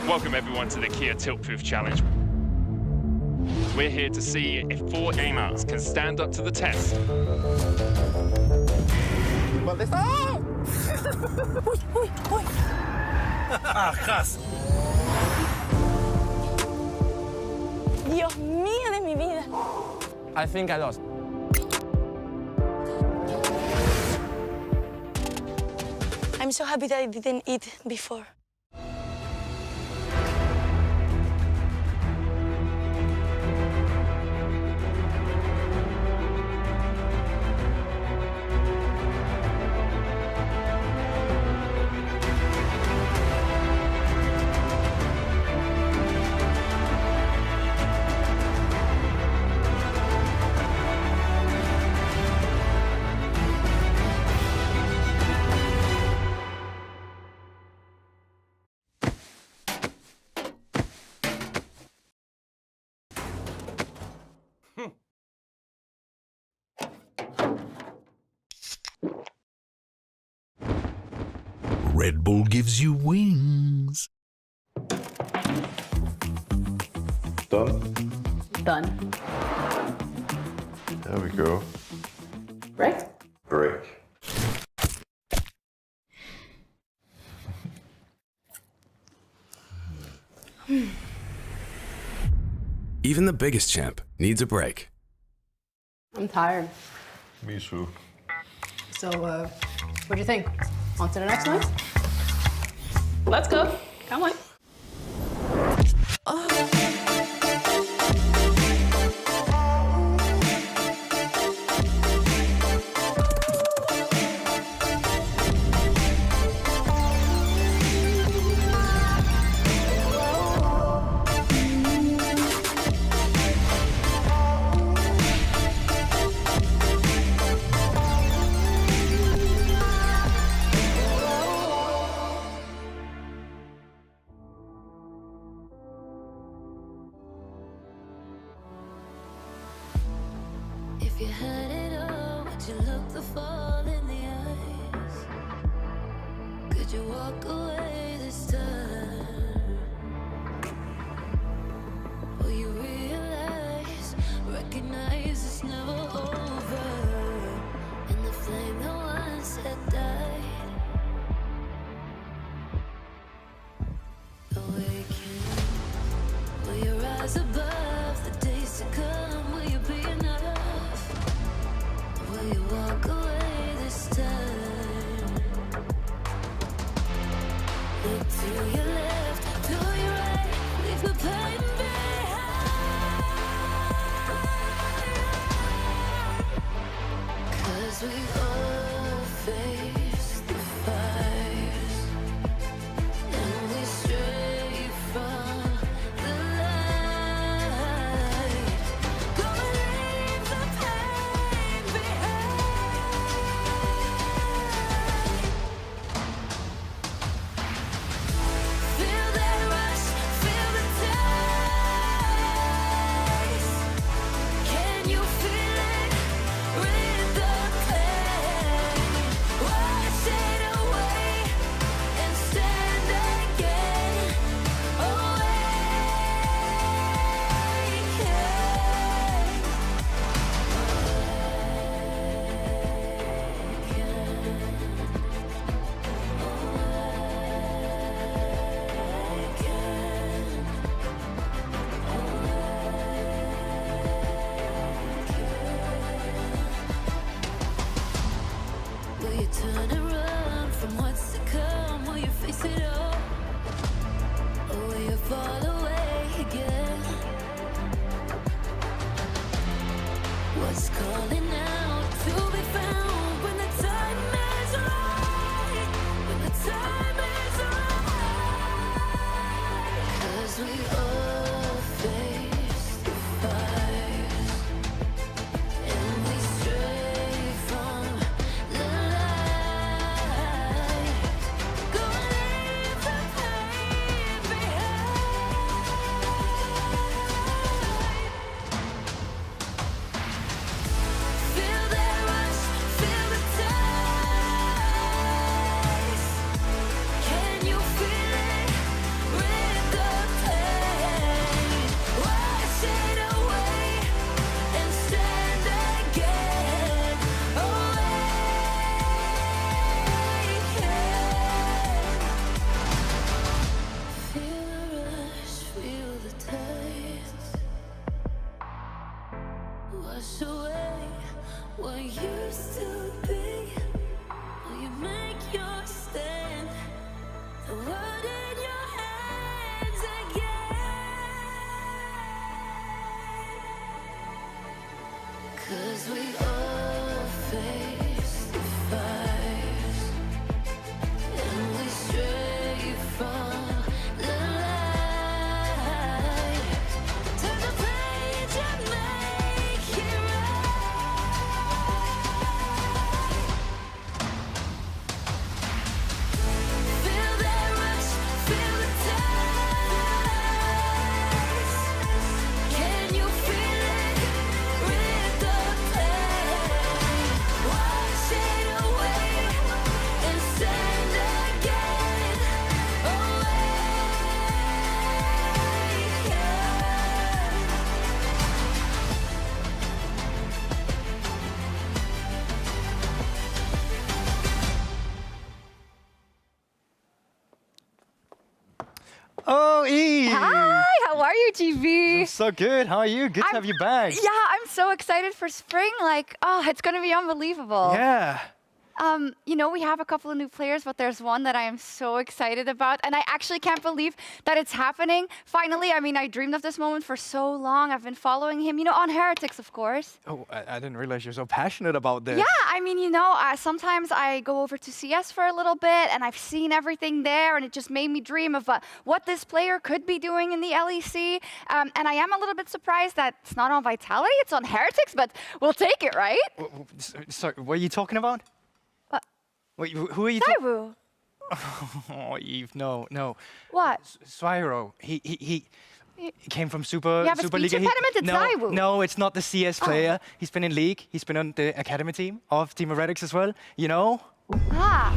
Welcome everyone to the Kia Tilt-Proof Challenge. We're here to see if 4 gamers can stand up to the test. ¿Dónde está? Uy, uy, uy. Ajas. Dios mío de mi vida. I think I lost. I'm so happy that I didn't eat before. Red Bull gives you wings. Done? Done. There we go. Break? Break. Even the biggest champ needs a break. I'm tired. Me too. So, what do you think? On to the next one? Let's go. Come on. If you had it all, would you look the fall in the eyes? Could you walk away this time? Will you realize, recognize it's never over? And the flame that once had died. Awaken. Will you rise above the days to come? Will you be enough? Will you walk away this time? Look to your left, to your right, leave the pain behind. 'Cause we all face the fires, and we stray from the light. wash away what used to be. Will you make your stand? The world in your hands again. 'Cause we all face the fires, and we stray from the light. Turn the page and make it right. Feel that rush, feel the ties. Can you feel it? Rid the pain. Wash it away and stand again. Away. Oh, Eve! Hi, how are you, GB? So good. How are you? Good to have you back. Yeah, I'm so excited for spring. Like, oh, it's gonna be unbelievable. Yeah. You know, we have a couple of new players, but there's one that I am so excited about, and I actually can't believe that it's happening. Finally, I mean, I dreamed of this moment for so long. I've been following him, you know, on Heretics, of course. Oh, I didn't realize you're so passionate about this. Yeah, I mean, you know, sometimes I go over to CS for a little bit, and I've seen everything there, and it just made me dream of what this player could be doing in the LEC. And I am a little bit surprised that it's not on Vitality, it's on Heretics, but we'll take it, right? Sorry, what are you talking about? What? Wait, who are you? Saiwu. Oh, Eve, no. What? Spyro, he came from Super Yeah, but Super speech League. impediment, it's Saiwu. No, it's not the CS player. He's been in League. He's been on the academy team of Team Heretics as well. You know? Ah.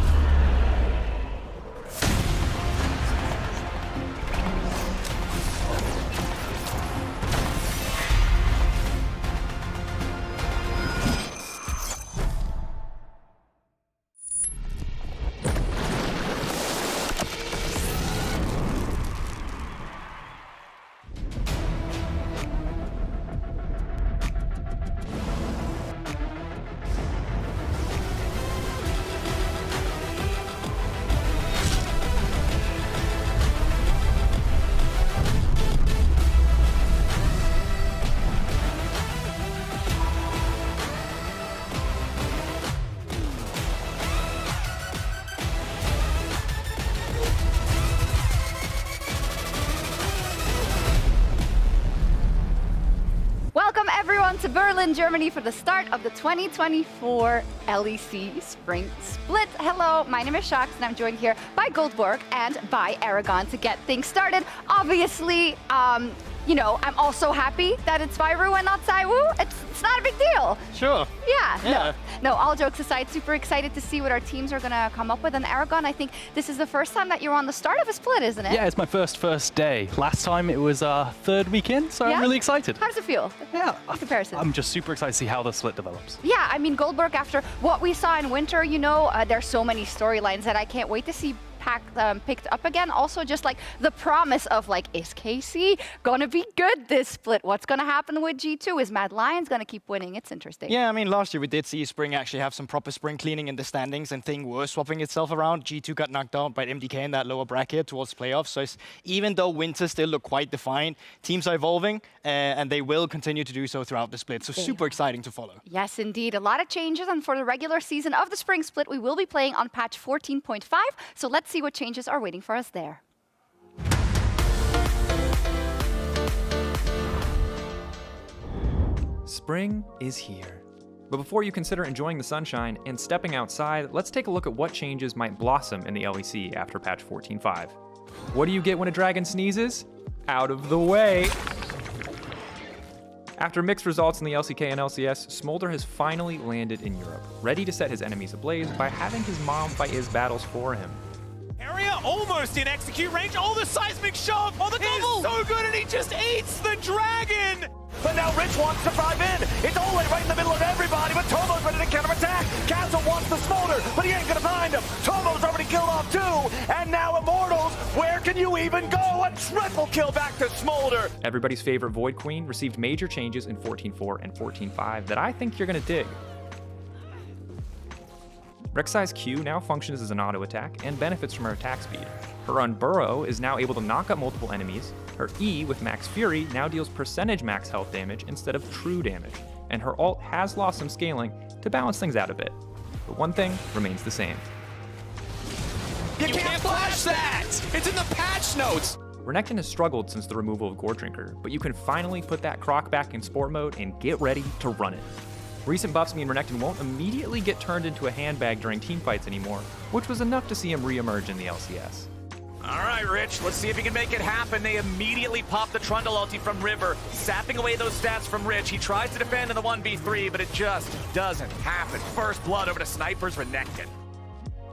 Welcome everyone to Berlin, Germany for the start of the 2024 LEC Spring Split. Hello, my name is Shax and I'm joined here by Goldborg and by Aragon to get things started. Obviously, you know, I'm also happy that it's Spyro and not Saiwu. It's not a big deal. Sure. Yeah. No, all jokes aside, super excited to see what our teams are gonna come up with. And Aragon, I think this is the first time that you're on the start of a split, isn't it? Yeah, it's my first day. Last time it was our third weekend, so Yeah? I'm really excited. How does it feel? Yeah, In comparison. I'm just super excited to see how the split develops. Yeah, I mean, Goldberg, after what we saw in winter, you know, there's so many storylines that I can't wait to see picked up again. Also, just like the promise of like, is KC gonna be good this split? What's gonna happen with G2? Is Mad Lions gonna keep winning? It's interesting. Yeah, I mean, last year we did see Spring actually have some proper spring cleaning in the standings, and thing was swapping itself around. G2 got knocked out by MDK in that lower bracket towards playoffs. So even though winter still look quite defined, teams are evolving, and they will continue to do so throughout the split. So super exciting to follow. Yes, indeed. A lot of changes, and for the regular season of the Spring Split, we will be playing on patch 14.5. So let's see what changes are waiting for us there. Spring is here. But before you consider enjoying the sunshine and stepping outside, let's take a look at what changes might blossom in the LEC after patch 14.5. What do you get when a dragon sneezes? Out of the way! After mixed results in the LCK and LCS, Smolder has finally landed in Europe, ready to set his enemies ablaze by having his mom fight his battles for him. Area almost in execute range. Oh, the seismic shove! Oh, the double! So good, and he just eats the dragon! But now Rich wants to drive in. It's Ole right in the middle of everybody, but Turbo's ready to counterattack. Castle wants the Smolder, but he ain't gonna find him. Tomo's already killed off 2, and now Immortals, where can you even go? A triple kill back to Smolder. Everybody's favorite Void Queen received major changes in 14.4 and 14.5 that I think you're gonna dig. Rek'Sai's Q now functions as an auto attack and benefits from her attack speed. Her Unburrow is now able to knock up multiple enemies. Her E with Max Fury now deals percentage max health damage instead of true damage. And her ult has lost some scaling to balance things out a bit. But one thing remains the same. You can't flash that! It's in the patch notes! Renekton has struggled since the removal of Gore Drinker, but you can finally put that Croc back in sport mode and get ready to run it. Recent buffs mean Renekton won't immediately get turned into a handbag during teamfights anymore, which was enough to see him re-emerge in the LCS. All right, Rich, let's see if he can make it happen. They immediately pop the Trundle ulti from River, sapping away those stats from Rich. He tries to defend in the 1v3, but it just doesn't happen. First blood over to Sniper's Renekton.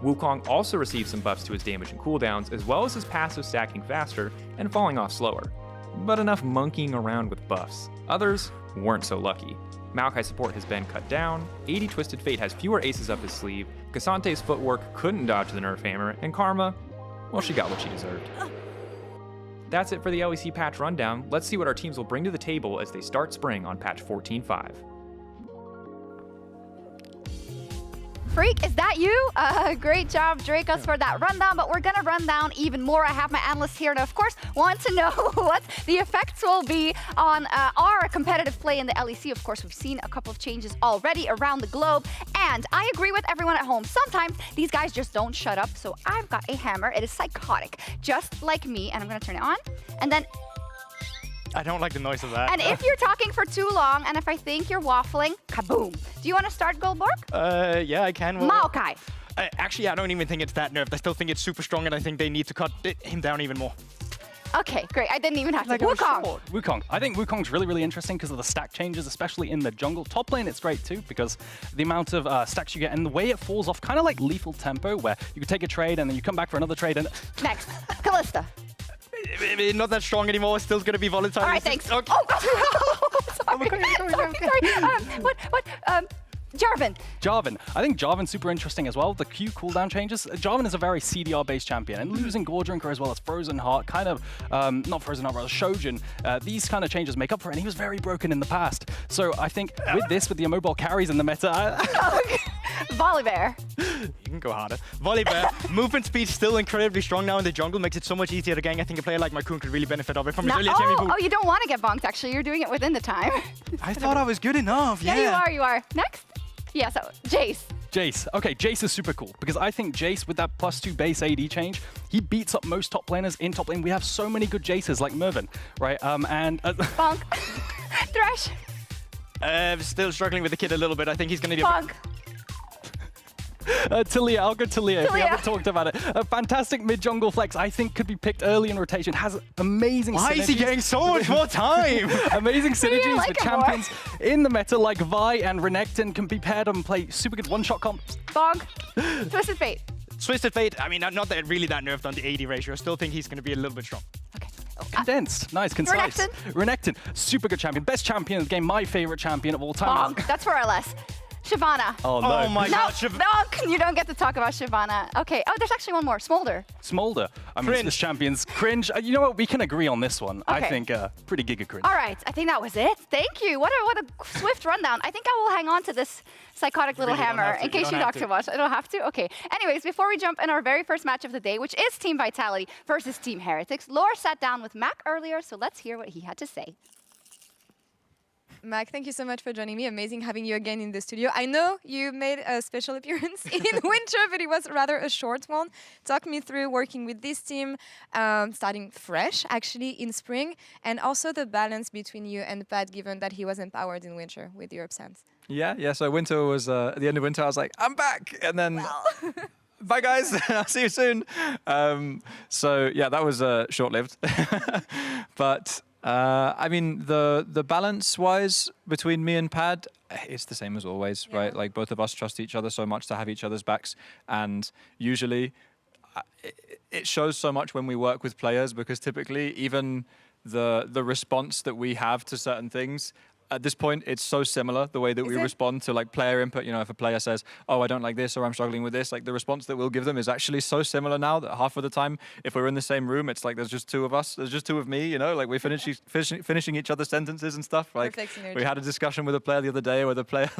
Wukong also received some buffs to his damage and cooldowns, as well as his passive stacking faster and falling off slower. But enough monkeying around with buffs. Others weren't so lucky. Maokai support has been cut down, 80 Twisted Fate has fewer aces up his sleeve, Cassante's footwork couldn't dodge the Nerf Hammer, and Karma, well, she got what she deserved. That's it for the LEC patch rundown. Let's see what our teams will bring to the table as they start spring on patch 14.5. Freak, is that you? Great job, Dracos, for that rundown, but we're gonna run down even more. I have my analyst here, and of course, want to know what the effects will be on our competitive play in the LEC. Of course, we've seen a couple of changes already around the globe, and I agree with everyone at home. Sometimes these guys just don't shut up, so I've got a hammer. It is psychotic, just like me, and I'm gonna turn it on, and then I don't like the noise of that. and if you're talking for too long, and if I think you're waffling, kaboom. Do you want to start, Goldborg? Yeah, I can. Well, Maokai. Actually, I don't even think it's that nerfed. I still think it's super strong, and I think they need to cut him down even more. Okay, great. I didn't even have to. Wukong. Wukong. I think Wukong's really, really interesting because of the stack changes, especially in the jungle. Top lane, it's great too because the amount of stacks you get and the way it falls off, kind of like Lethal Tempo, where you could take a trade and then you come back for another trade. And Next, Kalista. Not that strong anymore. Still going to be volatile. All right, thanks. Okay. Oh, God. Sorry. Jarvan. Jarvan. I think Jarvan's super interesting as well. The Q cooldown changes. Jarvan is a very CDR-based champion, and losing Gore Drinker as well as Frozen Heart, kind of, not Frozen Heart, rather Shojin, these kind of changes make up for it, and he was very broken in the past. So I think with this, with the immobile carries in the meta... Volibear. You can go harder. Volibear, movement speed still incredibly strong now in the jungle, makes it so much easier to gank. I think a player like Marcoon could really benefit of it from his early champion pool. Oh, you don't want to get bonked, actually. You're doing it within the time. I thought I was good enough, yeah. You are. Next? Yeah, so Jace. Jace. Okay, Jace is super cool because I think Jace, with that +2 base AD change, he beats up most top laners in top lane. We have so many good Jaces like Mervin, right? Bonk. Thresh. Still struggling with the kid a little bit. I think he's going to be Bonk. Talia, I'll go Talia if we haven't talked about it. A fantastic mid-jungle flex, I think could be picked early in rotation. Has amazing synergies. Why is he getting so much more time? Amazing synergies with champions in the meta like Vi and Renekton can be paired up and play super good one-shot comps. Bonk. Twisted Fate. Twisted Fate, I mean, not that really that nerfed on the AD ratio. I still think he's going to be a little bit strong. Okay. Condensed. Nice, concise. Renekton, super good champion. Best champion of the game, my favorite champion of all time. Bonk. That's for LS. Shyvana. Oh, no. Oh my God. No, you don't get to talk about Shyvana. Okay. Oh, there's actually one more. Smolder. Smolder. I mean, this champion's cringe. You know what? We can agree on this one. Okay. I think pretty giga cringe. All right. I think that was it. Thank you. What a swift rundown. I think I will hang on to this psychotic little hammer in case you talk too much. I don't have to? Okay. Anyways, before we jump in our very first match of the day, which is Team Vitality versus Team Heretics, Laura sat down with Mac earlier, so let's hear what he had to say. Mac, thank you so much for joining me. Amazing having you again in the studio. I know you made a special appearance in winter, but it was rather a short one. Talk me through working with this team, starting fresh, actually, in spring, and also the balance between you and Pat, given that he was empowered in winter with your absence. Yeah. So winter was, at the end of winter, I was like, I'm back! And then... Bye guys, I'll see you soon. So yeah, that was short-lived. But I mean, the balance-wise between me and Pad, it's the same as always, right? Like both of us trust each other so much to have each other's backs, and usually it shows so much when we work with players because typically even the response that we have to certain things at this point, it's so similar, the way that we respond to like player input. You know, if a player says, oh, I don't like this, or I'm struggling with this, like the response that we'll give them is actually so similar now that half of the time, if we're in the same room, it's like there's just two of us, there's just two of me, you know, like we're finishing each other's sentences and stuff. Like we had a discussion with a player the other day where the player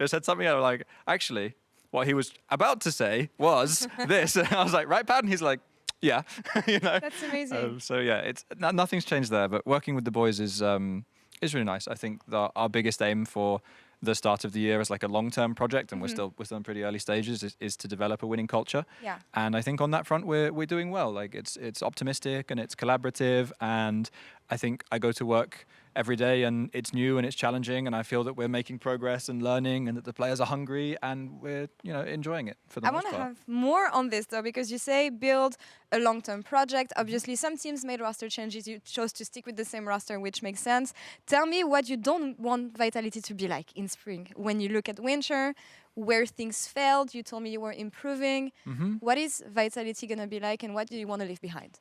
said something, and I'm like, actually, what he was about to say was this. And I was like, right, Pat? And he's like, yeah, you know. That's amazing. So yeah, it's nothing's changed there. But working with the boys is really nice. I think our biggest aim for the start of the year is like a long-term project, and we're still in pretty early stages. Is to develop a winning culture. Yeah. And I think on that front we're doing well. Like it's optimistic and it's collaborative, and I think I go to work every day and it's new and it's challenging, and I feel that we're making progress and learning, and that the players are hungry, and we're enjoying it for the most part. I want to have more on this though, because you say build a long-term project. Obviously, some teams made roster changes. You chose to stick with the same roster, which makes sense. Tell me what you don't want Vitality to be like in spring. When you look at winter, where things failed, you told me you were improving. What is Vitality going to be like, and what do you want to leave behind?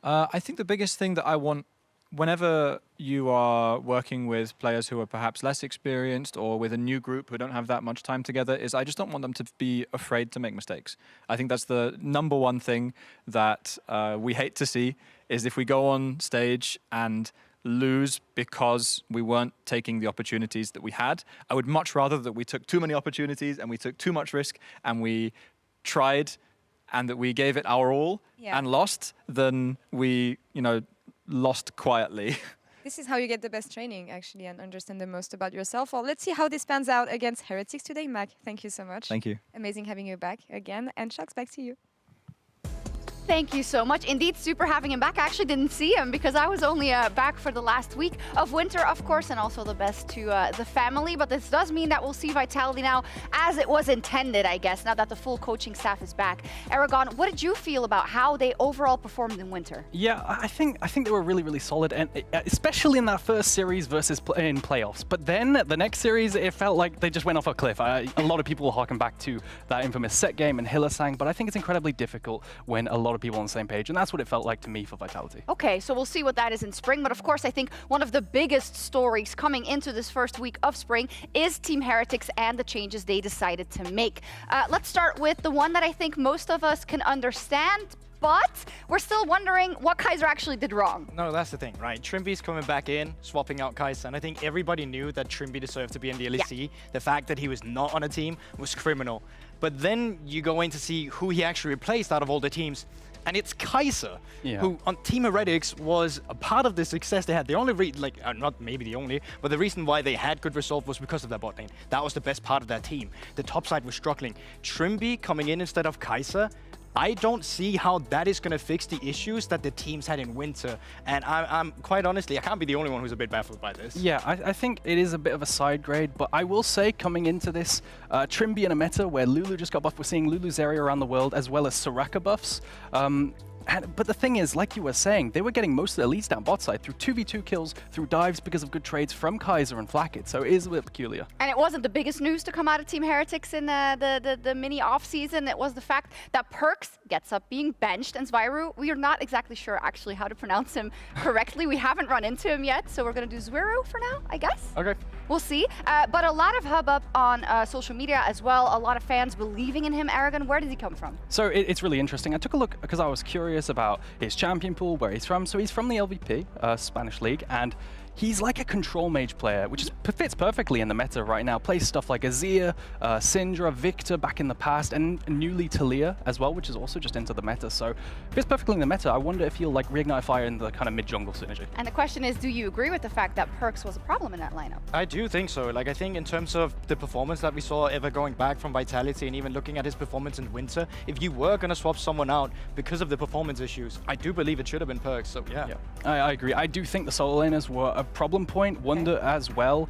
I think the biggest thing that I want, whenever you are working with players who are perhaps less experienced or with a new group who don't have that much time together, is I just don't want them to be afraid to make mistakes. I think that's the number one thing that we hate to see, is if we go on stage and lose because we weren't taking the opportunities that we had. I would much rather that we took too many opportunities and we took too much risk and we tried and that we gave it our all and lost than we, lost quietly. This is how you get the best training, actually, and understand the most about yourself. Well, let's see how this pans out against Heretics today. Mac, thank you so much. Thank you. Amazing having you back again. And Shocks, back to you. Thank you so much. Indeed, super having him back. I actually didn't see him because I was only back for the last week of winter, of course, and also the best to the family. But this does mean that we'll see Vitality now as it was intended, I guess, now that the full coaching staff is back. Aragon, what did you feel about how they overall performed in winter? Yeah, I think they were really, really solid, and especially in that first series versus in playoffs. But then the next series, it felt like they just went off a cliff. A lot of people will harken back to that infamous set game and Hylissang, but I think it's incredibly difficult when a lot of people on the same page, and that's what it felt like to me for Vitality. Okay, so we'll see what that is in spring, but of course I think one of the biggest stories coming into this first week of spring is Team Heretics and the changes they decided to make. Let's start with the one that I think most of us can understand, but we're still wondering what Kaiser actually did wrong. No, that's the thing, right? Trimby's coming back in, swapping out Kaiser, and I think everybody knew that Trimby deserved to be in the LEC. Yeah. The fact that he was not on a team was criminal. But then you go in to see who he actually replaced out of all the teams, and it's Kaiser, who on Team Heretics was a part of the success they had. The only not maybe the only, but the reason why they had good results was because of their bot lane. That was the best part of their team. The top side was struggling. Trimby coming in instead of Kaiser, I don't see how that is going to fix the issues that the teams had in winter. And I'm quite honestly, I can't be the only one who's a bit baffled by this. Yeah, I think it is a bit of a side grade, but I will say coming into this, Trimby in a meta where Lulu just got buffed, we're seeing Lulu's area around the world as well as Soraka buffs. But the thing is, like you were saying, they were getting most of their leads down bot side through 2v2 kills, through dives because of good trades from Kaiser and Flackit, so it is a bit peculiar. And it wasn't the biggest news to come out of Team Heretics in the mini off-season. It was the fact that Perks gets up being benched, and Zwiru, we are not exactly sure actually how to pronounce him correctly. We haven't run into him yet, so we're going to do Zwiru for now, I guess. Okay. We'll see. But a lot of hubbub on social media as well, a lot of fans believing in him. Aragon, where did he come from? So it's really interesting. I took a look because I was curious about his champion pool, where he's from. So he's from the LVP, Spanish League, and he's like a control mage player, which fits perfectly in the meta right now. Plays stuff like Azir, Syndra, Victor back in the past, and newly Talia as well, which is also just into the meta. So fits perfectly in the meta. I wonder if he'll like reignite fire in the kind of mid-jungle synergy. And the question is, do you agree with the fact that Perks was a problem in that lineup? I do think so. Like, I think in terms of the performance that we saw ever going back from Vitality, and even looking at his performance in winter, if you were going to swap someone out because of the performance issues, I do believe it should have been Perks. So yeah. I agree. I do think the solo laners were a problem point. Wunder as well.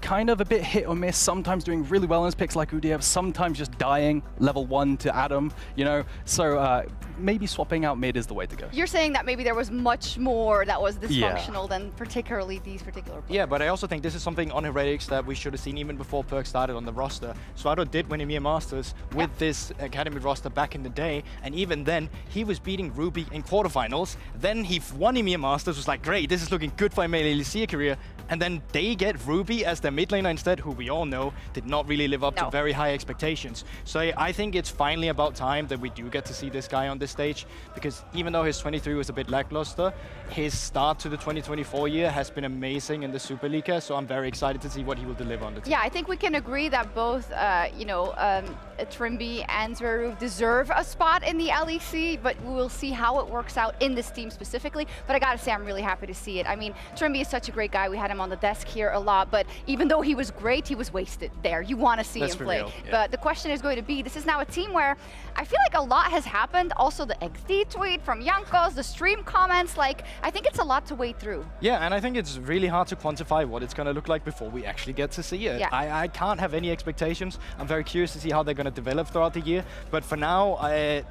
Kind of a bit hit or miss, sometimes doing really well in his picks like Udiev, sometimes just dying level 1 to Adam, you know. So maybe swapping out mid is the way to go. You're saying that maybe there was much more that was dysfunctional than particularly these particular players. Yeah, but I also think this is something on Heretics that we should have seen even before Perk started on the roster. Swado did win EMEA Masters with this Academy roster back in the day, and even then, he was beating Ruby in quarterfinals. Then he won EMEA Masters, was like, great, this is looking good for my LEC career. And then they get Ruby as their mid laner instead, who we all know did not really live up to very high expectations. So I think it's finally about time that we do get to see this guy on this stage, because even though his 23 was a bit lackluster, his start to the 2024 year has been amazing in the Super League, so I'm very excited to see what he will deliver on the team. Yeah, I think we can agree that both, Trimby and Zverev deserve a spot in the LEC, but we will see how it works out in this team specifically. But I gotta say, I'm really happy to see it. I mean, Trimby is such a great guy. We had him on the desk here a lot, but even though he was great, he was wasted there. You want to see him play. Real, yeah. But the question is going to be, this is now a team where I feel like a lot has happened. Also the XD tweet from Jankos, the stream comments, like, I think it's a lot to wade through. Yeah, and I think it's really hard to quantify what it's going to look like before we actually get to see it. Yeah. I can't have any expectations. I'm very curious to see how they're going to develop throughout the year. But for now,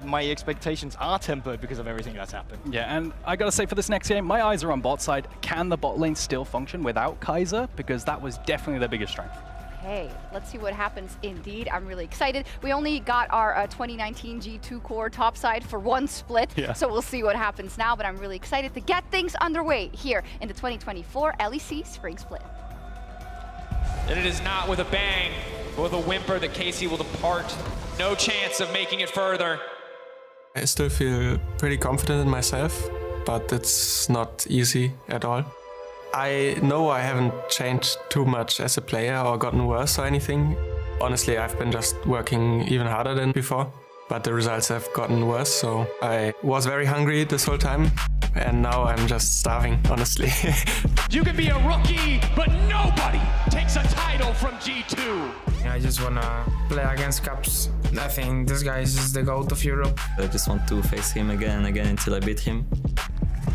my expectations are tempered because of everything that's happened. Yeah, and I gotta say for this next game, my eyes are on bot side. Can the bot lane still function without Kaiser? Because that was definitely their biggest strength. Okay, let's see what happens indeed. I'm really excited. We only got our 2019 G2 core topside for one split, so we'll see what happens now, but I'm really excited to get things underway here in the 2024 LEC Spring Split. And it is not with a bang, but with a whimper that Casey will depart. No chance of making it further. I still feel pretty confident in myself, but it's not easy at all. I know I haven't changed too much as a player or gotten worse or anything. Honestly, I've been just working even harder than before, but the results have gotten worse, so I was very hungry this whole time, and now I'm just starving, honestly. You can be a rookie, but nobody takes a title from G2. I just wanna play against Caps. I think this guy is just the GOAT of Europe. I just want to face him again and again until I beat him.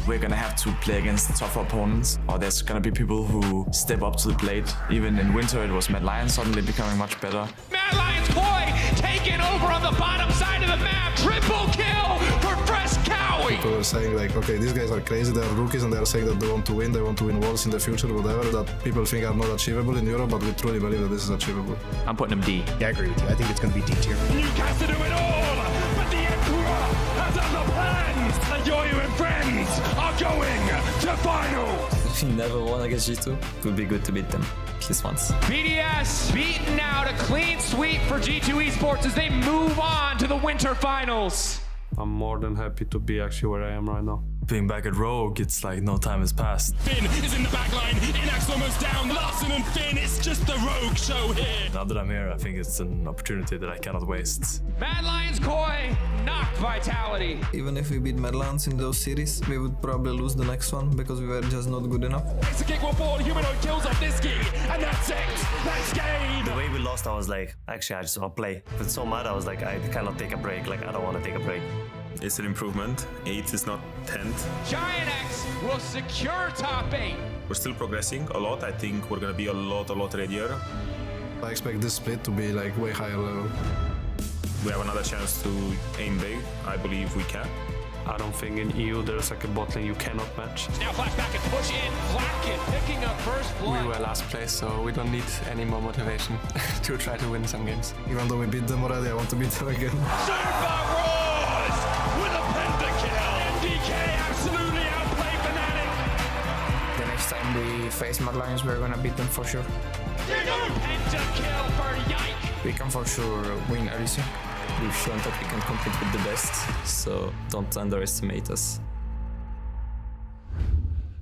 We're gonna have to play against tougher opponents, or there's gonna be people who step up to the plate. Even in winter, it was Mad Lion suddenly becoming much better. Mad Lion's Koi taken over on the bottom side of the map. Triple kill for Fresh Cowie. People are saying like, okay, these guys are crazy, they are rookies, and they are saying that they want to win worlds in the future, whatever, that people think are not achievable in Europe, but we truly believe that this is achievable. I'm putting him D. Yeah, I agree with you. I think it's going to be D tier. You have to do it all, but the Emperor has other plans, and you and friends are going to finals. We never won against G2. It would be good to beat them at least once. BDS beaten out, a clean sweep for G2 Esports as they move on to the winter finals. I'm more than happy to be actually where I am right now. Being back at Rogue, it's like no time has passed. Finn is in the back line, Inax almost down, Larson and Finn, it's just the Rogue show here. Now that I'm here, I think it's an opportunity that I cannot waste. Mad Lions Koi, knocked Vitality. Even if we beat Mad Lions in those series, we would probably lose the next one because we were just not good enough. It's a kick one ball, Humanoid kills off Niski, and that's it, that's game. The way we lost, I was like, actually I just want to play. But so mad, I was like, I cannot take a break, like I don't want to take a break. It's an improvement. 8 is not 10th. Giant X will secure top 8. We're still progressing a lot. I think we're gonna be a lot readier. I expect this split to be like way higher level. We have another chance to aim big. I believe we can. I don't think in EU there's like a bot lane you cannot match. Now flashback and push in, Flacken picking up first blood. We were last place, so we don't need any more motivation to try to win some games. Even though we beat them already, I want to beat them again. Super Roars with a pentakill. MDK absolutely outplayed Fnatic. The next time we face Mad Lions, we're gonna beat them for sure. Pentakill for Yike. We can for sure win LEC. We've shown that we can compete with the best, so don't underestimate us.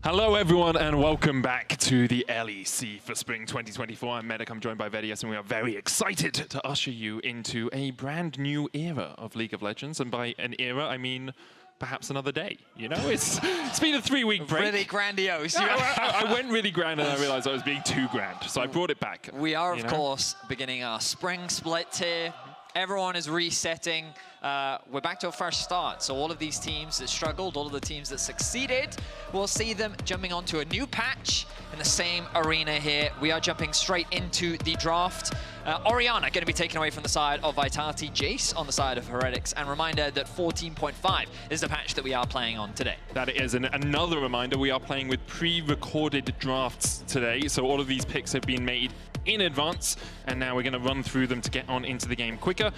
Hello everyone and welcome back to the LEC for Spring 2024. I'm Medic, I'm joined by Vedius, and we are very excited to usher you into a brand new era of League of Legends. And by an era, I mean perhaps another day, you know? It's been a 3-week break. Really grandiose. I went really grand and I realized I was being too grand, so I brought it back. We are, of course, beginning our spring split here. Everyone is resetting. We're back to a fresh start. So all of these teams that struggled, all of the teams that succeeded, we'll see them jumping onto a new patch in the same arena here. We are jumping straight into the draft. Orianna going to be taken away from the side of Vitality, Jace on the side of Heretics, and reminder that 14.5 is the patch that we are playing on today. That is, and another reminder, we are playing with pre-recorded drafts today, so all of these picks have been made in advance, and now we're going to run through them to get on into the game quicker.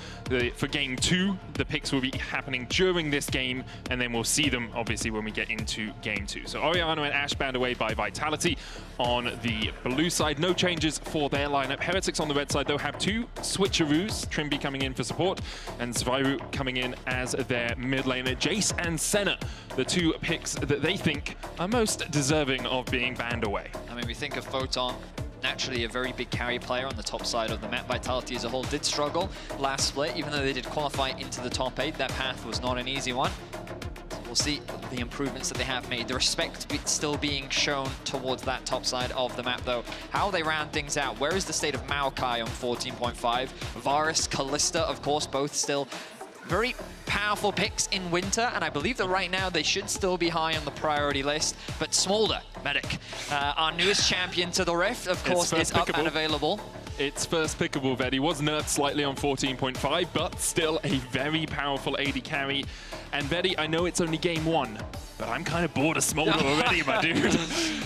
For Game 2, the picks will be happening during this game, and then we'll see them, obviously, when we get into Game 2. So Orianna and Ashe banned away by Vitality on the blue side. No changes for their lineup. Heretics on the red side, though, have two switcheroos. Trimby coming in for support, and Zviru coming in as their mid laner. Jace and Senna, the two picks that they think are most deserving of being banned away. I mean, we think of Photon, naturally a very big carry player on the top side of the map. Vitality as a whole did struggle last split, even though they did qualify into the top 8. That path was not an easy one. We'll see the improvements that they have made. The respect still being shown towards that top side of the map, though. How they round things out. Where is the state of Maokai on 14.5? Varus, Kalista, of course, both still very powerful picks in winter, and I believe that right now they should still be high on the priority list. But Smolder, Medic, our newest champion to the Rift, of course, is up and available. It's first pickable, Ved. He was nerfed slightly on 14.5, but still a very powerful AD carry. And Vedi, I know it's only game 1, but I'm kind of bored of Smolder already, my dude.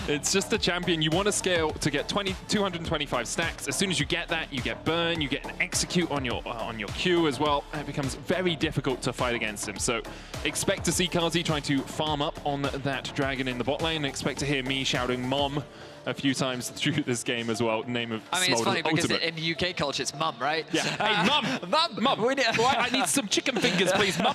It's just a champion. You want to scale to get 225 stacks. As soon as you get that, you get burn, you get an execute on your Q as well. And it becomes very difficult to fight against him. So expect to see Kazi trying to farm up on that dragon in the bot lane, and expect to hear me shouting "Mom" a few times through this game as well. Name of I mean, it's funny because ultimate. in the UK culture, it's mum, right? Yeah. Hey, mum! I need some chicken fingers, please, mum.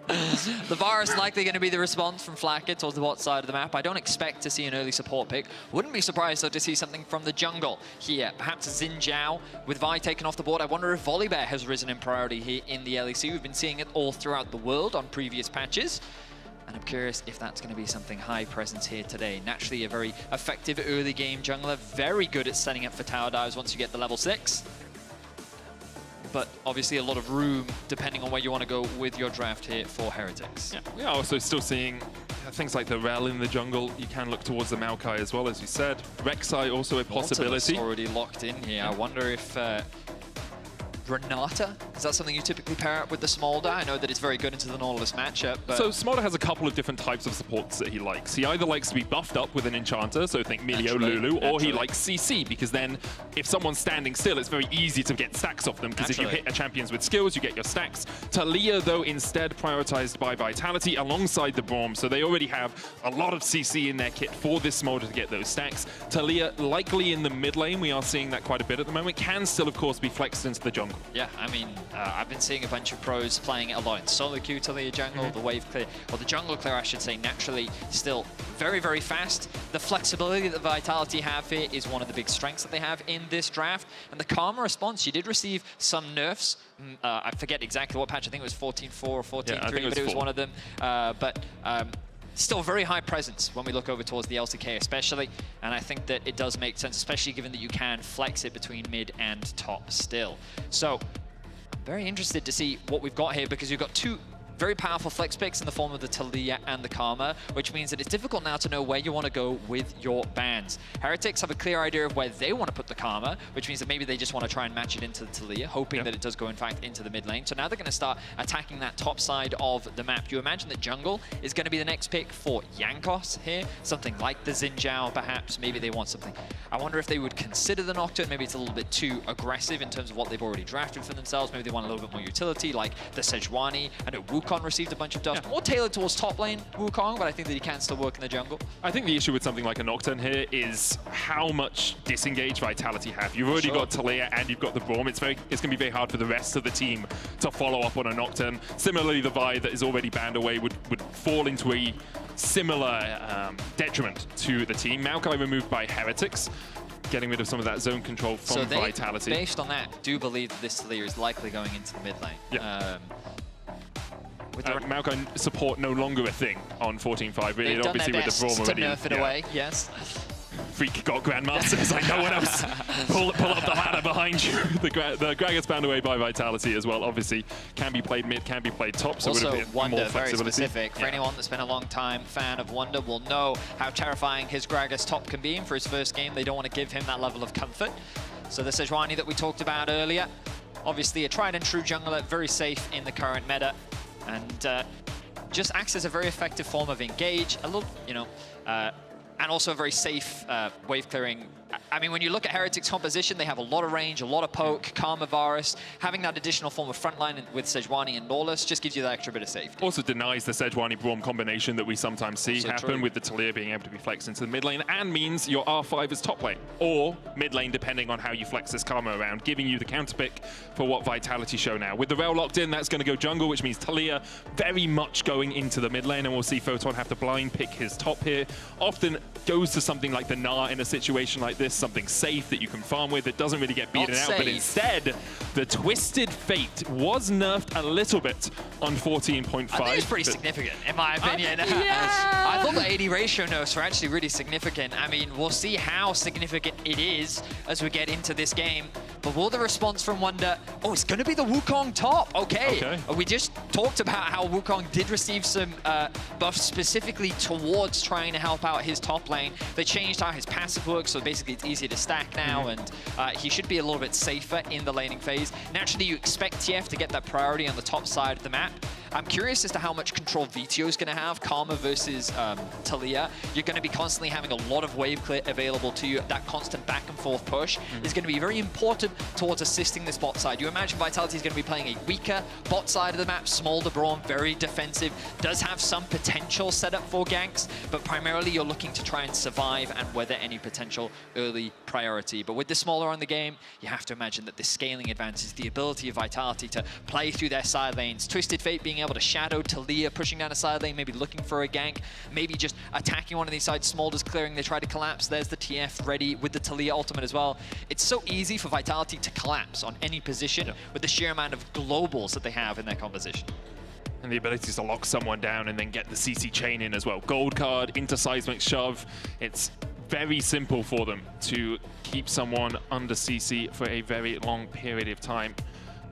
The Varus likely going to be the response from Flacker towards the bot side of the map. I don't expect to see an early support pick. Wouldn't be surprised, though, to see something from the jungle here. Perhaps Xin Zhao with Vi taken off the board. I wonder if Volibear has risen in priority here in the LEC. We've been seeing it all throughout the world on previous patches. And I'm curious if that's going to be something high presence here today. Naturally, a very effective early game jungler. Very good at setting up for tower dives once you get the level 6. But obviously a lot of room depending on where you want to go with your draft here for Heretics. Yeah, we are also still seeing things like the Rel in the jungle. You can look towards the Maokai as well, as you said. Rek'Sai also a possibility. Already locked in here. I wonder if Renata, is that something you typically pair up with the Smolder? I know that it's very good into the Nautilus matchup, but... So Smolder has a couple of different types of supports that he likes. He either likes to be buffed up with an enchanter, so think Milio, Lulu, or he likes CC, because then if someone's standing still, it's very easy to get stacks off them, because if you hit a champions with skills, you get your stacks. Talia, though, instead prioritized by Vitality alongside the Braum, so they already have a lot of CC in their kit for this Smolder to get those stacks. Talia, likely in the mid lane, we are seeing that quite a bit at the moment, can still, of course, be flexed into the jungle. Yeah, I mean, I've been seeing a bunch of pros playing it a lot in solo queue Talia jungle, the wave clear, or the jungle clear, I should say, naturally still very, very fast. The flexibility that Vitality have here is one of the big strengths that they have in this draft. And the Karma response, you did receive some nerfs. I forget exactly what patch, I think it was 14.4 or 14.3, but it was one of them. Still very high presence when we look over towards the LCK especially, and I think that it does make sense, especially given that you can flex it between mid and top still. So I'm very interested to see what we've got here, because you've got two very powerful flex picks in the form of the Talia and the Karma, which means that it's difficult now to know where you want to go with your bans. Heretics have a clear idea of where they want to put the Karma, which means that maybe they just want to try and match it into the Talia, hoping that it does go, in fact, into the mid lane. So now they're going to start attacking that top side of the map. You imagine that jungle is going to be the next pick for Jankos here, something like the Xin Zhao, perhaps. Maybe they want something. I wonder if they would consider the Nocturne. Maybe it's a little bit too aggressive in terms of what they've already drafted for themselves. Maybe they want a little bit more utility, like the Sejuani. I know Wukong received a bunch of dust. More tailored towards top lane Wukong, but I think that he can still work in the jungle. I think the issue with something like a Nocturne here is how much disengage Vitality have. You've already got Talia and you've got the Braum. It's going to be very hard for the rest of the team to follow up on a Nocturne. Similarly, the Vi that is already banned away would fall into a similar detriment to the team. Maokai removed by Heretics, getting rid of some of that zone control from Vitality. Based on that, do believe that this Talia is likely going into the mid lane. Yeah. Maokai support no longer a thing on 14.5, really, and obviously with the Braum already. To nerf it away, yes. Freak got Grandmasters like no one else. Pull up the ladder behind you. The Gragas bound away by Vitality as well. Obviously, can be played mid, can be played top. So also, would it be Wonder, more very flexibility. specific. For anyone that's been a long time fan of Wonder will know how terrifying his Gragas top can be. And for his first game, they don't want to give him that level of comfort. So the Sejuani that we talked about earlier, obviously a tried and true jungler, very safe in the current meta, and just acts as a very effective form of engage, a little, you know, and also a very safe wave clearing. I mean, when you look at Heretics' composition, they have a lot of range, a lot of poke, Karma Varus. Having that additional form of frontline with Sejuani and Lawless just gives you that extra bit of safety. Also denies the Sejuani-Braum combination that we sometimes see happen true. with the Talia being able to be flexed into the mid lane, and means your R5 is top lane, or mid lane, depending on how you flex this Karma around, giving you the counter pick for what Vitality show now. With the rail locked in, that's going to go jungle, which means Talia very much going into the mid lane, and we'll see Photon have to blind pick his top here. Often goes to something like the Gnar in a situation like this, something safe that you can farm with. It doesn't really get beaten out, but instead, the Twisted Fate was nerfed a little bit on 14.5. I think it's pretty significant, in my opinion. I thought the 80 ratio nerfs were actually really significant. I mean, we'll see how significant it is as we get into this game. But will the response from Wonder... Oh, it's going to be the Wukong top. Okay. We just talked about how Wukong did receive some buffs specifically towards trying to help out his top lane. They changed how his passive works, so basically it's easier to stack now, and he should be a little bit safer in the laning phase. Naturally, you expect TF to get that priority on the top side of the map. I'm curious as to how much control Vito is going to have. Karma versus Talia. You're going to be constantly having a lot of wave clear available to you. That constant back and forth push is going to be very important towards assisting this bot side. You imagine Vitality is going to be playing a weaker bot side of the map. Small Braum, very defensive. Does have some potential setup for ganks, but primarily you're looking to try and survive and weather any potential early priority. But with the smaller on the game, you have to imagine that the scaling advantage, the ability of Vitality to play through their side lanes, Twisted Fate being able to shadow Talia, pushing down a side lane, maybe looking for a gank, maybe just attacking one of these sides. Smolder's clearing, they try to collapse. There's the TF ready with the Talia ultimate as well. It's so easy for Vitality to collapse on any position with the sheer amount of globals that they have in their composition. And the ability to lock someone down and then get the CC chain in as well. Gold card into Seismic Shove. It's very simple for them to keep someone under CC for a very long period of time.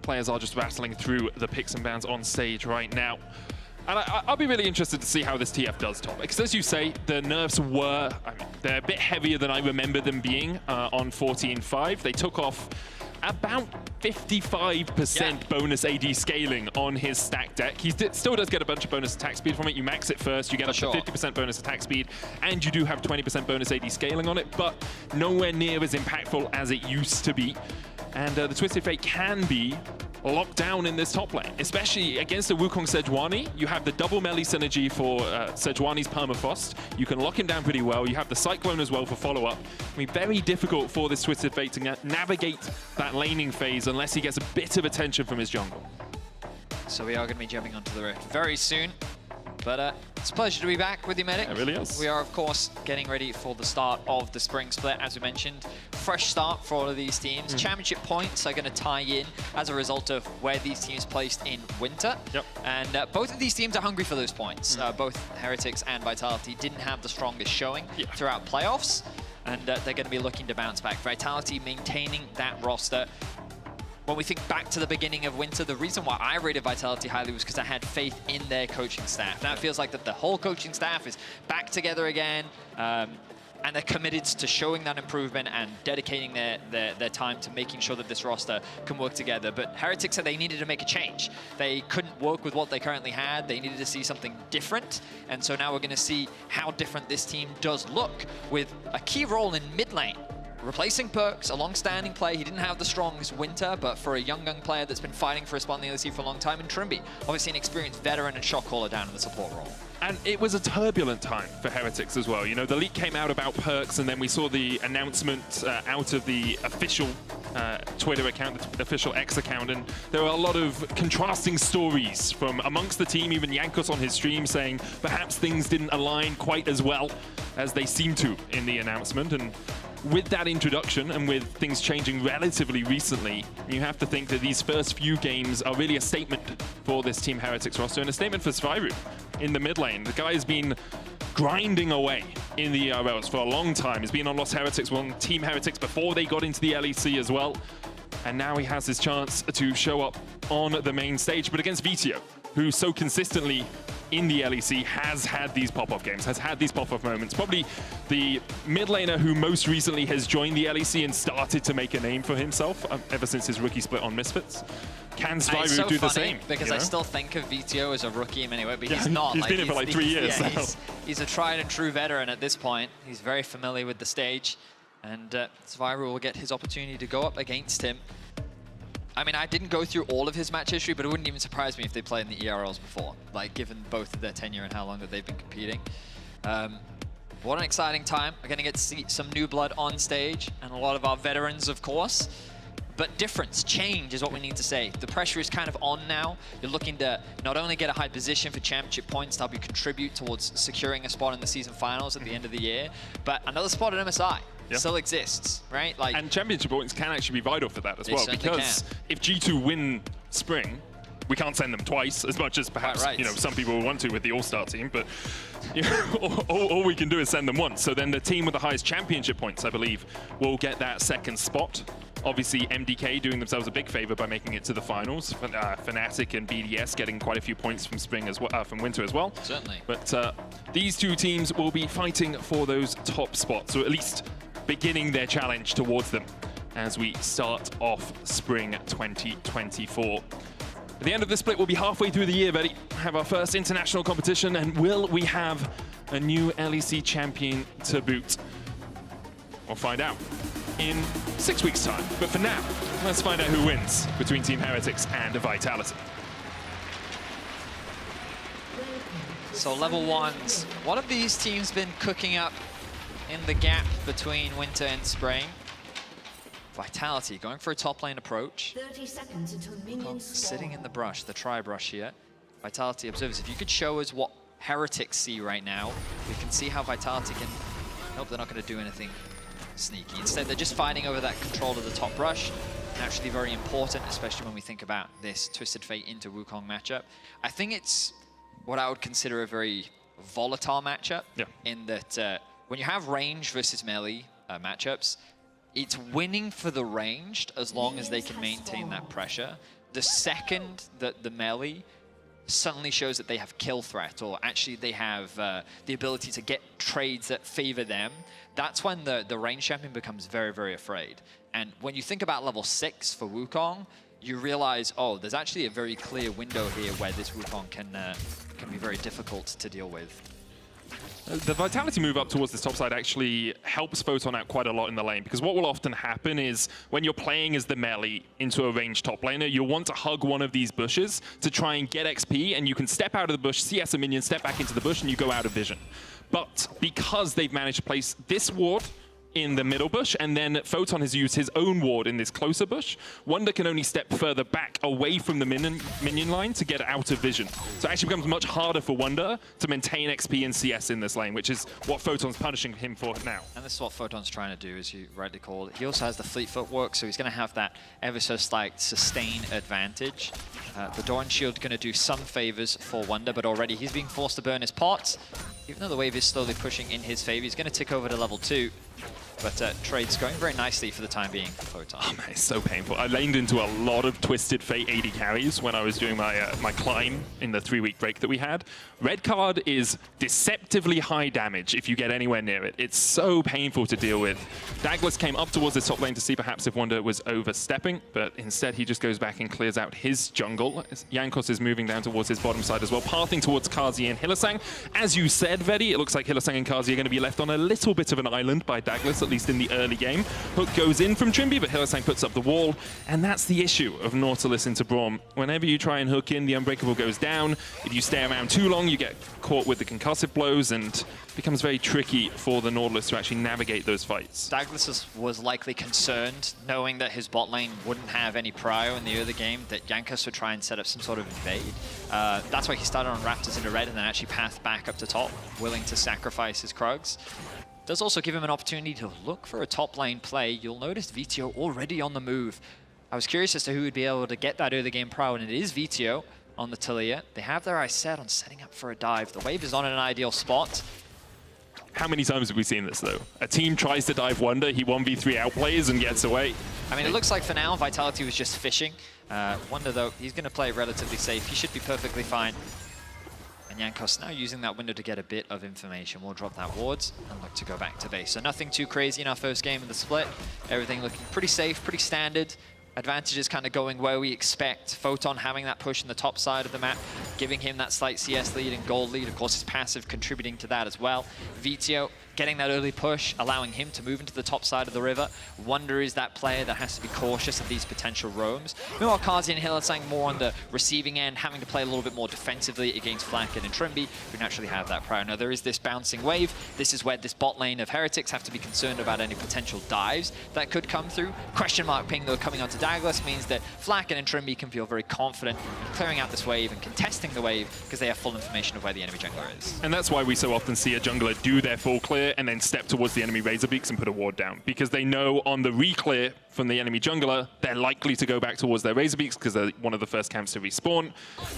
Players are just rattling through the picks and bans on stage right now. And I'll be really interested to see how this TF does top. Because as you say, the nerfs were, they're a bit heavier than I remember them being on 14.5. They took off about 55% bonus AD scaling on his stack deck. He still does get a bunch of bonus attack speed from it. You max it first, you get up to 50% bonus attack speed, and you do have 20% bonus AD scaling on it, but nowhere near as impactful as it used to be. And the Twisted Fate can be locked down in this top lane, especially against the Wukong Sejuani. You have the double melee synergy for Sejuani's Permafrost. You can lock him down pretty well. You have the Cyclone as well for follow-up. I mean, very difficult for this Twisted Fate to navigate that laning phase unless he gets a bit of attention from his jungle. So we are going to be jumping onto the Rift very soon. But it's a pleasure to be back with you, Medic. It really is. We are, of course, getting ready for the start of the Spring Split, as we mentioned. Fresh start for all of these teams. Championship points are going to tie in as a result of where these teams placed in Winter. And both of these teams are hungry for those points. Both Heretics and Vitality didn't have the strongest showing throughout playoffs. And they're going to be looking to bounce back. Vitality maintaining that roster. When we think back to the beginning of Winter, the reason why I rated Vitality highly was because I had faith in their coaching staff. Now it feels like that the whole coaching staff is back together again, and they're committed to showing that improvement and dedicating their time to making sure that this roster can work together. But Heretics said they needed to make a change. They couldn't work with what they currently had. They needed to see something different. And so now we're going to see how different this team does look with a key role in mid lane. Replacing Perks, a long-standing player. He didn't have the strongest Winter, but for a young player that's been fighting for a spot in the LEC for a long time, and Trimby, obviously an experienced veteran and shot caller down in the support role. And it was a turbulent time for Heretics as well. You know, the leak came out about Perks, and then we saw the announcement out of the official Twitter account, the official X account, and there were a lot of contrasting stories from amongst the team, even Yankos on his stream saying perhaps things didn't align quite as well as they seemed to in the announcement. And with that introduction and with things changing relatively recently, you have to think that these first few games are really a statement for this Team Heretics roster and a statement for Sviru in the mid lane. The guy has been grinding away in the ERLs for a long time. He's been on Lost Heretics, on Team Heretics before they got into the LEC as well. And now he has his chance to show up on the main stage, but against Vito, who so consistently in the LEC has had these pop-off games, has had these pop-off moments. Probably the mid laner who most recently has joined the LEC and started to make a name for himself ever since his rookie split on Misfits. Can Spyro do the same? Because I still think of VTO as a rookie in many ways, but he's not. He's been in for like 3 years now. He's a tried and true veteran at this point. He's very familiar with the stage, and Spyro will get his opportunity to go up against him. I mean, I didn't go through all of his match history, but it wouldn't even surprise me if they played in the ERLs before, like given both of their tenure and how long that they've been competing. What an exciting time. We're going to get to see some new blood on stage, and a lot of our veterans, of course. But difference, change is what we need to say. The pressure is kind of on now. You're looking to not only get a high position for championship points to help you contribute towards securing a spot in the season finals at the end of the year, but another spot at MSI. Still exists, right? Like, and championship points can actually be vital for that as well, because if G2 win Spring, we can't send them twice as much as perhaps you know, some people will want to with the All-Star team, but you know, all we can do is send them once. So then the team with the highest championship points, I believe, will get that second spot. Obviously, MDK doing themselves a big favor by making it to the finals. Fnatic and BDS getting quite a few points from Spring as well, from Winter as well. Certainly. But these two teams will be fighting for those top spots, or at least beginning their challenge towards them as we start off Spring 2024. At the end of this split, we'll be halfway through the year, Betty. Have our first international competition, and will we have a new LEC champion to boot? We'll find out in 6 weeks' time. But for now, let's find out who wins between Team Heretics and Vitality. so level ones. What have these teams been cooking up in the gap between Winter and Spring? Vitality going for a top lane approach. 30 seconds until minions sitting in the brush, the tri-brush here. Vitality observers, if you could show us what Heretics see right now, we can see how Vitality can... Nope, they're not going to do anything sneaky. Instead, they're just fighting over that control of the top brush. Naturally very important, especially when we think about this Twisted Fate into Wukong matchup. I think it's what I would consider a very volatile matchup, in that when you have range versus melee matchups, it's winning for the ranged as long as they can maintain that pressure. The second that the melee suddenly shows that they have kill threat, or actually they have the ability to get trades that favor them, that's when the range champion becomes very, very afraid. And when you think about level 6 for Wukong, you realize, oh, there's actually a very clear window here where this Wukong can be very difficult to deal with. The Vitality move up towards this top side actually helps Photon out quite a lot in the lane, because what will often happen is when you're playing as the melee into a ranged top laner, you'll want to hug one of these bushes to try and get XP, and you can step out of the bush, CS a minion, step back into the bush, and you go out of vision. But because they've managed to place this ward in the middle bush, and then Photon has used his own ward in this closer bush, Wonder can only step further back away from the minion line to get out of vision. So it actually becomes much harder for Wonder to maintain XP and CS in this lane, which is what Photon's punishing him for now. And this is what Photon's trying to do, as you rightly called it. He also has the fleet footwork, so he's going to have that ever so slight sustain advantage. The Dawn Shield going to do some favors for Wonder, but already he's being forced to burn his pots. Even though the wave is slowly pushing in his favor, he's going to tick over to level 2. But trade's going very nicely for the time being for Photon. Oh man, it's so painful. I laned into a lot of Twisted Fate AD carries when I was doing my my climb in the 3-week break that we had. Red card is deceptively high damage if you get anywhere near it. It's so painful to deal with. Douglas came up towards the top lane to see perhaps if Wonder was overstepping, but instead he just goes back and clears out his jungle. Jankos is moving down towards his bottom side as well, pathing towards Kazi and Hylissang. As you said, Vedi, it looks like Hylissang and Kazi are going to be left on a little bit of an island by Douglas, at least in the early game. Hook goes in from Trimby, but Hylissang puts up the wall, and that's the issue of Nautilus into Braum. Whenever you try and hook in, the Unbreakable goes down. If you stay around too long, you get caught with the concussive blows, and it becomes very tricky for the Nautilus to actually navigate those fights. Douglas was likely concerned, knowing that his bot lane wouldn't have any prio in the early game, that Jankos would try and set up some sort of invade. That's why he started on Raptors into red and then actually pathed back up to top, willing to sacrifice his Krugs. Does also give him an opportunity to look for a top lane play. You'll notice VTO already on the move. I was curious as to who would be able to get that early game prio, and it is VTO on the Taliyah. They have their eyes set on setting up for a dive. The wave is not in an ideal spot. How many times have we seen this, though? A team tries to dive Wonder, he 1v3 outplays and gets away. I mean, it looks like for now, Vitality was just fishing. Wonder, though, he's going to play it relatively safe. He should be perfectly fine. And And Jankos now using that window to get a bit of information. We'll drop that wards and look to go back to base. So nothing too crazy in our first game of the split. Everything looking pretty safe, pretty standard. Advantages kind of going where we expect. Photon having that push in the top side of the map, giving him that slight CS lead and gold lead. Of course, his passive contributing to that as well. Vito getting that early push, allowing him to move into the top side of the river. Wonder is that player that has to be cautious of these potential roams. Meanwhile, Kazi and Hylissang more on the receiving end, having to play a little bit more defensively against Flacken and Trimby, who naturally have that prior. Now, there is this bouncing wave. This is where this bot lane of Heretics have to be concerned about any potential dives that could come through. Question mark ping, though, coming onto Douglas means that Flacken and Trimby can feel very confident in clearing out this wave and contesting the wave because they have full information of where the enemy jungler is. And that's why we so often see a jungler do their full clear and then step towards the enemy Razorbeaks and put a ward down, because they know on the re-clear from the enemy jungler, they're likely to go back towards their Razorbeaks because they're one of the first camps to respawn.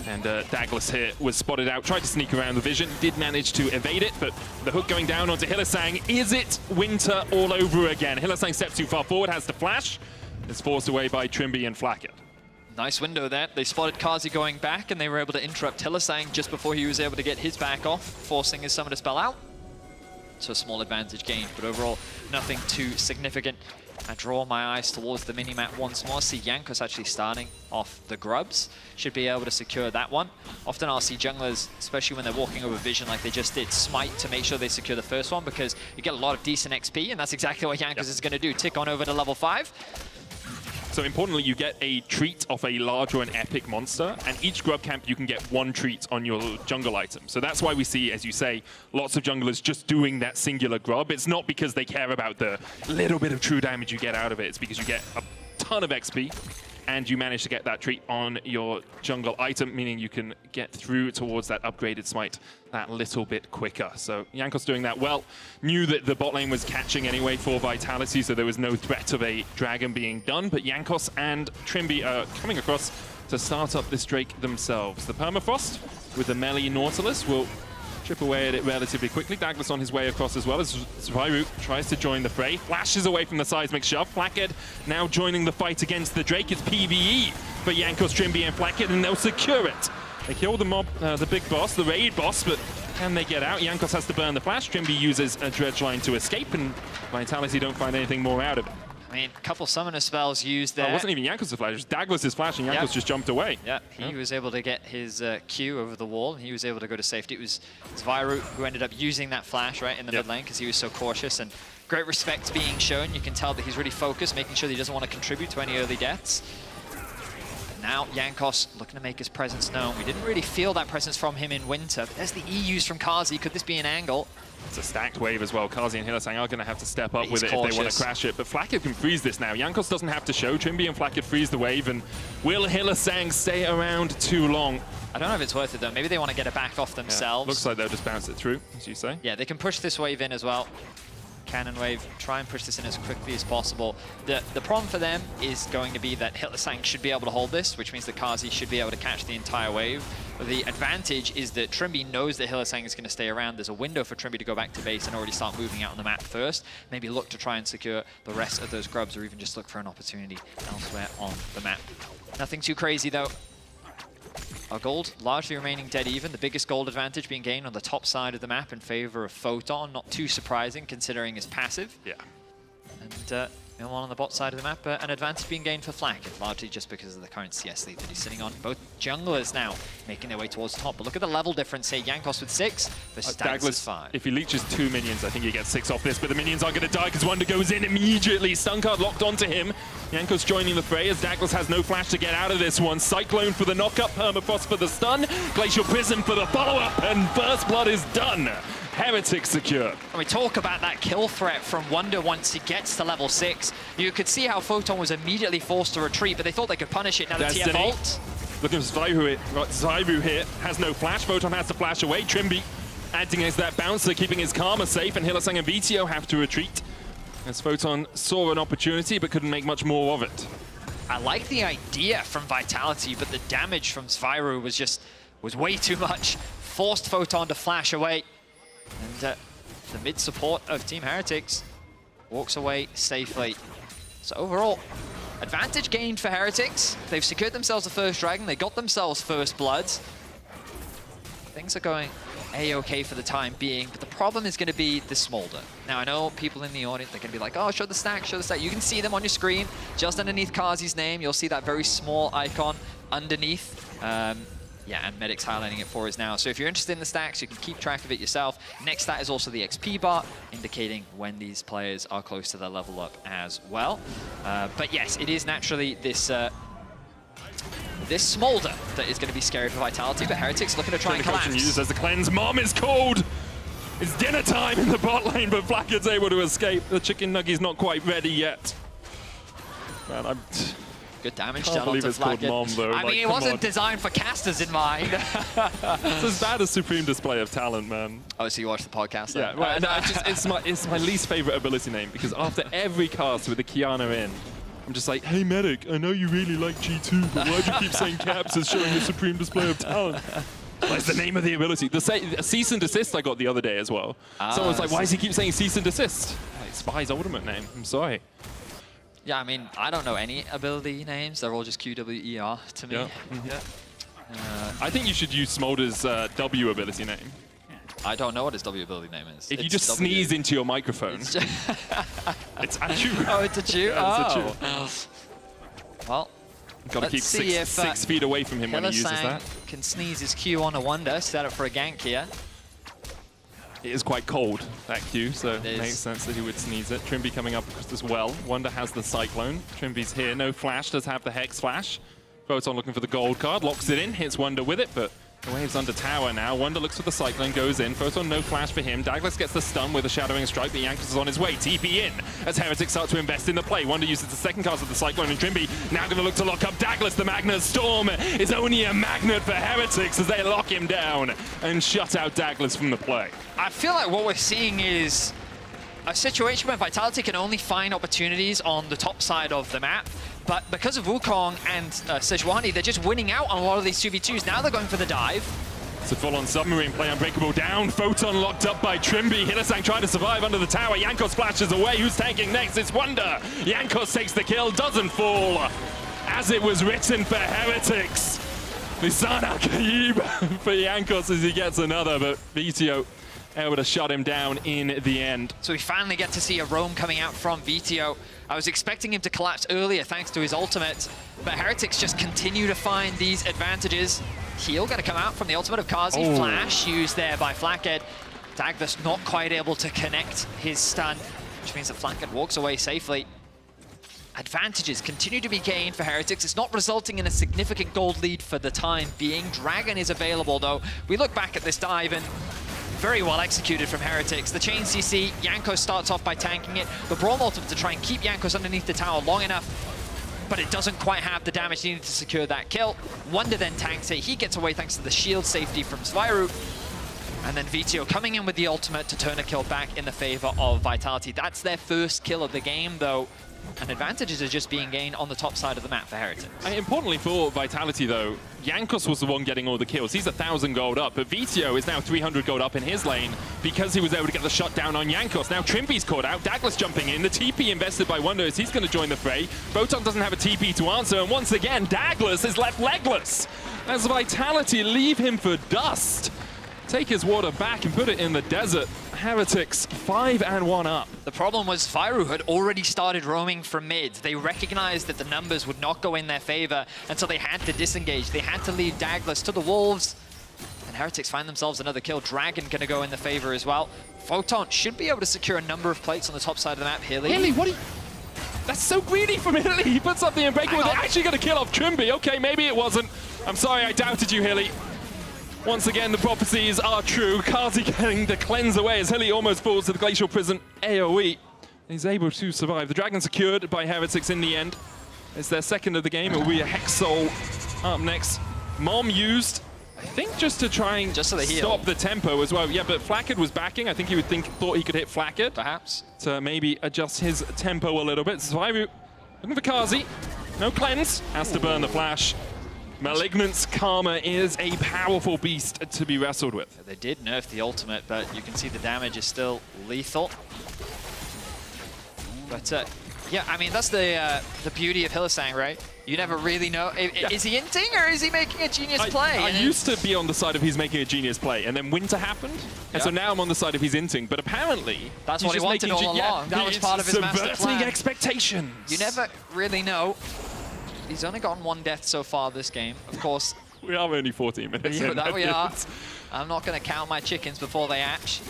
And Douglas here was spotted out, tried to sneak around the vision, did manage to evade it, but the hook going down onto Hylissang. Is it Winter all over again? Hylissang steps too far forward, has the flash. It's forced away by Trimby and Flacken. Nice window there. They spotted Kazi going back, and they were able to interrupt Hylissang just before he was able to get his back off, forcing his summoner spell out. So a small advantage gained, but overall, nothing too significant. I draw my eyes towards the mini-map once more. See Jankos actually starting off the grubs. Should be able to secure that one. Often I'll see junglers, especially when they're walking over vision like they just did, smite to make sure they secure the first one, because you get a lot of decent XP, and that's exactly what Jankos is going to do. Tick on over to level 5. So importantly, you get a treat off a large or an epic monster, and each grub camp you can get one treat on your jungle item. So that's why we see, as you say, lots of junglers just doing that singular grub. It's not because they care about the little bit of true damage you get out of it. It's because you get a ton of XP, and you manage to get that treat on your jungle item, meaning you can get through towards that upgraded smite that little bit quicker. So Jankos doing that well. Knew that the bot lane was catching anyway for Vitality, so there was no threat of a dragon being done, but Jankos and Trimby are coming across to start up this Drake themselves. The Permafrost with the melee Nautilus will chip away at it relatively quickly. Douglas on his way across as well as Zviru tries to join the fray. Flashes away from the seismic shove. Flackhead now joining the fight against the Drake. It's PvE for Jankos, Trimby, and Flackhead, and they'll secure it. They kill the mob, the big boss, the raid boss, but can they get out? Jankos has to burn the flash. Trimby uses a dredge line to escape, and Vitality don't find anything more out of it. I mean, a couple summoner spells used there. Oh, it wasn't even Jankos' flash, it was Douglas' flash, and Jankos just jumped away. Yeah, he was able to get his Q over the wall. He was able to go to safety. It was Zviru who ended up using that flash right in the mid lane because he was so cautious, and great respect being shown. You can tell that he's really focused, making sure that he doesn't want to contribute to any early deaths. But now Jankos looking to make his presence known. We didn't really feel that presence from him in Winter, but there's the E used from Kazi. Could this be an angle? It's a stacked wave as well. Kazi and Hylissang are going to have to step up with it if they want to crash it. But Flackhead can freeze this now. Jankos doesn't have to show. Trimby and Flackhead freeze the wave. And will Hylissang stay around too long? I don't know if it's worth it, though. Maybe they want to get it back off themselves. Looks like they'll just bounce it through, as you say. Yeah, they can push this wave in as well. Cannon wave, try and push this in as quickly as possible. The problem for them is going to be that Hylissang should be able to hold this, which means that Kazi should be able to catch the entire wave. But the advantage is that Trimby knows that Hylissang is going to stay around. There's a window for Trimby to go back to base and already start moving out on the map first. Maybe look to try and secure the rest of those grubs, or even just look for an opportunity elsewhere on the map. Nothing too crazy, though. Our gold largely remaining dead even. The biggest gold advantage being gained on the top side of the map in favor of Photon. Not too surprising considering his passive. Yeah. And one on the bot side of the map, an advantage being gained for Flack, largely just because of the current CS lead that he's sitting on. Both junglers now making their way towards the top. But look at the level difference here. Jankos with 6 versus Douglas 5. If he leeches 2 minions, I think he gets 6 off this, but the minions are going to die because Wonder goes in immediately. Stun card locked onto him. Jankos joining the fray as Douglas has no flash to get out of this one. Cyclone for the knock-up, Permafrost for the stun, Glacial Prism for the follow-up, and First Blood is done. Heretics secure. And we talk about that kill threat from Wonder once he gets to level 6. You could see how Photon was immediately forced to retreat, but they thought they could punish it. Now the TF ult. Look at Zviru here, has no flash. Photon has to flash away. Trimby acting as that bouncer, keeping his karma safe, and Hylissang and Vito have to retreat. As Photon saw an opportunity, but couldn't make much more of it. I like the idea from Vitality, but the damage from Zviru was way too much. Forced Photon to flash away. And the mid support of Team Heretics walks away safely. So overall, advantage gained for Heretics. They've secured themselves the first dragon. They got themselves first bloods. things are going a-okay for the time being, but the problem is going to be the Smolder. Now, I know people in the audience, they're going to be like, oh, show the stack, show the stack. You can see them on your screen, just underneath Kazi's name. You'll see that very small icon underneath. Yeah, and Medic's highlighting it for us now. So if you're interested in the stacks, you can keep track of it yourself. Next stat is also the XP bar, indicating when these players are close to their level up as well. But yes, it is naturally this this Smolder that is going to be scary for Vitality, but Heretics looking to try and collapse. Used as the cleanse. Mom is called! It's dinner time in the bot lane, but Flackett's able to escape. The chicken nugget's not quite ready yet. Man, Good damage can't done believe onto it's called Mom, Flacket. though. I mean, it wasn't designed for casters in mind. It's as bad as Supreme Display of Talent, man. Oh, so you watched the podcast Yeah, then? well, no, it's my least favorite ability name, because after every cast with the Kiana in, I'm just like, hey Medic, I know you really like G2, but why do you keep saying Caps is showing the Supreme Display of Talent? What's the name of the ability? The cease and desist I got the other day as well. Someone's like, why does he keep saying cease and desist? Like, Spy's ultimate name, I'm sorry. Yeah, I mean, I don't know any ability names. They're all just QWER to me. Yeah. I think you should use Smolder's W ability name. I don't know what his W ability name is. If you just sneeze into your microphone. It's Achu. Oh, it's Achu? Yeah, it's Achu. Well, got to keep six feet away from him when he uses that. Can sneeze his Q on a Wonder, set up for a gank here. It is quite cold, that Q, so it makes sense that he would sneeze it. Trimby coming up as well. Wonder has the Cyclone. Trimby's here. No flash, does have the Hex Flash. Photon looking for the gold card, locks it in, hits Wonder with it, but the wave's under tower now. Wonder looks for the Cyclone, goes in. Photon, no flash for him. Douglas gets the stun with a Shadowing Strike, but Jankos is on his way. TP in as Heretics start to invest in the play. Wonder uses the second cast of the Cyclone, and Trimby now going to look to lock up Douglas. The Magnet Storm is only a magnet for Heretics as they lock him down and shut out Douglas from the play. I feel like what we're seeing is a situation where Vitality can only find opportunities on the top side of the map, but because of Wukong and Sejuani, they're just winning out on a lot of these 2v2s. Now they're going for the dive. It's a full-on submarine play, Unbreakable down. Photon locked up by Trimby. Hylissang trying to survive under the tower. Jankos splashes away. Who's tanking next? It's Wonder. Jankos takes the kill, doesn't fall. As it was written for Heretics. Lisan Al-Khaib for Jankos as he gets another, but Vito able to shut him down in the end. So we finally get to see a roam coming out from Vito. I was expecting him to collapse earlier thanks to his ultimate, but Heretics just continue to find these advantages. Heal going to come out from the ultimate of Kazi. Oh. Flash used there by Flackhead. Douglas not quite able to connect his stun, which means that Flackhead walks away safely. Advantages continue to be gained for Heretics. It's not resulting in a significant gold lead for the time being. Dragon is available though. We look back at this dive and very well executed from Heretics. The chain CC, Jankos starts off by tanking it. The Brawl ultimate to try and keep Jankos underneath the tower long enough, but it doesn't quite have the damage needed to secure that kill. Wonder then tanks it. He gets away thanks to the shield safety from Sviru. And then Vito coming in with the ultimate to turn a kill back in the favor of Vitality. That's their first kill of the game though. And advantages are just being gained on the top side of the map for Heretics. Importantly for Vitality though, Jankos was the one getting all the kills. He's 1,000 gold up, but Vito is now 300 gold up in his lane because he was able to get the shutdown on Jankos. Now Trimby's caught out, Douglas jumping in, the TP invested by Wonder as he's going to join the fray. Photon doesn't have a TP to answer, and once again, Douglas is left legless as Vitality leave him for dust. Take his water back and put it in the desert. Heretics 5-1 up. The problem was Fyru had already started roaming from mid. They recognized that the numbers would not go in their favor, and so they had to disengage. They had to leave Douglas to the wolves. And Heretics find themselves another kill. Dragon gonna go in the favor as well. Photon should be able to secure a number of plates on the top side of the map. Hilly, what are you... That's so greedy from Hilly. He puts up the Unbreakable. They're actually gonna kill off Trimby. Okay, maybe it wasn't. I'm sorry, I doubted you, Hilly. Once again, the prophecies are true. Kazi getting the cleanse away as Hilly almost falls to the Glacial Prison AoE. He's able to survive. The Dragon secured by Heretics in the end. It's their second of the game. It will be a Hex Soul up next. Mom used, I think, just to try and stop the tempo as well. Yeah, but Flackhead was backing. I think he thought he could hit Flackhead. Perhaps. To maybe adjust his tempo a little bit. Sviru looking for Kazi. No cleanse. Has to burn the flash. Malignant's Karma is a powerful beast to be wrestled with. They did nerf the ultimate, but you can see the damage is still lethal. But yeah, I mean, that's the beauty of Hylissang, right? You never really know. Is he inting or is he making a genius play? I used to be on the side of he's making a genius play, and then winter happened, and so now I'm on the side of he's inting. But apparently, that's what he wanted all along. That was part of his master plan. Subverting expectations. You never really know. He's only gotten 1 death so far this game. Of course, we are only 14 minutes in. That we are. I'm not going to count my chickens before they hatch.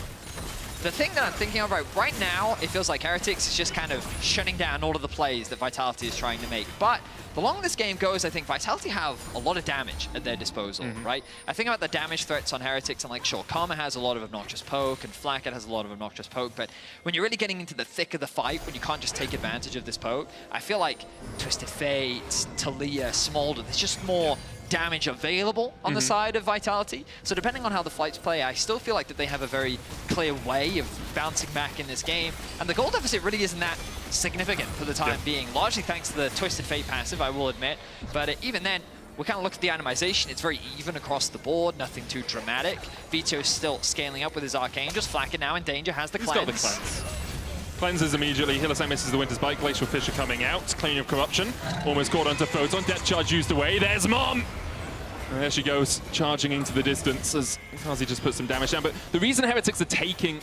The thing that I'm thinking of right now, it feels like Heretics is just kind of shutting down all of the plays that Vitality is trying to make. But the longer this game goes, I think Vitality have a lot of damage at their disposal, right? I think about the damage threats on Heretics, and like, sure, Karma has a lot of obnoxious poke, and Flacket has a lot of obnoxious poke, but when you're really getting into the thick of the fight, when you can't just take advantage of this poke, I feel like Twisted Fate, Talia, Smolder, there's just more damage available on the side of Vitality. So depending on how the fights play, I still feel like that they have a very clear way of bouncing back in this game. And the goal deficit really isn't that significant for the time being, largely thanks to the Twisted Fate passive, I will admit. But even then, we kind of look at the animation, it's very even across the board, nothing too dramatic. Vito's still scaling up with his Arcane, just Flacket now in danger, has the cleanse. He's got the cleanse. Cleanses immediately. Hillside misses the Winter's Bite. Glacial Fisher coming out. Cleaning of Corruption. Almost caught onto Photon. Death Charge used away. There's Mom! And there she goes, charging into the distance as Kazi just put some damage down. But the reason Heretics are taking,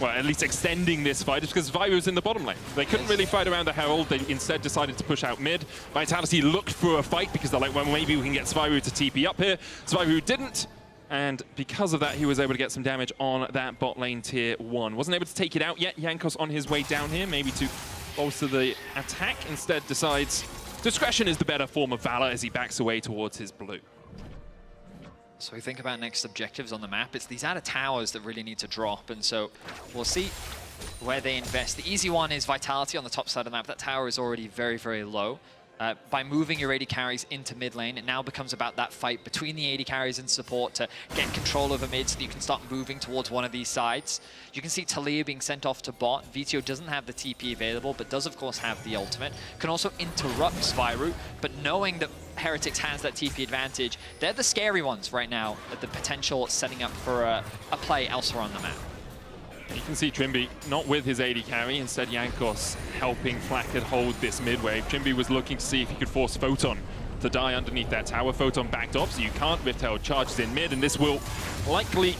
well, at least extending this fight is because Viru's in the bottom lane. They couldn't really fight around the Herald. They instead decided to push out mid. Vitality looked for a fight because they're like, well, maybe we can get Sviru to TP up here. Sviru didn't. And because of that, he was able to get some damage on that bot lane tier 1. Wasn't able to take it out yet. Jankos on his way down here, maybe to bolster the attack. Instead decides discretion is the better form of valor as he backs away towards his blue. So we think about next objectives on the map. It's these outer towers that really need to drop, and so we'll see where they invest. The easy one is Vitality on the top side of the map. That tower is already very, very low. By moving your AD carries into mid lane, it now becomes about that fight between the AD carries and support to get control over mid so that you can start moving towards one of these sides. You can see Talia being sent off to bot. Vito doesn't have the TP available, but does of course have the ultimate. Can also interrupt Sviru, but knowing that Heretics has that TP advantage, they're the scary ones right now at the potential setting up for a play elsewhere on the map. You can see Trimby not with his AD carry, instead Jankos helping Flacket hold this mid wave. Trimby was looking to see if he could force Photon to die underneath that tower. Photon backed off, so you can't. Rift Herald charges in mid, and this will likely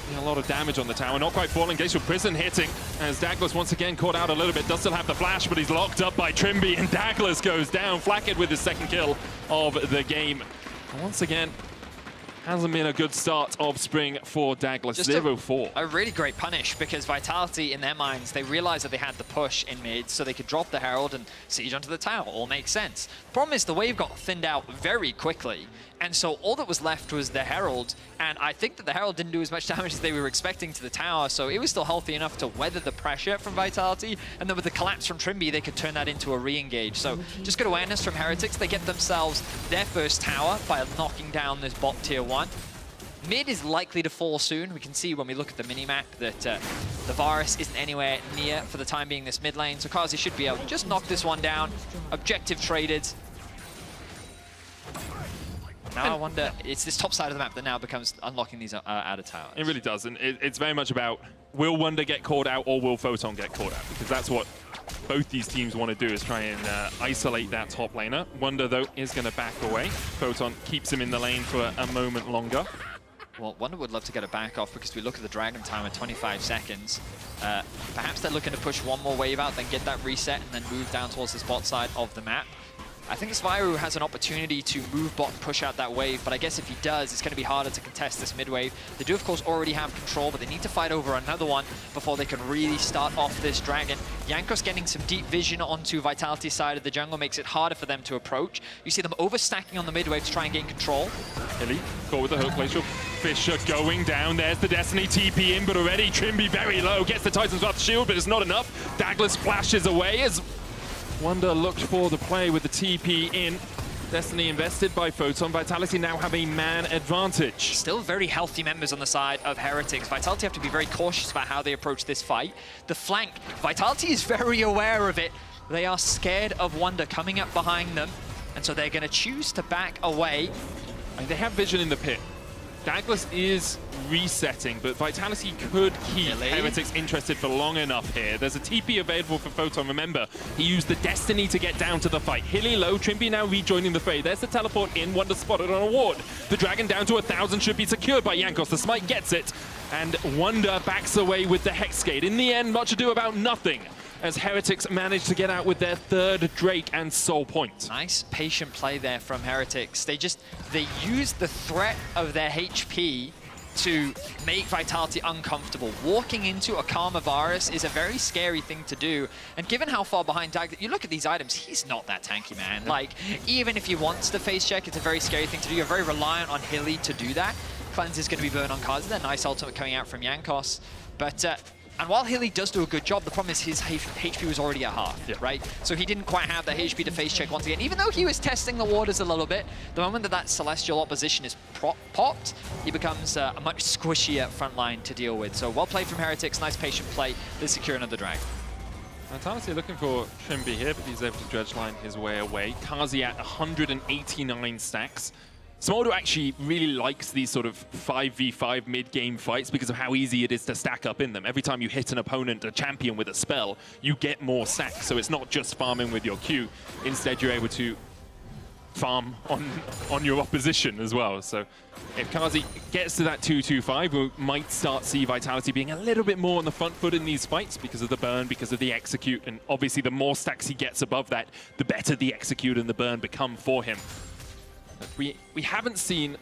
be a lot of damage on the tower. Not quite falling. Glacial Prison hitting as Douglas once again caught out a little bit. Does still have the flash, but he's locked up by Trimby, and Douglas goes down. Flacket with his second kill of the game. And once again, hasn't been a good start of Spring for Douglas. 0-4. A really great punish, because Vitality, in their minds, they realized that they had the push in mid, so they could drop the Herald and siege onto the tower. All makes sense. The problem is the wave got thinned out very quickly, and so all that was left was the Herald, and I think that the Herald didn't do as much damage as they were expecting to the tower, so it was still healthy enough to weather the pressure from Vitality, and then with the collapse from Trimby, they could turn that into a re-engage. So just good awareness from Heretics. They get themselves their first tower by knocking down this bot tier 1. Mid is likely to fall soon. We can see when we look at the mini-map that the Varus isn't anywhere near for the time being this mid lane, so Kazi should be able to just knock this one down. Objective traded. Now I wonder, it's this top side of the map that now becomes unlocking these outer towers. It really does, and it's very much about, will Wonder get caught out or will Photon get caught out? Because that's what both these teams want to do, is try and isolate that top laner. Wonder, though, is going to back away. Photon keeps him in the lane for a moment longer. Well, Wonder would love to get a back off, because we look at the Dragon time at 25 seconds. Perhaps they're looking to push one more wave out, then get that reset, and then move down towards the spot side of the map. I think Sviru has an opportunity to move bot and push out that wave, but I guess if he does, it's going to be harder to contest this mid wave. They do, of course, already have control, but they need to fight over another one before they can really start off this Dragon. Jankos getting some deep vision onto Vitality's side of the jungle makes it harder for them to approach. You see them overstacking on the mid wave to try and gain control. Hilly, caught with the hook. Glacial Fisher going down. There's the Destiny TP in, but already Trimby very low. Gets the Titan's Wrath shield, but it's not enough. Douglas flashes away as Wonder looked for the play with the TP in. Destiny invested by Photon. Vitality now have a man advantage. Still very healthy members on the side of Heretics. Vitality have to be very cautious about how they approach this fight. The flank, Vitality is very aware of it. They are scared of Wonder coming up behind them, and so they're going to choose to back away. And they have vision in the pit. Douglas is resetting, but Vitality could keep Heretics interested for long enough here. There's a TP available for Photon. Remember, he used the Destiny to get down to the fight. Hilly low, Trimby now rejoining the fray. There's the teleport in, Wonder spotted on a ward. The Dragon down to 1,000 should be secured by Jankos. The Smite gets it, and Wonder backs away with the Hexgate. In the end, much ado about nothing, as Heretics managed to get out with their third Drake and Soul Point. Nice patient play there from Heretics. They used the threat of their HP to make Vitality uncomfortable. Walking into a Karma Varus is a very scary thing to do, and given how far behind Dag, you look at these items, he's not that tanky, man. Like, even if he wants to face check, it's a very scary thing to do. You're very reliant on Hilly to do that. Cleanse is going to be burned on cards. There, nice ultimate coming out from Jankos. But and while Hilly does do a good job, the problem is his HP was already at half, right? So he didn't quite have the HP to face check once again. Even though he was testing the waters a little bit, the moment that Celestial opposition is popped, he becomes a much squishier front line to deal with. So well played from Heretics, nice patient play. They secure another drag. Vitality looking for Trimby here, but he's able to dredge line his way away. Kazi at 189 stacks. Smolder actually really likes these sort of 5v5 mid-game fights because of how easy it is to stack up in them. Every time you hit an opponent, a champion with a spell, you get more stacks. So it's not just farming with your Q. Instead, you're able to farm on your opposition as well. So if Kazi gets to that 2-2-5, we might start see Vitality being a little bit more on the front foot in these fights because of the burn, because of the execute. And obviously, the more stacks he gets above that, the better the execute and the burn become for him. We haven't seen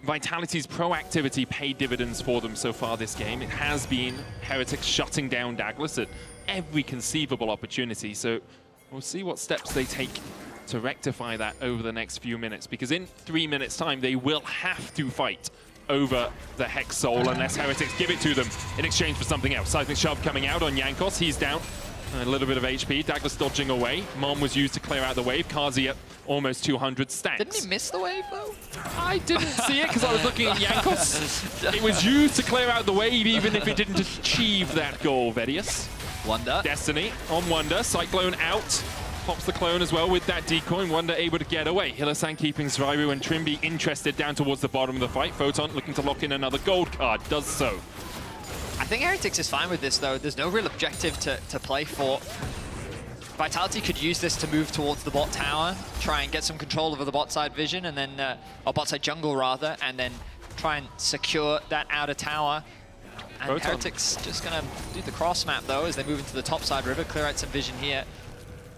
Vitality's proactivity pay dividends for them so far this game. It has been Heretics shutting down Douglas at every conceivable opportunity. So we'll see what steps they take to rectify that over the next few minutes, because in 3 minutes time they will have to fight over the Hex Soul unless Heretics give it to them in exchange for something else. Seismic Shove coming out on Jankos. He's down. A little bit of HP. Douglas dodging away. Mom was used to clear out the wave. Kazi at almost 200 stacks. Didn't he miss the wave, though? I didn't see it because I was looking at Jankos. It was used to clear out the wave, even if it didn't achieve that goal, Vedius. Wonder. Destiny on Wonder. Cyclone out. Pops the clone as well with that decoy. Wonder able to get away. Hillasan keeping Zviru and Trimby interested down towards the bottom of the fight. Photon looking to lock in another gold card. Does so. I think Heretics is fine with this, though. There's no real objective to play for. Vitality could use this to move towards the bot tower, try and get some control over the bot side vision, and then, or bot side jungle rather, and then try and secure that outer tower. And Photon. Heretics just gonna do the cross map, though, as they move into the top side river, clear out some vision here.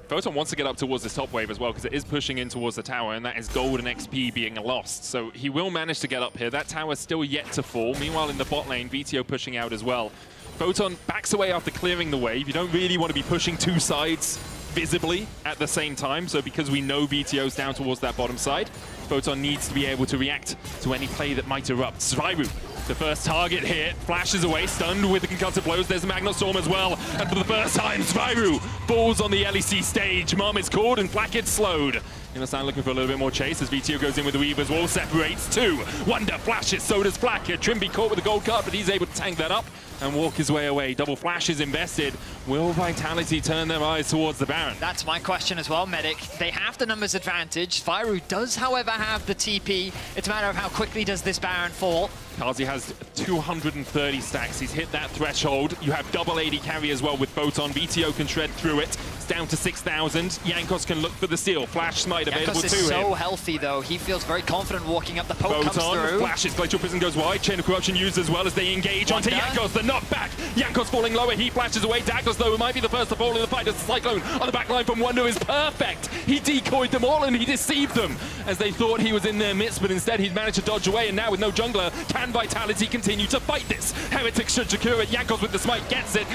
Photon wants to get up towards this top wave as well because it is pushing in towards the tower, and that is gold and XP being lost. So he will manage to get up here. That tower is still yet to fall. Meanwhile, in the bot lane, VTO pushing out as well. Photon backs away after clearing the wave. You don't really want to be pushing two sides visibly at the same time. So because we know VTO's down towards that bottom side, Photon needs to be able to react to any play that might erupt. Zviru, the first target here, flashes away, stunned with the concussive blows. There's a Magnet Storm as well. And for the first time, Zviru falls on the LEC stage. Mom is caught and Flack slowed. Innocent looking for a little bit more chase as VTO goes in with the Weavers. Wall separates two. Wonder flashes, so does Flack. Trimby caught with the gold card, but he's able to tank that up and walk his way away. Double flash is invested. Will Vitality turn their eyes towards the Baron? That's my question as well, Medic. They have the numbers advantage. Zviru does, however, have the TP. It's a matter of how quickly does this Baron fall. Kazi has 230 stacks. He's hit that threshold. You have double AD carry as well with Photon. VTO can shred through it. It's down to 6,000. Jankos can look for the steal. Flash Smite available to him. Jankos is so healthy, though. He feels very confident walking up. The poke comes through. Flashes. Glacial Prison goes wide. Chain of Corruption used as well as they engage onto Jankos. The knockback. Jankos falling lower. He flashes away. Douglas, though, might be the first to fall in the fight as the Cyclone on the back line from Wonder is perfect. He decoyed them all and he deceived them as they thought he was in their midst, but instead he'd managed to dodge away. And now with no jungler, can Vitality continue to fight this? Heretics should secure it. Jankos with the smite gets it.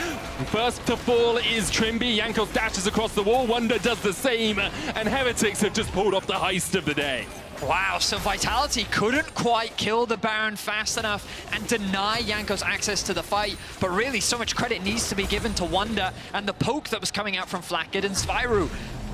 First to fall is Trimby. Jankos dashes across the wall. Wonder does the same. And Heretics have just pulled off the heist of the day. Wow, so Vitality couldn't quite kill the Baron fast enough and deny Jankos access to the fight, but really so much credit needs to be given to Wonder and the poke that was coming out from Flackid and Zviru.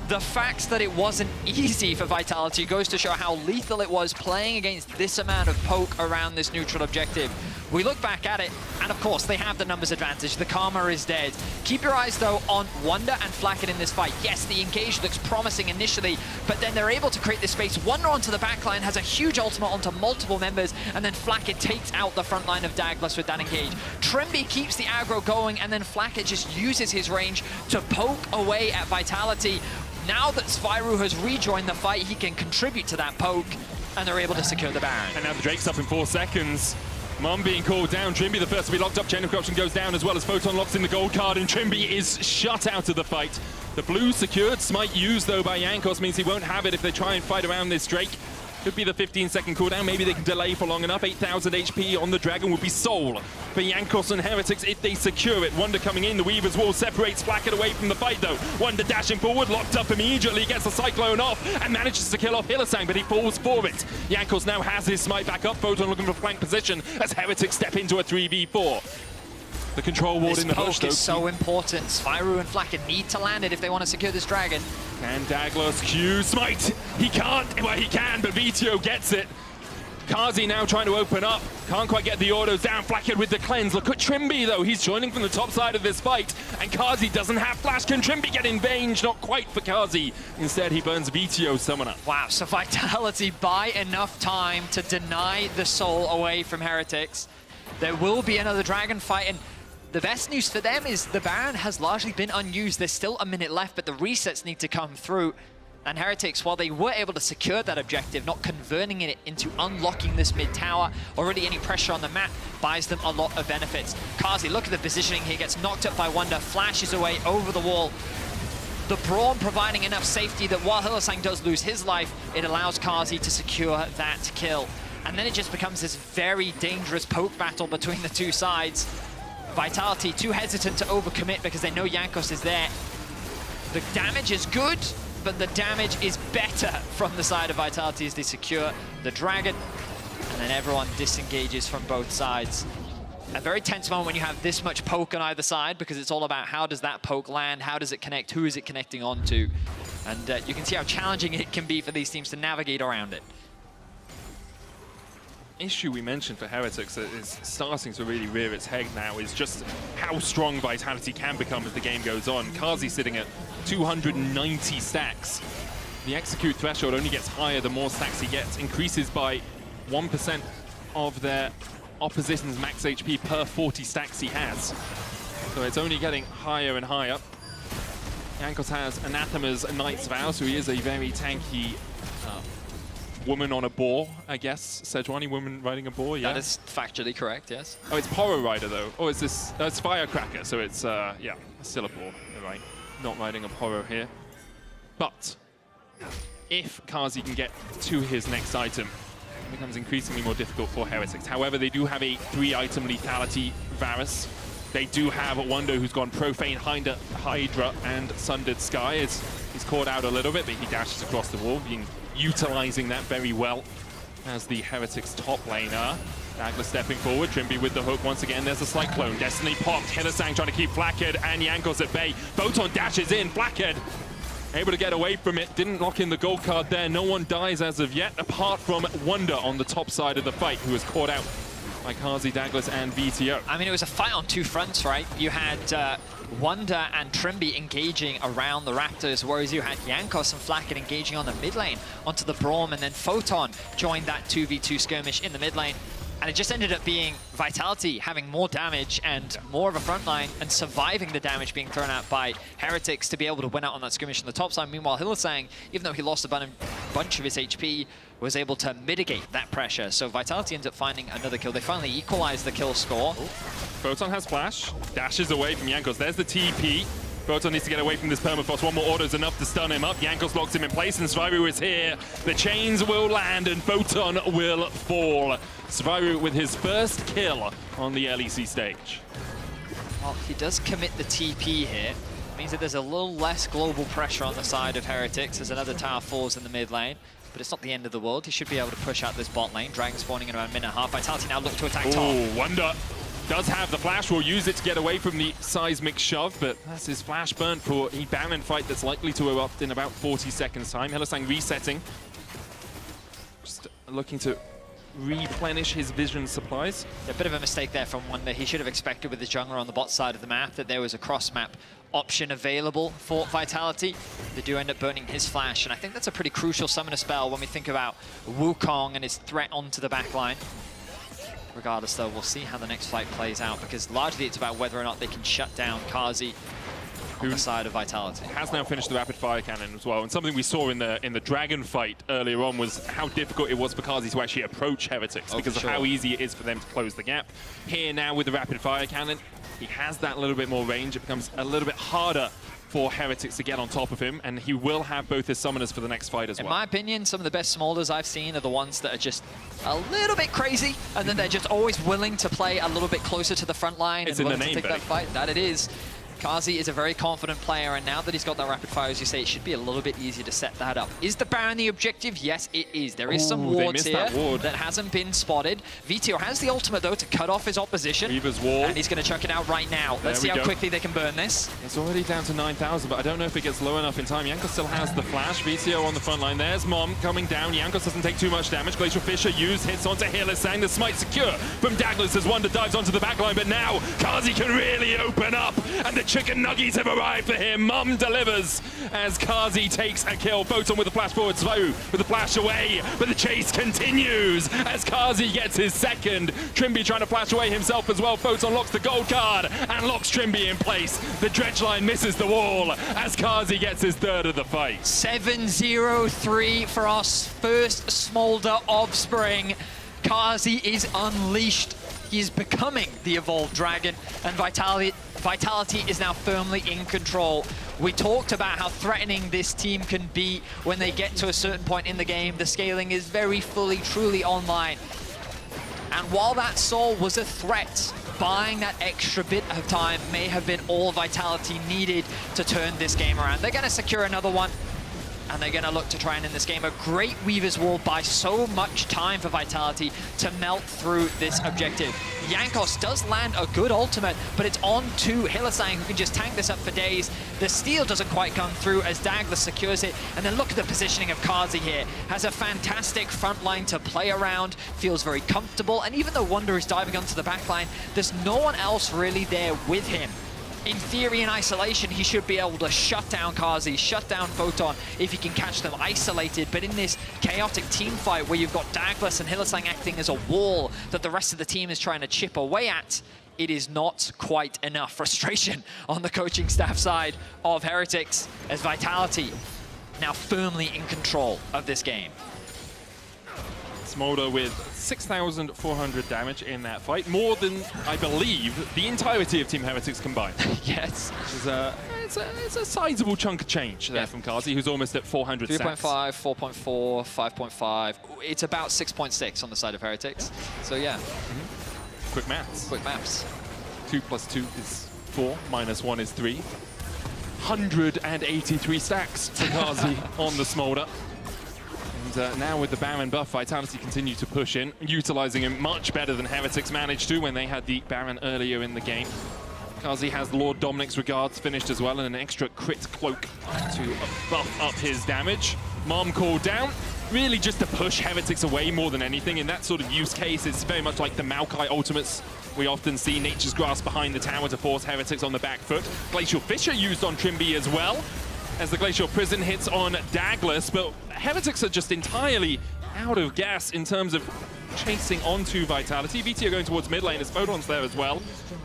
The fact that it wasn't easy for Vitality goes to show how lethal it was playing against this amount of poke around this neutral objective. We look back at it, and of course, they have the numbers advantage. The Karma is dead. Keep your eyes, though, on Wonder and Flacket in this fight. Yes, the engage looks promising initially, but then they're able to create this space. Wonder onto the backline, has a huge ultimate onto multiple members, and then Flacket takes out the front line of Douglas with that engage. Trymbi keeps the aggro going, and then Flacket just uses his range to poke away at Vitality. Now that Spyro has rejoined the fight, he can contribute to that poke, and they're able to secure the Baron. And now the Drake's up in 4 seconds. Mom being called down, Trymbi the first to be locked up, chain of corruption goes down as well as Photon locks in the gold card, and Trymbi is shut out of the fight. The blue secured, smite used though by Jankos means he won't have it if they try and fight around this Drake. Could be the 15-second cooldown, maybe they can delay for long enough. 8,000 HP on the Dragon would be soul for Jankos and Heretics if they secure it. Wonder coming in, the Weaver's Wall separates Flacket away from the fight though. Wonder dashing forward, locked up immediately, gets the Cyclone off and manages to kill off Hylissang, but he falls for it. Jankos now has his smite back up, Photon looking for flank position as Heretics step into a 3v4. The control ward in the bush, though. This poke is so important. Spyro and Flacket need to land it if they want to secure this Dragon. And Douglas Q smite. He can't. Well, he can, but VTO gets it. Kazi now trying to open up. Can't quite get the autos down. Flacket with the cleanse. Look at Trymbi, though. He's joining from the top side of this fight. And Kazi doesn't have flash. Can Trymbi get in range? Not quite for Kazi. Instead, he burns VTO summoner. Wow, so Vitality buy enough time to deny the soul away from Heretics. There will be another Dragon fight, and the best news for them is the Baron has largely been unused. There's still a minute left, but the resets need to come through. And Heretics, while they were able to secure that objective, not converting it into unlocking this mid tower, already any pressure on the map buys them a lot of benefits. Kazi, look at the positioning here, gets knocked up by Wonder, flashes away over the wall. The Brawn providing enough safety that while Hylissang does lose his life, it allows Kazi to secure that kill. And then it just becomes this very dangerous poke battle between the two sides. Vitality too hesitant to overcommit because they know Jankos is there. The damage is good, but the damage is better from the side of Vitality as they secure the Dragon. And then everyone disengages from both sides. A very tense moment when you have this much poke on either side, because it's all about how does that poke land, how does it connect, who is it connecting onto. And you can see how challenging it can be for these teams to navigate around it. Issue we mentioned for Heretics that is starting to really rear its head now is just how strong Vitality can become as the game goes on. Kazi sitting at 290 stacks. The execute threshold only gets higher the more stacks he gets, increases by 1% of their opposition's max HP per 40 stacks he has. So it's only getting higher and higher. Jankos has Anathema's Knight's Vow, so he is a very tanky woman on a boar, I guess. Sejuani woman riding a boar, yeah? That is factually correct, yes. Oh, it's Poro Rider, though. Oh, is this... it's Firecracker, so it's, yeah, still a boar. You're right. Not riding a Poro here. But if Kazi can get to his next item, it becomes increasingly more difficult for Heretics. However, they do have a 3-item lethality Varus. They do have a Wonder who's gone Profane, Hydra, and Sundered Sky. He's caught out a little bit, but he dashes across the wall, utilizing that very well as the Heretics top laner. Douglas stepping forward, Trymbi with the hook once again. There's a Cyclone. Destiny popped. Hylissang trying to keep Flacket and Jankos at bay. Photon dashes in. Flacket able to get away from it. Didn't lock in the gold card there. No one dies as of yet, apart from Wonder on the top side of the fight, who was caught out by Kazi, Douglas, and VTO. I mean, it was a fight on two fronts, right? You had Wonder and Trymbi engaging around the Raptors, whereas you had Jankos and Flacket engaging on the mid lane onto the Braum, and then Photon joined that 2v2 skirmish in the mid lane. And it just ended up being Vitality having more damage and more of a front line and surviving the damage being thrown out by Heretics to be able to win out on that skirmish on the top side. Meanwhile, Hylissang, even though he lost a bunch of his HP, was able to mitigate that pressure. So Vitality ends up finding another kill. They finally equalize the kill score. Photon has flash, dashes away from Jankos. There's the TP. Photon needs to get away from this permafrost. One more auto is enough to stun him up. Jankos locks him in place, and Spyro is here. The chains will land, and Photon will fall. Spyro with his first kill on the LEC stage. Well, he does commit the TP here. Means that there's a little less global pressure on the side of Heretics as another tower falls in the mid lane. But it's not the end of the world. He should be able to push out this bot lane. Dragon spawning in about a minute and a half. Vitality now look to attack top. Oh, Wonder does have the flash. Will use it to get away from the seismic shove, but that's his flash burn for a Baron fight that's likely to erupt in about 40 seconds time. Hylissang resetting. Just looking to replenish his vision supplies. A bit of a mistake there from Wonder. He should have expected with the jungler on the bot side of the map that there was a cross-map option available for Vitality. They do end up burning his flash, and I think that's a pretty crucial summoner spell when we think about Wukong and his threat onto the backline. Regardless, though, we'll see how the next fight plays out, because largely it's about whether or not they can shut down Kazi on the side of Vitality. Has now finished the rapid fire cannon as well, and something we saw in the dragon fight earlier on was how difficult it was for Kazi to actually approach Heretics because of how easy it is for them to close the gap. Here now with the rapid fire cannon, he has that little bit more range. It becomes a little bit harder for Heretics to get on top of him, and he will have both his summoners for the next fight as well. In my opinion, some of the best smolders I've seen are the ones that are just a little bit crazy, and then they're just always willing to play a little bit closer to the front line and willing to take that fight. That it is. Kazi is a very confident player, and now that he's got that rapid fire, as you say, it should be a little bit easier to set that up. Is the Baron the objective? Yes, it is. There is some wards here that hasn't been spotted. Vito has the ultimate, though, to cut off his opposition. Weaver's wall. And he's going to chuck it out right now. Let's see how quickly they can burn this. It's already down to 9,000, but I don't know if it gets low enough in time. Jankos still has the flash. Vito on the front line. There's Mom coming down. Jankos doesn't take too much damage. Glacial Fissure used, hits onto Hillisang. The smite secure from Douglas as Wonder dives onto the backline, but now Kazi can really open up, and the chicken nuggies have arrived for him. Mum delivers as Kazi takes a kill. Photon with the flash forward, Zwo with the flash away, but the chase continues as Kazi gets his second. Trimby trying to flash away himself as well. Photon locks the gold card and locks Trimby in place. The dredge line misses the wall as Kazi gets his third of the fight. 7-0-3 for our first smolder of spring. Kazi is unleashed. He is becoming the evolved dragon, and Vitality is now firmly in control. We talked about how threatening this team can be when they get to a certain point in the game. The scaling is very fully, truly online. And while that soul was a threat, buying that extra bit of time may have been all Vitality needed to turn this game around. They're going to secure another one, and they're going to look to try and end this game. A great Weaver's Wall buys so much time for Vitality to melt through this objective. Jankos does land a good ultimate, but it's on to Hillisang, who can just tank this up for days. The steal doesn't quite come through as Douglas secures it. And then look at the positioning of Kazi here. Has a fantastic front line to play around, feels very comfortable, and even though Wonder is diving onto the back line, there's no one else really there with him. In theory, in isolation, he should be able to shut down Kazi, shut down Photon if he can catch them isolated. But in this chaotic team fight where you've got Douglas and Hillisang acting as a wall that the rest of the team is trying to chip away at, it is not quite enough. Frustration on the coaching staff side of Heretics as Vitality now firmly in control of this game. Smolder with 6,400 damage in that fight, more than, I believe, the entirety of Team Heretics combined. Yes. Which is it's a sizable chunk of change there from Kazi, who's almost at 400 3.5, 4.4, 5.5. It's about 6.6 on the side of Heretics. So yeah. Quick maths. Quick maths. 2 plus 2 is 4, minus 1 is 3. 183 stacks for Kazi on the Smolder. And now with the Baron buff, Vitality continue to push in, utilizing him much better than Heretics managed to when they had the Baron earlier in the game. Kazi has Lord Dominic's Regards finished as well, and an extra crit cloak to buff up his damage. Mom called down, really just to push Heretics away more than anything. In that sort of use case, it's very much like the Maokai ultimates. We often see Nature's Grasp behind the tower to force Heretics on the back foot. Glacial Fissure used on Trimby as well, as the Glacial Prison hits on Douglas, but Heretics are just entirely out of gas in terms of chasing onto Vitality. VTO going towards mid lane as Photon's there as well.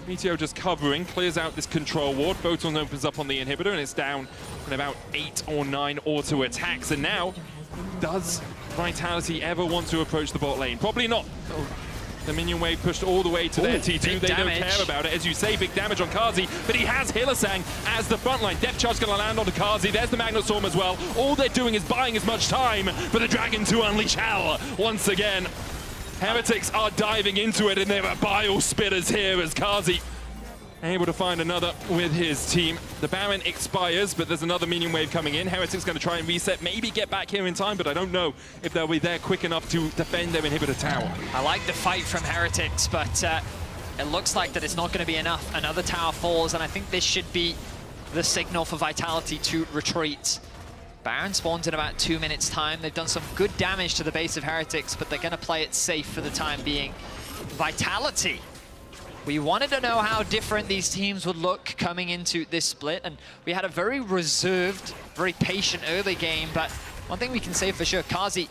VTO just covering, clears out this control ward. Photon opens up on the inhibitor and it's down in about 8 or 9 auto attacks. And now, does Vitality ever want to approach the bot lane? Probably not. The minion wave pushed all the way to their T2. They don't care about it. As you say, big damage on Kazi, but he has Hillisang as the front line. Depth charge going to land onto Kazi. There's the Magnet Storm as well. All they're doing is buying as much time for the Dragon to unleash hell once again. Heretics are diving into it, and there are bile spitters here as Kazi able to find another with his team. The Baron expires, but there's another minion wave coming in. Heretics going to try and reset, maybe get back here in time, but I don't know if they'll be there quick enough to defend their inhibitor tower. I like the fight from Heretics, but it looks like that it's not going to be enough. Another tower falls, and I think this should be the signal for Vitality to retreat Baron spawns in about 2 minutes time. They've done some good damage to the base of Heretics, but they're gonna play it safe for the time being. Vitality. We wanted to know how different these teams would look coming into this split, and we had a very reserved, very patient early game, but one thing we can say for sure, Kazi,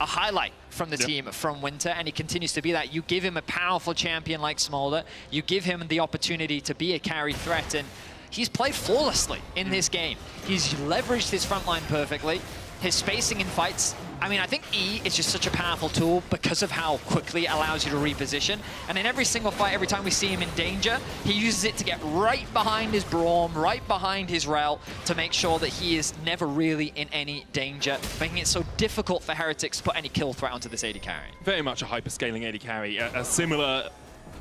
a highlight from the team from Winter, and he continues to be that. You give him a powerful champion like Smolder, you give him the opportunity to be a carry threat, and he's played flawlessly in this game. He's leveraged his front line perfectly. His spacing in fights, I mean, I think E is just such a powerful tool because of how quickly it allows you to reposition. And in every single fight, every time we see him in danger, he uses it to get right behind his Braum, right behind his Rel, to make sure that he is never really in any danger, making it so difficult for Heretics to put any kill threat onto this AD carry. Very much a hyper-scaling AD carry. A similar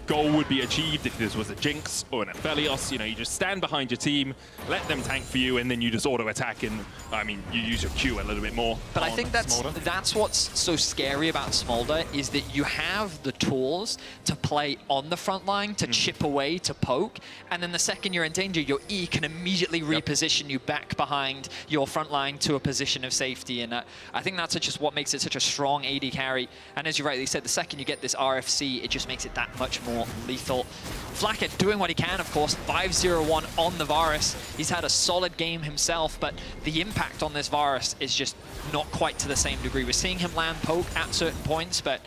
goal would be achieved if this was a Jinx or an Aphelios. You know, you just stand behind your team, let them tank for you, and then you just auto-attack, and, I mean, you use your Q a little bit more. But I think that's what's so scary about Smolder, is that you have the tools to play on the front line, to chip away, to poke, and then the second you're in danger, your E can immediately reposition you back behind your front line to a position of safety, and I think that's just what makes it such a strong AD carry. And as you rightly said, the second you get this RFC, it just makes it that much more lethal. Flacket doing what he can, of course, 5-0-1 on the Varus. He's had a solid game himself, but the impact on this Varus is just not quite to the same degree. We're seeing him land poke at certain points, but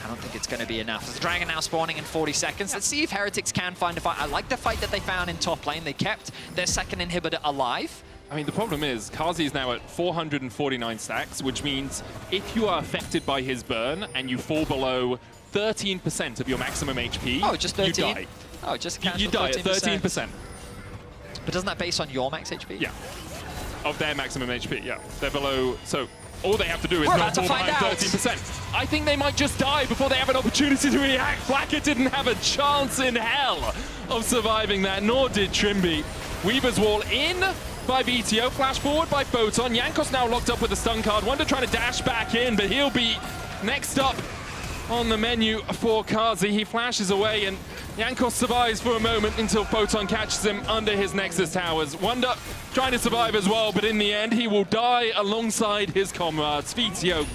I don't think it's going to be enough. The Dragon now spawning in 40 seconds. Let's see if Heretics can find a fight. I like the fight that they found in top lane. They kept their second inhibitor alive. I mean, the problem is, Kazi is now at 449 stacks, which means if you are affected by his burn and you fall below 13% of your maximum HP, oh, just 13? you die. Oh, just you die at 13%. But doesn't that base on your max HP? Yeah. Of their maximum HP, yeah. They're below, so all they have to do is We're not fall behind 13%. I think they might just die before they have an opportunity to react. Blackett didn't have a chance in hell of surviving that, nor did Trimby. Weaver's Wall in by BTO, flash forward by Photon. Jankos now locked up with the stun card. Wonder trying to dash back in, but he'll be next up on the menu for Kazi. He flashes away, and Jankos survives for a moment until Photon catches him under his Nexus towers. Wonder trying to survive as well, but in the end, he will die alongside his comrades. Vizio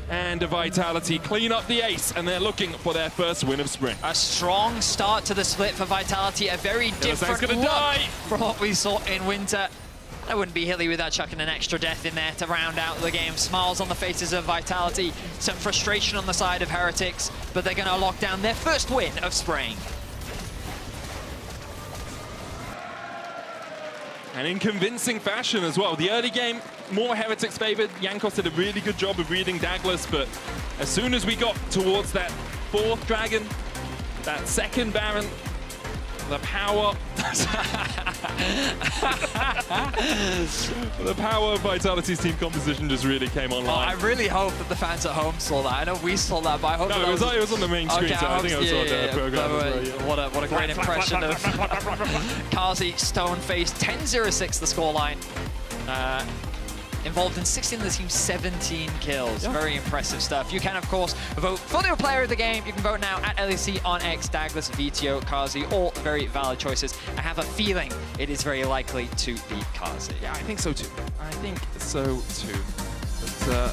and Vitality clean up the ace, and they're looking for their first win of Spring. A strong start to the split for Vitality, a very different look from what we saw in Winter. That wouldn't be hilly without chucking an extra death in there to round out the game. Smiles on the faces of Vitality, some frustration on the side of Heretics, but they're going to lock down their first win of Spring. And in convincing fashion as well. The early game, more Heretics favored. Jankos did a really good job of reading Douglas, but as soon as we got towards that fourth Dragon, that second Baron, the power... the power of Vitality's team composition just really came online. Oh, I really hope that the fans at home saw that. I know we saw that, but I hope it was on the main screen, so I think I was on the program as well. What a great impression of Kazi, Stone-faced, 10-0-6 the scoreline. Involved in 16 of the team's 17 kills. Very impressive stuff. You can, of course, vote for the player of the game. You can vote now at LEC on X, Douglas, VTO, Kazi, all very valid choices. I have a feeling it is very likely to be Kazi. Yeah, I think so too. I think so too. But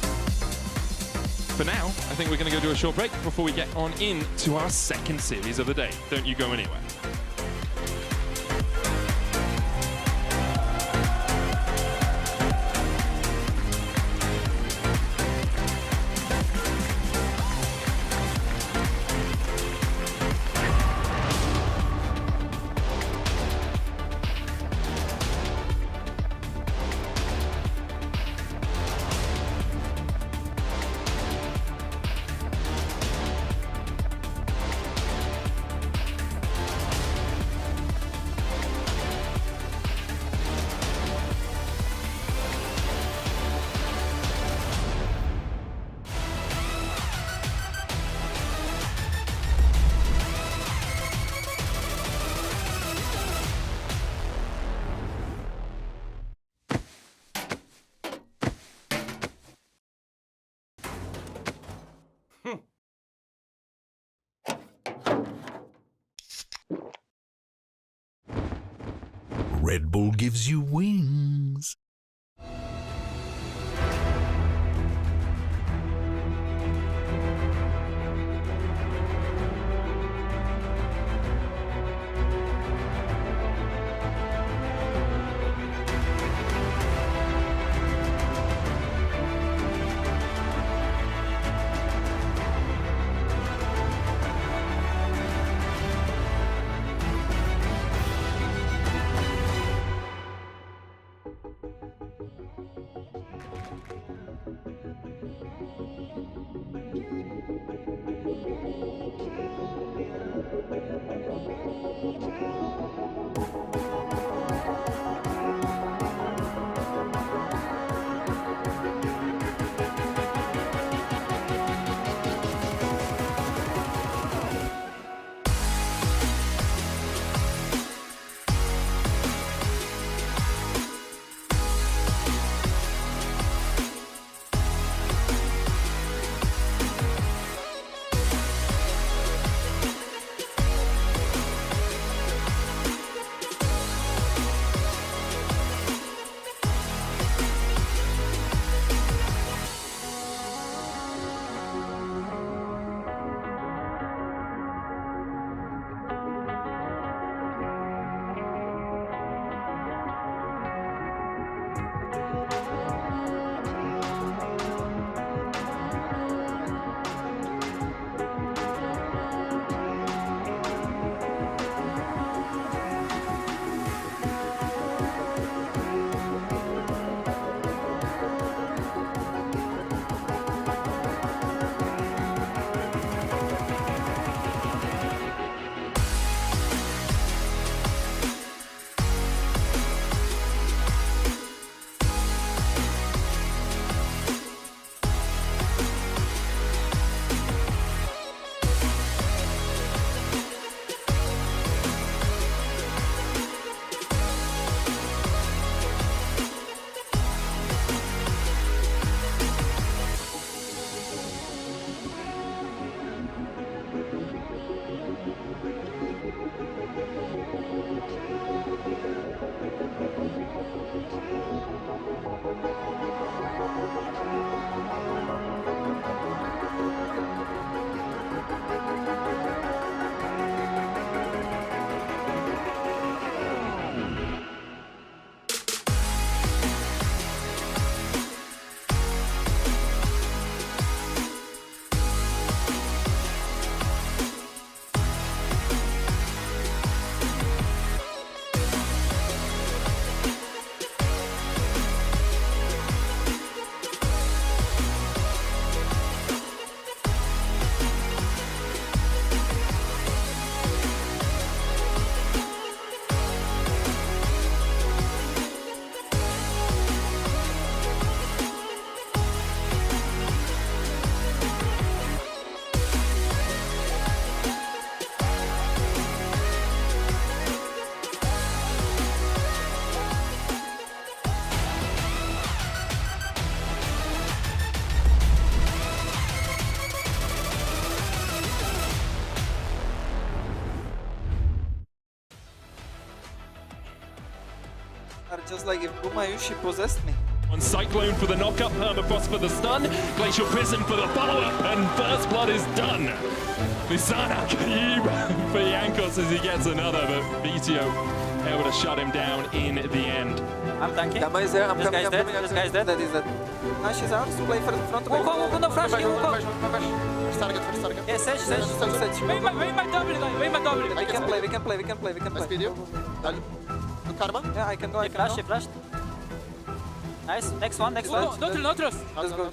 for now, I think we're going to go do a short break before we get on into our second series of the day. Don't you go anywhere. Red Bull gives you wings. are just like if Gumayushi possessed me. On Cyclone for the knockup, Permafrost for the stun, Glacial Prism for the follow-up, and First Blood is done. Lisana Kayib for Yankos as he gets another, but Vitio able to shut him down in the end. I'm tanking. Gamma is there, I'm coming, I'm coming. This guy's dead. That is dead. Nice, she's out. Play for the front. Go, no flash, go. First target. Yeah, Sage. Wait my double guy, wait my double. We can play. Nice video. Karma? Yeah, I can go. He flashed. Nice, next one. No trust. Let's go.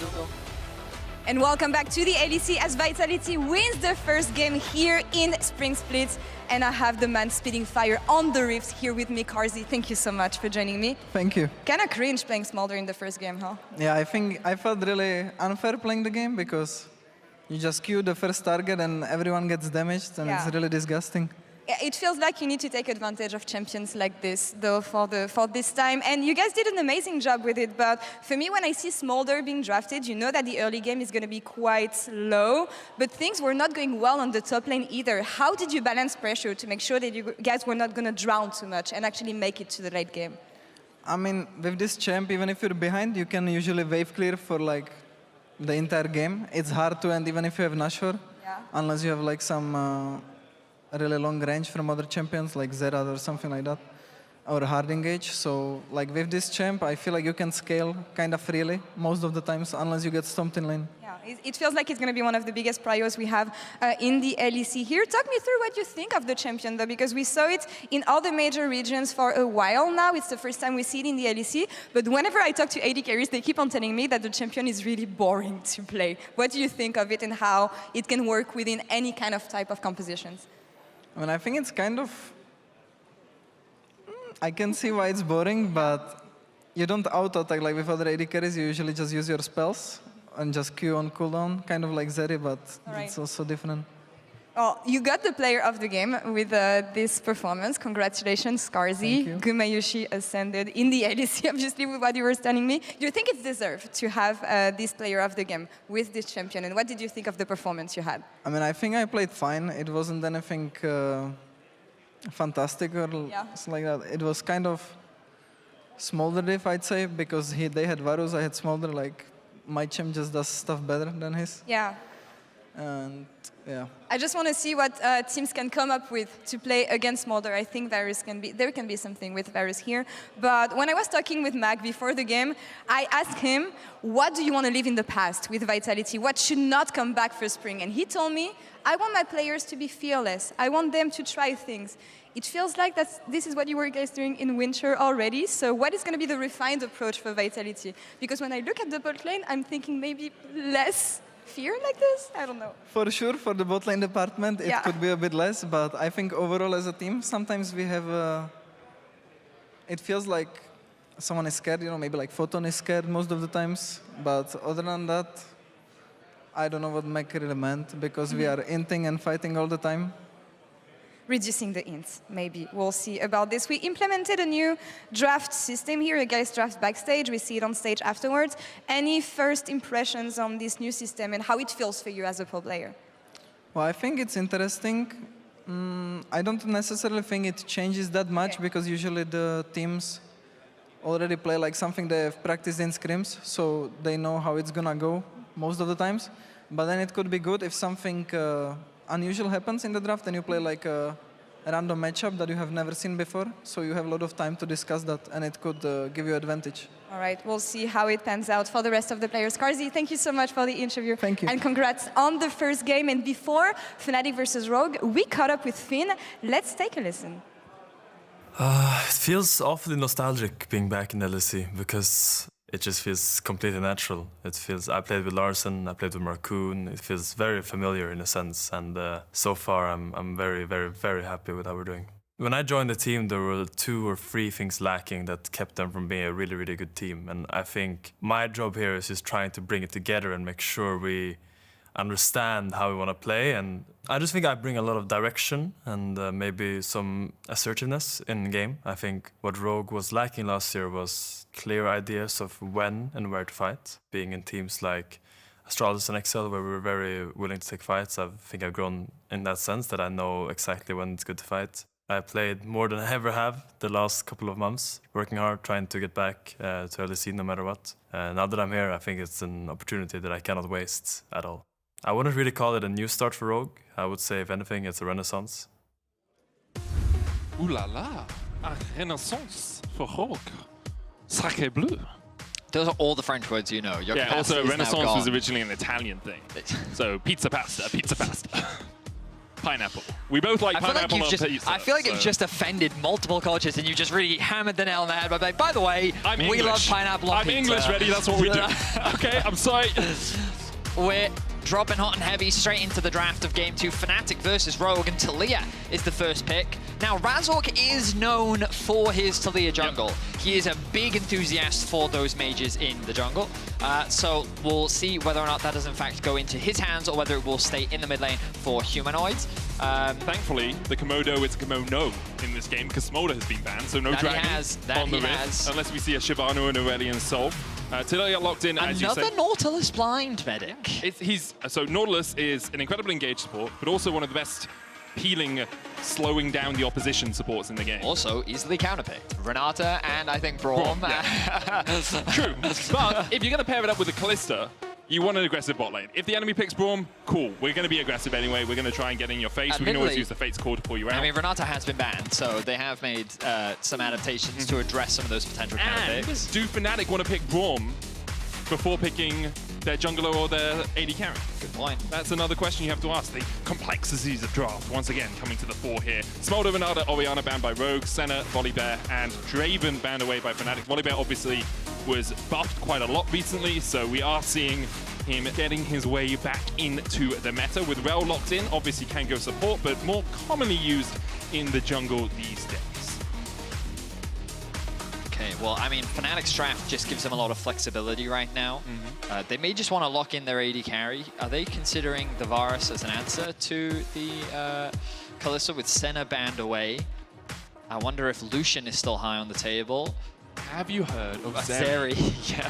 And welcome back to the LEC as Vitality wins the first game here in Spring Split. And I have the man spitting fire on the Rift here with me, Karzi. Thank you so much for joining me. Thank you. Kind of cringe playing Smolder in the first game, huh? Yeah, I think I felt really unfair playing the game because you just queue the first target and everyone gets damaged and it's really disgusting. It feels like you need to take advantage of champions like this, though, for this time. And you guys did an amazing job with it. But for me, when I see Smolder being drafted, you know that the early game is going to be quite low. But things were not going well on the top lane either. How did you balance pressure to make sure that you guys were not going to drown too much and actually make it to the late game? I mean, with this champ, even if you're behind, you can usually wave clear for like the entire game. It's hard to end even if you have Nashor, unless you have like some a really long range from other champions like Zerad or something like that, or hard engage. So like with this champ, I feel like you can scale kind of freely most of the times, unless you get stomped in lane. Yeah, it feels like it's going to be one of the biggest priors we have in the LEC here. Talk me through what you think of the champion, though, because we saw it in all the major regions for a while now. It's the first time we see it in the LEC. But whenever I talk to AD carries, they keep on telling me that the champion is really boring to play. What do you think of it and how it can work within any kind of type of compositions? I mean, I think it's kind of... I can see why it's boring, but you don't auto-attack like with other AD carries. You usually just use your spells and just Q on cooldown, kind of like Zeri, but it's also different. Well, you got the player of the game with this performance. Congratulations, Scarzy. Gumayushi ascended in the LEC, obviously, with what you were telling me. Do you think it's deserved to have this player of the game with this champion? And what did you think of the performance you had? I mean, I think I played fine. It wasn't anything fantastic or something like that. It was kind of Smolder diff, I'd say, because they had Varus, I had Smolder. Like, my champ just does stuff better than his. Yeah. And yeah. I just want to see what teams can come up with to play against Smolder. I think there can be something with Varus here. But when I was talking with Mag before the game, I asked him, what do you want to leave in the past with Vitality? What should not come back for Spring? And he told me, I want my players to be fearless. I want them to try things. It feels like this is what you were guys doing in Winter already. So what is going to be the refined approach for Vitality? Because when I look at the bot lane, I'm thinking maybe less fear like this? I don't know. For sure, for the bot lane department, it could be a bit less, but I think overall as a team, sometimes we have it feels like someone is scared, you know, maybe like Photon is scared most of the times, but other than that, I don't know what Mac really meant, because we are inting and fighting all the time. Reducing the ints, maybe. We'll see about this. We implemented a new draft system here. You guys draft backstage. We see it on stage afterwards. Any first impressions on this new system and how it feels for you as a pro player? Well, I think it's interesting. I don't necessarily think it changes that much because usually the teams already play like something they've practiced in scrims, so they know how it's gonna go most of the times. But then it could be good if something unusual happens in the draft and you play like a random matchup that you have never seen before, so you have a lot of time to discuss that and it could give you advantage. All right, we'll see how it pans out for the rest of the players. Karzi, thank you so much for the interview. Thank you. And congrats on the first game. And before Fnatic versus Rogue, we caught up with Finn. Let's take a listen. It feels awfully nostalgic being back in LEC because it just feels completely natural. It feels, I played with Larsen, I played with Marcoon. It feels very familiar in a sense, and so far I'm very, very, very happy with how we're doing. When I joined the team, there were 2 or 3 things lacking that kept them from being a really, really good team. And I think my job here is just trying to bring it together and make sure we understand how we want to play. And I just think I bring a lot of direction and maybe some assertiveness in game. I think what Rogue was lacking last year was clear ideas of when and where to fight. Being in teams like Astralis and Excel, where we're very willing to take fights, I think I've grown in that sense that I know exactly when it's good to fight. I played more than I ever have the last couple of months, working hard, trying to get back to LEC no matter what. Now that I'm here, I think it's an opportunity that I cannot waste at all. I wouldn't really call it a new start for Rogue. I would say, if anything, it's a renaissance. Ooh la la, a renaissance for Rogue. Sacré bleu. Those are all the French words you know. Your yeah, also capacity is now renaissance gone. was originally an Italian thing. So pizza pasta, pizza pasta. Pineapple. We both like pineapple on pizza. I feel like you've just offended multiple cultures and you just really hammered the nail on the head. But like, by the way, we love pineapple on pizza. I'm English, ready? That's what we do. Okay, I'm sorry. We're dropping hot and heavy straight into the draft of Game 2. Fnatic versus Rogue, and Talia is the first pick. Now, Razork is known for his Talia jungle. Yep. He is a big enthusiast for those mages in the jungle. So we'll see whether or not that does in fact go into his hands or whether it will stay in the mid lane for humanoids. Thankfully, the Komodo is Komono in this game because Smolder has been banned, so no dragon on the rift, unless we see a Shyvana and Aurelion Soul. Talia locked in, as you say. Another Nautilus blind medic. So Nautilus is an incredibly engaged support, but also one of the best peeling, slowing down the opposition supports in the game. Also easily counterpicked. Renata and I think Braum. Yeah. True, but if you're going to pair it up with a Callista, you want an aggressive bot lane. If the enemy picks Braum, cool. We're going to be aggressive anyway. We're going to try and get in your face. We can always use the Fate's Call to pull you out. I mean, Renata has been banned, so they have made some adaptations to address some of those potential counterpicks. Do Fnatic want to pick Braum before picking their jungler or their AD carry? Good point. That's another question you have to ask. The complexities of draft, once again, coming to the fore here. Smolder, Renata, Orianna banned by Rogue, Senna, Volibear, and Draven banned away by Fnatic. Volibear obviously was buffed quite a lot recently, so we are seeing him getting his way back into the meta. With Rel locked in, obviously can go support, but more commonly used in the jungle these days. Okay, well, I mean, Fnatic's draft just gives them a lot of flexibility right now. They may just want to lock in their AD carry. Are they considering the Varus as an answer to the Kalista with Senna banned away? I wonder if Lucian is still high on the table. Have you heard of Zeri? Yeah.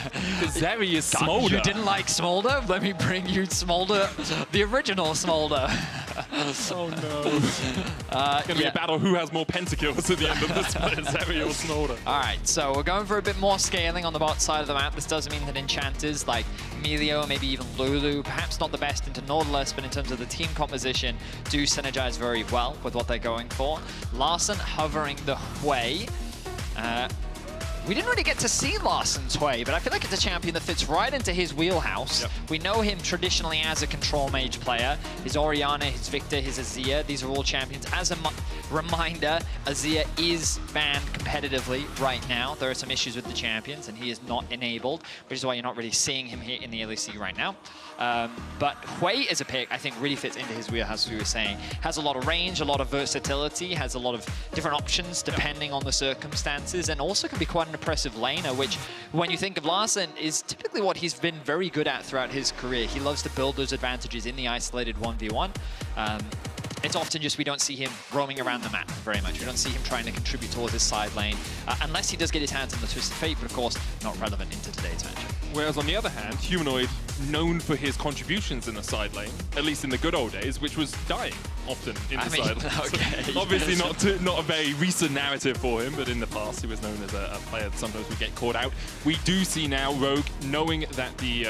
Zeri is Smolder. You didn't like Smolder? Let me bring you Smolder, the original Smolder. Oh no. It's going to be a battle who has more pentakills at the end of this split, Zeri or Smolder. All right, so we're going for a bit more scaling on the bot side of the map. This does mean that enchanters like Melio, maybe even Lulu, perhaps not the best into Nautilus, but in terms of the team composition, do synergize very well with what they're going for. Larson hovering the Hui. We didn't really get to see Larson's Hui, but I feel like it's a champion that fits right into his wheelhouse. Yep. We know him traditionally as a control mage player. His Orianna, his Victor, his Azir, these are all champions. As a reminder, Azir is banned competitively right now. There are some issues with the champions, and he is not enabled, which is why you're not really seeing him here in the LEC right now. But Hui as a pick, I think, really fits into his wheelhouse, as we were saying. Has a lot of range, a lot of versatility, has a lot of different options depending on the circumstances, and also can be quite an impressive laner, which, when you think of Larson, is typically what he's been very good at throughout his career. He loves to build those advantages in the isolated 1v1. It's often just we don't see him roaming around the map very much. We don't see him trying to contribute towards his side lane, unless he does get his hands on the Twisted Fate, but of course, not relevant into today's matchup. Whereas on the other hand, Humanoid, known for his contributions in the side lane, at least in the good old days, which was dying often in the side lane. Okay. So obviously not a very recent narrative for him, but in the past he was known as a player that sometimes would get caught out. We do see now Rogue, knowing that the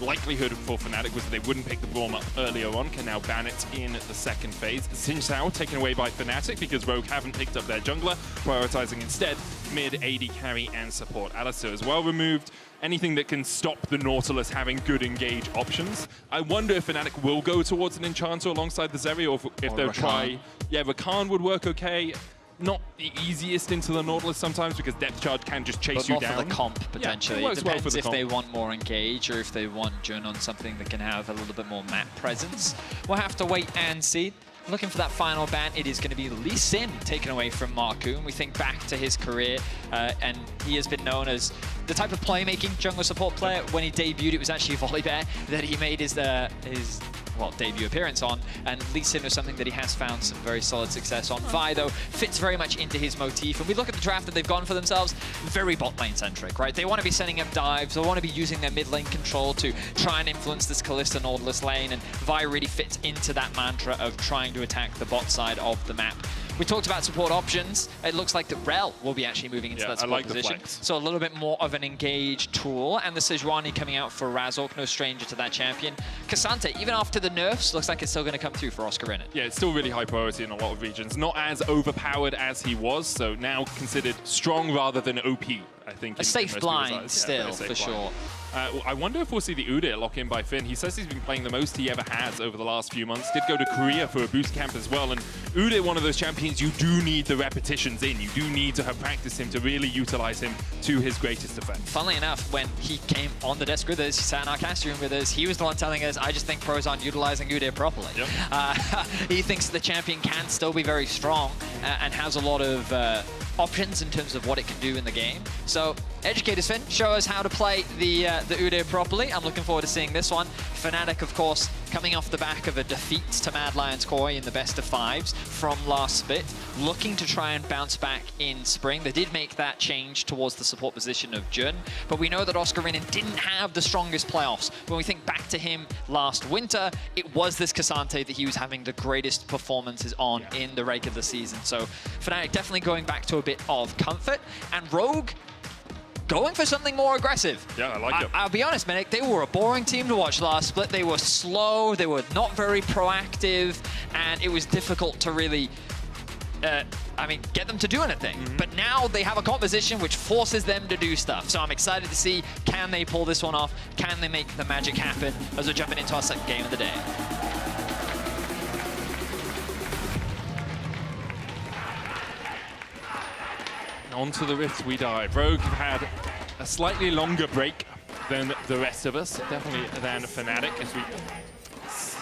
likelihood for Fnatic was that they wouldn't pick the Braum up earlier on, can now ban it in the second phase. Xin Zhao taken away by Fnatic because Rogue haven't picked up their jungler, prioritizing instead mid AD carry and support. Alistair is well removed. Anything that can stop the Nautilus having good engage options. I wonder if Fnatic will go towards an Enchanter alongside the Zeri, or if they'll try... Yeah, Rakan would work okay. Not the easiest into the Nautilus sometimes because depth charge can just chase you down. For the comp, potentially. Yeah, it depends well if they want more engage or if they want Jun on something that can have a little bit more map presence. We'll have to wait and see. Looking for that final ban, it is going to be Lee Sin taken away from Markoon. We think back to his career, and he has been known as the type of playmaking jungle support player. When he debuted, it was actually Volibear that he made his debut appearance on, and Lee Sin was something that he has found some very solid success on. Vi, though, fits very much into his motif, and we look at the draft that they've gone for themselves, very bot lane centric, right? They want to be setting up dives, they want to be using their mid lane control to try and influence this Kalista Nautilus lane, and Vi really fits into that mantra of trying to attack the bot side of the map. We talked about support options. It looks like the Rel will be actually moving into that support position. So a little bit more of an engaged tool. And the Sejuani coming out for Razork, no stranger to that champion. Cassante, even after the nerfs, looks like it's still going to come through for Oscar Rinnan. Yeah, it's still really high priority in a lot of regions. Not as overpowered as he was, so now considered strong rather than OP, I think. A safe blind still, for sure. I wonder if we'll see the Udyr lock in by Finn. He says he's been playing the most he ever has over the last few months. Did go to Korea for a boost camp as well. And Udyr, one of those champions, you do need the repetitions in. You do need to have practiced him to really utilize him to his greatest effect. Funnily enough, when he came on the desk with us, he sat in our cast room with us, he was the one telling us, I just think pros aren't utilizing Udyr properly. Yep. He thinks the champion can still be very strong and has a lot of options in terms of what it can do in the game. So, educate us, Finn. Show us how to play the Udyr properly. I'm looking forward to seeing this one. Fnatic, of course, coming off the back of a defeat to Mad Lions Koi in the best of fives from last split, looking to try and bounce back in Spring. They did make that change towards the support position of Jun, but we know that Oscar Rinnan didn't have the strongest playoffs. When we think back to him last winter, it was this Cassante that he was having the greatest performances on in the regular season. So Fnatic definitely going back to a bit of comfort, and Rogue going for something more aggressive. Yeah, I like it. I'll be honest, Medic, they were a boring team to watch last split. They were slow, they were not very proactive, and it was difficult to really, get them to do anything. But now they have a composition which forces them to do stuff. So I'm excited to see, can they pull this one off? Can they make the magic happen as we're jumping into our second game of the day? Onto the Rift we dive. Rogue had a slightly longer break than the rest of us, definitely than Fnatic, as we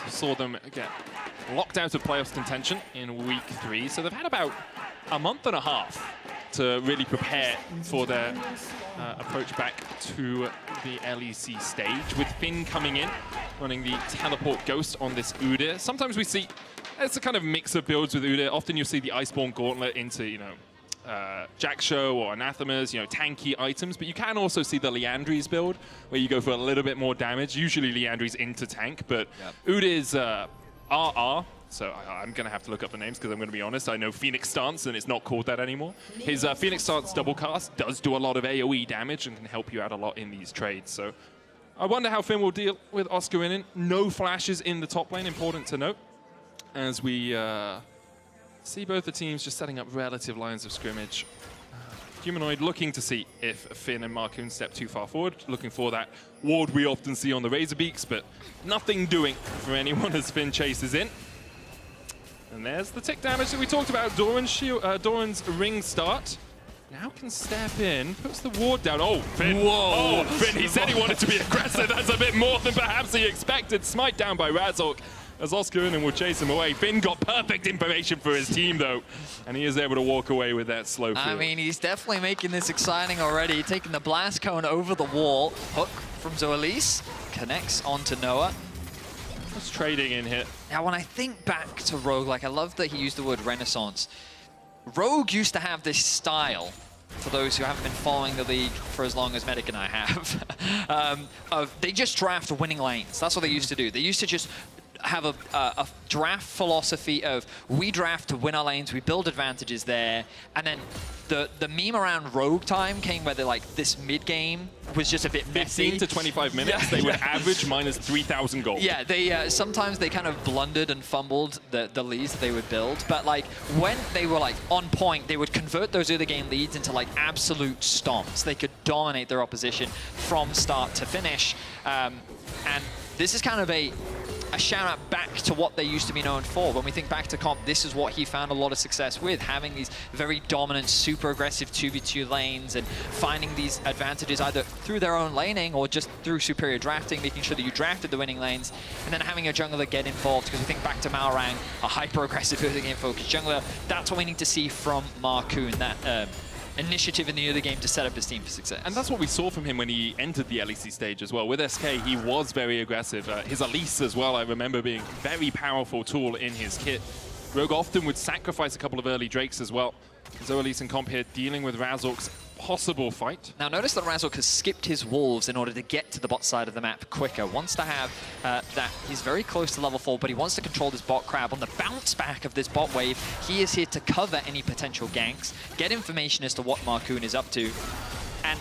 saw them get locked out of playoffs contention in week 3. So they've had about a month and a half to really prepare for their approach back to the LEC stage, with Finn coming in, running the teleport ghost on this Udyr. Sometimes we see, it's a kind of mix of builds with Udyr. Often you'll see the Iceborne Gauntlet into, Jack Show or Anathemas, tanky items, but you can also see the Liandry's build, where you go for a little bit more damage. Usually Liandry's into tank, but Udyr's RR, so I'm going to have to look up the names because I'm going to be honest, I know Phoenix Stance and it's not called that anymore. His Phoenix Stance double cast does do a lot of AoE damage and can help you out a lot in these trades, so I wonder how Finn will deal with Oscar Rinnan. No flashes in the top lane, important to note, as we see both the teams just setting up relative lines of scrimmage. Humanoid looking to see if Finn and Marcoon step too far forward, looking for that ward we often see on the Razorbeaks, but nothing doing for anyone as Finn chases in. And there's the tick damage that we talked about. Doran's ring start. Now can step in, puts the ward down. Oh, Finn. Whoa. Oh, Finn, he said he wanted to be aggressive. That's a bit more than perhaps he expected. Smite down by Razork, as Oscar Rinnan will chase him away. Finn got perfect information for his team, though, and he is able to walk away with that slow field. I mean, he's definitely making this exciting already. Taking the blast cone over the wall. Hook from Zoelise connects onto Noah. Just trading in here. Now, when I think back to Rogue, I love that he used the word renaissance. Rogue used to have this style, for those who haven't been following the league for as long as Medic and I have, they just draft winning lanes. That's what they used to do. They used to just have a draft philosophy of, we draft to win our lanes, we build advantages there, and then the meme around Rogue time came where they're this mid-game was just a bit messy. 15 to 25 minutes, they would average minus 3,000 gold. Yeah, they sometimes they kind of blundered and fumbled the leads that they would build, but when they were on point, they would convert those early game leads into absolute stomps. They could dominate their opposition from start to finish, and this is kind of a shout out back to what they used to be known for. When we think back to comp, this is what he found a lot of success with, having these very dominant, super aggressive 2v2 lanes and finding these advantages either through their own laning or just through superior drafting, making sure that you drafted the winning lanes, and then having a jungler get involved, because we think back to Malrang, a hyper-aggressive early game focused jungler. That's what we need to see from Marcoon, that initiative in the early game to set up his team for success. And that's what we saw from him when he entered the LEC stage as well. With SK, he was very aggressive. His Elise as well, I remember being a very powerful tool in his kit. Rogue often would sacrifice a couple of early Drakes as well. Zoelise and comp here dealing with Razork's possible fight. Now notice that Razork has skipped his wolves in order to get to the bot side of the map quicker. Wants to have that, he's very close to level 4, but he wants to control this bot crab. On the bounce back of this bot wave, he is here to cover any potential ganks, get information as to what Marcoon is up to. And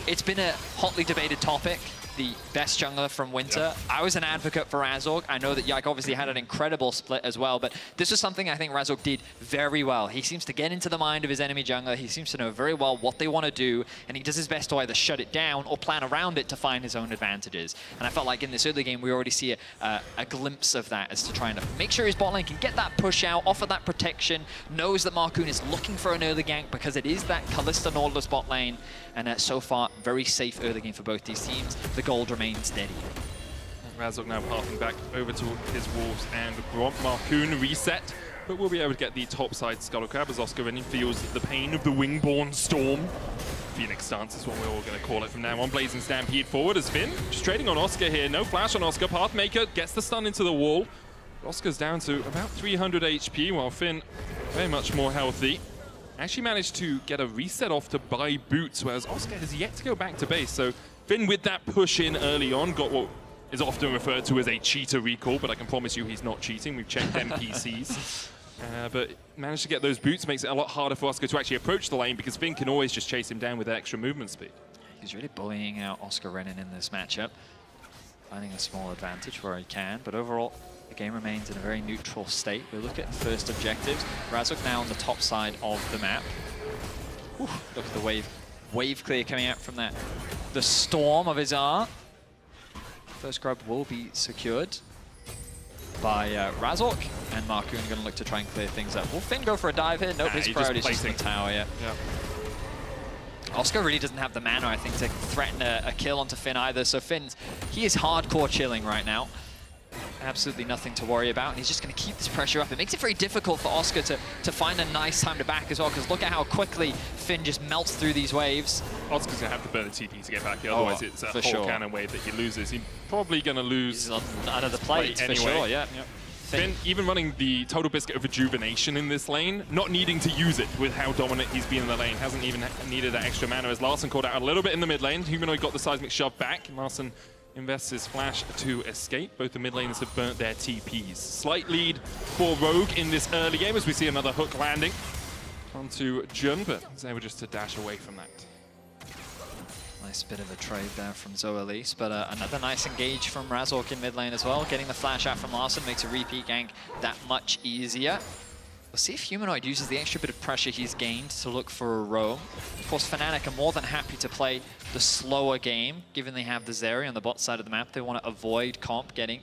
it's been a hotly debated topic, the best jungler from Winter. Yep. I was an advocate for Razork. I know that Yike obviously had an incredible split as well, but this was something I think Razork did very well. He seems to get into the mind of his enemy jungler. He seems to know very well what they want to do, and he does his best to either shut it down or plan around it to find his own advantages. And I felt like in this early game, we already see a glimpse of that as to trying to make sure his bot lane can get that push out, offer that protection, knows that Marcoon is looking for an early gank because it is that Kalista Nautilus bot lane. And so far, very safe early game for both these teams. The gold remains steady. Razork now pathing back over to his wolves and Gromp. Marcoon reset, but we'll be able to get the topside Scuttle Crab as Oscar Renin feels the pain of the Wingborn Storm. Phoenix stance is what we're all going to call it from now on. Blazing Stampede forward as Finn just trading on Oscar here. No flash on Oscar. Pathmaker gets the stun into the wall. Oscar's down to about 300 HP while Finn very much more healthy. Actually managed to get a reset off to buy boots, whereas Oscar has yet to go back to base. So Finn, with that push in early on, got what is often referred to as a cheater recall, but I can promise you he's not cheating. We've checked NPCs. But managed to get those boots, makes it a lot harder for Oscar to actually approach the lane because Finn can always just chase him down with that extra movement speed. He's really bullying out Oscar Renin in this matchup, finding a small advantage where he can, but overall, the game remains in a very neutral state. We look at first objectives. Razork now on the top side of the map. Whew, look at the wave clear coming out from that. The storm of his art. First grub will be secured by Razork, and Marcoon going to look to try and clear things up. Will Finn go for a dive here? Nope, his priority is just the tower, yeah. Oscar really doesn't have the mana, I think, to threaten a kill onto Finn either. So Finn, he is hardcore chilling right now. Absolutely nothing to worry about, and he's just going to keep this pressure up. It makes it very difficult for Oscar to find a nice time to back as well, because look at how quickly Finn just melts through these waves. Oscar's going to have to burn the TP to get back here, otherwise it's a whole cannon wave that he loses. He's probably going to lose out of the plate anyway. For sure, yeah. Finn, even running the Total Biscuit of Rejuvenation in this lane, not needing to use it with how dominant he's been in the lane, hasn't even needed that extra mana, as Larson called out a little bit in the mid lane. Humanoid got the seismic shove back, and Larson invests his flash to escape. Both the mid laners have burnt their TPs. Slight lead for Rogue in this early game as we see another hook landing onto Jun, but he's able just to dash away from that. Nice bit of a trade there from Zoelise, but another nice engage from Razork in mid lane as well. Getting the flash out from Larson makes a repeat gank that much easier. We'll see if Humanoid uses the extra bit of pressure he's gained to look for a roam. Of course, Fnatic are more than happy to play the slower game, given they have the Zeri on the bot side of the map. They want to avoid comp getting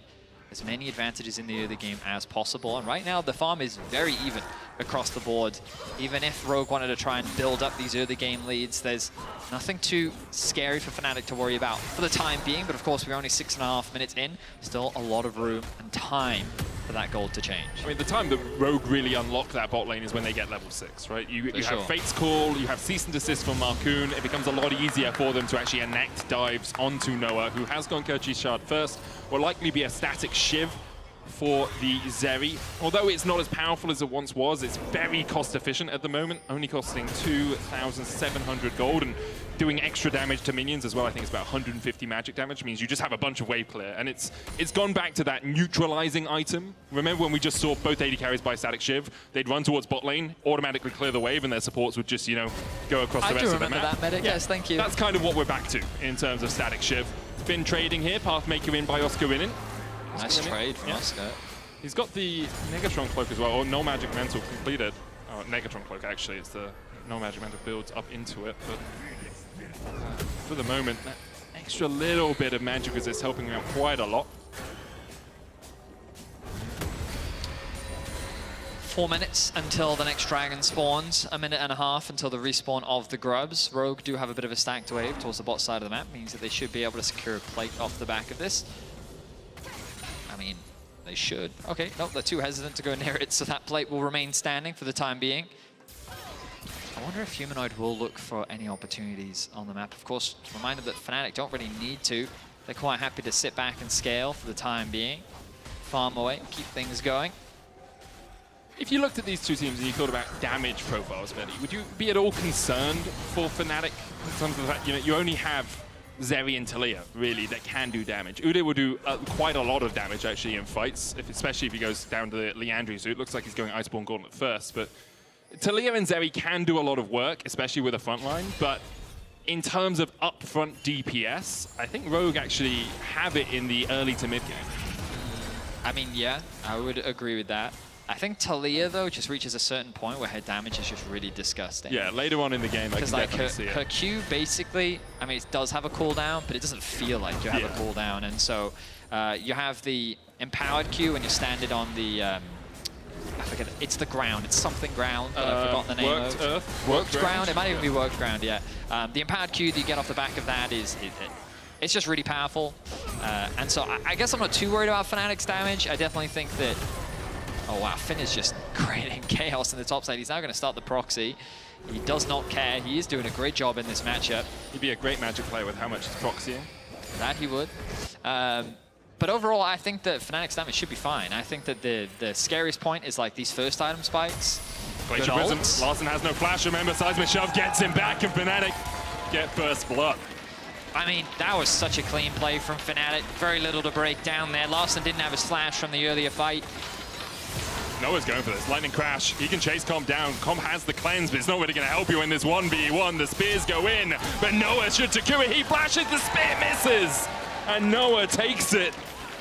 as many advantages in the early game as possible. And right now, the farm is very even across the board. Even if Rogue wanted to try and build up these early game leads, there's nothing too scary for Fnatic to worry about for the time being. But of course, we're only 6.5 minutes in. Still a lot of room and time for that gold to change. I mean, the time that Rogue really unlock that bot lane is when they get level 6, right? You have Fate's Call, you have Cease and Desist from Marcoon. It becomes a lot easier for them to actually enact dives onto Noah, who has gone Kerchi's Shard first. Will likely be a static Shiv for the Zeri. Although it's not as powerful as it once was, it's very cost efficient at the moment, only costing 2,700 gold and doing extra damage to minions as well. I think it's about 150 magic damage, means you just have a bunch of wave clear, and it's gone back to that neutralizing item. Remember when we just saw both AD carries by static Shiv? They'd run towards bot lane, automatically clear the wave, and their supports would just, you know, go across the rest of the map. I do remember that, Medic, yes, thank you. That's kind of what we're back to in terms of static Shiv. Finn trading here, Pathmaker in by Oscar Renin. Nice trade from Oscar. He's got the Negatron Cloak as well, or No Magic Mantle completed. Oh, Negatron Cloak actually, it's the No Magic Mantle builds up into it, but for the moment, that extra little bit of magic resist helping him out quite a lot. 4 minutes until the next dragon spawns, 1.5 minutes until the respawn of the grubs. Rogue do have a bit of a stacked wave towards the bot side of the map, means that they should be able to secure a plate off the back of this. I mean, they should. Okay, nope, they're too hesitant to go near it, so that plate will remain standing for the time being. I wonder if Humanoid will look for any opportunities on the map. Of course, reminded that Fnatic don't really need to. They're quite happy to sit back and scale for the time being. Farm away, keep things going. If you looked at these two teams and you thought about damage profiles, Betty, would you be at all concerned for Fnatic in terms of the fact, you only have Zeri and Taliyah, really, that can do damage? Udyr will do quite a lot of damage, actually, in fights, especially if he goes down to the Liandry, so it looks like he's going Iceborne Gauntlet first, but Taliyah and Zeri can do a lot of work, especially with a frontline, but in terms of upfront DPS, I think Rogue actually have it in the early to mid game. I mean, yeah, I would agree with that. I think Taliyah, though, just reaches a certain point where her damage is just really disgusting. Yeah, later on in the game, I can definitely see it. Her Q, basically, I mean, it does have a cooldown, but it doesn't feel like you have a cooldown. And so you have the empowered Q when you're standing on the, I forget, it's the ground. It's something ground, but I've forgotten the name of. Earth? Worked ground? It might even be worked ground, yeah. The empowered Q that you get off the back of that is, it's just really powerful. And so I guess I'm not too worried about Fnatic's damage. I definitely think that, oh wow, Finn is just creating chaos in the top side. He's now going to start the proxy. He does not care. He is doing a great job in this matchup. He'd be a great Magic player with how much he's proxying. That he would. But overall, I think that Fnatic's damage should be fine. I think that the scariest point is like these first item spikes. Glacier Prism. Larson has no flash. Remember, Seismic Shove gets him back, and Fnatic get first blood. I mean, that was such a clean play from Fnatic. Very little to break down there. Larson didn't have his flash from the earlier fight. Noah's going for this. Lightning Crash. He can chase Comp down. Comp has the cleanse, but it's not really going to help you in this 1v1. The spears go in, but Noah should secure it. He flashes, the spear misses, and Noah takes it.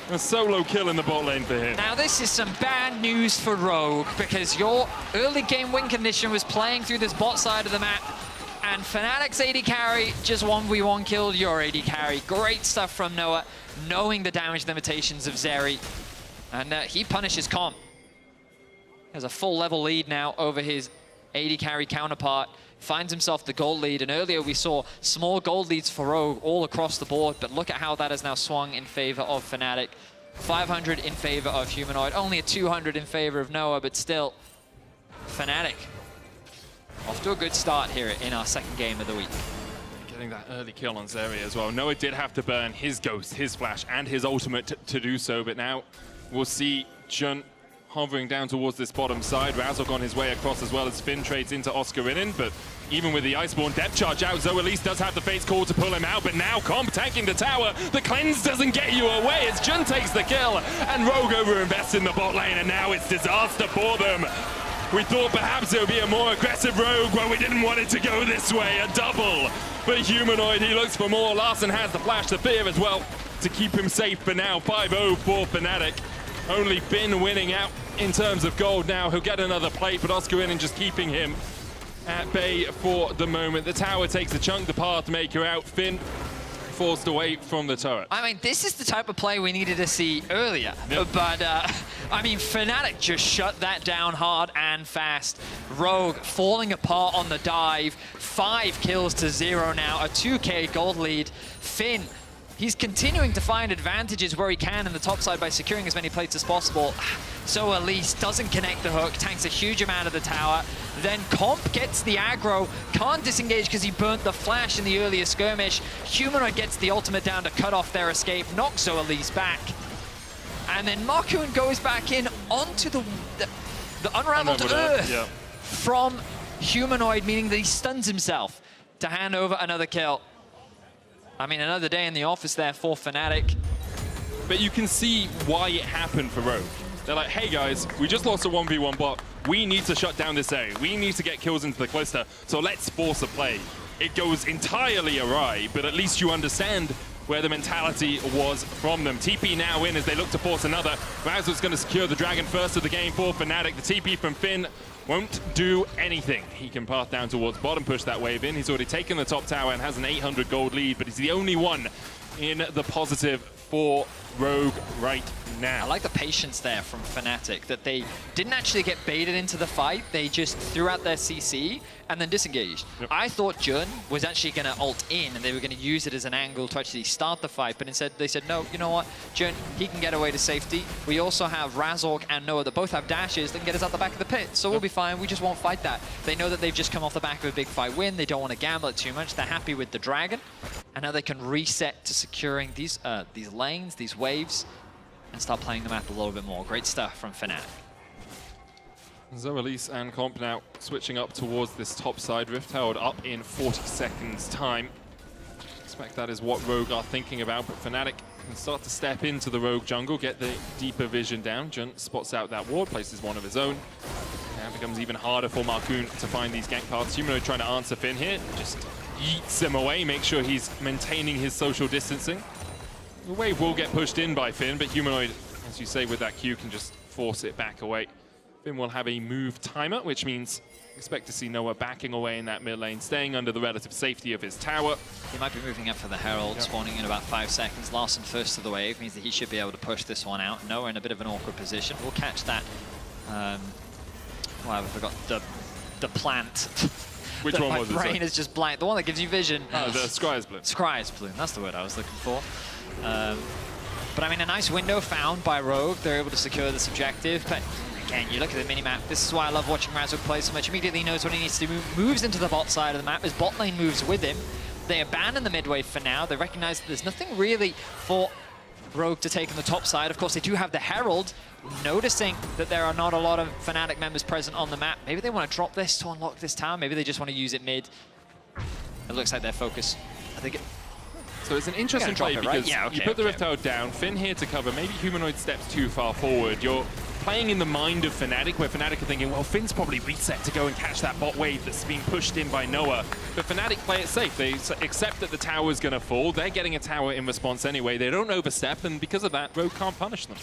A solo kill in the bot lane for him. Now this is some bad news for Rogue, because your early game win condition was playing through this bot side of the map, and Fnatic's AD carry just 1v1 killed your AD carry. Great stuff from Noah, knowing the damage limitations of Zeri, and he punishes Comp. Has a full level lead now over his AD carry counterpart. Finds himself the gold lead, and earlier we saw small gold leads for Rogue all across the board, but look at how that has now swung in favor of Fnatic. 500 in favor of Humanoid, only a 200 in favor of Noah, but still, Fnatic off to a good start here in our second game of the week. Getting that early kill on Zeri as well. Noah did have to burn his Ghost, his Flash, and his ultimate to do so, but now we'll see Jun hovering down towards this bottom side. Razork on his way across as well as Finn trades into Oscarinin, but even with the Iceborne depth charge out, Zoelis does have the Fate's Call to pull him out, but now Comp tanking the tower. The cleanse doesn't get you away as Jun takes the kill, and Rogue overinvests in the bot lane, and now it's disaster for them. We thought perhaps it would be a more aggressive Rogue, but we didn't want it to go this way, a double. But Humanoid, he looks for more. Larson has the flash to fear as well to keep him safe for now. 5-0 for Fnatic. Only Finn winning out in terms of gold now. He'll get another plate, but Oscarinin just keeping him at bay for the moment. The tower takes a chunk, the Pathmaker out. Finn forced away from the turret. I mean, this is the type of play we needed to see earlier. Yep. But, I mean, Fnatic just shut that down hard and fast. Rogue falling apart on the dive. 5 kills to 0 now, a 2k gold lead. Finn, he's continuing to find advantages where he can in the top side by securing as many plates as possible. So Elise doesn't connect the hook, tanks a huge amount of the tower. Then Comp gets the aggro, can't disengage because he burnt the flash in the earlier skirmish. Humanoid gets the ultimate down to cut off their escape, knocks Elise back. And then Markun goes back in onto the unraveled earth from Humanoid, meaning that he stuns himself to hand over another kill. I mean, another day in the office there for Fnatic. But you can see why it happened for Rogue. They're like, hey guys, we just lost a 1v1 bot. We need to shut down this area. We need to get kills into the cluster, so let's force a play. It goes entirely awry, but at least you understand where the mentality was from them. TP now in as they look to force another. Razor's going to secure the Dragon first of the game for Fnatic. The TP from Finn won't do anything. He can path down towards bottom, push that wave in. He's already taken the top tower and has an 800 gold lead, but he's the only one in the positive for Rogue right now. I like the patience there from Fnatic, that they didn't actually get baited into the fight. They just threw out their CC and then disengaged. Yep. I thought Jun was actually going to ult in and they were going to use it as an angle to actually start the fight, but instead they said, no, you know what, Jun, he can get away to safety. We also have Razork and Noah that both have dashes that can get us out the back of the pit, so we'll be fine. We just won't fight that. They know that they've just come off the back of a big fight win. They don't want to gamble it too much. They're happy with the Dragon, and now they can reset to securing these lanes, these waves, and start playing the map a little bit more. Great stuff from Fnatic. Zoelise and Comp now switching up towards this top side. Rift Herald up in 40 seconds time. Expect that is what Rogue are thinking about, but Fnatic can start to step into the Rogue jungle, get the deeper vision down. Jun spots out that ward, places one of his own. Now it becomes even harder for Marcoon to find these gank paths. Humanoid trying to answer Finn here, just yeets him away, make sure he's maintaining his social distancing. The wave will get pushed in by Finn, but Humanoid, as you say, with that Q can just force it back away. Finn will have a move timer, which means expect to see Noah backing away in that mid lane, staying under the relative safety of his tower. He might be moving up for the Herald, spawning in about 5 seconds. Larson first to the wave means that he should be able to push this one out. Noah in a bit of an awkward position. We'll catch that. Well, I forgot the plant. Which one was it? My brain is just blank. The one that gives you vision. Oh, the Scryer's Bloom. Scryer's Bloom, that's the word I was looking for. But I mean, a nice window found by Rogue. They're able to secure this objective. But again, you look at the minimap. This is why I love watching Razork play so much. Immediately knows what he needs to do. Moves into the bot side of the map. His bot lane moves with him. They abandon the mid wave for now. They recognize that there's nothing really for Rogue to take on the top side. Of course, they do have the Herald. Noticing that there are not a lot of Fnatic members present on the map. Maybe they want to drop this to unlock this tower. Maybe they just want to use it mid. It looks like their focus. I think it... So it's an interesting play because right? Yeah, okay, you put the Rift Herald down, Finn here to cover, maybe Humanoid steps too far forward. You're playing in the mind of Fnatic, where Fnatic are thinking, well, Finn's probably reset to go and catch that bot wave that's being pushed in by Noah. But Fnatic play it safe. They accept that the tower's going to fall. They're getting a tower in response anyway. They don't overstep, and because of that, Rogue can't punish them.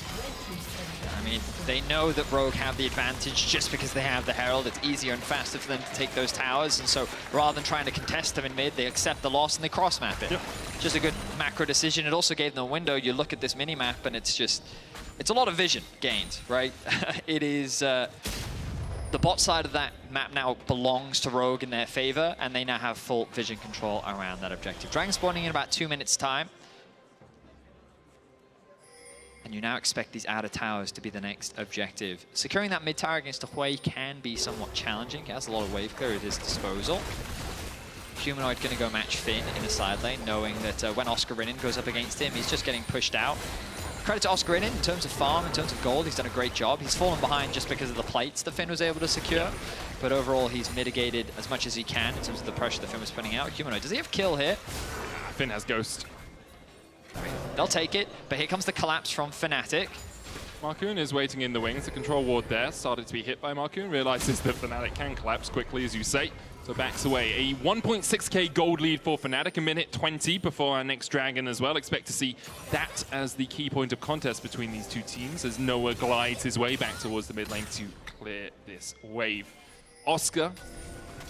I mean, they know that Rogue have the advantage just because they have the Herald. It's easier and faster for them to take those towers, and so rather than trying to contest them in mid, they accept the loss and they cross-map it. Yep. Just a good macro decision. It also gave them a window. You look at this mini-map and it's just... It's a lot of vision gained, right? It is... the bot side of that map now belongs to Rogue in their favor, and they now have full vision control around that objective. Dragon spawning in about 2 minutes' time. And you now expect these outer towers to be the next objective. Securing that mid tower against a Hui can be somewhat challenging. He has a lot of wave clear at his disposal. Humanoid going to go match Finn in the side lane, knowing that when Oscar Rinnin goes up against him, he's just getting pushed out. Credit to Oscar Rinnin in terms of farm, in terms of gold, he's done a great job. He's fallen behind just because of the plates that Finn was able to secure. But overall, he's mitigated as much as he can in terms of the pressure that Finn was putting out. Humanoid, does he have kill here? Finn has Ghost. I mean, they'll take it, but here comes the collapse from Fnatic. Marcoon is waiting in the wings. The control ward there started to be hit by Marcoon. Realizes that Fnatic can collapse quickly, as you say. So backs away. A 1.6k gold lead for Fnatic. A minute 20 before our next Dragon as well. Expect to see that as the key point of contest between these two teams as Noah glides his way back towards the mid lane to clear this wave. Oscar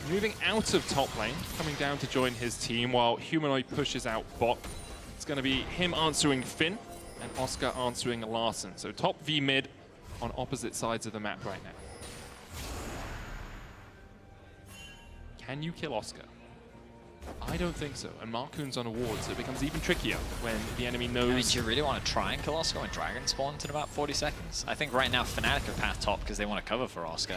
moving out of top lane, coming down to join his team while Humanoid pushes out bot. It's going to be him answering Finn and Oscar answering Larson. So top v mid on opposite sides of the map right now. Can you kill Oscar? I don't think so. And Marcoon's on a ward, so it becomes even trickier when the enemy knows... I mean, do you really want to try and kill Oscar when Dragon spawns in about 40 seconds? I think right now Fnatic are path top because they want to cover for Oscar.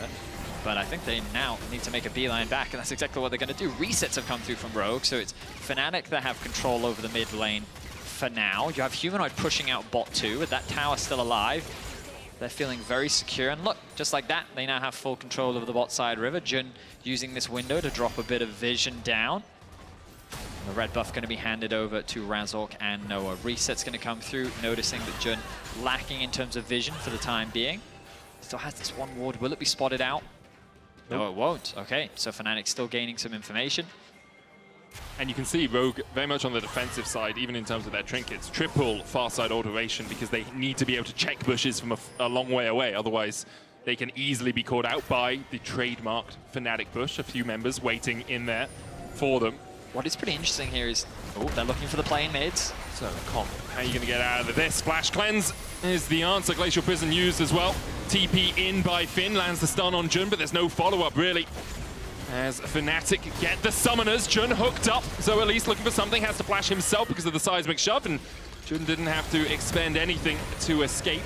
But I think they now need to make a beeline back, and that's exactly what they're going to do. Resets have come through from Rogue, so it's Fnatic that have control over the mid lane for now. You have Humanoid pushing out bot 2 with that tower still alive. They're feeling very secure, and look, just like that, they now have full control over the bot side river. Jun using this window to drop a bit of vision down. The red buff going to be handed over to Razork and Noah. Reset's going to come through, noticing that Jun lacking in terms of vision for the time being. Still has this one ward. Will it be spotted out? Nope. No, it won't. Okay, so Fnatic still gaining some information. And you can see Rogue very much on the defensive side, even in terms of their trinkets. Triple far side alteration because they need to be able to check bushes from a long way away. Otherwise, they can easily be caught out by the trademarked Fnatic bush. A few members waiting in there for them. What is pretty interesting here is, oh, they're looking for the play in mids. So, Comp, how are you going to get out of this? Flash Cleanse is the answer. Glacial Prison used as well. TP in by Finn, lands the stun on Jun, but there's no follow-up, really. As Fnatic get the summoners, Jun hooked up. So at least looking for something, has to flash himself because of the seismic shove, and Jun didn't have to expend anything to escape.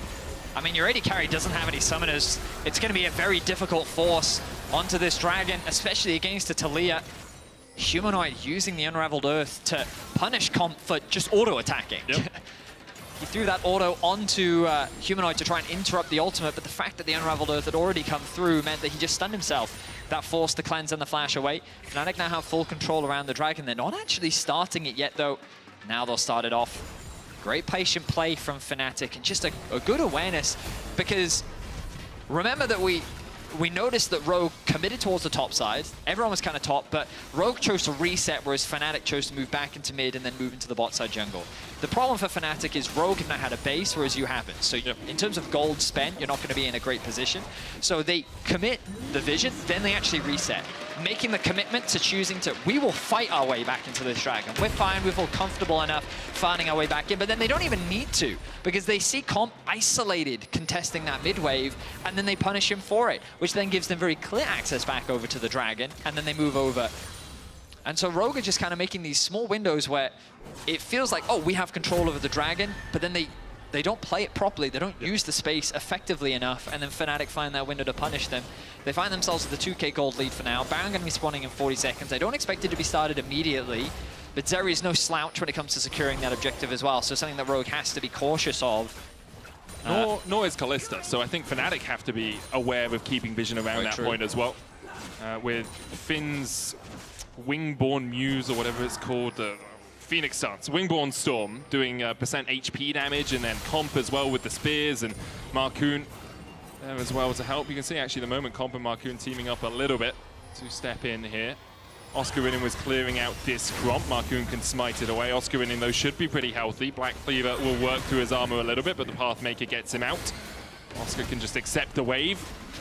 I mean, your AD carry doesn't have any summoners. It's going to be a very difficult force onto this Dragon, especially against a Taliyah. Humanoid using the Unraveled Earth to punish Comp for just auto-attacking. Yep. He threw that auto onto Humanoid to try and interrupt the ultimate, but the fact that the Unraveled Earth had already come through meant that he just stunned himself. That forced the cleanse and the flash away. Fnatic now have full control around the Dragon. They're not actually starting it yet, though. Now they'll start it off. Great patient play from Fnatic and just a good awareness, because remember that we noticed that Rogue committed towards the top side. Everyone was kind of top, but Rogue chose to reset, whereas Fnatic chose to move back into mid and then move into the bot side jungle. The problem for Fnatic is Rogue have not had a base, whereas you haven't. So in terms of gold spent, you're not going to be in a great position. So they commit the vision, then they actually reset, making the commitment to choosing to, we will fight our way back into this Dragon. We're fine, we feel comfortable enough finding our way back in, but then they don't even need to, because they see Comp isolated contesting that mid wave, and then they punish him for it, which then gives them very clear access back over to the Dragon, and then they move over. And so Rogue are just kind of making these small windows where it feels like, oh, we have control over the Dragon, but then they don't play it properly. They don't use the space effectively enough, and then Fnatic find that window to punish them. They find themselves with a 2k gold lead for now. Baron going to be spawning in 40 seconds. I don't expect it to be started immediately, but Zeri is no slouch when it comes to securing that objective as well, so something that Rogue has to be cautious of. Nor is Kalista, so I think Fnatic have to be aware of keeping vision around that point as well. With Finn's Wingborn Muse, or whatever it's called, Phoenix Suns, Wingborn Storm, doing percent HP damage, and then Comp as well with the spears, and Marcoon there as well to help. You can see actually the moment Comp and Marcoon teaming up a little bit to step in here. Oscarinin was clearing out this Gromp. Marcoon can smite it away. Oscarinin, though, should be pretty healthy. Black Cleaver will work through his armor a little bit, but the Pathmaker gets him out. Oscar can just accept the wave.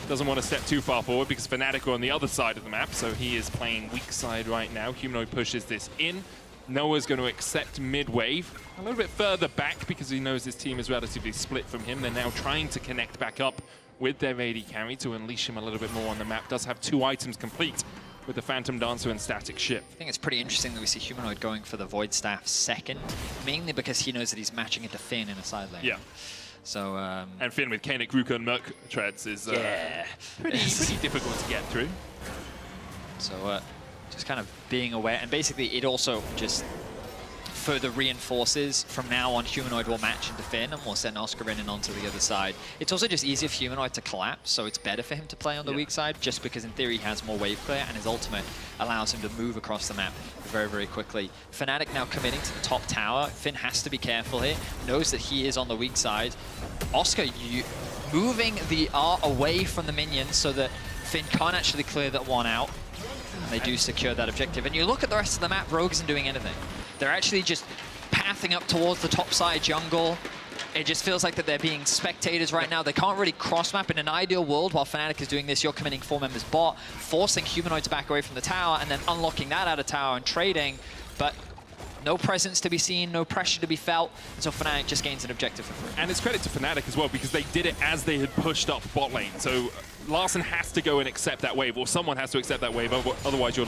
Doesn't want to step too far forward because Fnatic are on the other side of the map, so he is playing weak side right now. Humanoid pushes this in. Noah's going to accept mid-wave. A little bit further back because he knows his team is relatively split from him. They're now trying to connect back up with their AD carry to unleash him a little bit more on the map. Does have 2 items complete with the Phantom Dancer and Static Ship. I think it's pretty interesting that we see Humanoid going for the Void Staff second, mainly because he knows that he's matching it to Finn in a side lane. Yeah. So, and Finn with Kanik, Ruka, and Merc treads is pretty difficult to get through. So just kind of being aware, and basically it also just further reinforces from now on Humanoid will match into Finn and we'll send Oscarinin onto the other side. It's also just easier for Humanoid to collapse, so it's better for him to play on the weak side, just because in theory he has more wave clear and his ultimate allows him to move across the map very, very quickly. Fnatic now committing to the top tower. Finn has to be careful here, knows that he is on the weak side. Oscar moving the R away from the minions so that Finn can't actually clear that one out. And they do secure that objective. And you look at the rest of the map, Rogue isn't doing anything. They're actually just pathing up towards the top side jungle. It just feels like that they're being spectators right now. They can't really cross-map. In an ideal world, while Fnatic is doing this, you're committing 4 members bot, forcing Humanoid to back away from the tower, and then unlocking that out of tower and trading. But no presence to be seen, no pressure to be felt, and so Fnatic just gains an objective for free. And it's credit to Fnatic as well, because they did it as they had pushed up bot lane. So Larssen has to go and accept that wave, or someone has to accept that wave, otherwise you're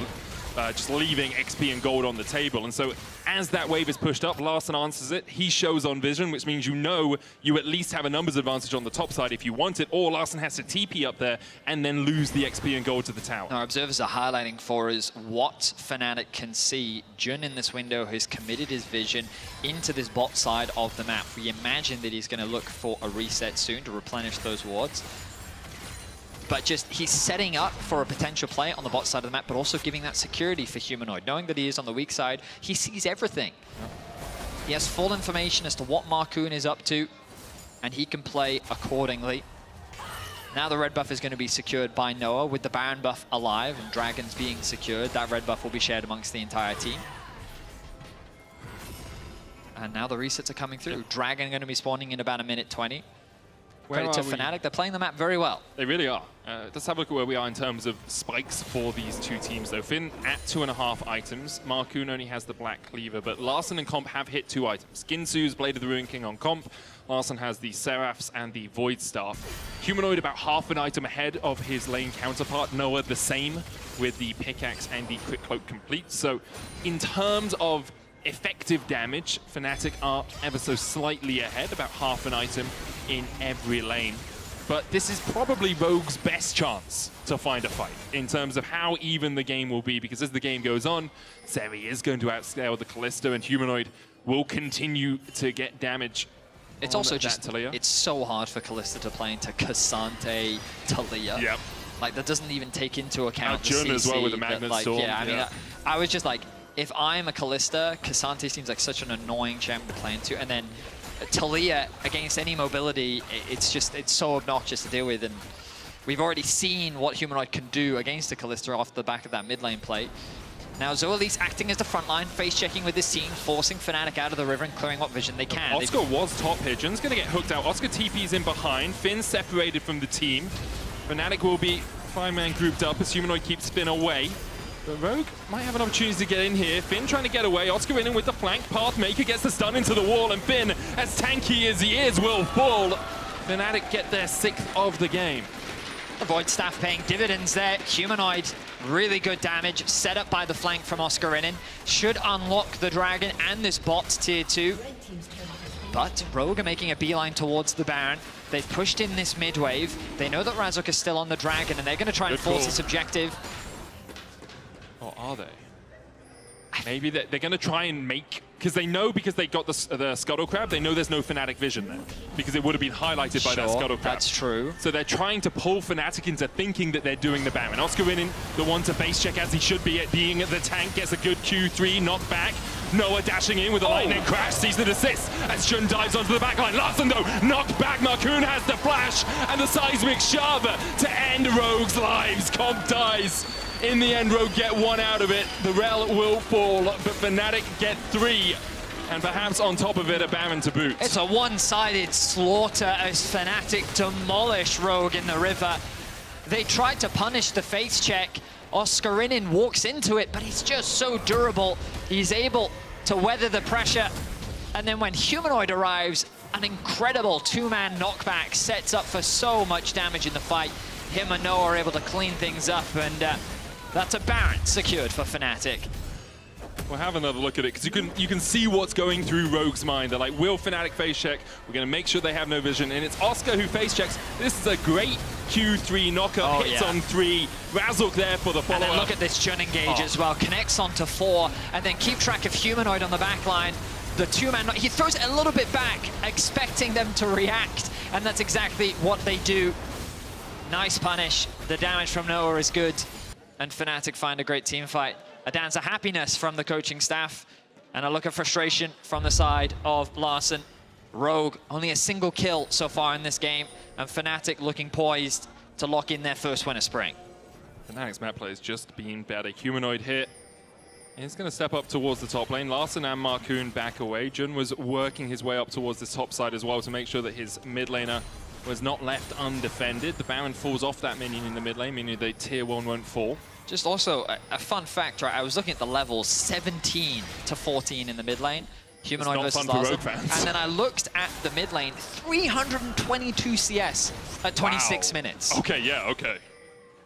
just leaving XP and gold on the table. And so as that wave is pushed up, Larssen answers it. He shows on vision, which means you know you at least have a numbers advantage on the top side if you want it, or Larssen has to TP up there and then lose the XP and gold to the tower. Our observers are highlighting for us what Fnatic can see. Jun in this window has committed his vision into this bot side of the map. We imagine that he's going to look for a reset soon to replenish those wards. But just, he's setting up for a potential play on the bot side of the map, but also giving that security for Humanoid. Knowing that he is on the weak side, he sees everything. He has full information as to what Marcoon is up to, and he can play accordingly. Now the red buff is going to be secured by Noah, with the Baron buff alive and Dragons being secured. That red buff will be shared amongst the entire team. And now the resets are coming through. Dragon going to be spawning in about 1:20. Credit to Fnatic, they're playing the map very well. They really are. Let's have a look at where we are in terms of spikes for these two teams, though. Finn at 2.5 items. Marcoon only has the Black Cleaver, but Larssen and Comp have hit 2 items. Ginsu's Blade of the Ruin King on Comp. Larssen has the Seraphs and the Void Staff. Humanoid about half an item ahead of his lane counterpart. Noah the same with the Pickaxe and the Quick Cloak complete. So in terms of effective damage, Fnatic are ever so slightly ahead, about half an item in every lane. But this is probably Rogue's best chance to find a fight in terms of how even the game will be, because as the game goes on, Zeri is going to outscale the Kalista, and Humanoid will continue to get damage It's also just, it's so hard for Kalista to play into Cassante, Taliyah. Yep. Like, that doesn't even take into account the Jun CC. as well with the Magnet like, Storm. Yeah, I mean, I was just like, if I'm a Kalista, Cassante seems like such an annoying champ to play into, and then Taliyah against any mobility, it's so obnoxious to deal with, and we've already seen what Humanoid can do against a Kalista off the back of that mid lane play. Now Zoelis acting as the front line, face checking with this team, forcing Fnatic out of the river and clearing what vision they can. Oscar was top here. Jun's going to get hooked out. Oscar TP's in behind. Finn separated from the team. Fnatic will be 5-man grouped up as Humanoid keeps Finn away. But Rogue might have an opportunity to get in here. Finn trying to get away. Oscar in with the flank. Pathmaker gets the stun into the wall, and Finn, as tanky as he is, will fall. Fnatic get their 6th of the game. The Void Staff paying dividends there. Humanoid, really good damage, set up by the flank from Oscar Inin. Should unlock the Dragon and this bot tier 2. But Rogue are making a beeline towards the Baron. They've pushed in this mid wave. They know that Razok is still on the Dragon, and they're going to try and force this objective. Or are they? Maybe they're going to try and make... Because they know, because they got the Scuttle Crab, they know there's no Fnatic vision there. Because it would have been highlighted by that Scuttle Crab. That's true. So they're trying to pull Fnatic into thinking that they're doing the Baron. Oscar Inin, the one to base check as he should be at being at the tank, gets a good Q3 knockback. Noah dashing in with a lightning crash, sees the assist as Jun dives onto the backline. Larson though, knocked back. Marcoon has the flash and the seismic shove to end Rogue's lives. Comp dies. In the end, Rogue get 1 out of it. The Rel will fall, but Fnatic get 3. And perhaps on top of it, a Baron to boot. It's a one-sided slaughter as Fnatic demolish Rogue in the river. They tried to punish the face check. Oscar Inin walks into it, but he's just so durable. He's able to weather the pressure. And then when Humanoid arrives, an incredible 2-man knockback sets up for so much damage in the fight. Him and Noah are able to clean things up, and that's a Baron secured for Fnatic. We'll have another look at it, because you can see what's going through Rogue's mind. They're like, will Fnatic face check? We're going to make sure they have no vision. And it's Oscar who face checks. This is a great Q3 knockup. Hits on 3. Razok there for the follow-up. And then look at this Jun engage as well. Connects onto 4. And then keep track of Humanoid on the back line. The 2-man, he throws it a little bit back, expecting them to react. And that's exactly what they do. Nice punish. The damage from Noah is good. And Fnatic find a great team fight. A dance of happiness from the coaching staff, and a look of frustration from the side of Larson. Rogue, only a single kill so far in this game, and Fnatic looking poised to lock in their first win of Spring. Fnatic's map play has just been better. Humanoid hit. He's going to step up towards the top lane. Larson and Marcoon back away. Jun was working his way up towards this top side as well to make sure that his mid laner was not left undefended. The Baron falls off that minion in the mid lane, meaning the tier 1 won't fall. Just also a fun fact, right? I was looking at the levels, 17 to 14 in the mid lane. Humanoid versus Larson. And then I looked at the mid lane, 322 CS at 26 minutes. Okay, yeah, okay.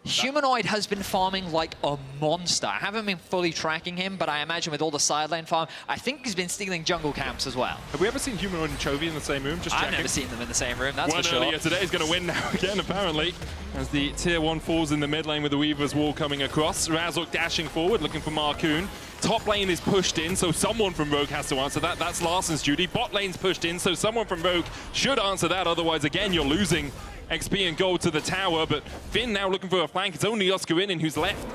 Humanoid has been farming like a monster. I haven't been fully tracking him, but I imagine with all the side lane farm, I think he's been stealing jungle camps as well. Have we ever seen Humanoid and Chovy in the same room? Just checking. I've never seen them in the same room, that's for sure. Earlier today is going to win now again, apparently. As the tier 1 falls in the mid lane with the Weaver's Wall coming across. Razok dashing forward, looking for Marcoon. Top lane is pushed in, so someone from Rogue has to answer that. That's Larson's duty. Bot lane's pushed in, so someone from Rogue should answer that. Otherwise, again, you're losing XP and gold to the tower, but Finn now looking for a flank. It's only Oscar Inin who's left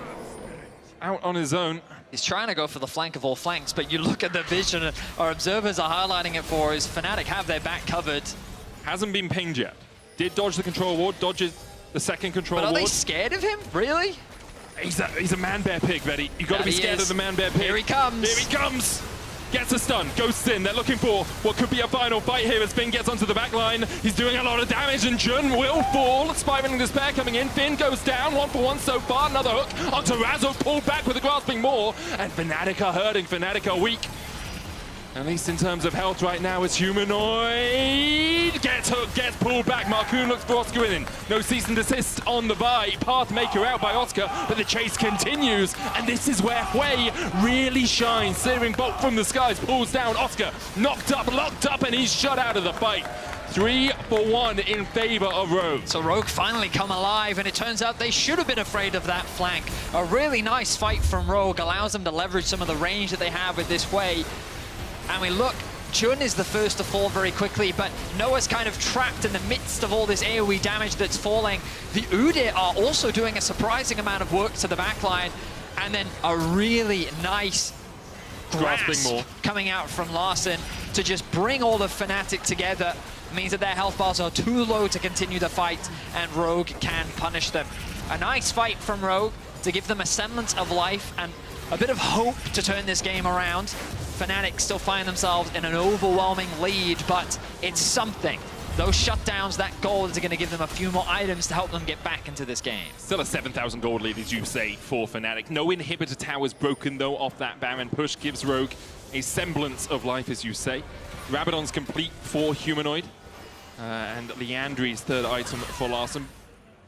out on his own. He's trying to go for the flank of all flanks, but you look at the vision our observers are highlighting it for is Fnatic have their back covered. Hasn't been pinged yet. Did dodge the control ward, dodges the second control ward. But are they scared of him? Really? He's a man-bear pig, Betty. You've got to be scared of the man-bear pig. Here he comes. Here he comes. Gets a stun, ghosts in. They're looking for what could be a final fight here as Finn gets onto the back line. He's doing a lot of damage and Jun will fall. Spiraling Despair coming in. Finn goes down, 1 for 1 so far. Another hook onto Razok, pulled back with the grasping maw. And Fnatic are hurting, Fnatic are weak. At least in terms of health right now, it's Humanoid. Gets hooked, gets pulled back. Marcoon looks for Oscar Inin. No cease and desist on the buy. Pathmaker out by Oscar, but the chase continues. And this is where Hui really shines. Searing bolt from the skies, pulls down Oscar. Knocked up, locked up, and he's shut out of the fight. 3 for 1 in favor of Rogue. So Rogue finally come alive, and it turns out they should have been afraid of that flank. A really nice fight from Rogue allows them to leverage some of the range that they have with this Hui. And we look Jun is the first to fall very quickly, but Noah's kind of trapped in the midst of all this AoE damage that's falling. The Udyr are also doing a surprising amount of work to the backline, and then a really nice grasp coming out from Larssen to just bring all of Fnatic together. Means that their health bars are too low to continue the fight, and Rogue can punish them. A nice fight from Rogue to give them a semblance of life and a bit of hope to turn this game around. Fnatic still find themselves in an overwhelming lead, but it's something. Those shutdowns, that gold, are going to give them a few more items to help them get back into this game. Still a 7,000 gold lead, as you say, for Fnatic. No inhibitor towers broken, though, off that Baron push. Gives Rogue a semblance of life, as you say. Rabadon's complete for Humanoid. And Leandri's third item for Larssen.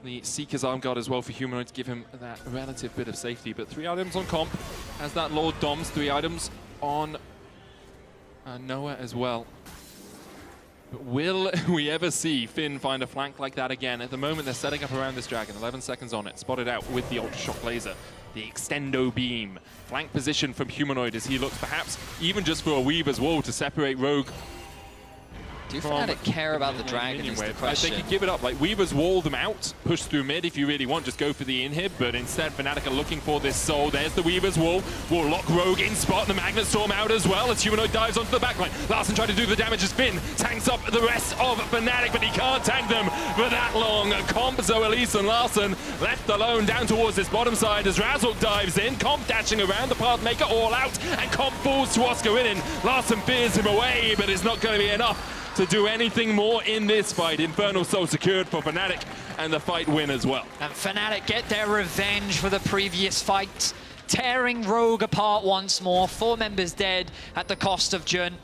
The Seeker's Arm Guard as well for Humanoid to give him that relative bit of safety. But 3 items on Comp, as that Lord Doms, 3 items on Noah as well. But will we ever see Finn find a flank like that again? At the moment, they're setting up around this dragon. 11 seconds on it. Spotted out with the Ultra Shock Laser. The Extendo Beam. Flank position from Humanoid as he looks perhaps even just for a Weaver's Wall to separate Rogue. Do Fnatic care about the dragon is the question. They could give it up. Like, Weavers wall them out, push through mid if you really want, just go for the inhib, but instead Fnatic are looking for this soul. There's the Weaver's wall. Will lock Rogue in spot, the Magnet Storm out as well as Humanoid dives onto the backline. Larssen trying to do the damage as Finn tanks up the rest of Fnatic, but he can't tank them for that long. Comp, Zoelise and Larssen left alone down towards this bottom side as Razzle dives in. Comp dashing around, the Pathmaker all out, and Comp falls to Oscar in. Larssen fears him away, but it's not going to be enough to do anything more in this fight. Infernal Soul secured for Fnatic, and the fight win as well. And Fnatic get their revenge for the previous fight, tearing Rogue apart once more. 4 members dead at the cost of Jun.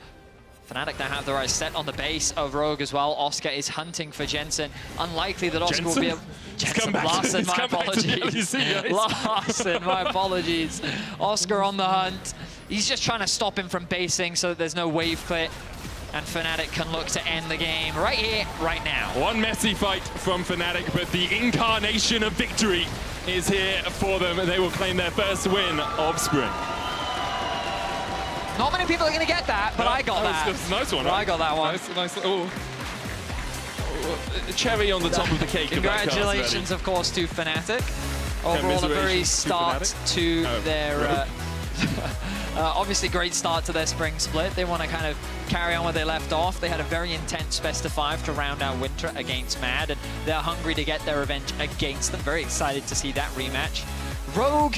Fnatic now have their eyes set on the base of Rogue as well. Oscar is hunting for Jensen. Unlikely that Oscar will be able... Jensen, Larssen, my apologies. Larssen, my apologies. Oscar on the hunt. He's just trying to stop him from basing so that there's no wave clear. And Fnatic can look to end the game right here, right now. One messy fight from Fnatic, but the incarnation of victory is here for them. They will claim their first win of Spring. Not many people are going to get that, but I got that. That's a nice one, right? I got that one. Nice, cherry on the top of the cake. Congratulations, of course, to Fnatic. Overall, a very start to their... obviously, great start to their spring split. They want to kind of carry on where they left off. They had a very intense best of 5 to round out Winter against Mad, and they're hungry to get their revenge against them. Very excited to see that rematch. Rogue,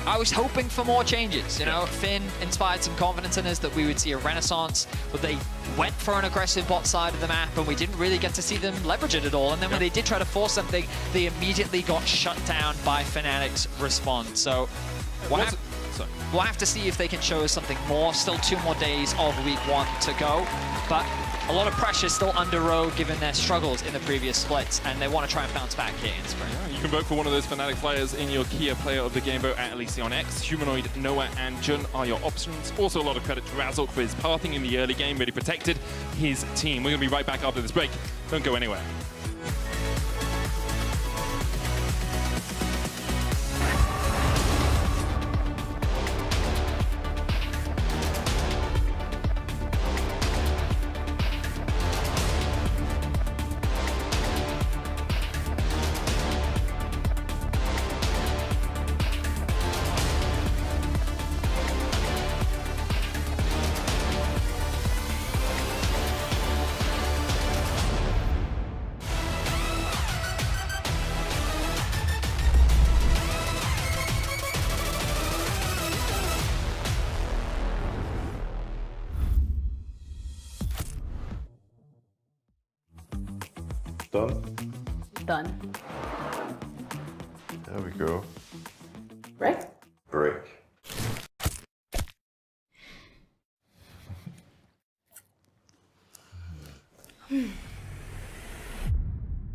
I was hoping for more changes. You know, Finn inspired some confidence in us that we would see a renaissance, but they went for an aggressive bot side of the map, and we didn't really get to see them leverage it at all. And then when they did try to force something, they immediately got shut down by Fnatic's response. So we'll have to see if they can show us something more. Still 2 more days of week 1 to go, but a lot of pressure still under Rogue given their struggles in the previous splits, and they want to try and bounce back here in Spring. Yeah, you can vote for one of those Fnatic players in your Kia Player of the Game vote at LEC on X. Humanoid, Noah, and Jun are your options. Also, a lot of credit to Razzle for his pathing in the early game, really protected his team. We're going to be right back after this break. Don't go anywhere. Done? Done. There we go. Break? Break.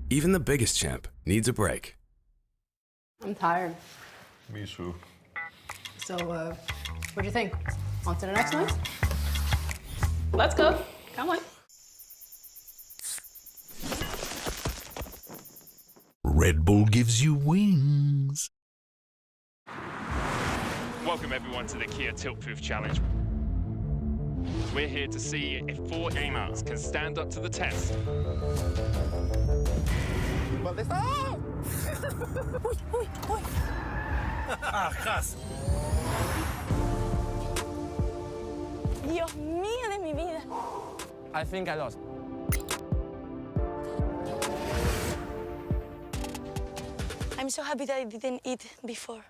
Even the biggest champ needs a break. I'm tired. Me too. So, what do you think? On to the next night? Let's go. Come on. Red Bull gives you wings. Welcome everyone to the Kia Tilt Proof Challenge. We're here to see if 4 gamers can stand up to the test. ¿Dónde está? Uy, uy, uy. Ajas. Dios mío de mi vida. I think I lost. I'm so happy that I didn't eat before.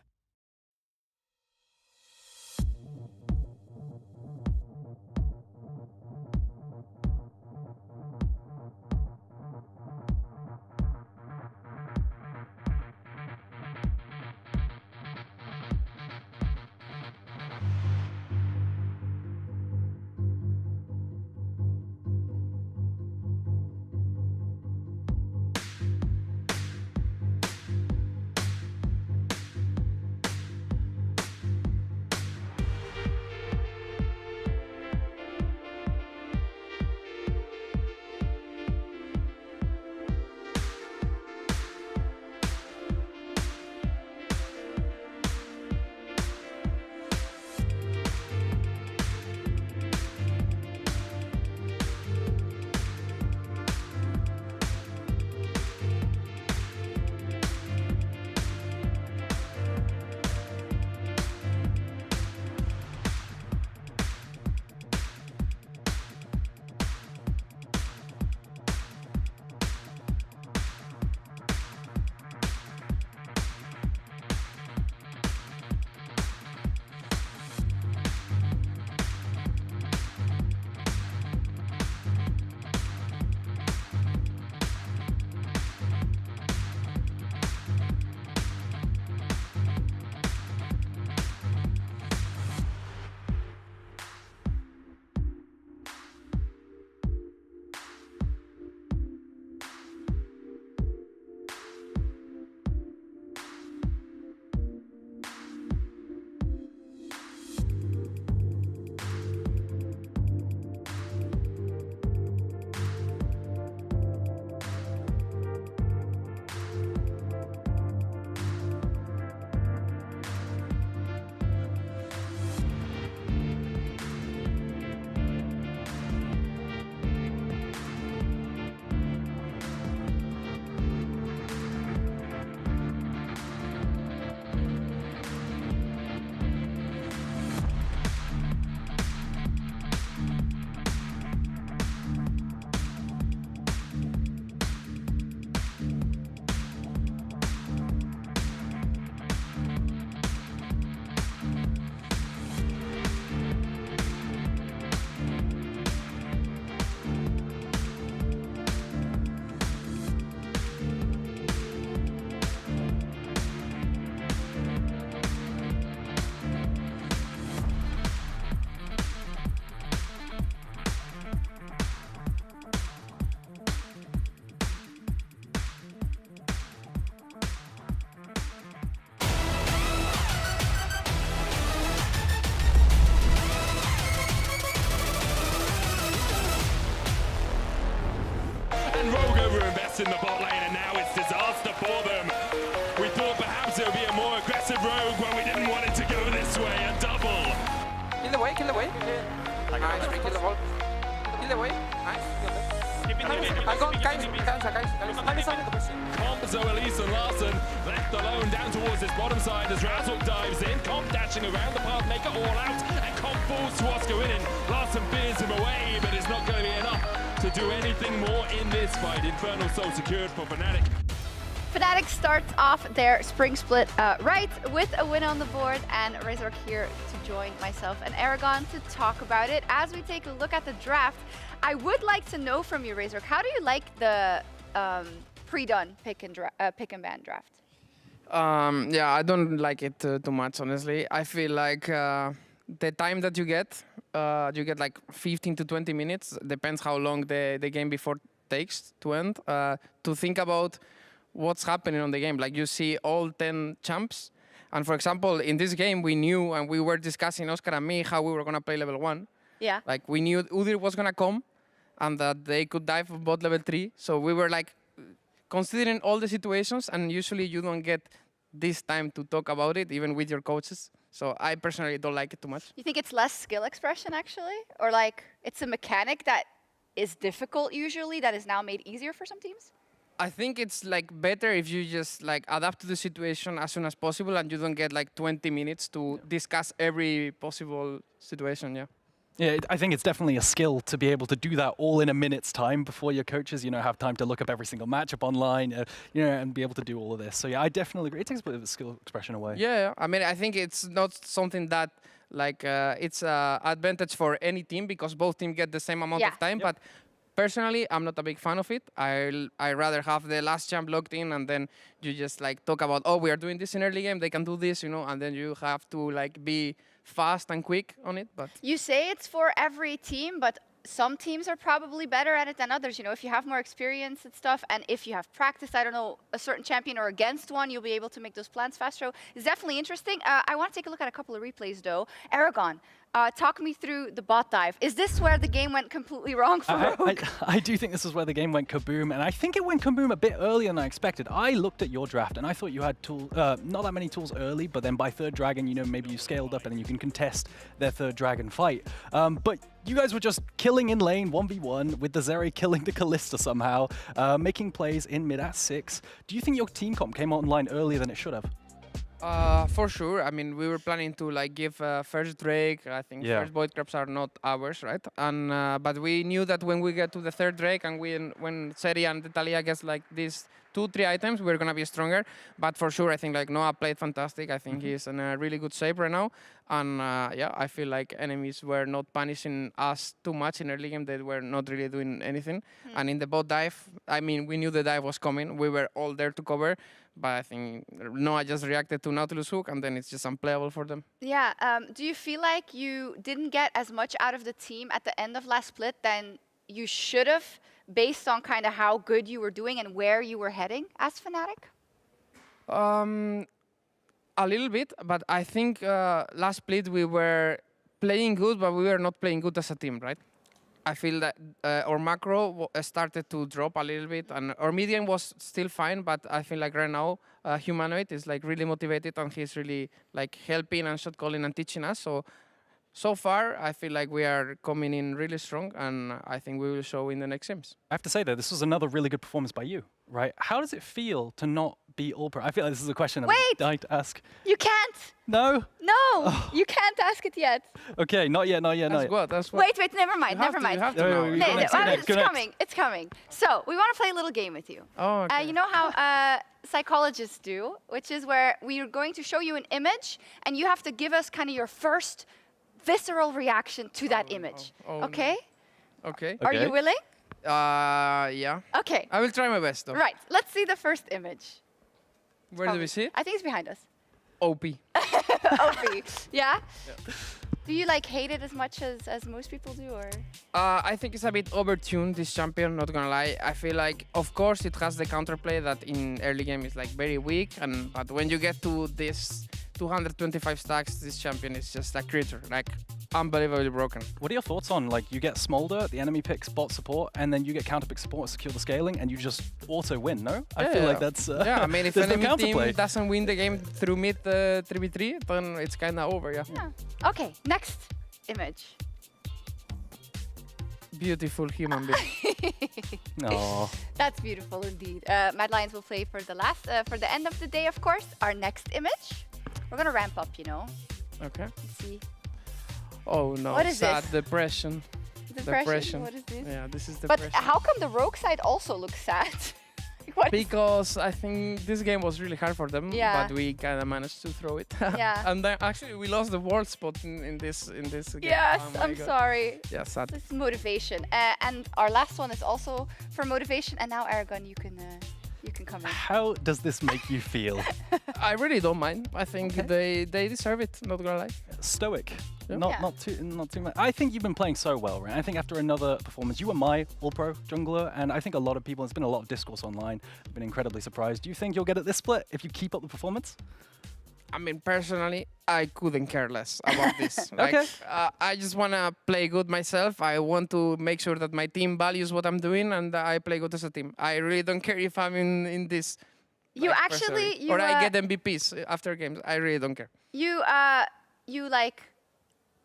In the bot lane, and now it's disaster for them. We thought perhaps it would be a more aggressive rogue when we didn't want it to go this way. A double. Kill the way, kill the way. Nice, we kill the wall. Kill the way. Nice. I'm going, guys. Comzo, Elise and Larson left alone down towards this bottom side as Razzle dives in. Comp dashing around the path, make it all out, and Comp falls to Oscar in. Larson fears him away, but it's not going to be enough to do anything more in this fight. Infernal Soul secured for Fnatic. Fnatic starts off their spring split right with a win on the board, and Razor here to join myself and Aragon to talk about it. As we take a look at the draft, I would like to know from you, Razor, how do you like the pre-done pick and ban draft? Yeah, I don't like it too much, honestly. I feel like the time that you get like 15 to 20 minutes, depends how long the game before takes to end, to think about what's happening on the game. Like you see all 10 champs, and for example, in this game we knew, and we were discussing, Oscar and me, how we were gonna play level 1. Yeah. Like we knew Udyr was gonna come, and that they could dive bot level 3. So we were like considering all the situations, and usually you don't get this time to talk about it, even with your coaches. So I personally don't like it too much. You think it's less skill expression, actually? Or like, it's a mechanic that is difficult usually, that is now made easier for some teams? I think it's like better if you just like adapt to the situation as soon as possible and you don't get like 20 minutes to discuss every possible situation, yeah. Yeah, I think it's definitely a skill to be able to do that all in a minute's time before your coaches, have time to look up every single matchup online, and be able to do all of this. So yeah, I definitely agree. It takes a bit of a skill expression away. Yeah, I mean, I think it's not something that like it's advantage for any team because both teams get the same amount of time. But personally, I'm not a big fan of it. I rather have the last champ locked in and then you just like talk about, oh, we are doing this in early game, they can do this, and then you have to like be fast and quick on it. But you say it's for every team, but some teams are probably better at it than others. If you have more experience and stuff, and if you have practiced, I don't know, a certain champion or against one, you'll be able to make those plans faster. So it's definitely interesting. I want to take a look at a couple of replays, though. Aragon, talk me through the bot dive. Is this where the game went completely wrong for Rogue? I do think this is where the game went kaboom, and I think it went kaboom a bit earlier than I expected. I looked at your draft, and I thought you had not that many tools early, but then by third dragon, maybe you scaled up, and then you can contest their third dragon fight. But you guys were just killing in lane 1v1 with the Zeri killing the Kalista somehow, making plays in mid at 6. Do you think your team comp came online earlier than it should have? For sure. I mean, we were planning to like give first Drake. I think first Void Crabs are not ours, right? And but we knew that when we get to the third Drake and when Seri and Talia gets like these 2-3 items, we're gonna be stronger. But for sure, I think like Noah played fantastic. I think he's in a really good shape right now. And yeah, I feel like enemies were not punishing us too much in early game. They were not really doing anything. And in the bot dive, I mean, we knew the dive was coming. We were all there to cover. But I think Noah just reacted to Nautilus hook, and then it's just unplayable for them. Yeah. Do you feel like you didn't get as much out of the team at the end of last split than you should have, based on kind of how good you were doing and where you were heading as Fnatic? A little bit, but I think last split we were playing good, but we were not playing good as a team, right? I feel that our macro started to drop a little bit, and our median was still fine, but I feel like right now Humanoid is like really motivated, and he's really like helping and shot calling and teaching us. So far, I feel like we are coming in really strong, and I think we will show in the next games. I have to say, though, this was another really good performance by you, right? How does it feel to not be all-pro? I feel like this is a question I'm dying to ask. You can't! No? No! You can't ask it yet. Okay, not yet. That's what. Wait, never mind. You have to It's coming. So, we want to play a little game with you. Oh, okay. You know how psychologists do, which is where we are going to show you an image, and you have to give us kind of your first visceral reaction to that image. Okay? No. Okay. Are you willing? Yeah. Okay. I will try my best, though. Right. Let's see the first image. Where do we see it? I think it's behind us. OP. OP. Yeah? Do you like hate it as much as most people do, or? I think it's a bit overtuned, this champion, not gonna lie. I feel like, of course, it has the counterplay that in early game is like very weak, but when you get to this 225 stacks, this champion is just a creature, like unbelievably broken. What are your thoughts on, like, you get Smolder, the enemy picks bot support, and then you get counter pick support, secure the scaling, and you just auto win, no? I feel like that's... yeah, I mean, if there's enemy no team doesn't win the game through mid 3v3, then it's kind of over, yeah. Okay, next image. Beautiful human being. Aww. That's beautiful indeed. Mad Lions will play for the end of the day, of course. Our next image. We're gonna ramp up, Okay. Let's see. Oh no, what is sad this? Depression. Depression? What is this? Yeah, this is but depression. How come the Rogue side also looks sad? Because I think this game was really hard for them, Yeah. but we kind of managed to throw it. Yeah. And then actually we lost the world spot in this game. Yes, Oh my I'm God. sorry. Yeah, sad. This is motivation. And our last one is also for motivation. And now, Aragon, you can come in. How does this make you feel? I really don't mind. I think they deserve it, not gonna lie. Stoic. Yeah. Not too much. I think you've been playing so well, right? I think after another performance, you were my all-pro jungler, and I think a lot of people, there's been a lot of discourse online, have been incredibly surprised. Do you think you'll get it this split if you keep up the performance? I mean, personally, I couldn't care less about this. Like, Okay. I just want to play good myself. I want to make sure that my team values what I'm doing, and I play good as a team. I really don't care if I'm in this. You like, actually... personally. Or I get MVPs after games. I really don't care. You you like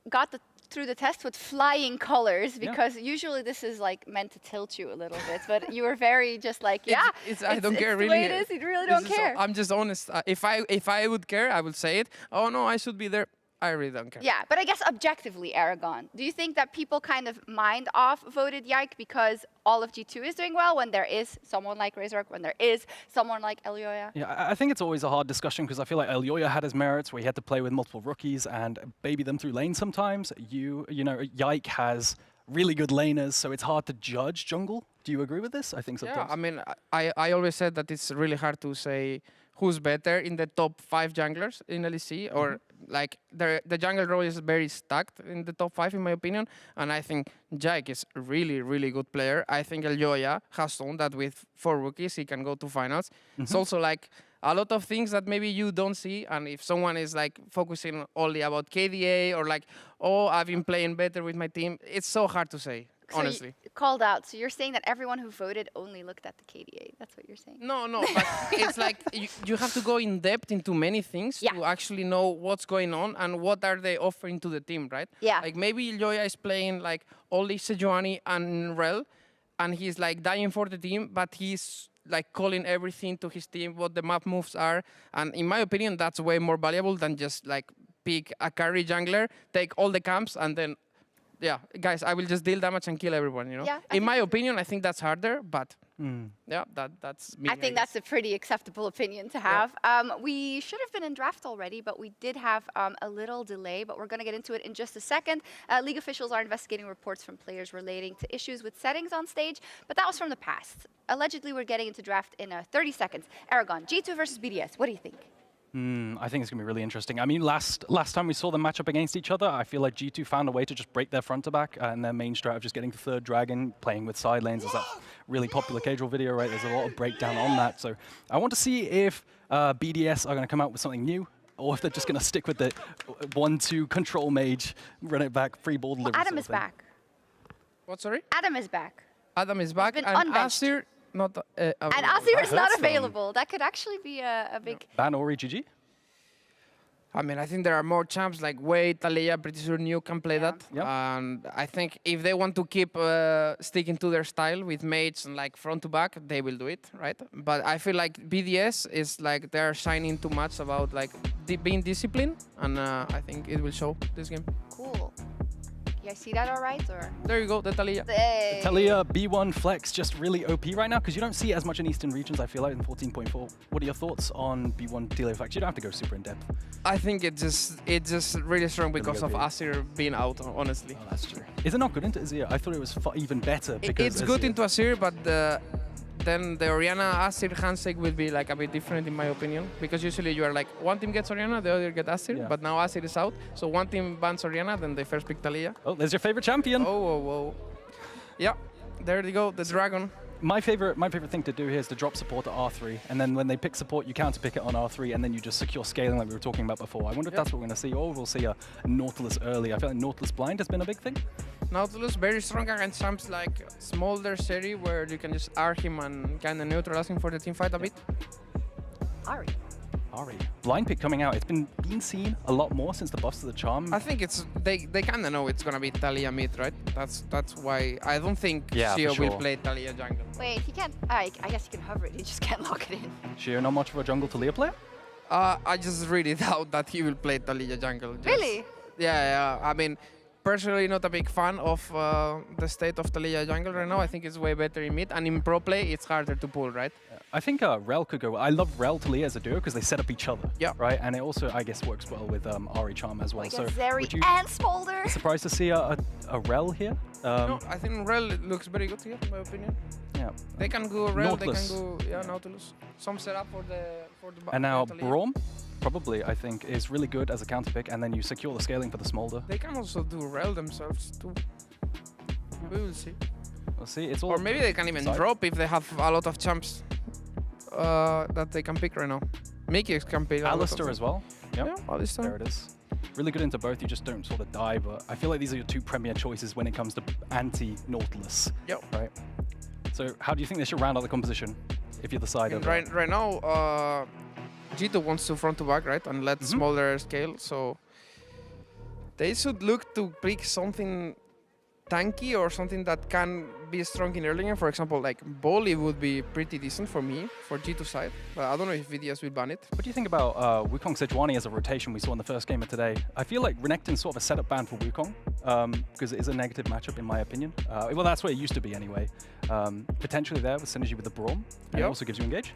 got through the test with flying colors, because usually this is like meant to tilt you a little bit, but you were very just like, I don't care it's really. The way it is. You really don't care. I'm just honest. If I would care, I would say it. Oh no, I should be there. I really don't care. Yeah, but I guess objectively, Aragon, do you think that people kind of mind off voted Yike because all of G2 is doing well when there is someone like Razork, when there is someone like Elyoya? Yeah, I think it's always a hard discussion because I feel like Elyoya had his merits where he had to play with multiple rookies and baby them through lane sometimes. You know, Yike has really good laners, so it's hard to judge jungle. Do you agree with this? I think sometimes. Yeah, I mean, I always said that it's really hard to say who's better in the top 5 junglers in LEC, or like the jungle role is very stacked in the top 5 in my opinion, and I think Jake is a really, really good player. I think Elyoya has shown that with 4 rookies he can go to finals. It's also like a lot of things that maybe you don't see, and if someone is like focusing only about KDA or like, oh, I've been playing better with my team, it's so hard to say. So honestly. Called out. So you're saying that everyone who voted only looked at the KDA. That's what you're saying. No, but it's like you have to go in depth into many things to actually know what's going on and what are they offering to the team, right? Yeah. Like maybe Elyoya is playing like only Sejuani and Rel, and he's like dying for the team, but he's like calling everything to his team, what the map moves are. And in my opinion, that's way more valuable than just like pick a carry jungler, take all the camps, and then guys, I will just deal damage and kill everyone, you know? Yeah, in my opinion, I think that's harder, but yeah, that's me. I think that's a pretty acceptable opinion to have. We should have been in draft already, but we did have a little delay, but we're going to get into it in just a second. League officials are investigating reports from players relating to issues with settings on stage, but that was from the past. Allegedly, we're getting into draft in 30 seconds. Aragon, G2 versus BDS, what do you think? I think it's going to be really interesting. I mean, last time we saw them match up against each other, I feel like G2 found a way to just break their front to back, and their main strat of just getting the 3rd dragon, playing with side lanes. Is that really popular casual video, right? There's a lot of breakdown on that. So I want to see if BDS are going to come out with something new, or if they're just going to stick with the 1-2 control mage, run it back, free ball delivery. Adam is back. What, sorry? Adam is back. Adam is back, and Asir not and Asir is not available. That could actually be a big... Ban Ori GG? I mean, I think there are more champs like Wade, Taliyah, pretty sure New can play that. And I think if they want to keep sticking to their style with mates and like front to back, they will do it, right? But I feel like BDS is like they're shining too much about like being disciplined, and I think it will show this game. Cool. You guys see that all right? Or? There you go, the Taliyah. Hey. Taliyah B1 flex just really OP right now, because you don't see it as much in Eastern regions, I feel like, in 14.4. What are your thoughts on B1 Taliyah flex? You don't have to go super in depth. I think it's just really strong because of Asir being out, honestly. Oh, that's true. Is it not good into Azir? I thought it was even better. Because it's good into Asir, but then the Orianna Asir handshake will be like a bit different in my opinion, because usually you are like one team gets Orianna, the other gets Asir, but now Asir is out, so one team bans Orianna, then they first pick Taliyah. Oh, there's your favorite champion. Oh. Yeah, there you go, the dragon. My favorite thing to do here is to drop support at R3, and then when they pick support, you counter pick it on R3, and then you just secure scaling like we were talking about before. I wonder if that's what we're going to see, or we'll see a Nautilus early. I feel like Nautilus blind has been a big thing. Nautilus very strong against champs like Smolder, Seri, where you can just R him and kind of neutralize him for the team fight a bit. Ari. Blind pick coming out. It's been seen a lot more since the buffs to the charm. I think it's they kind of know it's gonna be Taliyah mid, right? That's why I don't think Shio will play Taliyah jungle. Wait, he can't. I guess he can hover it. He just can't lock it in. Shio not much of a jungle Taliyah player? I just really doubt that he will play Taliyah jungle. Really? Yeah. I mean, personally, not a big fan of the state of Taliyah jungle right now. I think it's way better in mid, and in pro play, it's harder to pull, right? I think Rel could go. I love Rel Taliyah as a duo because they set up each other. Yeah. Right, and it also, I guess, works well with Ari Charm as well. So Zeri and Smolder. Surprised to see a Rel here? No, I think Rel looks very good here, in my opinion. Yeah. They can go Rel. Nautilus. They can go Nautilus. Some setup for the. And now Braum, probably I think, is really good as a counter pick, and then you secure the scaling for the Smolder. They can also do Rel themselves too. Yeah. We will see. We'll see. It's all. Or maybe they can even drop if they have a lot of champs that they can pick right now. Mickey can pick. Alistair as well. Yep. Yeah, Alistair. There it is. Really good into both. You just don't sort of die, but I feel like these are your two premier choices when it comes to anti-Nautilus. Yep. Right. So how do you think they should round out the composition if you're the side of right now, G2 wants to front to back, right, and let Smolder scale. So They should look to pick something tanky or something that can be strong in early game. For example, like Bolly would be pretty decent for me, for G2 side. But I don't know if VDS will ban it. What do you think about Wukong Sejuani as a rotation we saw in the first game of today? I feel like Renekton's sort of a setup ban for Wukong, because it is a negative matchup in my opinion. Well, that's what it used to be anyway. Potentially there with synergy with the Braum, and it also gives you engage.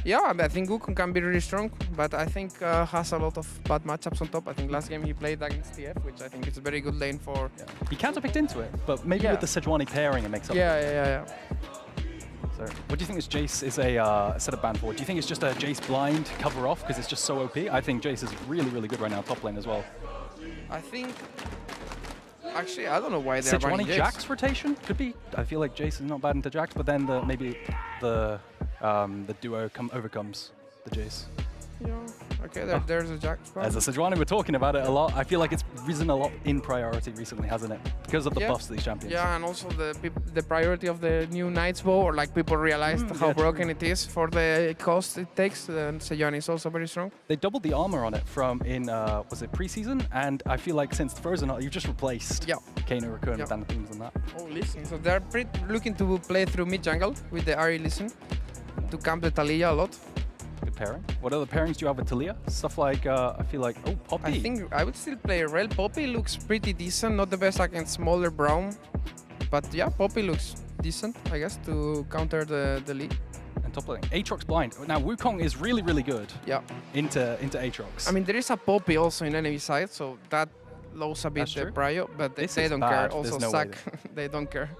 Yeah, I think Wukong can be really strong, but I think has a lot of bad matchups on top. I think last game he played against TF, which I think is a very good lane for... Yeah. He counter-picked into it, but maybe with the Sejuani pairing it makes up. Yeah. So, what do you think this Jace is a setup ban for? Do you think it's just a Jace blind cover off because it's just so OP? I think Jace is really, really good right now top lane as well. I think... Actually, I don't know why they're banning Jace. Jax rotation? Could be. I feel like Jace is not bad into Jax, but then maybe the duo overcomes the Jace. Yeah, okay, there's a Jax ban. As a Sejuani, we're talking about it a lot. I feel like it's risen a lot in priority recently, hasn't it? Because of the buffs to these champions. Yeah, and also the priority of the new Knight's Bow, or like people realized how broken it is for the cost it takes. And Sejuani is also very strong. They doubled the armor on it from was it preseason? And I feel like since Frozen, you've just replaced Kano, Raccoon, and the things and that. Oh, listen. So they're looking to play through mid jungle with the Ahri listen to camp the Taliyah a lot. Good pairing. What other pairings do you have with Taliyah? Stuff like, I feel like, Poppy. I think I would still play Rel. Poppy looks pretty decent, not the best against smaller Braum. But yeah, Poppy looks decent, I guess, to counter the lead. And top lane. Aatrox blind. Now, Wukong is really, really good into Aatrox. I mean, there is a Poppy also in enemy side, so that lowers a bit the prio, but they don't care. Also, Zac, they don't care.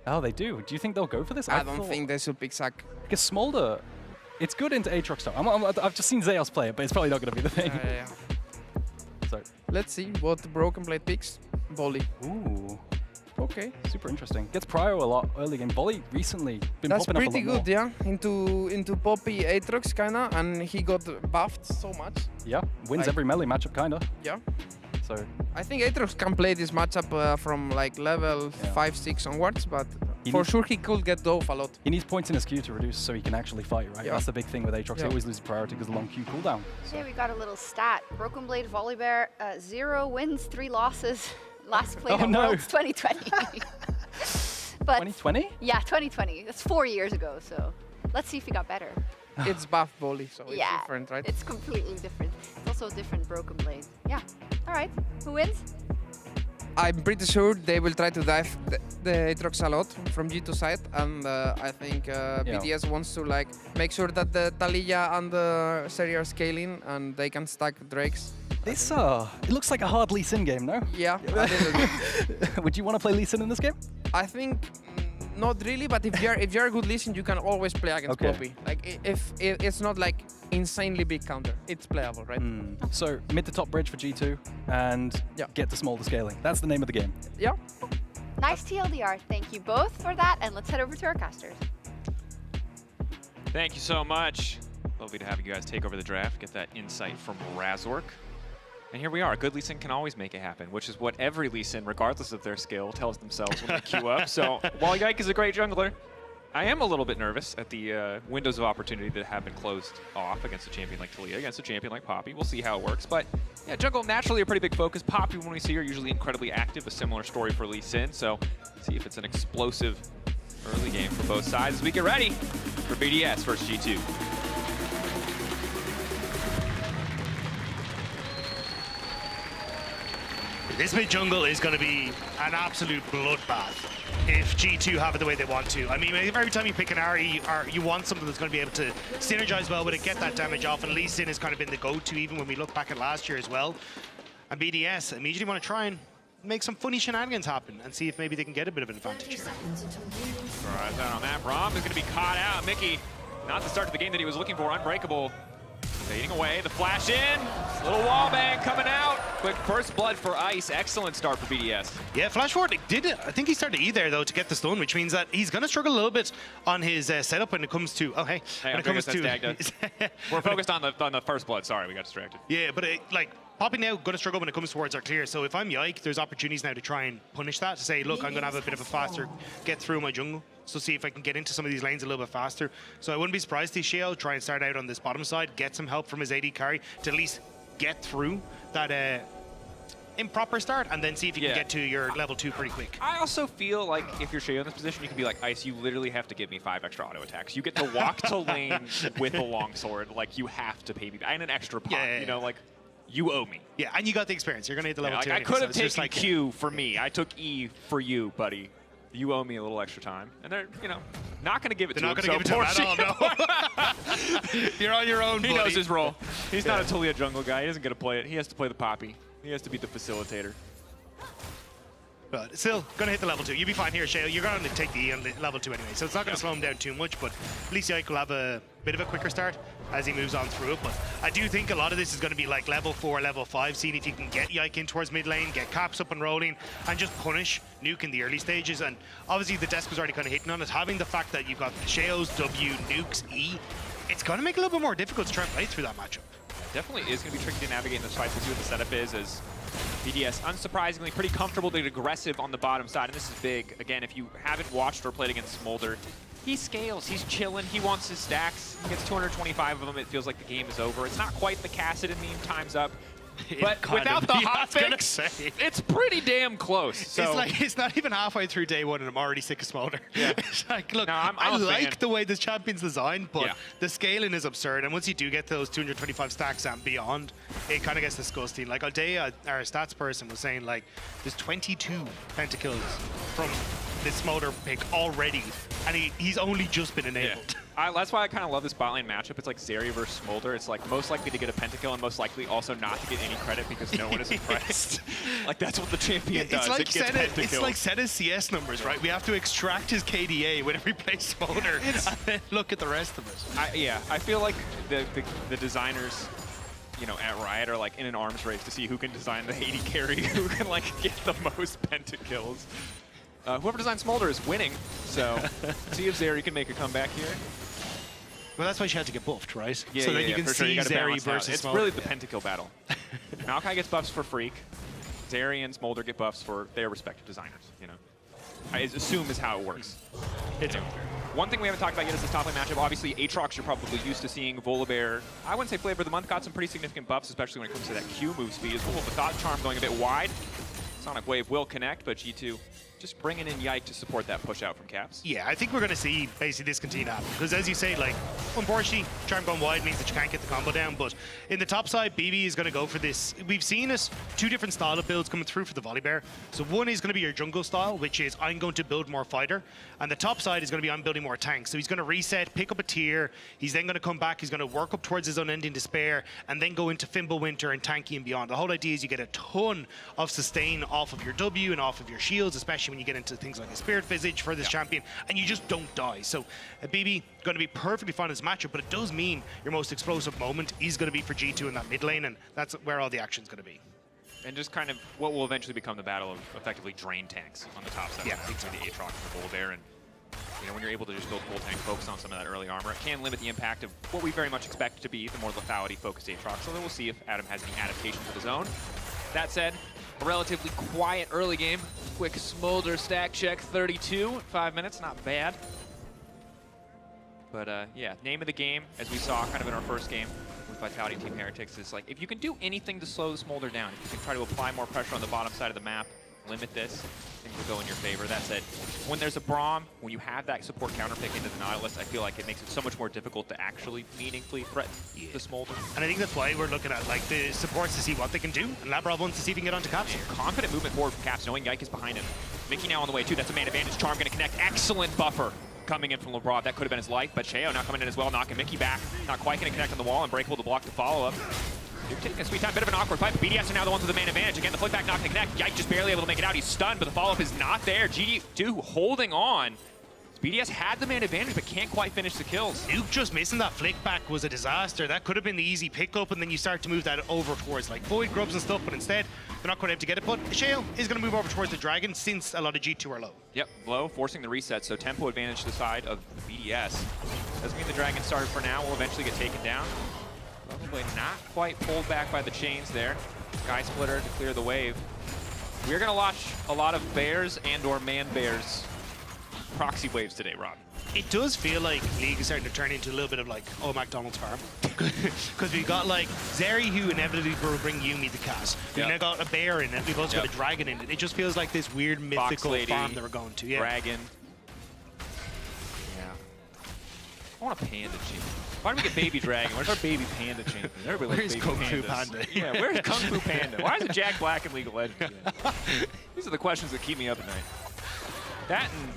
Oh, they do? Do you think they'll go for this? I don't think they should pick Zac. Because Smolder... It's good into Aatrox though. I've just seen Zeus play it, but it's probably not going to be the thing. Yeah. So let's see what the Broken Blade picks. Bolly. Ooh. Okay. Super interesting. Gets prio a lot early game. Bolly recently been That's popping up a lot pretty good, more. Into Poppy Aatrox kinda, and he got buffed so much. Yeah, wins every melee matchup kinda. Yeah. So I think Aatrox can play this matchup from like level 5-6 onwards, but for sure he could get dove a lot. He needs points in his Q to reduce so he can actually fight, right? Yeah. That's the big thing with Aatrox. He always loses priority because of the long Q cooldown. So. Yeah, we got a little stat. Broken Blade Volibear, 0 wins, 3 losses. Last played at Worlds 2020. But 2020? Yeah, 2020. That's 4 years ago, so let's see if he got better. It's buff Bolly, so it's different, right? It's completely different. It's also a different Broken Blade. Yeah. All right. Who wins? I'm pretty sure they will try to dive the Aatrox a lot from G2 side, and I think BDS wants to like make sure that the Taliyah and the Seri are scaling and they can stack Drakes. This it looks like a hard Lee Sin game, no? Yeah. Would you want to play Lee Sin in this game? I think not really, but if you're a good Lee Sin, you can always play against Poppy. Like if it's not like insanely big counter, it's playable, right? So mid to top bridge for G2 and get to Smolder scaling. That's the name of the game. Yeah. Nice TLDR. Thank you both for that, and let's head over to our casters. Thank you so much. Lovely to have you guys take over the draft, get that insight from Razork. And here we are. A good Lee Sin can always make it happen, which is what every Lee Sin, regardless of their skill, tells themselves when they queue up. So while Yike is a great jungler, I am a little bit nervous at the windows of opportunity that have been closed off against a champion like Taliyah, against a champion like Poppy. We'll see how it works. But yeah, jungle naturally a pretty big focus. Poppy, when we see her, usually incredibly active. A similar story for Lee Sin. So see if it's an explosive early game for both sides as we get ready for BDS versus G2. This mid jungle is going to be an absolute bloodbath if G2 have it the way they want to. I mean, every time you pick an Ahri, you want something that's going to be able to synergize well with it, get that damage off, and Lee Sin has kind of been the go-to even when we look back at last year as well. And BDS immediately want to try and make some funny shenanigans happen and see if maybe they can get a bit of an advantage here. Right down on that. Braum is going to be caught out. Mickey, not the start to the game that he was looking for. Unbreakable. Fading away, the flash in, little wall bang coming out. Quick first blood for Ice, excellent start for BDS. Yeah, Flash forward did it. I think he started E there though to get the stun, which means that he's going to struggle a little bit on his setup when it comes to, when it comes to... We're focused on the first blood, sorry, we got distracted. Yeah, but like, Poppy now going to struggle when it comes towards our clear. So if I'm Yike, there's opportunities now to try and punish that, to say, look, I'm going to have a bit of a faster get through my jungle. So see if I can get into some of these lanes a little bit faster. So I wouldn't be surprised to see Shale try and start out on this bottom side, get some help from his AD carry to at least get through that improper start, and then see if you can get to your level 2 pretty quick. I also feel like if you're Sheo in this position, you can be like, Ice, you literally have to give me 5 extra auto attacks. You get to walk to lane with a longsword. Like, you have to pay me and an extra pot. You know, like, you owe me. Yeah, and you got the experience. You're going to hit the level 2 I anyway, could have so taken Q for me. I took E for you, buddy. You owe me a little extra time. And they're, you know, not going to give it to him. They're not going to give it to him at all, no. You're on your own, He buddy. knows his role. He's not a Talia jungle guy. He isn't going to play it. He has to play the Poppy. He has to be the facilitator. But still, going to hit the level 2. You'll be fine here, Shale. You're going to take the E on level 2 anyway, so it's not going to slow him down too much, but at least Yike will have a bit of a quicker start as he moves on through it. But I do think a lot of this is going to be like level 4, level 5, seeing if you can get Yike in towards mid lane, get Caps up and rolling, and just punish Nuke in the early stages. And obviously the desk was already kind of hitting on it. Having the fact that you've got Shao's W, Nuke's E, it's going to make it a little bit more difficult to try and play through that matchup. Definitely is going to be tricky to navigate in this fight. We'll see what the setup is, as BDS, unsurprisingly, pretty comfortable but aggressive on the bottom side. And this is big. Again, if you haven't watched or played against Smolder, he scales. He's chilling. He wants his stacks. He gets 225 of them. It feels like the game is over. It's not quite the Kassadin meme, time's up. But without the hotfix, it's pretty damn close. So. It's like, it's not even halfway through day 1 and I'm already sick of Smolder. Yeah. It's like, look, no, I like the way this champion's designed, but the scaling is absurd. And once you do get those 225 stacks and beyond, it kind of gets disgusting. Like, Aldea, our stats person, was saying, like, there's 22 pentakills from this Smolder pick already, and he's only just been enabled. That's why I kind of love this bot lane matchup. It's like Zeri versus Smolder. It's like most likely to get a pentakill and most likely also not to get any credit because no one is impressed. Like, that's what the champion does. It's like Setta's CS numbers, right? We have to extract his KDA whenever we play Smolder and then look at the rest of it. I feel like the designers, you know, at Riot are like in an arms race to see who can design the 80 carry, who can like get the most pentakills. Whoever designed Smolder is winning, so see if Zeri can make a comeback here. Well, that's why she had to get buffed, right? Yeah, so then you can see Zeri versus It's Smolder. really the pentakill battle. Maokai gets buffs for Freak. Zeri and Smolder get buffs for their respective designers, you know. I assume is how it works. It's one thing we haven't talked about yet is this top lane matchup. Obviously, Aatrox you're probably used to seeing. Volibear, I wouldn't say flavor of the month, got some pretty significant buffs, especially when it comes to that Q move speed as well. The Thought Charm going a bit wide. Sonic Wave will connect, but G2 just bringing in Yike to support that push out from Caps. Yeah, I think we're going to see basically this continue to happen. Because as you say, like, unfortunately, Charm going wide means that you can't get the combo down. But in the top side, BB is going to go for this. We've seen us 2 different style of builds coming through for the Volibear. So one is going to be your jungle style, which is I'm going to build more fighter. And the top side is going to be I'm building more tanks. So he's going to reset, pick up a tier. He's then going to come back. He's going to work up towards his unending despair and then go into Fimbulwinter and Tanky and beyond. The whole idea is you get a ton of sustain off of your W and off of your shields, especially when you get into things like a Spirit Visage for this champion, and you just don't die. So BB going to be perfectly fine in this matchup, but it does mean your most explosive moment is going to be for G2 in that mid lane, and that's where all the action's going to be. And just kind of what will eventually become the battle of effectively drain tanks on the top side. Yeah, exactly. The Aatrox and the Volibear, and you know, when you're able to just build full tank, focus on some of that early armor, it can limit the impact of what we very much expect to be the more lethality-focused Aatrox. So then we'll see if Adam has any adaptations of his own. That said, a relatively quiet early game. Quick Smolder stack check, 32, 5 minutes, not bad. But yeah, name of the game, as we saw kind of in our first game with Vitality Team Heretics, is like, if you can do anything to slow the Smolder down, if you can try to apply more pressure on the bottom side of the map, limit this, things will go in your favor. That said, when there's a Braum, when you have that support counter pick into the Nautilus, I feel like it makes it so much more difficult to actually meaningfully threaten the Smolder. And I think that's why we're looking at like the supports to see what they can do, and Labrov wants to see if he can get onto Caps. Confident movement forward from Caps, knowing Yike is behind him. Mickey now on the way too, that's a man advantage. Charm gonna connect, excellent buffer coming in from Labrov. That could have been his life, but Sheo now coming in as well, knocking Mickey back. Not quite gonna connect on the wall, and Breakable to block the follow-up. You're taking a sweet time, bit of an awkward fight, but BDS are now the ones with the man advantage. Again, the flip back not gonna connect. Yike just barely able to make it out. He's stunned, but the follow-up is not there. G2 holding on. BDS had the man advantage, but can't quite finish the kills. Nuke just missing that flick back was a disaster. That could have been the easy pickup, and then you start to move that over towards like Void Grubs and stuff, but instead, they're not quite able to get it. But Shale is going to move over towards the Dragon since a lot of G2 are low. Yep, low, forcing the reset, so tempo advantage to the side of the BDS. Doesn't mean the Dragon started for now, will eventually get taken down. Probably not quite pulled back by the chains there. Sky Splitter to clear the wave. We're going to watch a lot of bears and or man bears proxy waves today, Rob. It does feel like League is starting to turn into a little bit of like, oh, McDonald's farm. Because we've got like Zeri, who inevitably will bring Yuumi the cat. We've now got a bear in it. We've also got a dragon in it. It just feels like this weird mythical farm that we're going to. Yeah. Dragon. Yeah. I want a panda champion. Why do we get baby dragon? Where's our baby panda champion? Everybody likes baby Kung Fu pandas. Panda? Yeah, where's Kung Fu Panda? Why is it Jack Black in League of Legends? These are the questions that keep me up at night. That and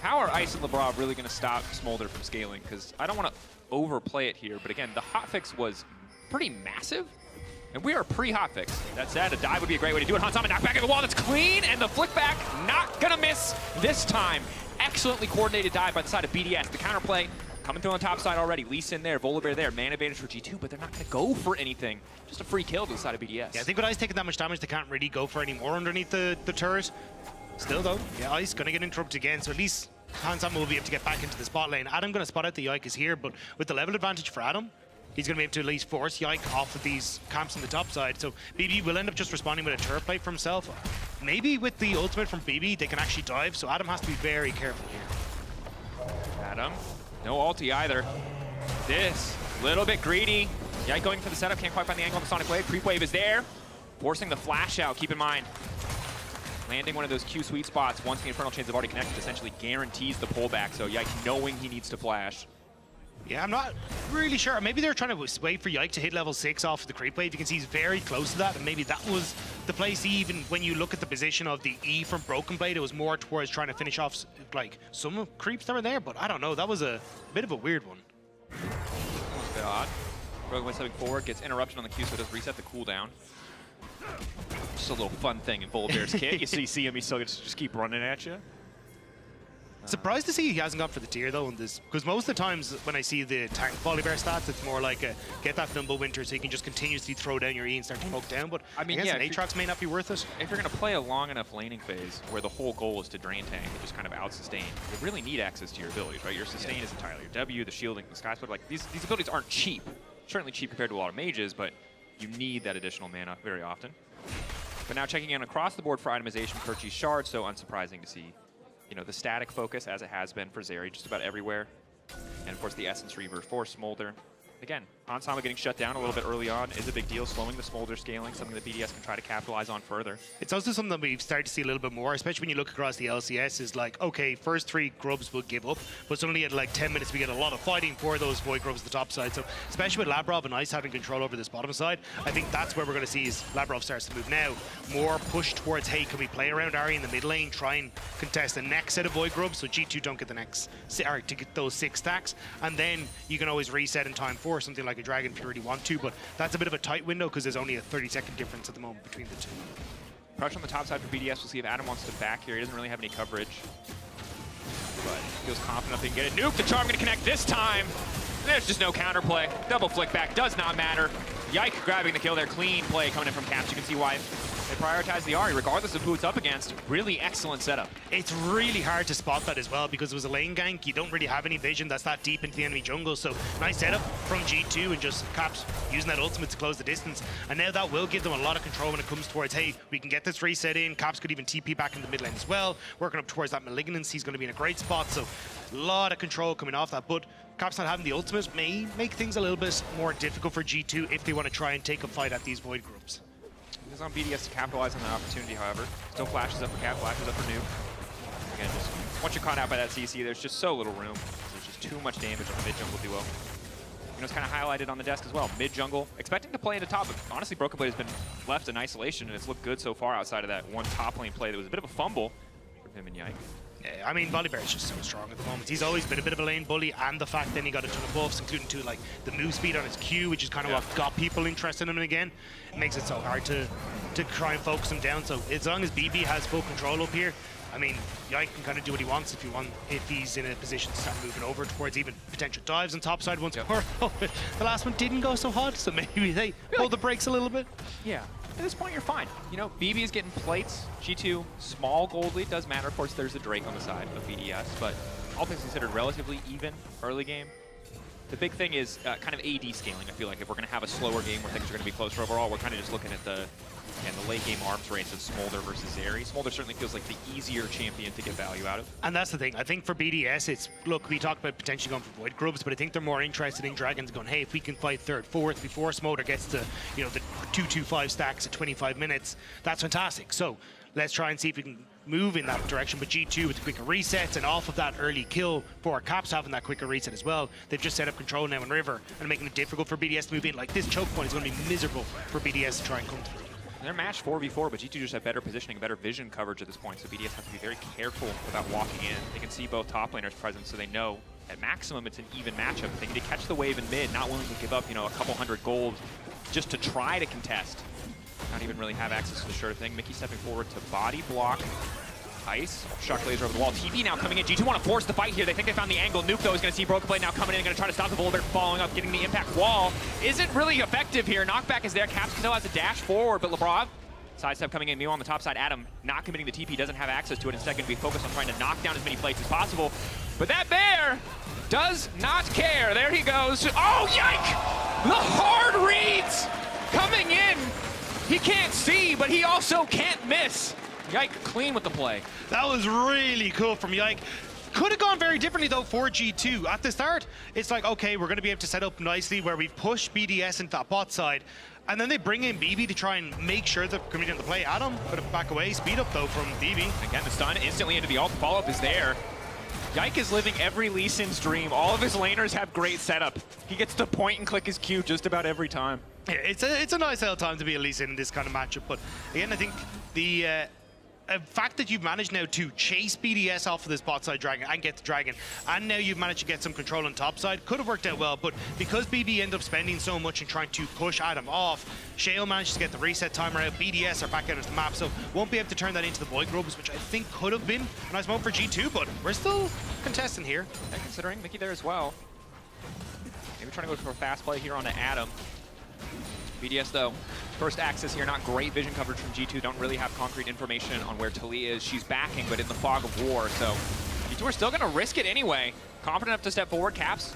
how are Ice and LeBron really going to stop Smolder from scaling? Because I don't want to overplay it here, but again, the hotfix was pretty massive, and we are pre-hotfix. That said, a dive would be a great way to do it. Hansama knocked back at the wall, that's clean, and the flick back, not going to miss this time. Excellently coordinated dive by the side of BDS. The counterplay coming through on the top side already. Lee Sin there, Volibear there, man advantage for G2, but they're not going to go for anything. Just a free kill to the side of BDS. Yeah, I think with Ice taking that much damage, they can't really go for any more underneath the turret. Still though, yeah, Ice gonna get interrupted again, so at least Hansama will be able to get back into the spot lane. Adam gonna spot out the Yike is here, but with the level advantage for Adam, he's gonna be able to at least force Yike off of these camps on the top side. So BB will end up just responding with a turret plate for himself. Maybe with the ultimate from BB, they can actually dive, so Adam has to be very careful here. Adam, no ulti either. This, little bit greedy. Yike going for the setup, can't quite find the angle on the Sonic Wave. Creep Wave is there, forcing the flash out, keep in mind. Landing one of those Q sweet spots once the Infernal Chains have already connected essentially guarantees the pullback, so Yike knowing he needs to flash. Yeah, I'm not really sure. Maybe they're trying to wait for Yike to hit level 6 off the creep wave. You can see he's very close to that, and maybe that was the place. Even when you look at the position of the E from Broken Blade, it was more towards trying to finish off like some creeps that were there, but I don't know. That was a bit of a weird one. That was a bit odd. Broken Blade stepping forward, gets interruption on the Q, so it does reset the cooldown. Just a little fun thing in Volibear's kit. You see him, he still gets to just keep running at you. Surprised to see he hasn't gone for the tier though in this, because most of the times when I see the tank Volibear stats, it's more like a get that Nimble Winter so you can just continuously throw down your E and start to poke down. But I mean, I guess yeah, an Aatrox may not be worth it. If you're going to play a long enough laning phase where the whole goal is to drain tank and just kind of out-sustain, you really need access to your abilities, right? Your sustain is entirely your W, the shielding, the sky split. Like these abilities aren't cheap. Certainly cheap compared to a lot of mages, but you need that additional mana very often. But now checking in across the board for itemization, Kerchi's Shard, so unsurprising to see, you know, the static focus as it has been for Zeri just about everywhere. And of course the Essence Reaver for Smolder. Again, Hansama getting shut down a little bit early on is a big deal, slowing the Smolder scaling, something that BDS can try to capitalize on further. It's also something that we've started to see a little bit more, especially when you look across the LCS, is like, okay, first 3 grubs will give up, but suddenly at like 10 minutes we get a lot of fighting for those Void grubs at the top side. So especially with Labrov and Ice having control over this bottom side, I think that's where we're going to see is Labrov starts to move now. More push towards, hey, can we play around Ari in the mid lane, try and contest the next set of Void grubs so G2 don't get the next, or to get those 6 stacks, and then you can always reset in time for something like a Dragon if you really want to, but that's a bit of a tight window because there's only a 30-second difference at the moment between the two. Pressure on the top side for BDS. We'll see if Adam wants to back here. He doesn't really have any coverage, but feels confident they can get it. Nuke, the charm going to connect this time. There's just no counterplay. Double flick back, does not matter. Yike grabbing the kill there. Clean play coming in from Caps. You can see why they prioritize the Ahri, regardless of who it's up against. Really excellent setup. It's really hard to spot that as well because it was a lane gank. You don't really have any vision that's that deep into the enemy jungle. So nice setup from G2 and just Caps using that ultimate to close the distance. And now that will give them a lot of control when it comes towards, hey, we can get this reset in. Caps could even TP back in the mid lane as well. Working up towards that Malignance, he's going to be in a great spot. So a lot of control coming off that. But Caps not having the ultimate may make things a little bit more difficult for G2 if they want to try and take a fight at these Void groups. It's on BDS to capitalize on that opportunity, however. Still flashes up for Cap, flashes up for Nuke. Again, just once you're caught out by that CC, there's just so little room. There's just too much damage on the mid-jungle duo. You know, it's kind of highlighted on the desk as well. Mid-jungle, expecting to play into top, but honestly, Broken Blade has been left in isolation, and it's looked good so far outside of that one top lane play that was a bit of a fumble from him and Yike. Yeah, I mean, Volibear is just so strong at the moment. He's always been a bit of a lane bully, and the fact then he got a ton of buffs, including to like the move speed on his Q, which is kind of what got people interested in him again. It makes it so hard to try and focus him down. So as long as BB has full control up here, I mean, Yike can kind of do what he wants if he's in a position to start moving over towards even potential dives on top side once more. The last one didn't go so hot, so maybe they hold the brakes a little bit. Yeah. At this point, you're fine. You know, BB is getting plates. G2, small gold lead does matter. Of course, there's a Drake on the side of BDS, but all things considered, relatively even early game. The big thing is kind of AD scaling. I feel like if we're going to have a slower game where things are going to be closer overall, we're kind of just looking at the And the late game arms race of Smolder versus Zeri. Smolder certainly feels like the easier champion to get value out of. And that's the thing. I think for BDS, it's, look, we talked about potentially going for Void Grubs, but I think they're more interested in Dragons going, hey, if we can fight third, fourth before Smolder gets to, you know, the 2-2-5 stacks at 25 minutes, that's fantastic. So let's try and see if we can move in that direction. But G2 with the quicker resets and off of that early kill for Caps having that quicker reset as well, they've just set up control now in River and making it difficult for BDS to move in. Like, this choke point is going to be miserable for BDS to try and come through. They're matched 4v4, but G2 just have better positioning, better vision coverage at this point, so BDS has to be very careful about walking in. They can see both top laners present, so they know at maximum it's an even matchup. They need to catch the wave in mid, not willing to give up, you know, a couple hundred gold just to try to contest. Not even really have access to the sure thing. Mickey stepping forward to body block. Ice, shock laser over the wall. TP now coming in. G2 want to force the fight here. They think they found the angle. Nuke, though, is going to see Broken Blade now coming in and going to try to stop the Volbear following up, getting the impact wall. Isn't really effective here. Knockback is there. Caps still has a dash forward, but Lebrov, sidestep coming in. Meanwhile, on the top side, Adam not committing the TP, doesn't have access to it. Instead, going to be focused on trying to knock down as many plates as possible. But that bear does not care. There he goes. Oh, yike! The hard reads coming in. He can't see, but he also can't miss. Yike clean with the play. That was really cool from Yike. Could have gone very differently though for G2. At the start, it's like, okay, we're going to be able to set up nicely where we've pushed BDS into that bot side. And then they bring in BB to try and make sure they're coming into play. Adam put it back away. Speed up though from BB. Again, the stun instantly into the ult. Follow-up is there. Yike is living every Lee Sin's dream. All of his laners have great setup. He gets to point and click his Q just about every time. Yeah, it's a nice little time to be a Lee Sin in this kind of matchup. But again, I think the fact that you've managed now to chase BDS off of this bot side dragon and get the dragon, and now you've managed to get some control on top side, could have worked out well, but because BB ended up spending so much and trying to push Adam off, Shale managed to get the reset timer out, BDS are back out of the map, so won't be able to turn that into the Void Grubs, which I think could have been a nice moment for G2, but we're still contesting here. And considering Mickey there as well. Maybe trying to go for a fast play here on Adam. BDS though, first access here, not great vision coverage from G2, don't really have concrete information on where Talia is. She's backing, but in the fog of war, so G2 are still gonna risk it anyway. Confident enough to step forward, Caps.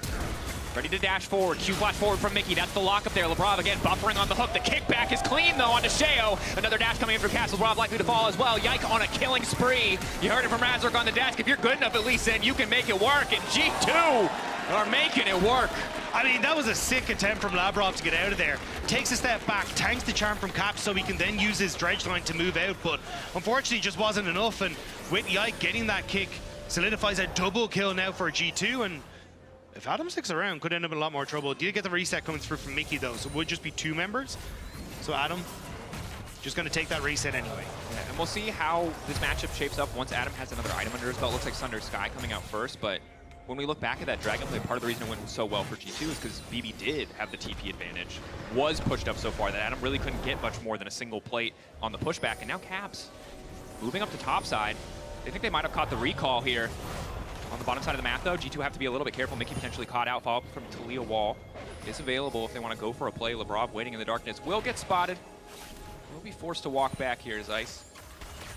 Ready to dash forward, Q flash forward from Mickey, that's the lock up there. Lebrov again buffering on the hook, the kickback is clean though onto Sheo. Another dash coming in for Caps, Lebrov likely to fall as well. Yike on a killing spree. You heard it from Razork on the dash, if you're good enough at least then you can make it work, and G2 are making it work. I mean, that was a sick attempt from Labrov to get out of there. Takes a step back, tanks the charm from Caps so he can then use his dredge line to move out, but unfortunately it just wasn't enough, and with Yike getting that kick, solidifies a double kill now for G2, and if Adam sticks around, could end up in a lot more trouble. Did get the reset coming through from Mickey though, so it would just be 2 members. So Adam, just gonna take that reset anyway. Yeah, and we'll see how this matchup shapes up once Adam has another item under his belt. Looks like Sunder Sky coming out first, but when we look back at that Dragon play, part of the reason it went so well for G2 is because BB did have the TP advantage, was pushed up so far that Adam really couldn't get much more than a single plate on the pushback, and now Caps moving up to top side. They think they might have caught the recall here. On the bottom side of the map though, G2 have to be a little bit careful. Mickey potentially caught out, follow up from Talia Wall is available if they want to go for a play. Lebrov waiting in the darkness will get spotted. Will be forced to walk back here as Ice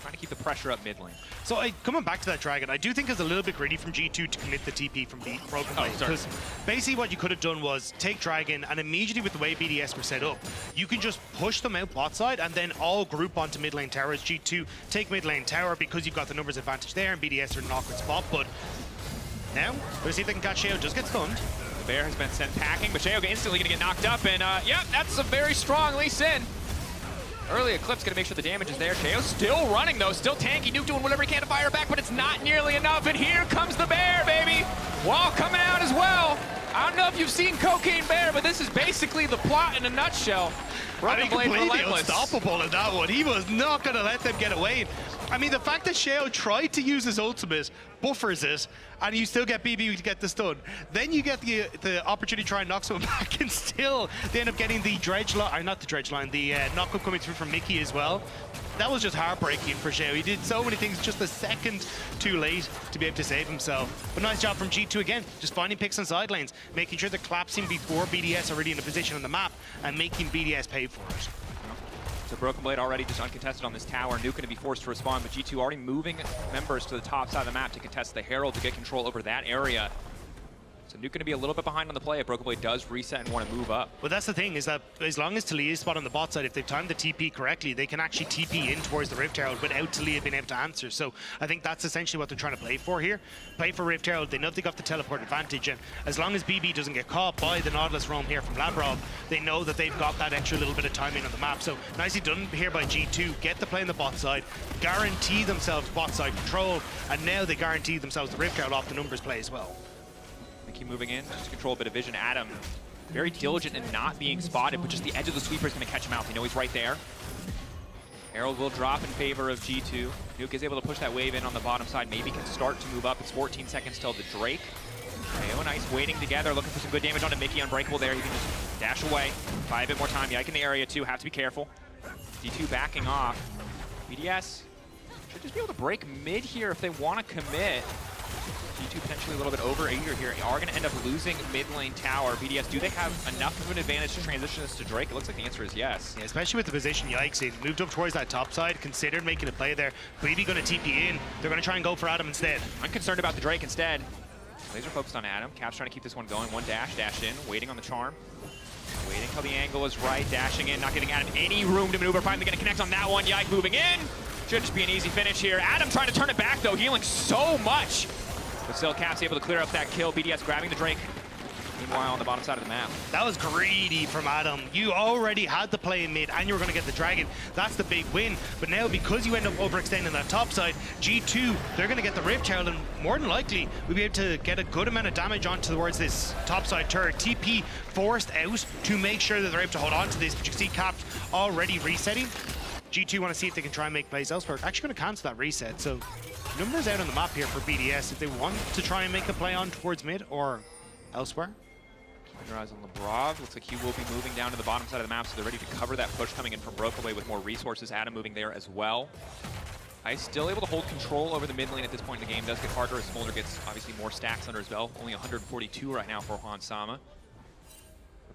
trying to keep the pressure up mid lane. So coming back to that Dragon, I do think it's a little bit greedy from G2 to commit the TP from Broken Blade. Because basically what you could have done was take Dragon, and immediately with the way BDS were set up, you can just push them out bot side and then all group onto mid lane towers. G2 take mid lane tower because you've got the numbers advantage there, and BDS are in an awkward spot. But now, we'll see if they can catch Sheo. Just get stunned. The bear has been sent packing, but Sheo instantly going to get knocked up, and yeah, that's a very strong Lee Sin. Early Eclipse going to make sure the damage is there. Sheo still running though, still tanky. Nuke doing whatever he can to fire back, but it's not nearly enough. And here comes the bear, baby. Wall coming out as well. I don't know if you've seen Cocaine Bear, but this is basically the plot in a nutshell. Broken Blade completely unstoppable in that one. He was not going to let them get away. I mean, the fact that Sheo tried to use his ultimate, buffers it, and you still get BB to get the stun. Then you get the opportunity to try and knock someone back, and still they end up getting the dredge line, or not the dredge line, the knock-up coming through from Mickey as well. That was just heartbreaking for Sheo. He did so many things just a second too late to be able to save himself. But nice job from G2 again, just finding picks on side lanes, making sure they're collapsing before BDS are already in a position on the map, and making BDS pay for it. So Broken Blade already just uncontested on this tower. Nuke going to be forced to respond, but G2 already moving members to the top side of the map to contest the Herald to get control over that area. So Nuke going to be a little bit behind on the play if Broken Blade does reset and want to move up. But that's the thing, is that as long as Talia's spot on the bot side, if they've timed the TP correctly, they can actually TP in towards the Rift Herald without Talia being able to answer. So I think that's essentially what they're trying to play for here. Play for Rift Herald, they know they got the teleport advantage, and as long as BB doesn't get caught by the Nautilus roam here from Labrov, they know that they've got that extra little bit of timing on the map. So nicely done here by G2, get the play on the bot side, guarantee themselves bot side control, and now they guarantee themselves the Rift Herald off the numbers play as well. They keep moving in, just to control a bit of vision. Adam, very diligent in not being spotted, but just the edge of the sweeper is going to catch him out. They know he's right there. Herald will drop in favor of G2. Nuke is able to push that wave in on the bottom side. Maybe can start to move up. It's 14 seconds till the Drake. KO Nice waiting together, looking for some good damage onto Mickey. Unbreakable there. He can just dash away. Buy a bit more time. Yike in the area too. Have to be careful. D2 backing off. BDS should just be able to break mid here if they want to commit. G2 potentially a little bit over eager here. Are going to end up losing mid lane tower. BDS, do they have enough of an advantage to transition this to Drake? It looks like the answer is yes. Yeah, especially with the position Yikes in. Moved up towards that top side, considered making a play there. BB going to TP in. They're going to try and go for Adam instead. I'm concerned about the Drake instead. Laser focused on Adam. Cap's trying to keep this one going. One dash in, waiting on the charm. Waiting till the angle is right, dashing in, not giving Adam any room to maneuver. Finally going to connect on that one. Yike moving in. Should just be an easy finish here. Adam trying to turn it back though, healing so much. But still, Cap's able to clear up that kill. BDS grabbing the Drake. Meanwhile, on the bottom side of the map. That was greedy from Adam. You already had the play in mid and you were going to get the Dragon. That's the big win. But now, because you end up overextending that top side, G2, they're going to get the Rift Herald, and more than likely, we'll be able to get a good amount of damage on towards this top side turret. TP forced out to make sure that they're able to hold on to this. But you can see Cap already resetting. G2 want to see if they can try and make plays elsewhere. Actually going to cancel that reset. So numbers out on the map here for BDS if they want to try and make a play on towards mid or elsewhere. Keep your eyes on Labrov. Looks like he will be moving down to the bottom side of the map, so they're ready to cover that push coming in from Brokeaway with more resources. Adam moving there as well. Ice still able to hold control over the mid lane at this point in the game. Does get harder as Smolder gets obviously more stacks under his belt. Only 142 right now for Han Sama.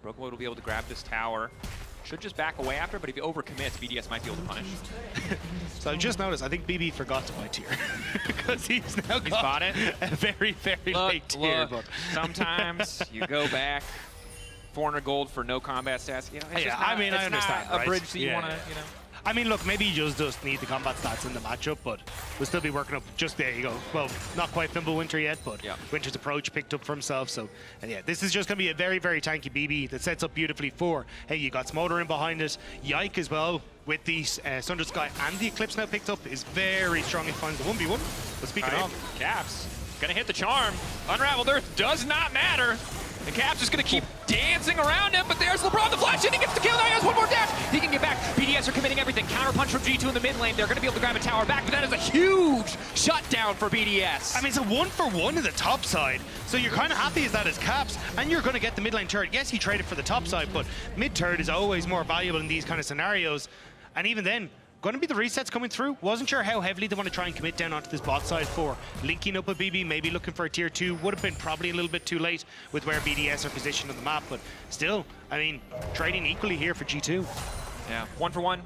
Brokeaway will be able to grab this tower. Should just back away after, but if he overcommits, BDS might be able to punish. So I just noticed, I think BB forgot to buy tier. Because he's now got it. A very, very late tier. Look, sometimes you go back 400 gold for no combat stats. You know, it's just not, I mean, I understand, not right? a bridge that you want to, you know. I mean, look, maybe he just need the combat stats in the matchup, but we'll still be working up. Just there you go. Well, not quite Fimble Winter yet, but Winter's approach picked up for himself. So, and yeah, this is just going to be a very, very tanky BB that sets up beautifully for. Hey, you got Smolder in behind it. Yike as well with the Sunder Sky and the Eclipse now picked up is very strong in finds the 1v1. But speaking of, Caps gonna hit the charm. Unraveled Earth does not matter. The Cap's just gonna keep dancing around him, but there's LeBron the flash, and he gets the kill. Now he has one more dash. He can get back. BDS are committing everything. Counter punch from G2 in the mid lane. They're gonna be able to grab a tower back, but that is a huge shutdown for BDS. I mean, it's a 1-for-1 in the top side, so you're kind of happy as that as Caps, and you're gonna get the mid lane turret. Yes, he traded for the top side, but mid turret is always more valuable in these kind of scenarios, and even then, going to be the resets coming through. Wasn't sure how heavily they want to try and commit down onto this bot side for linking up with BB, maybe looking for a tier 2. Would have been probably a little bit too late with where BDS are positioned on the map, but still, I mean, trading equally here for G2. Yeah, 1-for-1.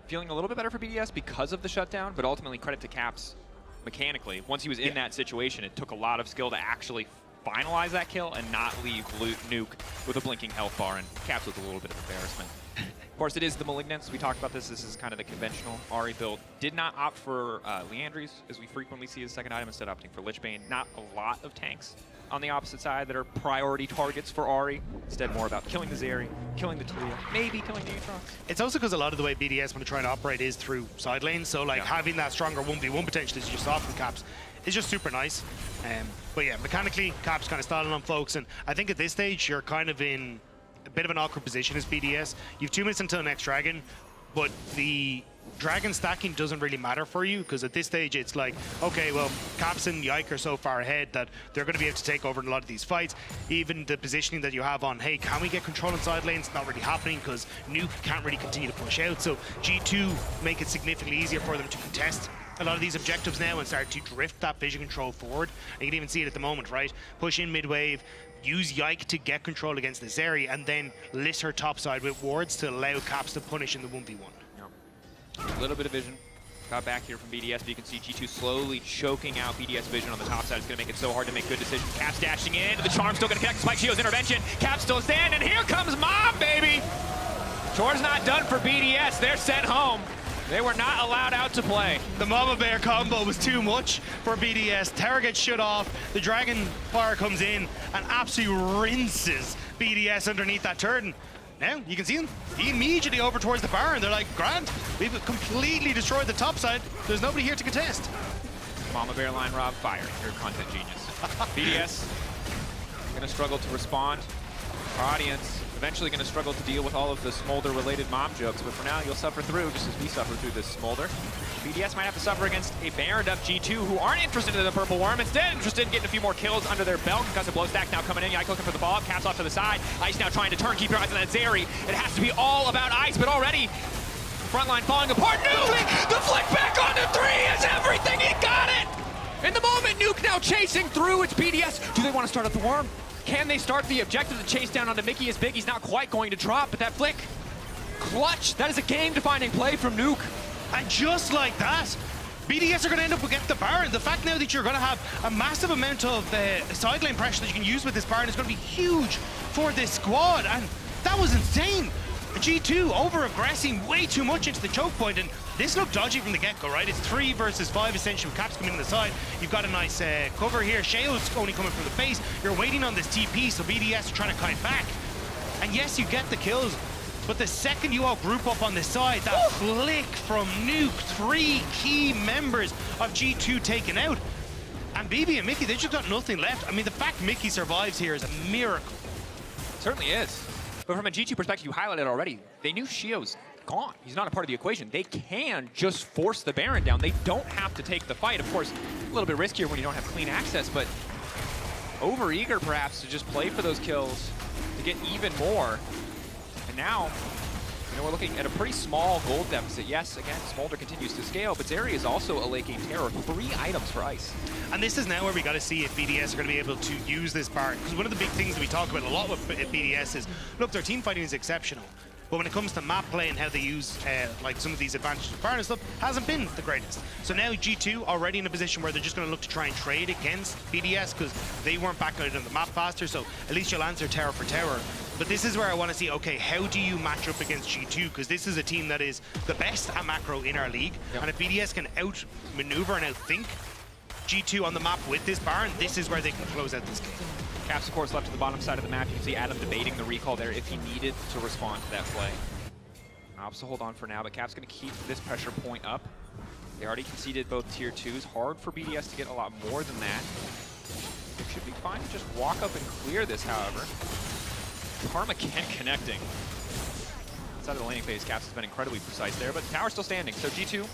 Feeling a little bit better for BDS because of the shutdown, but ultimately credit to Caps mechanically. Once he was in that situation, it took a lot of skill to actually finalize that kill and not leave Nuke with a blinking health bar, and Caps was a little bit of embarrassment. Of course, it is the Malignance. We talked about this. This is kind of the conventional Ahri build. Did not opt for Leandries, as we frequently see as second item, instead opting for Lichbane. Not a lot of tanks on the opposite side that are priority targets for Ahri. Instead, more about killing the Zeri, killing the Talia, maybe killing the Aatrox. It's also because a lot of the way BDS want to try and operate is through side lanes, so like having that stronger 1v1 potential as you saw from Caps is just super nice. But yeah, mechanically, Caps kind of stalling on folks, and I think at this stage, you're kind of in a bit of an awkward position as BDS. You've 2 minutes until the next Dragon, but the Dragon stacking doesn't really matter for you, because at this stage it's like, okay, well, Caps and Yike are so far ahead that they're going to be able to take over in a lot of these fights. Even the positioning that you have on, hey, can we get control in side lanes? Not really happening, because Nuke can't really continue to push out, so G2 make it significantly easier for them to contest a lot of these objectives now and start to drift that vision control forward. And you can even see it at the moment, right? Push in mid-wave, use Yike to get control against the Zeri, and then lit her topside with wards to allow Caps to punish in the 1v1. A little bit of vision Got back here from BDS, but you can see G2 slowly choking out BDS vision on the top side. It's going to make it so hard to make good decisions. Caps dashing in, the Charm's still going to connect. Spike Shio's intervention. Caps still stand, and here comes Mom, baby! Chore's not done for BDS. They're sent home. They were not allowed out to play. The Mama Bear combo was too much for BDS. Terra gets shut off, the Dragon Fire comes in and absolutely rinses BDS underneath that turret. And now you can see him immediately over towards the Baron. They're like, Grant, we've completely destroyed the top side. There's nobody here to contest. Mama Bear line Rob, fire. You're a content genius. BDS gonna struggle to respond. Our audience eventually gonna struggle to deal with all of the Smolder-related mom jokes, but for now you'll suffer through, just as we suffer through this Smolder. BDS might have to suffer against a Baroned up G2 who aren't interested in the Purple Worm, instead interested in getting a few more kills under their belt. Concussive blow stack now coming in, Yike looking for the follow-up, Caps off to the side. Ice now trying to turn, keep your eyes on that Zeri. It has to be all about Ice, but already frontline falling apart. Nuke! The flick back onto 3 is everything, he got it! In the moment, Nuke now chasing through, it's BDS. Do they want to start up the Worm? Can they start the objective to chase down onto Mickey is big? He's not quite going to drop, but that flick, clutch. That is a game-defining play from Nuke. And just like that, BDS are going to end up against the Baron. The fact now that you're going to have a massive amount of side lane pressure that you can use with this Baron is going to be huge for this squad. And that was insane. G2 over-aggressing way too much into the choke point, and this looked dodgy from the get-go, right? It's 3 versus 5 essentially with Caps coming in the side. You've got a nice cover here. Shao's only coming from the base. You're waiting on this TP, so BDS are trying to kite back. And yes, you get the kills, but the second you all group up on the side, that flick from Nuke, 3 key members of G2 taken out. And BB and Mickey, they just got nothing left. I mean, the fact Mickey survives here is a miracle. It certainly is. But from a G2 perspective, you highlighted already, they knew Shio's gone. He's not a part of the equation. They can just force the Baron down. They don't have to take the fight. Of course, a little bit riskier when you don't have clean access, but over-eager perhaps to just play for those kills to get even more. And now, you know, we're looking at a pretty small gold deficit. Yes, again, Smolder continues to scale, but Zeri is also a LEC Terror. 3 items for Ice. And this is now where we got to see if BDS are going to be able to use this Baron. Because one of the big things that we talk about a lot with BDS is, look, their team fighting is exceptional. But when it comes to map play and how they use like some of these advantages of Baron and stuff, hasn't been the greatest. So now G2 already in a position where they're just going to look to try and trade against BDS because they weren't back out on the map faster. So at least you'll answer tower for tower. But this is where I want to see, okay, how do you match up against G2? Because this is a team that is the best at macro in our league. Yep. And if BDS can out-maneuver and outthink G2 on the map with this Baron, this is where they can close out this game. Caps, of course, left to the bottom side of the map. You can see Adam debating the recall there if he needed to respond to that play. Ops to hold on for now, but Caps going to keep this pressure point up. They already conceded both tier 2s. Hard for BDS to get a lot more than that. It should be fine to just walk up and clear this, however. Karma again connecting. Inside of the laning phase, Caps has been incredibly precise there, but the tower's still standing. So G2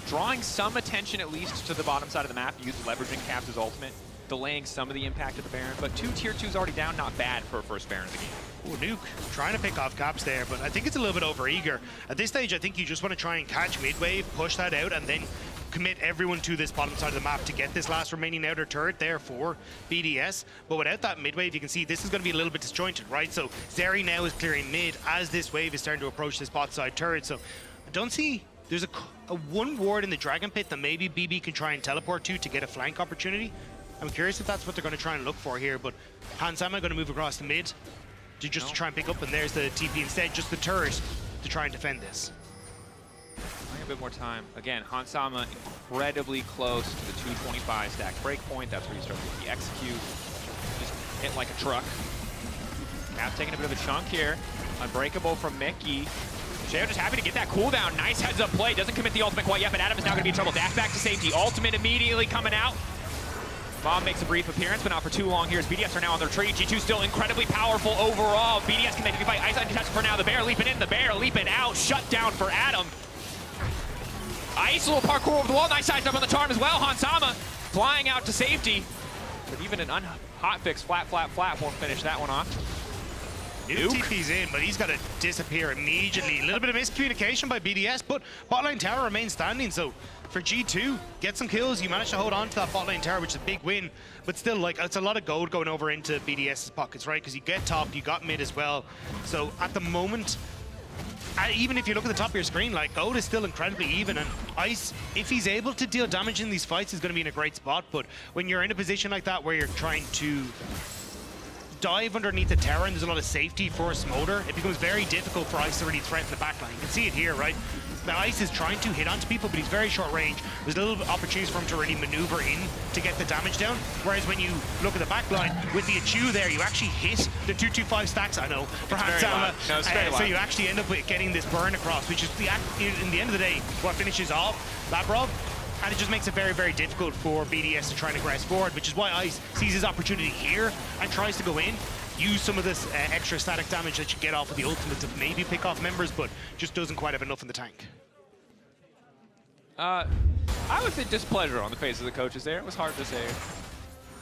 drawing some attention at least to the bottom side of the map, leveraging Caps' ultimate, delaying some of the impact of the Baron, but 2 tier 2s already down, not bad for a first Baron of the game. Ooh, Nuke trying to pick off Caps there, but I think it's a little bit over-eager. At this stage, I think you just want to try and catch mid-wave, push that out, and then commit everyone to this bottom side of the map to get this last remaining outer turret there for BDS. But without that mid-wave, you can see this is going to be a little bit disjointed, right? So Zeri now is clearing mid as this wave is starting to approach this bot side turret. So I don't see... There's a one ward in the Dragon Pit that maybe BB can try and teleport to get a flank opportunity. I'm curious if that's what they're going to try and look for here, but Hansama going to move across the mid to just to try and pick up, and there's the TP instead, just the turret to try and defend this. A bit more time. Again, Hansama incredibly close to the 225 stack breakpoint. That's where you start with the execute. Just hit like a truck. Caps taking a bit of a chunk here. Unbreakable from Mickey. Sheo just happy to get that cooldown. Nice heads-up play. Doesn't commit the ultimate quite yet, but Adam is now going to be in trouble. Dash back to safety. Ultimate immediately coming out. Mom makes a brief appearance, but not for too long here as BDS are now on their retreat. G2 still incredibly powerful overall. BDS can make a fight. Ice untouched for now. The Bear leaping in. The Bear leaping out. Shut down for Adam. Ice, little parkour over the wall. Nice sized up on the Charm as well. Hansama flying out to safety. But even an hotfix flat won't finish that one off. Nuke TP's in, but he's got to disappear immediately. A little bit of miscommunication by BDS, but botlane tower remains standing. So for G2, get some kills. You managed to hold on to that botlane tower, which is a big win. But still, like, it's a lot of gold going over into BDS's pockets, right? Because you get top, you got mid as well. So at the moment, even if you look at the top of your screen, like, Gold is still incredibly even, and Ice, if he's able to deal damage in these fights, is going to be in a great spot. But when you're in a position like that where you're trying to dive underneath the tower and there's a lot of safety for Smolder, it becomes very difficult for Ice to really threaten the backline. You can see it here, right? Now, Ice is trying to hit onto people, but he's very short range. There's little opportunities for him to really maneuver in to get the damage down. Whereas when you look at the backline, with the Achu there, you actually hit the 225 stacks, I know, for Hansama. So you actually end up with getting this burn across, which is, in the end of the day, what finishes off Labrov. And it just makes it very, very difficult for BDS to try and aggress forward, which is why Ice sees his opportunity here and tries to go in, use some of this extra static damage that you get off of the ultimate to maybe pick off members, but just doesn't quite have enough in the tank. I would say displeasure on the face of the coaches there. It was hard to say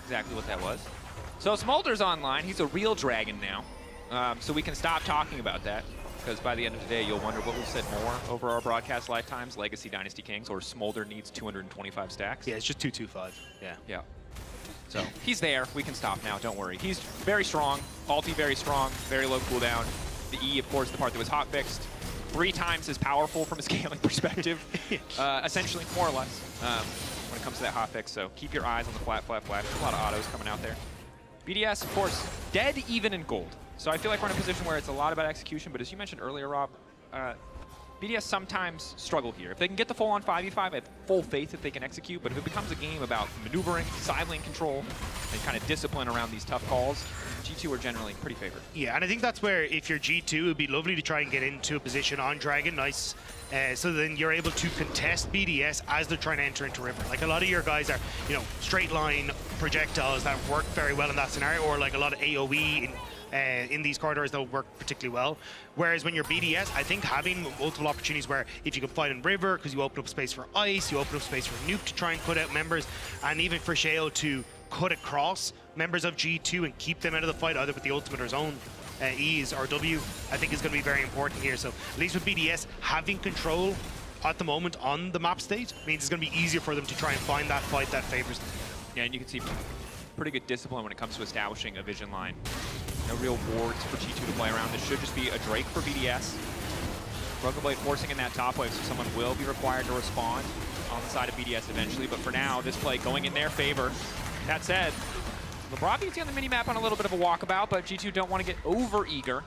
exactly what that was. So Smolder's online. He's a real dragon now. So we can stop talking about that, because by the end of the day, you'll wonder what we've said more over our broadcast lifetimes, Legacy Dynasty Kings, or Smolder needs 225 stacks. Yeah, it's just 225. Yeah. Yeah. So he's there. We can stop now. Don't worry. He's very strong. Ulti very strong. Very low cooldown. The E, of course, the part that was hot fixed. 3 times as powerful from a scaling perspective, essentially, more or less, when it comes to that hot fix. So keep your eyes on the flat. There's a lot of autos coming out there. BDS, of course, dead even in gold. So I feel like we're in a position where it's a lot about execution, but as you mentioned earlier, Rob, BDS sometimes struggle here. If they can get the full-on 5v5, I have full faith that they can execute, but if it becomes a game about maneuvering, side lane control, and kind of discipline around these tough calls, G2 are generally pretty favored. Yeah, and I think that's where, if you're G2, it would be lovely to try and get into a position on Dragon, nice, so then you're able to contest BDS as they're trying to enter into River. Like, a lot of your guys are, you know, straight line projectiles that work very well in that scenario, or like a lot of AoE in these corridors that will work particularly well. Whereas when you're BDS, I think having multiple opportunities where if you can fight in River, because you open up space for Ice, you open up space for Nuke to try and cut out members, and even for Shale to cut across members of G2 and keep them out of the fight, either with the ultimate or his own E's or W, I think is going to be very important here. So at least with BDS, having control at the moment on the map state means it's going to be easier for them to try and find that fight that favors them. Yeah, and you can see pretty good discipline when it comes to establishing a vision line. No real wards for G2 to play around. This should just be a Drake for BDS. Broken Blade forcing in that top wave, so someone will be required to respond on the side of BDS eventually. But for now, this play going in their favor. That said, LeBron can see on the minimap on a little bit of a walkabout, but G2 don't want to get over-eager.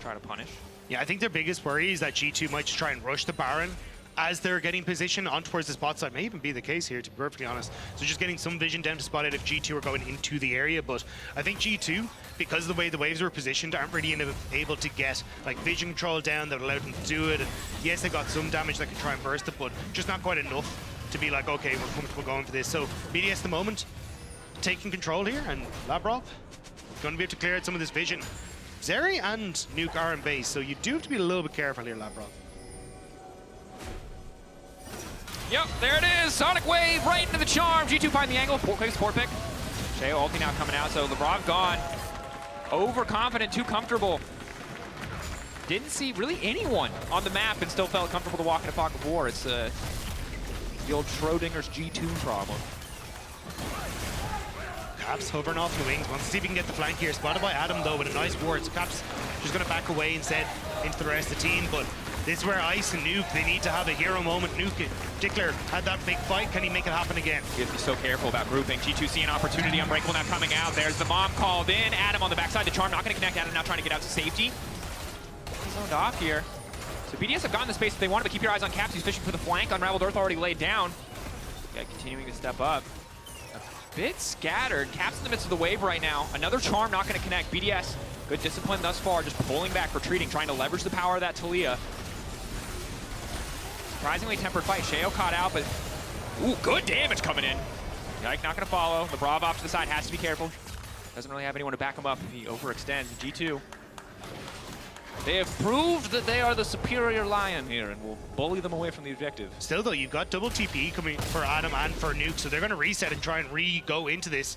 Try to punish. Yeah, I think their biggest worry is that G2 might just try and rush the Baron as they're getting position on towards the spot side. May even be the case here, to be perfectly honest. So just getting some vision down to spot it if G2 are going into the area. But I think G2, because of the way the waves are positioned, aren't really able to get like vision control down that allowed them to do it. And yes, they got some damage that can try and burst it, but just not quite enough to be like, okay, we're comfortable going for this. So BDS at the moment, taking control here, and Labrov going to be able to clear out some of this vision. Zeri and Nuke are in base, so you do have to be a little bit careful here, Labrov. Yep, there it is. Sonic Wave right into the charm. G2 find the angle. Quick support pick. Shea ulti now coming out, so Labrov gone. Overconfident, too comfortable. Didn't see really anyone on the map and still felt comfortable to walk in a fog of war. It's the old Schrodinger's G2 problem. Caps hovering off the wings. Wants to see if he can get the flank here. Spotted by Adam, though, with a nice ward. So Caps just going to back away instead into the rest of the team. But this is where Ice and Nuke, they need to have a hero moment. Nuke, in particular, had that big fight. Can he make it happen again? You have to be so careful about grouping. G2 see an opportunity. Unbreakable now coming out. There's the mom called in. Adam on the backside. The charm not going to connect. Adam now trying to get out to safety. He's zoned off here. So BDS have gotten the space that they wanted, but keep your eyes on Caps. He's fishing for the flank. Unraveled Earth already laid down. Yeah, continuing to step up. A bit scattered. Caps in the midst of the wave right now. Another charm not going to connect. BDS, good discipline thus far. Just pulling back, retreating, trying to leverage the power of that Talia. Surprisingly tempered fight. Sheo caught out, but ooh, good damage coming in. Yike not going to follow. The Brav off to the side, has to be careful. Doesn't really have anyone to back him up if he overextends. G2, they have proved that they are the superior lion here and will bully them away from the objective. Still, though, you've got double TP coming for Adam and for Nuke, so they're going to reset and try and re-go into this.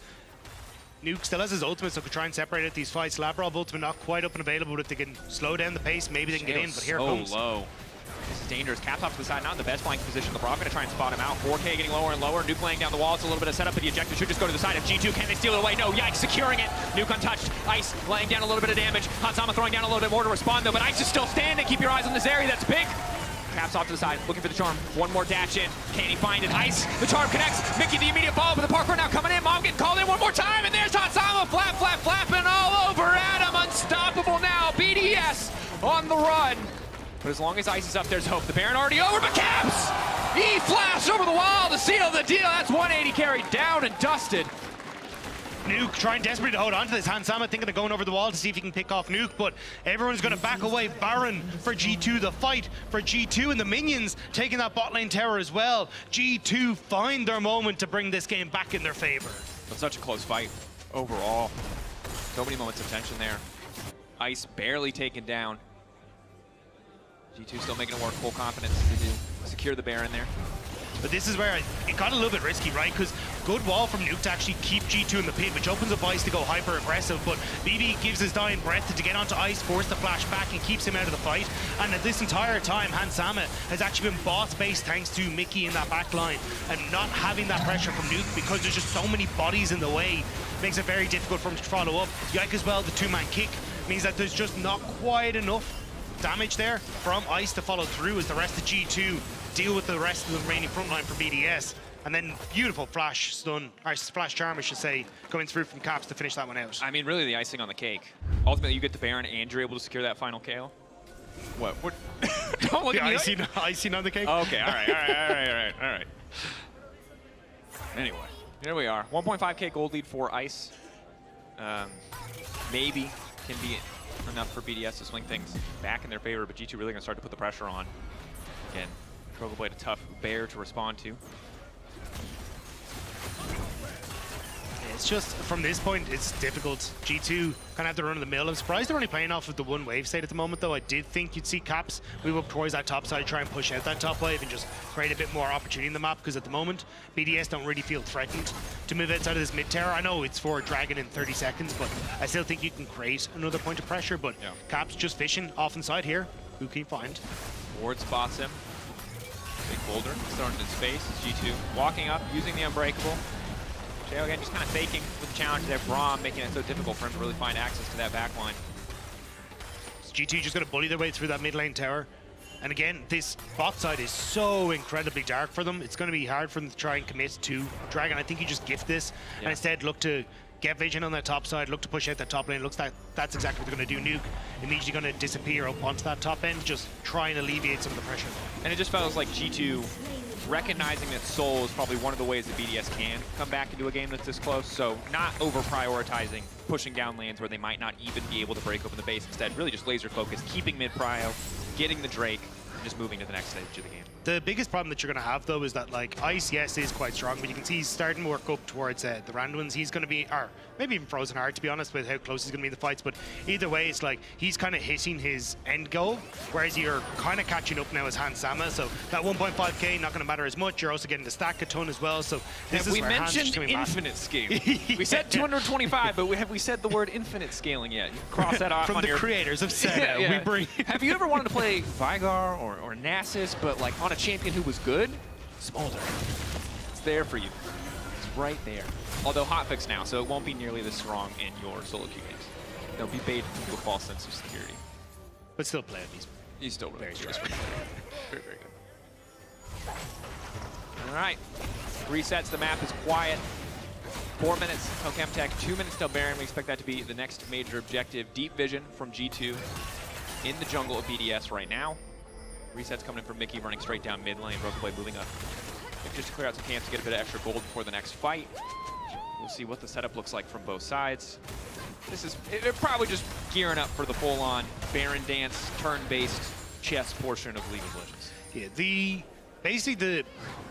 Nuke still has his ultimate, so could try and separate out these fights. Labrov ultimate not quite up and available, but if they can slow down the pace, maybe they can get in, but here it comes. Low. This is dangerous. Caps off to the side, not in the best flanking position. LeBron going to try and spot him out. 4K getting lower and lower. Nuke laying down the wall. It's a little bit of setup, but the ejector should just go to the side of G2. Can they steal it away? No, Yikes securing it. Nuke untouched. Ice laying down a little bit of damage. Hansama throwing down a little bit more to respond, though, but Ice is still standing. Keep your eyes on this area. That's big. Caps off to the side, looking for the charm. One more dash in. Can he find it? Ice, the charm connects. Mickey, the immediate follow-up, but the parkour now coming in. Mom getting called in one more time, and there's Hansama. Flapping all over Adam. Unstoppable now. BDS on the run. But as long as Ice is up, there's hope. The Baron already over, but Caps! He flashed over the wall to seal the deal. That's 180 carried down and dusted. Nuke trying desperately to hold on to this. Hansama thinking of going over the wall to see if he can pick off Nuke, but everyone's going to back away. Baron for G2, the fight for G2, and the minions taking that bot lane tower as well. G2 find their moment to bring this game back in their favor. But such a close fight overall. So many moments of tension there. Ice barely taken down. G2 still making it work, full confidence to secure the Baron there. But this is where it got a little bit risky, right? Because good wall from Nuke to actually keep G2 in the pit, which opens up Ice to go hyper aggressive. But BB gives his dying breath to get onto Ice, force the flash back, and keeps him out of the fight. And at this entire time, Hansama has actually been boss-based thanks to Mickey in that back line. And not having that pressure from Nuke because there's just so many bodies in the way makes it very difficult for him to follow up. Yike as well, the two-man kick, means that there's just not quite enough damage there from Ice to follow through as the rest of G2 deal with the rest of the remaining front line for BDS. And then beautiful flash stun, or flash charm, I should say, going through from Caps to finish that one out. I mean, really the icing on the cake. Ultimately, you get the Baron and you're able to secure that final KO. What? Don't look at me. Icing on the cake? Okay, all right. Anyway, here we are. 1.5K gold lead for Ice. Maybe can be enough for BDS to swing things back in their favor, but G2 really going to start to put the pressure on. Again, Trogoblade a tough bear to respond to. It's just, from this point, it's difficult. G2 kind of have to run of the mill. I'm surprised they're only playing off of the one wave state at the moment, though. I did think you'd see Caps move up towards that top side, try and push out that top wave and just create a bit more opportunity in the map, because at the moment, BDS don't really feel threatened to move outside of this mid tower. I know it's for Dragon in 30 seconds, but I still think you can create another point of pressure, but Caps just fishing off inside here. Who can he find? Ward spots him. Big boulder thrown into space. G2 walking up, using the Unbreakable. Jao again just kind of faking with the challenge there. Braum making it so difficult for him to really find access to that back line. G2 just going to bully their way through that mid lane tower. And again, this bot side is so incredibly dark for them. It's going to be hard for them to try and commit to Dragon. I think you just gift this and instead look to get vision on that top side, look to push out that top lane. Looks like that's exactly what they're going to do. Nuke immediately going to disappear up onto that top end, just try and alleviate some of the pressure. And it just feels like G2 recognizing that Soul is probably one of the ways that BDS can come back into a game that's this close, so not over-prioritizing pushing down lanes where they might not even be able to break open the base. Instead, really just laser focus, keeping mid-prio, getting the Drake, and just moving to the next stage of the game. The biggest problem that you're going to have, though, is that, like, Ice, yes, is quite strong, but you can see he's starting to work up towards the Randuins. He's going to be, or maybe even Frozen Heart, to be honest, with how close he's going to be in the fights, but either way, it's like he's kind of hitting his end goal, whereas you're kind of catching up now as Hansama, so that 1.5K not going to matter as much. You're also getting the stack a ton as well, so this is we where mentioned infinite scaling. We said 225, but have we said the word infinite scaling yet? You cross that off from on the your creators of Senna. We bring. Have you ever wanted to play Vigar or Nasus, but like on a champion who was good? Smolder. It's there for you. It's right there. Although hotfix now, so it won't be nearly this strong in your solo queue games. They'll be baited into a false sense of security. But still play it. He's still really stressful. Very, very good. All right. Resets. The map is quiet. 4 minutes till Chemtech, 2 minutes till Baron. We expect that to be the next major objective. Deep vision from G2 in the jungle of BDS right now. Resets coming in from Mickey, running straight down mid lane. Rokeblade moving up just to clear out some camps to get a bit of extra gold before the next fight. We'll see what the setup looks like from both sides. This is they're probably just gearing up for the full-on Baron dance, turn-based chess portion of League of Legends. Yeah, basically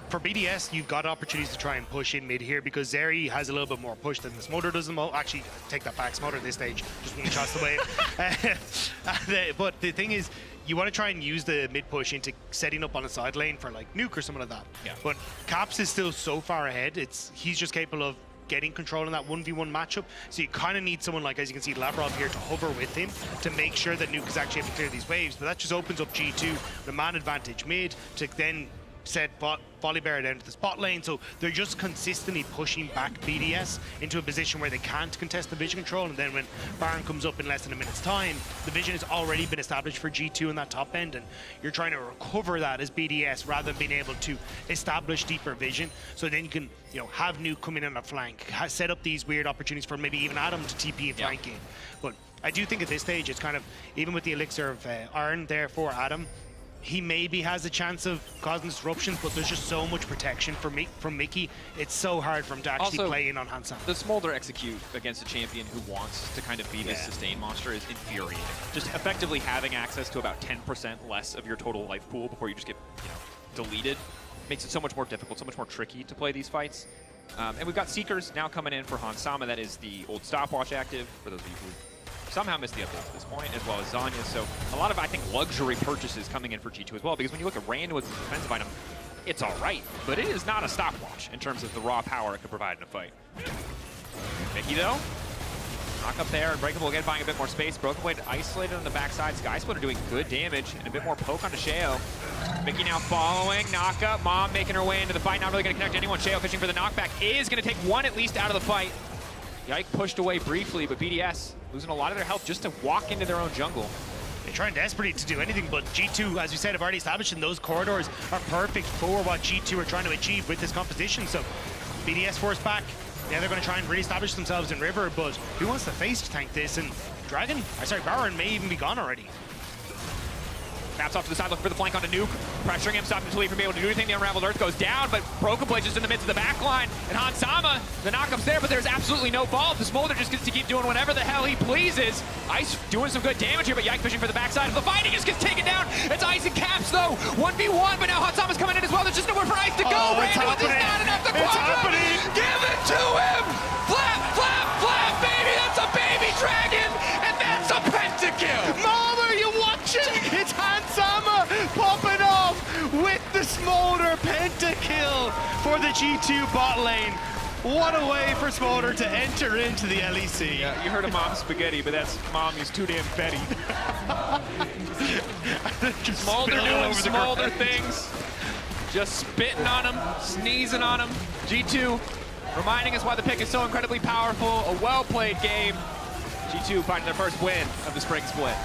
for BDS, you've got opportunities to try and push in mid here because Zeri has a little bit more push than the Smolder does. Actually, take that back. Smolder at this stage just one shots the wave. But the thing is, you want to try and use the mid push into setting up on a side lane for like Nuke or something like that. Yeah. But Caps is still so far ahead. He's just capable of getting control in that 1v1 matchup. So you kind of need someone like, as you can see, Lavrov here to hover with him to make sure that Nuke is actually able to clear these waves. But that just opens up G2 the man advantage mid to then set Volibear down to the spot lane, so they're just consistently pushing back BDS into a position where they can't contest the vision control, and then when Baron comes up in less than a minute's time, the vision has already been established for G2 in that top end, and you're trying to recover that as BDS rather than being able to establish deeper vision, so then you can, you know, have Nuke come in on a flank, set up these weird opportunities for maybe even Adam to TP and flank in. But I do think at this stage, it's kind of, even with the Elixir of Iron there for Adam, he maybe has a chance of causing disruptions, but there's just so much protection from Mickey. It's so hard for him to actually play in on Hansam. The Smolder execute against a champion who wants to kind of be this sustain monster is infuriating. Just effectively having access to about 10% less of your total life pool before you just get, you know, deleted makes it so much more difficult, so much more tricky to play these fights. And we've got Seekers now coming in for Hansama. That is the old stopwatch active, for those of you who somehow missed the update at this point, as well as Zanya. So a lot of, I think, luxury purchases coming in for G2 as well, because when you look at Rand with the defensive item, it's all right, but it is not a stopwatch in terms of the raw power it could provide in a fight. Mickey, though, knock up there, and Breakable again buying a bit more space. Broken Blade isolated on the backside. Sky Splitter doing good damage, and a bit more poke onto Sheo. Mickey now following, knock up, Mom making her way into the fight, not really going to connect anyone. Sheo fishing for the knockback, is going to take one at least out of the fight. Yike pushed away briefly, but BDS losing a lot of their health just to walk into their own jungle. They're trying desperately to do anything, but G2, as we said, have already established, and those corridors are perfect for what G2 are trying to achieve with this composition. So BDS forced back. Yeah, they're going to try and re-establish themselves in River, but who wants to face tank this? And Baron may even be gone already. Taps off to the side, looking for the flank onto Nuke, pressuring him, stopping Tulip from being able to do anything. The Unraveled Earth goes down, but Broken Blade just in the midst of the back line. And Hansama, the knockup's there, but there's absolutely no fault. The Smolder just gets to keep doing whatever the hell he pleases. Ice doing some good damage here, but Yike fishing for the backside of the fight. He just gets taken down. It's Ice and Caps, though. 1v1, but now Hansama's coming in as well. There's just nowhere for Ice to go. Random is not enough to quadra. Give it to him! Flap, flap, flap, baby! That's a baby dragon! And that's a pentakill! Mom, are you watching? It's Hansama popping off with the Smolder pentakill for the G2 bot lane. What a way for Smolder to enter into the LEC. Yeah, you heard of Mom's spaghetti, but that's Mommy's too damn Betty. Smolder doing Smolder things. Just spitting on him, sneezing on him. G2 reminding us why the pick is so incredibly powerful. A well-played game. G2 finding their first win of the spring split.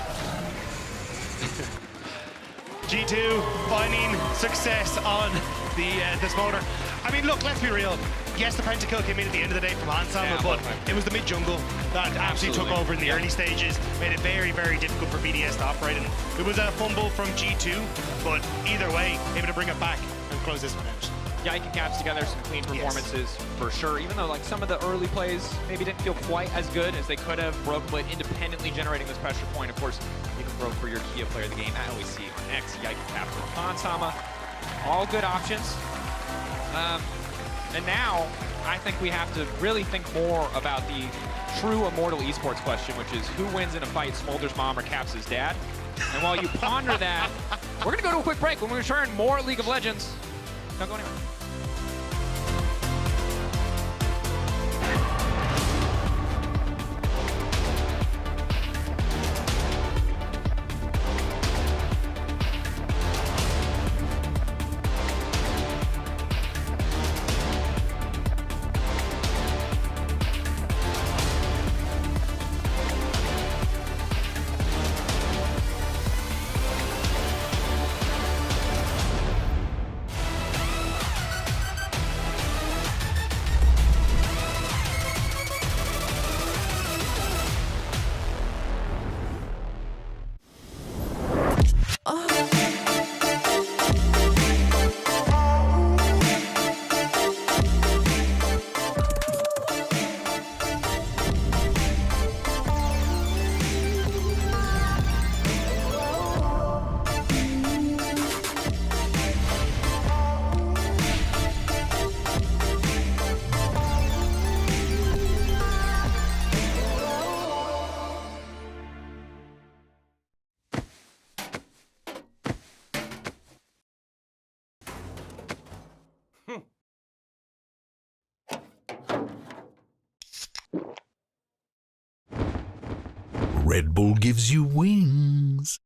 G2 finding success on the Smolder. I mean, look, let's be real. Yes, the pentakill came in at the end of the day from Hansama, but it was the mid-jungle that absolutely took over in the early stages, made it very, very difficult for BDS to operate. And it was a fumble from G2, but either way, able to bring it back and close this one out. Yike and Caps together, some clean performances for sure, even though like some of the early plays maybe didn't feel quite as good as they could have. Broken Blade independently generating this pressure point. Of course, you can Broke for your Kia player of the game at LEC on X, Yike and Caps with Hansama. All good options. And now, I think we have to really think more about the true Immortal Esports question, which is who wins in a fight, Smolder's mom or Caps' dad? And while you ponder that, we're going to go to a quick break. When we return, more League of Legends. Don't go anywhere. Red Bull gives you wings.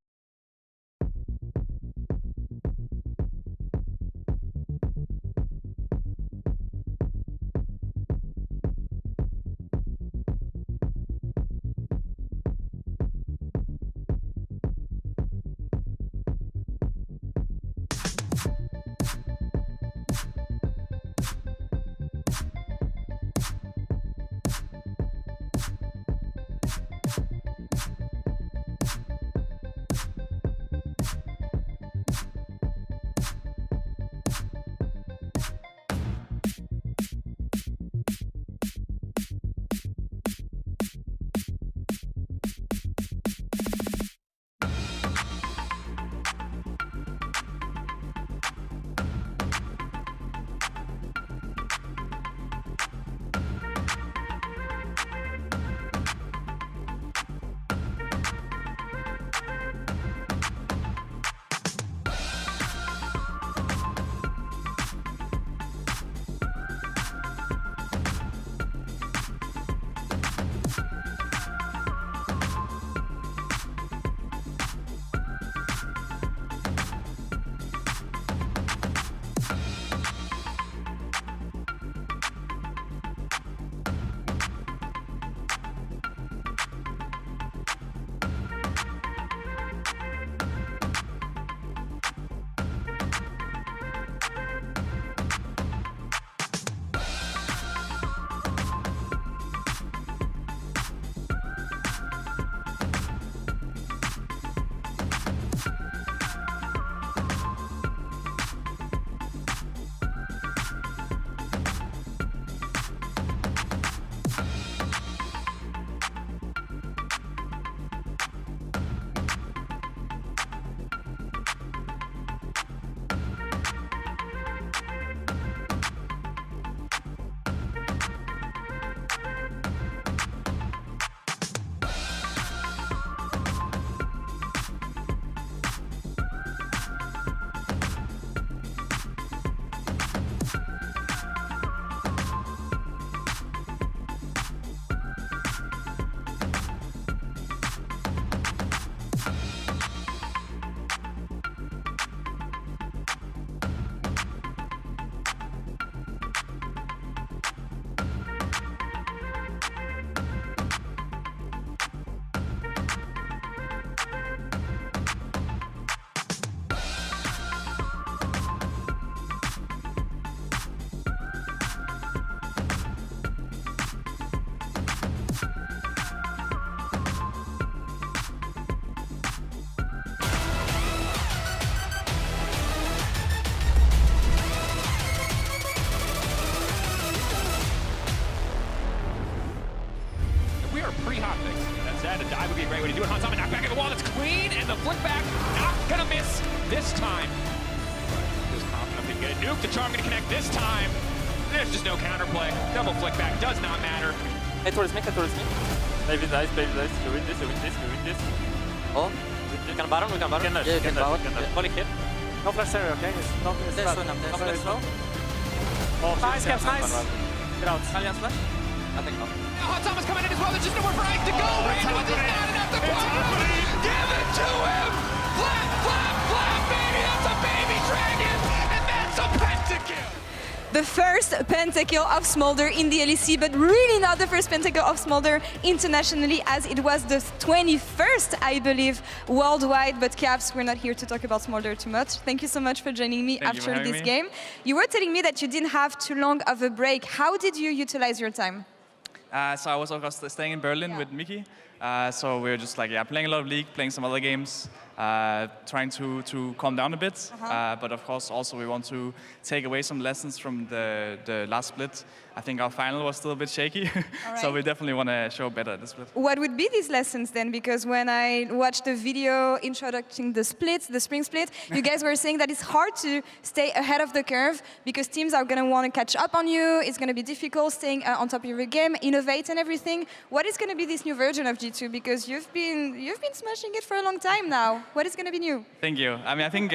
Pretty hot fix. That said, a dive would be a great way to do it. Hansama knocked back at the wall. It's clean, and the flick back not gonna miss this time. Just confident they get a nuke. The charm gonna connect this time. There's just no counterplay. Double flick back does not matter. Head towards me, head towards me. Play with dice, play with dice. We win this, we win this, we win this. Oh, we can baron, we can baron. Yeah, we can baron. Holy hit. No flash area, okay? It's not no flash slow. Oh, nice, Caps, nice. Get out. Alliance flash? I think not. Hansama's coming in as well. There's just nowhere for Ike to go. Randall is not enough to give it to him. Flap, flap, flap, baby. That's a baby dragon. And that's a pentakill. The first pentakill of Smolder in the LEC, but really not the first pentakill of Smolder internationally, as it was the 21st, I believe, worldwide. But Caps, we're not here to talk about Smolder too much. Thank you so much for joining me after this game. You were telling me that you didn't have too long of a break. How did you utilize your time? So I was of course staying in Berlin with Mickey. So we were just like, playing a lot of League, playing some other games, trying to calm down a bit. But of course, also we want to take away some lessons from the last split. I think our final was still a bit shaky, so we definitely want to show better at the split. What would be these lessons then? Because when I watched the video introducing the split, the spring split, you guys were saying that it's hard to stay ahead of the curve because teams are going to want to catch up on you. It's going to be difficult staying on top of your game, innovate and everything. What is going to be this new version of G2? Because you've been smashing it for a long time now. What is going to be new? Thank you. I mean, I think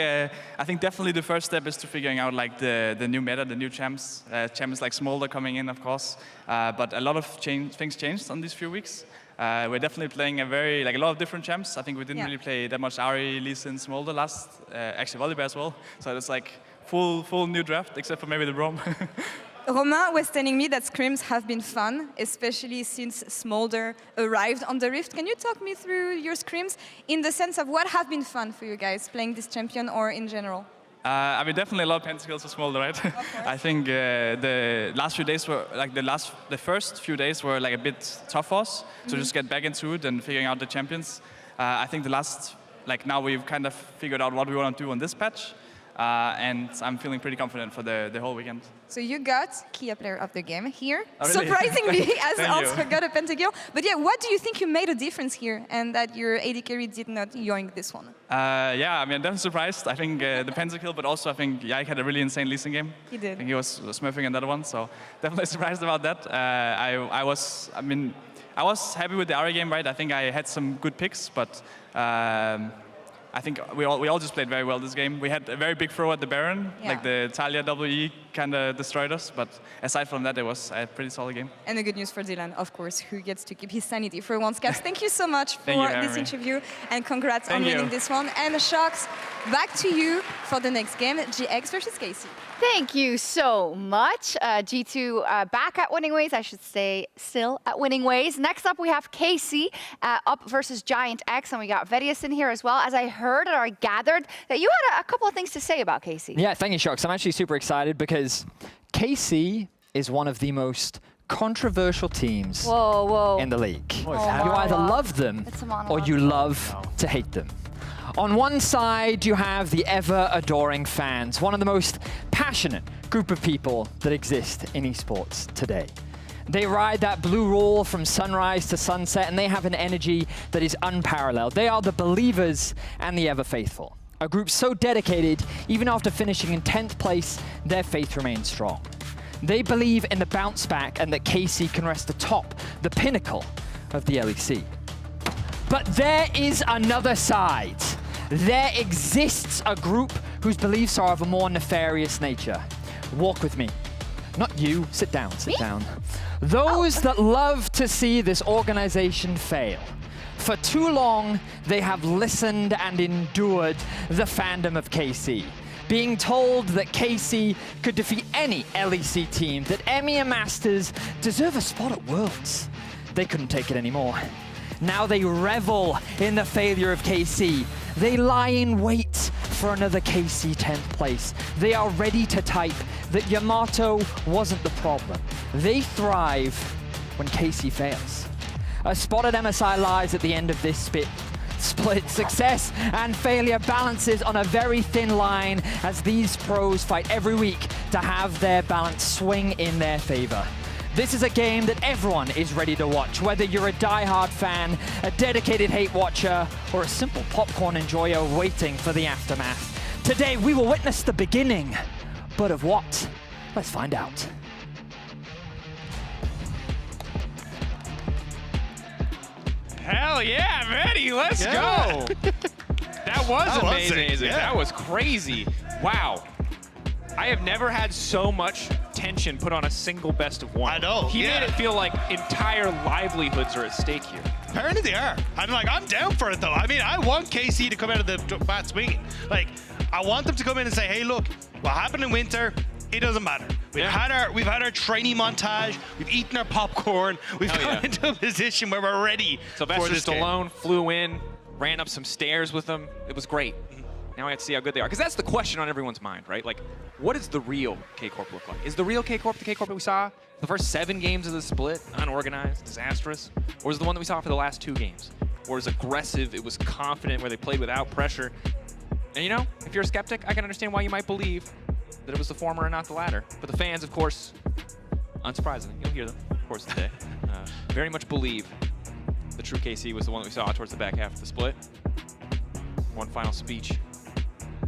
definitely the first step is to figuring out like the new meta, the new champs like Smolder coming in, of course. But a lot of things changed on these few weeks. We're definitely playing a lot of different champs. I think we didn't really play that much Ahri, Lee Sin, Smolder last, actually Volibear as well. So it's like full new draft, except for maybe the Brom. Romain was telling me that scrims have been fun, especially since Smolder arrived on the Rift. Can you talk me through your scrims in the sense of what have been fun for you guys playing this champion or in general? I mean, definitely a lot of pentacles for Smolder, right? I think the last few days were the first few days were like a bit tough for us to just get back into it and figuring out the champions. I think the last, now we've kind of figured out what we want to do on this patch, and I'm feeling pretty confident for the whole weekend. So you got Kia Player of the Game here, Oh, really? surprisingly, as Thank also you. got a pentakill. But yeah, what do you think you made a difference here and that your AD carry did not yoink this one? Yeah, I mean, I'm definitely surprised. I think the pentakill, but also I think Yike had a really insane Lee Sin game. He did. I think he was smurfing another one, so definitely surprised about that. I was happy with the Ahri game, right? I think I had some good picks, but I think we all just played very well this game. We had a very big throw at the Baron, like the Talia WE kind of destroyed us, but aside from that, it was a pretty solid game. And the good news for Dylan, of course, who gets to keep his sanity for once. Caps, thank you so much for Thank you, this Harry. interview, and congrats on Thank winning you. this one. And Sharks, back to you for the next game, GX versus Casey. Thank you so much. G2 back at winning ways, I should say, still at winning ways. Next up, we have KC up versus Giant X, and we got Vedius in here as well. As I heard or I gathered that you had a couple of things to say about KC. Yeah, thank you, Sharks. I'm actually super excited because KC is one of the most controversial teams in the league. You either love them or you love to hate them. On one side, you have the ever-adoring fans, one of the most passionate group of people that exist in esports today. They ride that blue roll from sunrise to sunset, and they have an energy that is unparalleled. They are the believers and the ever-faithful. A group so dedicated, even after finishing in 10th place, their faith remains strong. They believe in the bounce back and that KC can rest atop the pinnacle of the LEC. But there is another side. There exists a group whose beliefs are of a more nefarious nature. Walk with me. Not you, sit down, sit down. Those that love to see this organization fail. For too long, they have listened and endured the fandom of KC, being told that KC could defeat any LEC team, that EMEA Masters deserve a spot at Worlds. They couldn't take it anymore. Now they revel in the failure of KC. They lie in wait for another KC 10th place. They are ready to type that Yamato wasn't the problem. They thrive when KC fails. A spot at MSI lies at the end of this split. Success and failure balances on a very thin line as these pros fight every week to have their balance swing in their favor. This is a game that everyone is ready to watch, whether you're a die-hard fan, a dedicated hate watcher, or a simple popcorn enjoyer waiting for the aftermath. Today, we will witness the beginning, but of what? Let's find out. Hell yeah, I'm ready. Let's go. That was amazing. That was crazy. Wow. I have never had so much tension put on a single best of one. I know. He made it feel like entire livelihoods are at stake here. Apparently they are. I'm down for it though. I mean, I want KC to come out of the bat swinging. Like, I want them to come in and say, hey, look, what happened in winter, it doesn't matter. We've had our training montage. We've eaten our popcorn. We've got into a position where we're ready for this game. Stallone flew in, ran up some stairs with them. It was great. Now we have to see how good they are. Because that's the question on everyone's mind, right? Like, what does the real K-Corp look like? Is the real K-Corp the K-Corp that we saw the first 7 games of the split, unorganized, disastrous? Or is it the one that we saw for the last 2 games? Or is it aggressive, it was confident, where they played without pressure? And you know, if you're a skeptic, I can understand why you might believe that it was the former and not the latter. But the fans, of course, unsurprisingly, you'll hear them, of course, today, very much believe the true KC was the one that we saw towards the back half of the split. One final speech.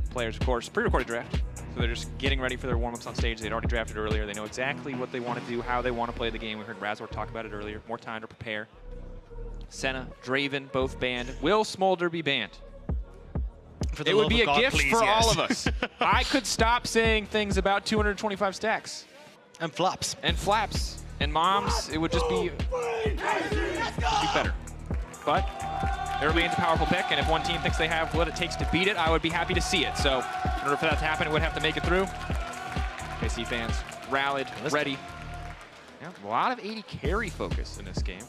Players, of course, pre-recorded draft, so they're just getting ready for their warm-ups on stage. They'd already drafted earlier. They know exactly what they want to do, how they want to play the game. We heard Razor talk about it earlier. More time to prepare. Senna, Draven, both banned. Will Smolder be banned? It would be a gift for all of us. I could stop saying things about 225 stacks. And flops. And flaps. And Moms, it would just be better. But it remains a powerful pick, and if one team thinks they have what it takes to beat it, I would be happy to see it. So in order for that to happen, it would have to make it through. KC fans rallied, ready. Yeah, a lot of 80 carry focus in this game.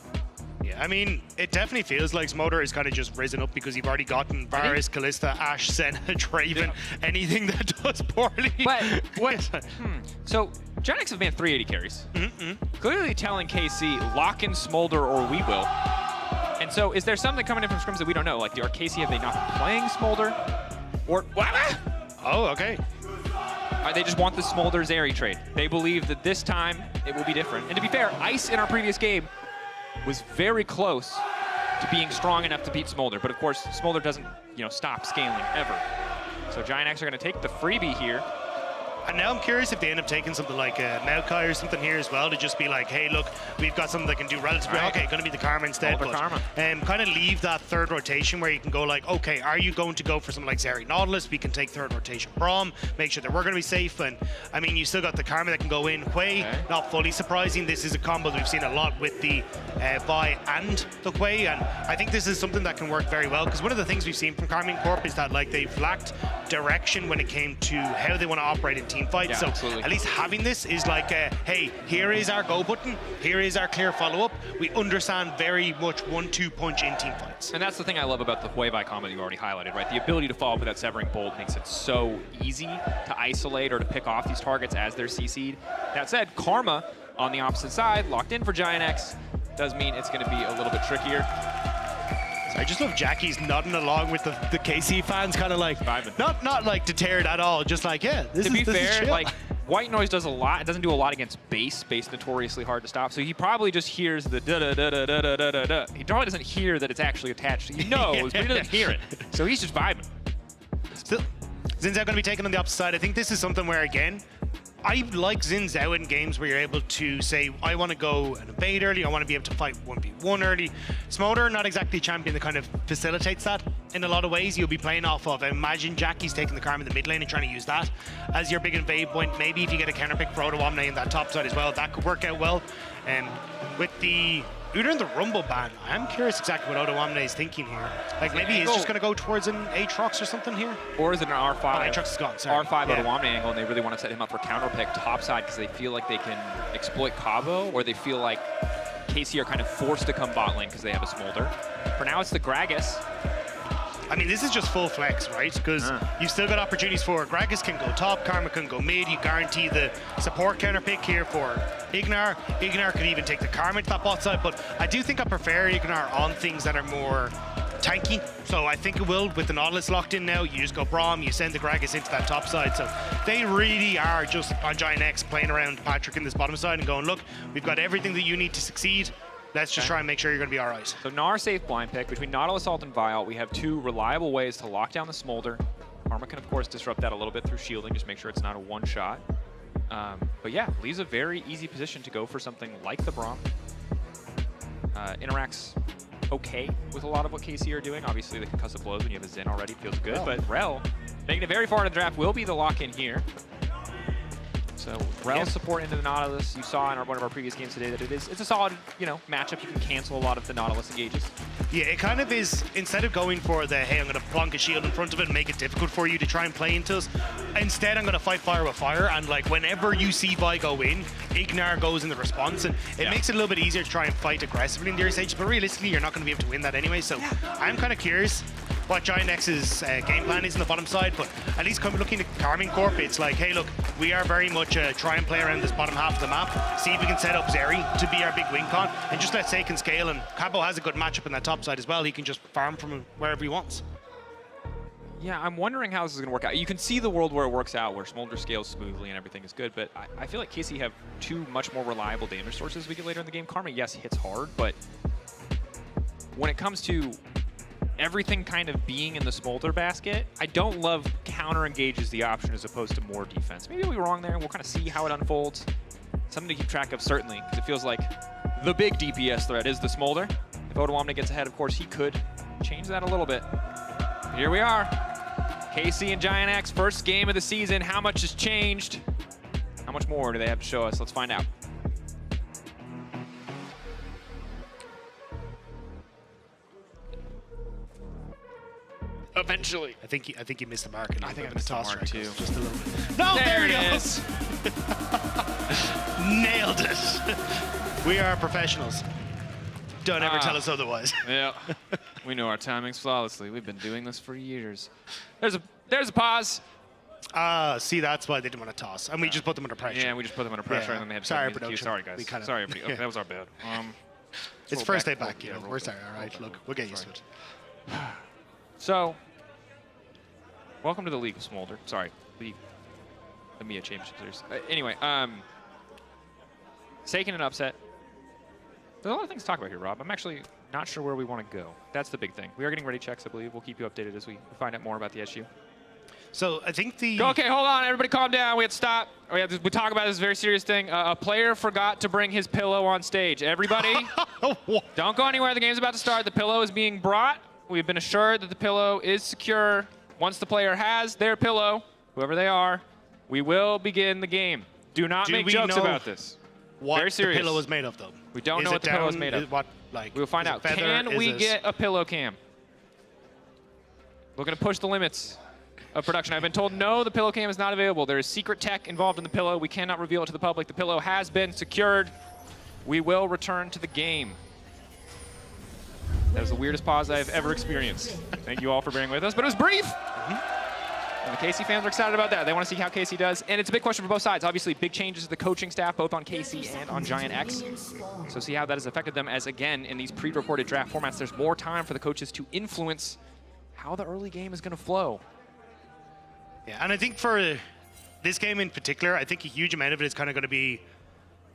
Yeah, I mean, it definitely feels like Smolder has kind of just risen up because you've already gotten Varus, Kalista, Ashe, Senna, Draven, anything that does poorly. But what? So Giants have been 380 carries. Clearly telling KC, lock in Smolder or we will. And so is there something coming in from scrims that we don't know? Like, are KC, have they not been playing Smolder? Or what? Oh, okay. They just want the Smolder Zeri trade. They believe that this time it will be different. And to be fair, Ice in our previous game was very close to being strong enough to beat Smolder. But of course, Smolder doesn't, stop scaling ever. So Giant X are going to take the freebie here. And now I'm curious if they end up taking something like Maokai or something here as well to just be like, hey, look, we've got something that can do relatively okay, going to be the Karma instead. But kind of leave that third rotation where you can go like, okay, are you going to go for something like Zeri Nautilus? We can take third rotation Braum, make sure that we're going to be safe. And I mean, you still got the Karma that can go in. Hui, not fully surprising. This is a combo that we've seen a lot with the Vi and the Hui. And I think this is something that can work very well because one of the things we've seen from Karmine Corp is that like they've lacked direction when it came to how they want to operate in team fight. So at least having this is like, hey, here is our go button. Here is our clear follow-up. We understand very much 1-2 punch in team fights. And that's the thing I love about the Hui-Vi combo that you already highlighted, right? The ability to follow up with that Severing Bolt makes it so easy to isolate or to pick off these targets as they're CC'd. That said, Karma on the opposite side, locked in for Giant X, does mean it's going to be a little bit trickier. I just love Jackie's nodding along with the KC fans, kind of like, not like deterred at all, just like, yeah, this is chill. To be fair, like, White Noise does a lot. It doesn't do a lot against base. Base notoriously hard to stop. So he probably just hears the da-da-da-da-da-da-da-da. He probably doesn't hear that it's actually attached. He knows, but he doesn't hear it. So he's just vibing. Still, Xin Zhao going to be taken on the opposite side. I think this is something where, again, I like Xin Zhao in games where you're able to say, I want to go and invade early, I want to be able to fight 1v1 early. Smolder, not exactly a champion that kind of facilitates that in a lot of ways. You'll be playing off of, imagine Jackie's taking the Karma in the mid lane and trying to use that as your big invade point. Maybe if you get a counter pick for Odoamne in that top side as well, that could work out well. With the Udyr and the Rumble ban, I'm curious exactly what Odoamne is thinking here. Like maybe he's just going to go towards an Aatrox or something here? Or is it an R5? Oh, Aatrox is gone, sorry. R5 Odoamne angle, and they really want to set him up for counter pick top side because they feel like they can exploit Cabo, or they feel like KC are kind of forced to come bot lane because they have a Smolder. For now, it's the Gragas. I mean, this is just full flex, right? Because you've still got opportunities for Gragas can go top, Karma can go mid. You guarantee the support counter pick here for Ignar. Ignar could even take the Karma to that bot side, but I do think I prefer Ignar on things that are more tanky. So I think it will, with the Nautilus locked in now, you just go Braum, you send the Gragas into that top side. So they really are just on Giant X playing around Patrick in this bottom side and going, look, we've got everything that you need to succeed. Let's just try and make sure you're going to be all right. So Gnar safe blind pick. Between Nautilus, Ult, and Vial, we have two reliable ways to lock down the Smolder. Karma can, of course, disrupt that a little bit through shielding, just make sure it's not a one-shot. But yeah, leaves a very easy position to go for something like the Braum. Interacts okay with a lot of what KC are doing. Obviously, the concussive blows when you have a Zen already feels good, but Rel, making it very far into the draft, will be the lock-in here. So Rel support into the Nautilus. You saw in one of our previous games today that it's a solid, matchup. You can cancel a lot of the Nautilus engages. Yeah, it kind of is, instead of going for the, hey, I'm going to plonk a shield in front of it and make it difficult for you to try and play into us, instead I'm going to fight fire with fire, and like whenever you see Vi go in, Ignar goes in the response, and it makes it a little bit easier to try and fight aggressively in the early stages, but realistically you're not going to be able to win that anyway, so I'm kind of curious what Giant X's game plan is in the bottom side, but at least looking at Karmine Corp, it's like, hey, look, we are very much try and play around this bottom half of the map, see if we can set up Zeri to be our big win con, and just let Seiken scale, and Cabo has a good matchup in that top side as well. He can just farm from wherever he wants. Yeah, I'm wondering how this is going to work out. You can see the world where it works out, where Smolder scales smoothly and everything is good, but I feel like KC have two much more reliable damage sources we get later in the game. Karma, yes, hits hard, but when it comes to everything kind of being in the Smolder basket, I don't love counter engage as the option as opposed to more defense. Maybe I'll be wrong there, and we'll kind of see how it unfolds. Something to keep track of, certainly, because it feels like the big DPS threat is the Smolder. If Odoamne gets ahead, of course, he could change that a little bit. Here we are. KC and Giant X, first game of the season. How much has changed? How much more do they have to show us? Let's find out. eventually. I think you missed the mark. I think I missed the mark too. Just a little bit. No, there it is. Nailed it. We are professionals. Don't ever tell us otherwise. Yeah, we know our timings flawlessly. We've been doing this for years. There's a pause. See, that's why they didn't want to toss, and we just put them under pressure. Yeah, we just put them under pressure, and then they had to Sorry, production. Sorry, guys. Sorry, everybody. Okay, that was our bad. It's first day back, you know. We're sorry. All right, look, we'll get used to it. So, welcome to the League of Smolder. Sorry, the MIA Championship Series. Anyway, taking an upset. There's a lot of things to talk about here, Rob. I'm actually not sure where we want to go. That's the big thing. We are getting ready checks, I believe. We'll keep you updated as we find out more about the SU. So I think the... Okay, hold on. Everybody calm down. We have to stop. We talk about this very serious thing. A player forgot to bring his pillow on stage. Everybody, don't go anywhere. The game's about to start. The pillow is being brought. We've been assured that the pillow is secure. Once the player has their pillow, whoever they are, we will begin the game. Do not make jokes about this. What very serious. the pillow is made of, though? We don't know what the pillow is made of. We will find out. Can we get a pillow cam? We're going to push the limits of production. I've been told no, the pillow cam is not available. There is secret tech involved in the pillow. We cannot reveal it to the public. The pillow has been secured. We will return to the game. That was the weirdest pause I've ever experienced. Thank you all for bearing with us, but it was brief. And the KC fans are excited about that. They want to see how KC does. And it's a big question for both sides. Obviously, big changes to the coaching staff, both on KC and on Giant X. So see how that has affected them as, again, in these pre-recorded draft formats, there's more time for the coaches to influence how the early game is going to flow. Yeah, and I think for this game in particular, I think a huge amount of it is kind of going to be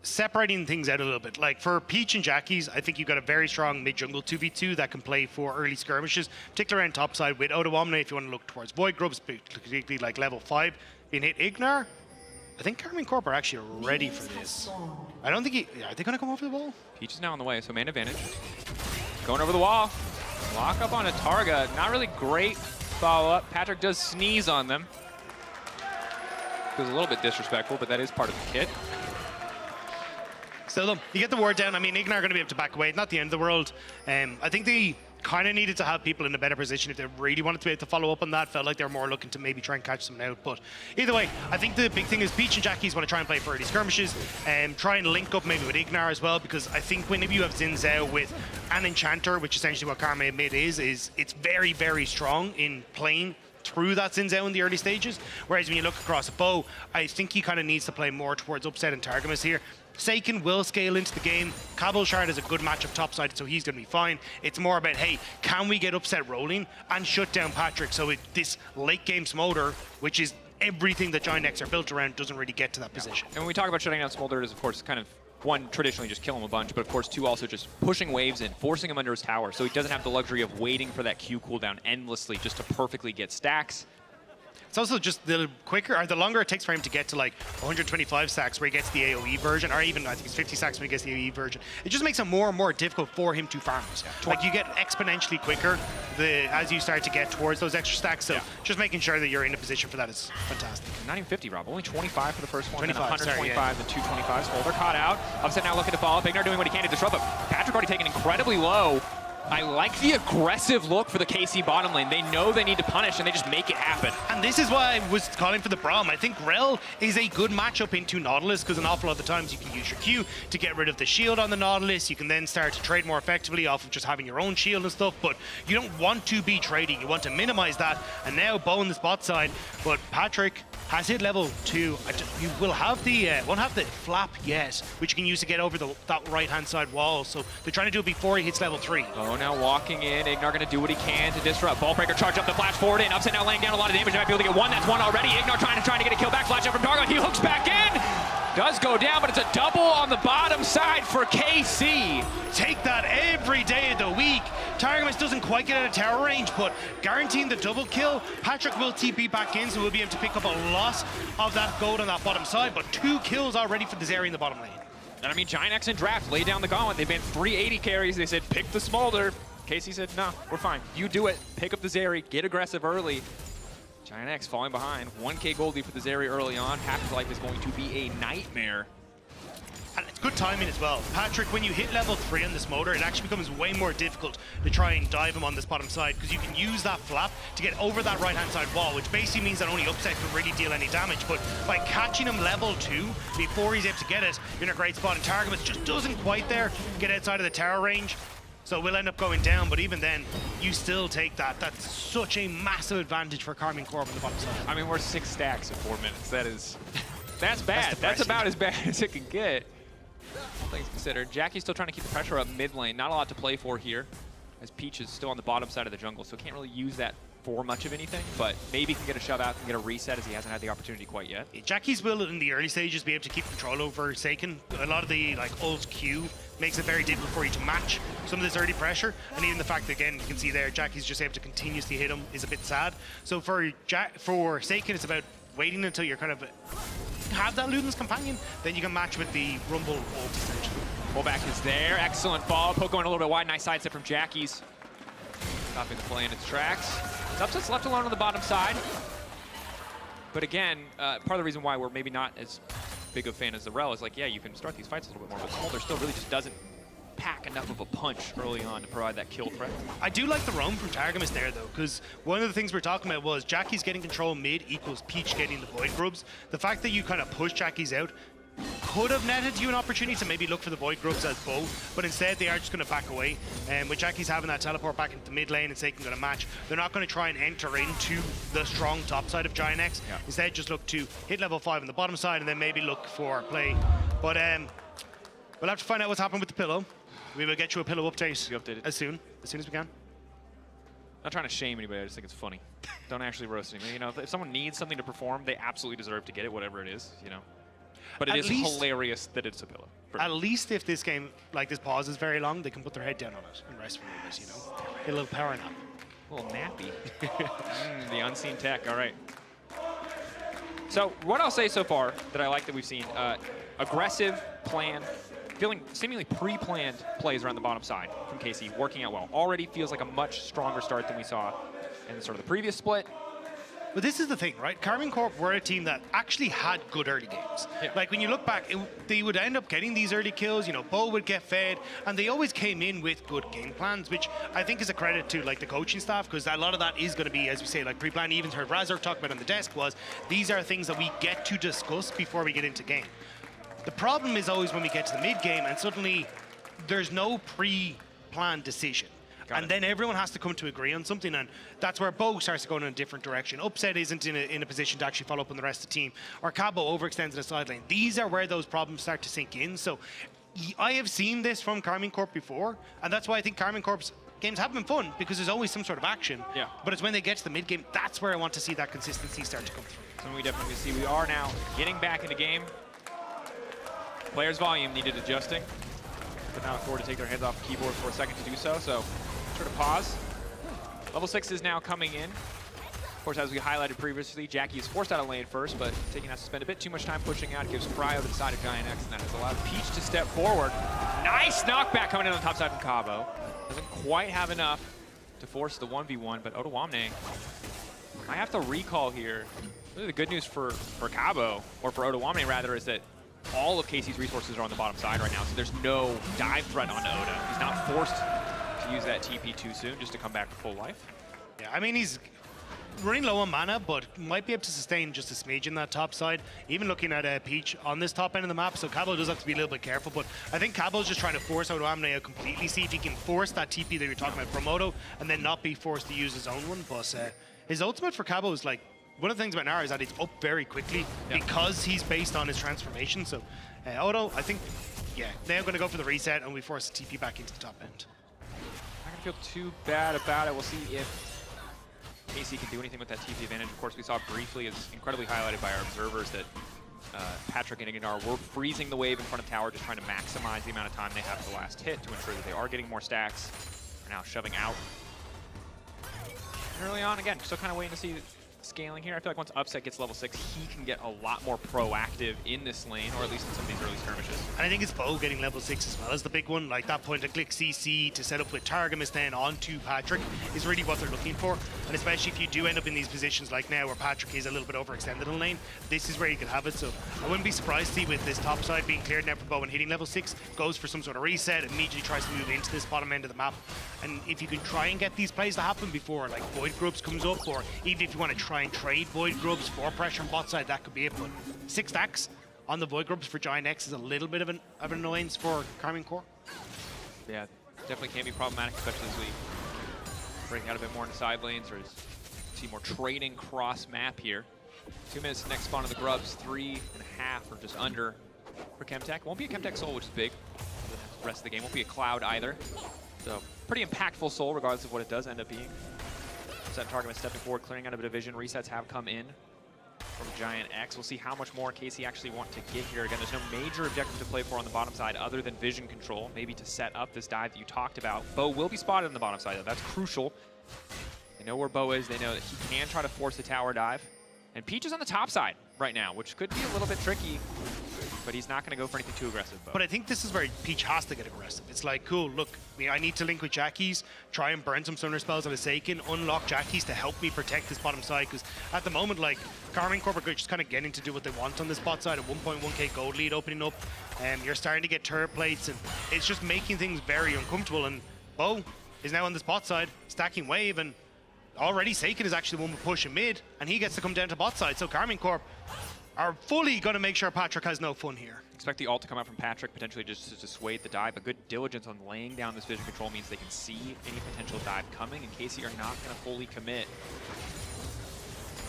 separating things out a little bit. Like for Peach and Jackie's, I think you've got a very strong mid-jungle 2v2 that can play for early skirmishes, particularly around top side with Odoamne if you want to look towards Void Grubs, particularly like level 5. You can hit Ignar. I think Carmine Corp are actually ready for this. I don't think are they going to come over the wall? Peach is now on the way, so main advantage. Going over the wall. Lock up on a Targa. Not really great follow-up. Patrick does sneeze on them. Feels a little bit disrespectful, but that is part of the kit. Still, you get the word down. I mean, Ignar are going to be able to back away. Not the end of the world. I think they kind of needed to have people in a better position if they really wanted to be able to follow up on that. Felt like they were more looking to maybe try and catch someone out. But either way, I think the big thing is Peach and Jackie's want to try and play for early skirmishes and try and link up maybe with Ignar as well, because I think whenever you have Xin Zhao with an Enchanter, which essentially what Karma mid is it's very, very strong in playing through that Xin Zhao in the early stages. Whereas when you look across a bow, I think he kind of needs to play more towards Upset and Targamas here. Seiken will scale into the game. Kabul Shard is a good matchup topside, so he's going to be fine. It's more about, hey, can we get Upset rolling and shut down Patrick so this late game Smolder, which is everything that Giant X are built around, doesn't really get to that position. And when we talk about shutting down Smolder, it is of course kind of one, traditionally just kill him a bunch, but of course two, also just pushing waves in, forcing him under his tower, so he doesn't have the luxury of waiting for that Q cooldown endlessly just to perfectly get stacks. It's also just the quicker or the longer it takes for him to get to like 125 stacks where he gets the AoE version, or even I think it's 50 stacks when he gets the AoE version. It just makes it more and more difficult for him to farm. Like you get exponentially quicker as you start to get towards those extra stacks. So just making sure that you're in a position for that is fantastic. Not even 50, Rob. Only 25 for the first one. 25, and 125 and 225. Smolder caught out. Upset now looking to follow up. Ignar doing what he can to disrupt, but Patrick already taken incredibly low. I like the aggressive look for the KC bottom lane. They know they need to punish, and they just make it happen. And this is why I was calling for the Braum. I think Rel is a good matchup into Nautilus, because an awful lot of the times you can use your Q to get rid of the shield on the Nautilus. You can then start to trade more effectively off of just having your own shield and stuff, but you don't want to be trading. You want to minimize that. And now Bo on the spot side, but Patrick has hit level 2. You will have the won't have the flap yet, which you can use to get over that right-hand side wall. So they're trying to do it before he hits level 3. Oh, now walking in. Ignar going to do what he can to disrupt. Ballbreaker charge up the flash forward in. Upset now laying down a lot of damage. They might be able to get one. That's one already. Ignar trying to get a kill back. Flash up from Targon. He hooks back in. Does go down, but it's a double on the bottom side for KC. Take that every day of the week. Targamas doesn't quite get out of tower range, but guaranteeing the double kill. Patrick will TP back in, so we'll be able to pick up a lot of that gold on that bottom side, but 2 kills already for the Zeri in the bottom lane. And I mean, Giant X in draft laid down the gauntlet. They've been 380 carries. They said, pick the Smolder. KC said, no, we're fine. You do it. Pick up the Zeri. Get aggressive early. Giant X falling behind. 1K gold lead for the Zeri early on. Patrick's life is going to be a nightmare. And it's good timing as well. Patrick, when you hit level 3 on this motor, it actually becomes way more difficult to try and dive him on this bottom side because you can use that flap to get over that right-hand side wall, which basically means that only upset can really deal any damage. But by catching him level 2 before he's able to get it, you're in a great spot. And Targamas just doesn't quite get outside of the tower range. So we'll end up going down, but even then, you still take that. That's such a massive advantage for Karmine Corp on the bottom side. I mean, we're 6 stacks in 4 minutes. That's bad. That's about as bad as it can get. All things considered. Jackie's still trying to keep the pressure up mid lane. Not a lot to play for here, as Peach is still on the bottom side of the jungle, so can't really use that for much of anything, but maybe can get a shove out, can get a reset as he hasn't had the opportunity quite yet. Jackie's will in the early stages be able to keep control over Seiken. A lot of the ult Q makes it very difficult for you to match some of this early pressure, and even the fact that, again, you can see there, Jackie's just able to continuously hit him is a bit sad. So for Seiken, it's about waiting until you're kind of have that Luden's companion, then you can match with the Rumble ult essentially. Pullback is there, excellent follow. Poke going a little bit wide, nice sidestep from Jackie's. Stopping the play in its tracks. Subset's left alone on the bottom side. But again, part of the reason why we're maybe not as big of a fan as the Rel is like, yeah, you can start these fights a little bit more, but Smolder still really just doesn't pack enough of a punch early on to provide that kill threat. I do like the roam from Targamas there though, because one of the things we're talking about was Jackie's getting control mid equals Peach getting the Void Grubs. The fact that you kind of push Jackie's out could have netted you an opportunity to maybe look for the Void Grubs as bow, but instead they are just going to back away. And with Jackie's having that teleport back into the mid lane and Seiken going to match, they're not going to try and enter into the strong top side of Giant X. Yeah. Instead, just look to hit level 5 on the bottom side and then maybe look for play. But we'll have to find out what's happened with the pillow. We will get you a pillow update as soon as we can. Not trying to shame anybody, I just think it's funny. Don't actually roast anybody. You know, if someone needs something to perform, they absolutely deserve to get it, whatever it is, you know. But it is hilarious that it's a pillow. At least if this game, like this pause is very long, they can put their head down on it and rest for a little bit, you know. Get a little power nap. A little nappy. The unseen tech, all right. So what I'll say so far that I like that we've seen, aggressive, planned, feeling seemingly pre-planned plays around the bottom side from KC, working out well. Already feels like a much stronger start than we saw in sort of the previous split. But this is the thing, right? Karmine Corp were a team that actually had good early games. Yeah. Like when you look back, they would end up getting these early kills, you know, Bo would get fed, and they always came in with good game plans, which I think is a credit to like the coaching staff, because a lot of that is going to be, as we say, like pre-planned. Even heard Razor talk about on the desk was, these are things that we get to discuss before we get into game. The problem is always when we get to the mid game and suddenly there's no pre-planned decision. And then everyone has to come to agree on something, and that's where Bo starts to go in a different direction. Upset isn't in a position to actually follow up on the rest of the team, or Cabo overextends in the side lane. These are where those problems start to sink in. So I have seen this from Karmine Corp before, and that's why I think Karmine Corp's games have been fun, because there's always some sort of action. Yeah. But it's when they get to the mid game, that's where I want to see that consistency start to come through. So we definitely see we are now getting back into game. Players' volume needed adjusting. Could not afford to take their hands off the keyboard for a second to do so. So sort of pause. Level 6 is now coming in. Of course, as we highlighted previously, Jackie is forced out of lane first, but taking has to spend a bit too much time pushing out. Gives Cryo to the side of Giant X, and that has allowed Peach to step forward. Nice knockback coming in on the top side from Cabo. Doesn't quite have enough to force the 1v1, but Ottawamne might have to recall here. Really the good news for Cabo, or for Ottawamne rather, is that all of KC's resources are on the bottom side right now, so there's no dive threat onto Oda. He's not forced to use that TP too soon just to come back to full life. Yeah, I mean, he's running low on mana, but might be able to sustain just a smidge in that top side. Even looking at Peach on this top end of the map, so Cabo does have to be a little bit careful, but I think Cabo's just trying to force Ottawamne out completely, see if he can force that TP that you're talking about from Odo, and then not be forced to use his own one. But his ultimate for Cabo is like, one of the things about Nara is that it's up very quickly because he's based on his transformation. So Odo, I think, yeah, they're going to go for the reset and we force the TP back into the top end. Not going to feel too bad about it. We'll see if KC can do anything with that TP advantage. Of course, we saw briefly, it's incredibly highlighted by our observers, that Patrick and Ignar were freezing the wave in front of tower, just trying to maximize the amount of time they have for the last hit to ensure that they are getting more stacks. They're now shoving out. And early on, again, still kind of waiting to see scaling here. I feel like once Upset gets level 6, he can get a lot more proactive in this lane, or at least in some of these early skirmishes. And I think it's Bo getting level 6 as well as the big one. Like that point and click CC to set up with Targamas then onto Patrick is really what they're looking for. And especially if you do end up in these positions like now where Patrick is a little bit overextended in lane, this is where you could have it. So I wouldn't be surprised to see with this top side being cleared now for Bo and hitting level 6, goes for some sort of reset, immediately tries to move into this bottom end of the map. And if you can try and get these plays to happen before like Void Grubs comes up, or even if you want to try and trade Void Grubs for pressure on bot side, that could be it. But 6 stacks on the Void Grubs for Giant X is a little bit of an annoyance for Karmine Corp. Yeah, definitely can be problematic, especially as we break out a bit more into side lanes, or see more trading cross map here. 2 minutes to next spawn of the Grubs, 3.5 or just under for Chemtech. Won't be a Chemtech Soul, which is big. The rest of the game won't be a Cloud either. So pretty impactful Soul, regardless of what it does end up being. Set Target stepping forward, clearing out a bit of vision. Resets have come in from Giant X. We'll see how much more KC actually want to get here. Again, there's no major objective to play for on the bottom side other than vision control, maybe to set up this dive that you talked about. Bo will be spotted on the bottom side, though. That's crucial. They know where Bo is. They know that he can try to force the tower dive. And Peach is on the top side right now, which could be a little bit tricky, but he's not going to go for anything too aggressive. But I think this is where Peach has to get aggressive. It's like, cool, look, I need to link with Jackie's, try and burn some Stunner spells on a Seiken, unlock Jackie's to help me protect this bottom side, because at the moment, like, Karmine Corp are just kind of getting to do what they want on this bot side, a 1.1k gold lead opening up, and you're starting to get turret plates, and it's just making things very uncomfortable, and Bo is now on this bot side, stacking wave, and already Seiken is actually the one pushing mid, and he gets to come down to bot side, so Karmine Corp are fully going to make sure Patrick has no fun here. Expect the ult to come out from Patrick, potentially just to dissuade the dive. But good diligence on laying down this vision control means they can see any potential dive coming, and KC are not going to fully commit.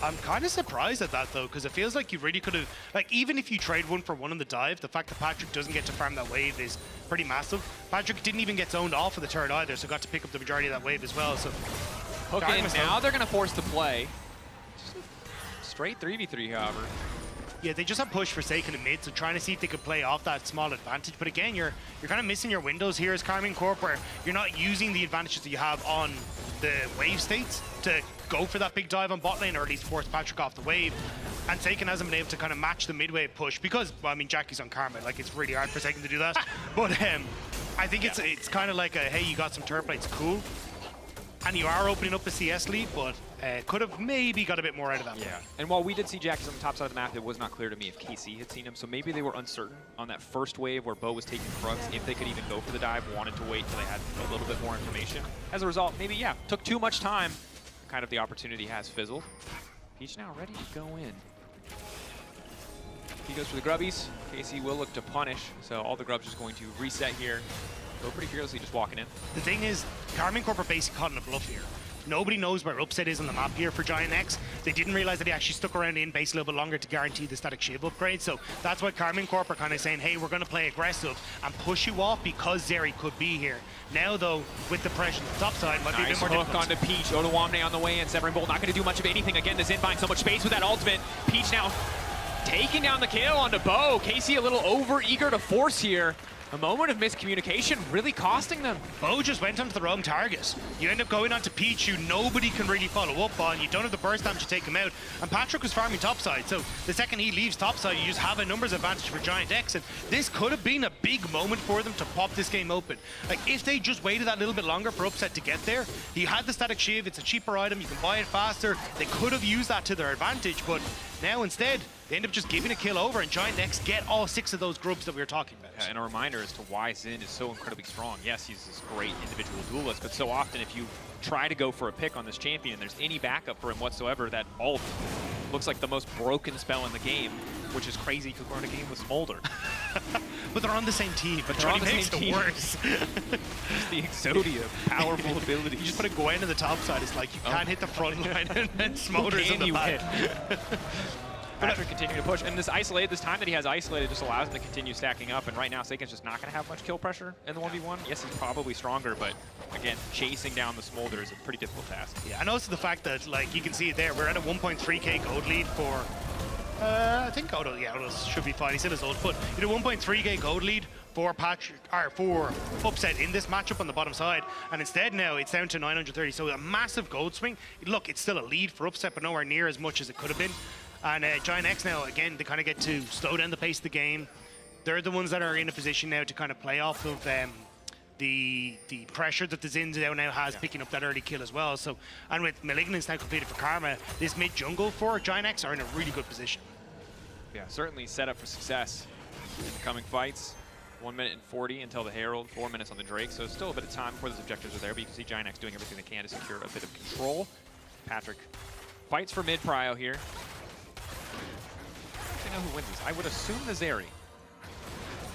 I'm kind of surprised at that, though, because it feels like you really could have, like, even if you trade 1-for-1 in the dive, the fact that Patrick doesn't get to farm that wave is pretty massive. Patrick didn't even get zoned off of the turret either, so got to pick up the majority of that wave as well. So hook in, now they're going to force the play. Just a straight 3v3, however. Yeah, they just have push for Seiken in mid, so trying to see if they could play off that small advantage. But again, you're kind of missing your windows here as Karmine Corp, where you're not using the advantages that you have on the wave states to go for that big dive on bot lane, or at least force Patrick off the wave. And Seiken hasn't been able to kind of match the mid-wave push because, well, I mean, Jackie's on Karma. Like, it's really hard for Seiken to do that. But I think it's kind of like a, hey, you got some turret plates, cool. And you are opening up a CS lead, but could have maybe got a bit more out of that. Yeah, and while we did see Jackie's on the top side of the map, it was not clear to me if KC had seen him, so maybe they were uncertain on that first wave where Bo was taking fronts, if they could even go for the dive, wanted to wait till they had a little bit more information. As a result, maybe, yeah, took too much time. Kind of the opportunity has fizzled. Peach now ready to go in. He goes for the grubbies. KC will look to punish, so all the grubs just going to reset here. Go pretty fearlessly, just walking in. The thing is, Karmine Corp are basically caught in a bluff here. Nobody knows where Upset is on the map here for Giant X. They didn't realize that he actually stuck around in base a little bit longer to guarantee the static shield upgrade. So that's why Karmine Corp are kind of saying, hey, we're going to play aggressive and push you off because Zeri could be here. Now, though, with the pressure on the top side, might be a bit more difficult. Nice hook onto Peach. Odoamne on the way in. Severing Bolt not going to do much of anything. Again, the Xin buying so much space with that ultimate. Peach now taking down the kill onto Bo. KC a little over-eager to force here. A moment of miscommunication really costing them. Bo just went onto the wrong target. You end up going onto Peach, who nobody can really follow up on. You don't have the burst damage to take him out. And Patrick was farming topside, so the second he leaves topside, you just have a numbers advantage for Giant X. And this could have been a big moment for them to pop this game open. Like, if they just waited that little bit longer for Upset to get there, you had the static shiv, it's a cheaper item, you can buy it faster. They could have used that to their advantage, but now instead, they end up just giving a kill over, and Giant X get all 6 of those grubs that we were talking about. Yeah, and a reminder as to why Xin is so incredibly strong. Yes, he's this great individual duelist, but so often if you try to go for a pick on this champion, there's any backup for him whatsoever, that ult looks like the most broken spell in the game, which is crazy because we're in a game with Smolder. But they're on the same team. But they're on the same team. Worse. Just the Exodia, powerful ability. You just put a Gwen on the top side, it's like you can't hit the front line and then Smolder's on the back. Patrick continuing to push, and this time that he has isolated just allows him to continue stacking up, and right now Seiken's just not going to have much kill pressure in the 1v1. Yes, he's probably stronger, but again, chasing down the Smolder is a pretty difficult task. Yeah, and also the fact that, like, you can see it there, we're at a 1.3k gold lead for, I think Odo should be fine, he's in his ult, but you know, 1.3k gold lead for upset in this matchup on the bottom side, and instead now it's down to 930, so a massive gold swing. Look, it's still a lead for upset, but nowhere near as much as it could have been. And Giant X now, again, they kind of get to slow down the pace of the game. They're the ones that are in a position now to kind of play off of the pressure that the Zinzao now has, picking up that early kill as well. So, and with Malignance now completed for Karma, this mid jungle for Giant X are in a really good position. Yeah, certainly set up for success in the coming fights. 1 minute and 40 until the Herald, 4 minutes on the Drake, so still a bit of time before those objectives are there, but you can see Giant X doing everything they can to secure a bit of control. Patrick fights for mid prio here. I don't actually know who wins this. I would assume the Zeri.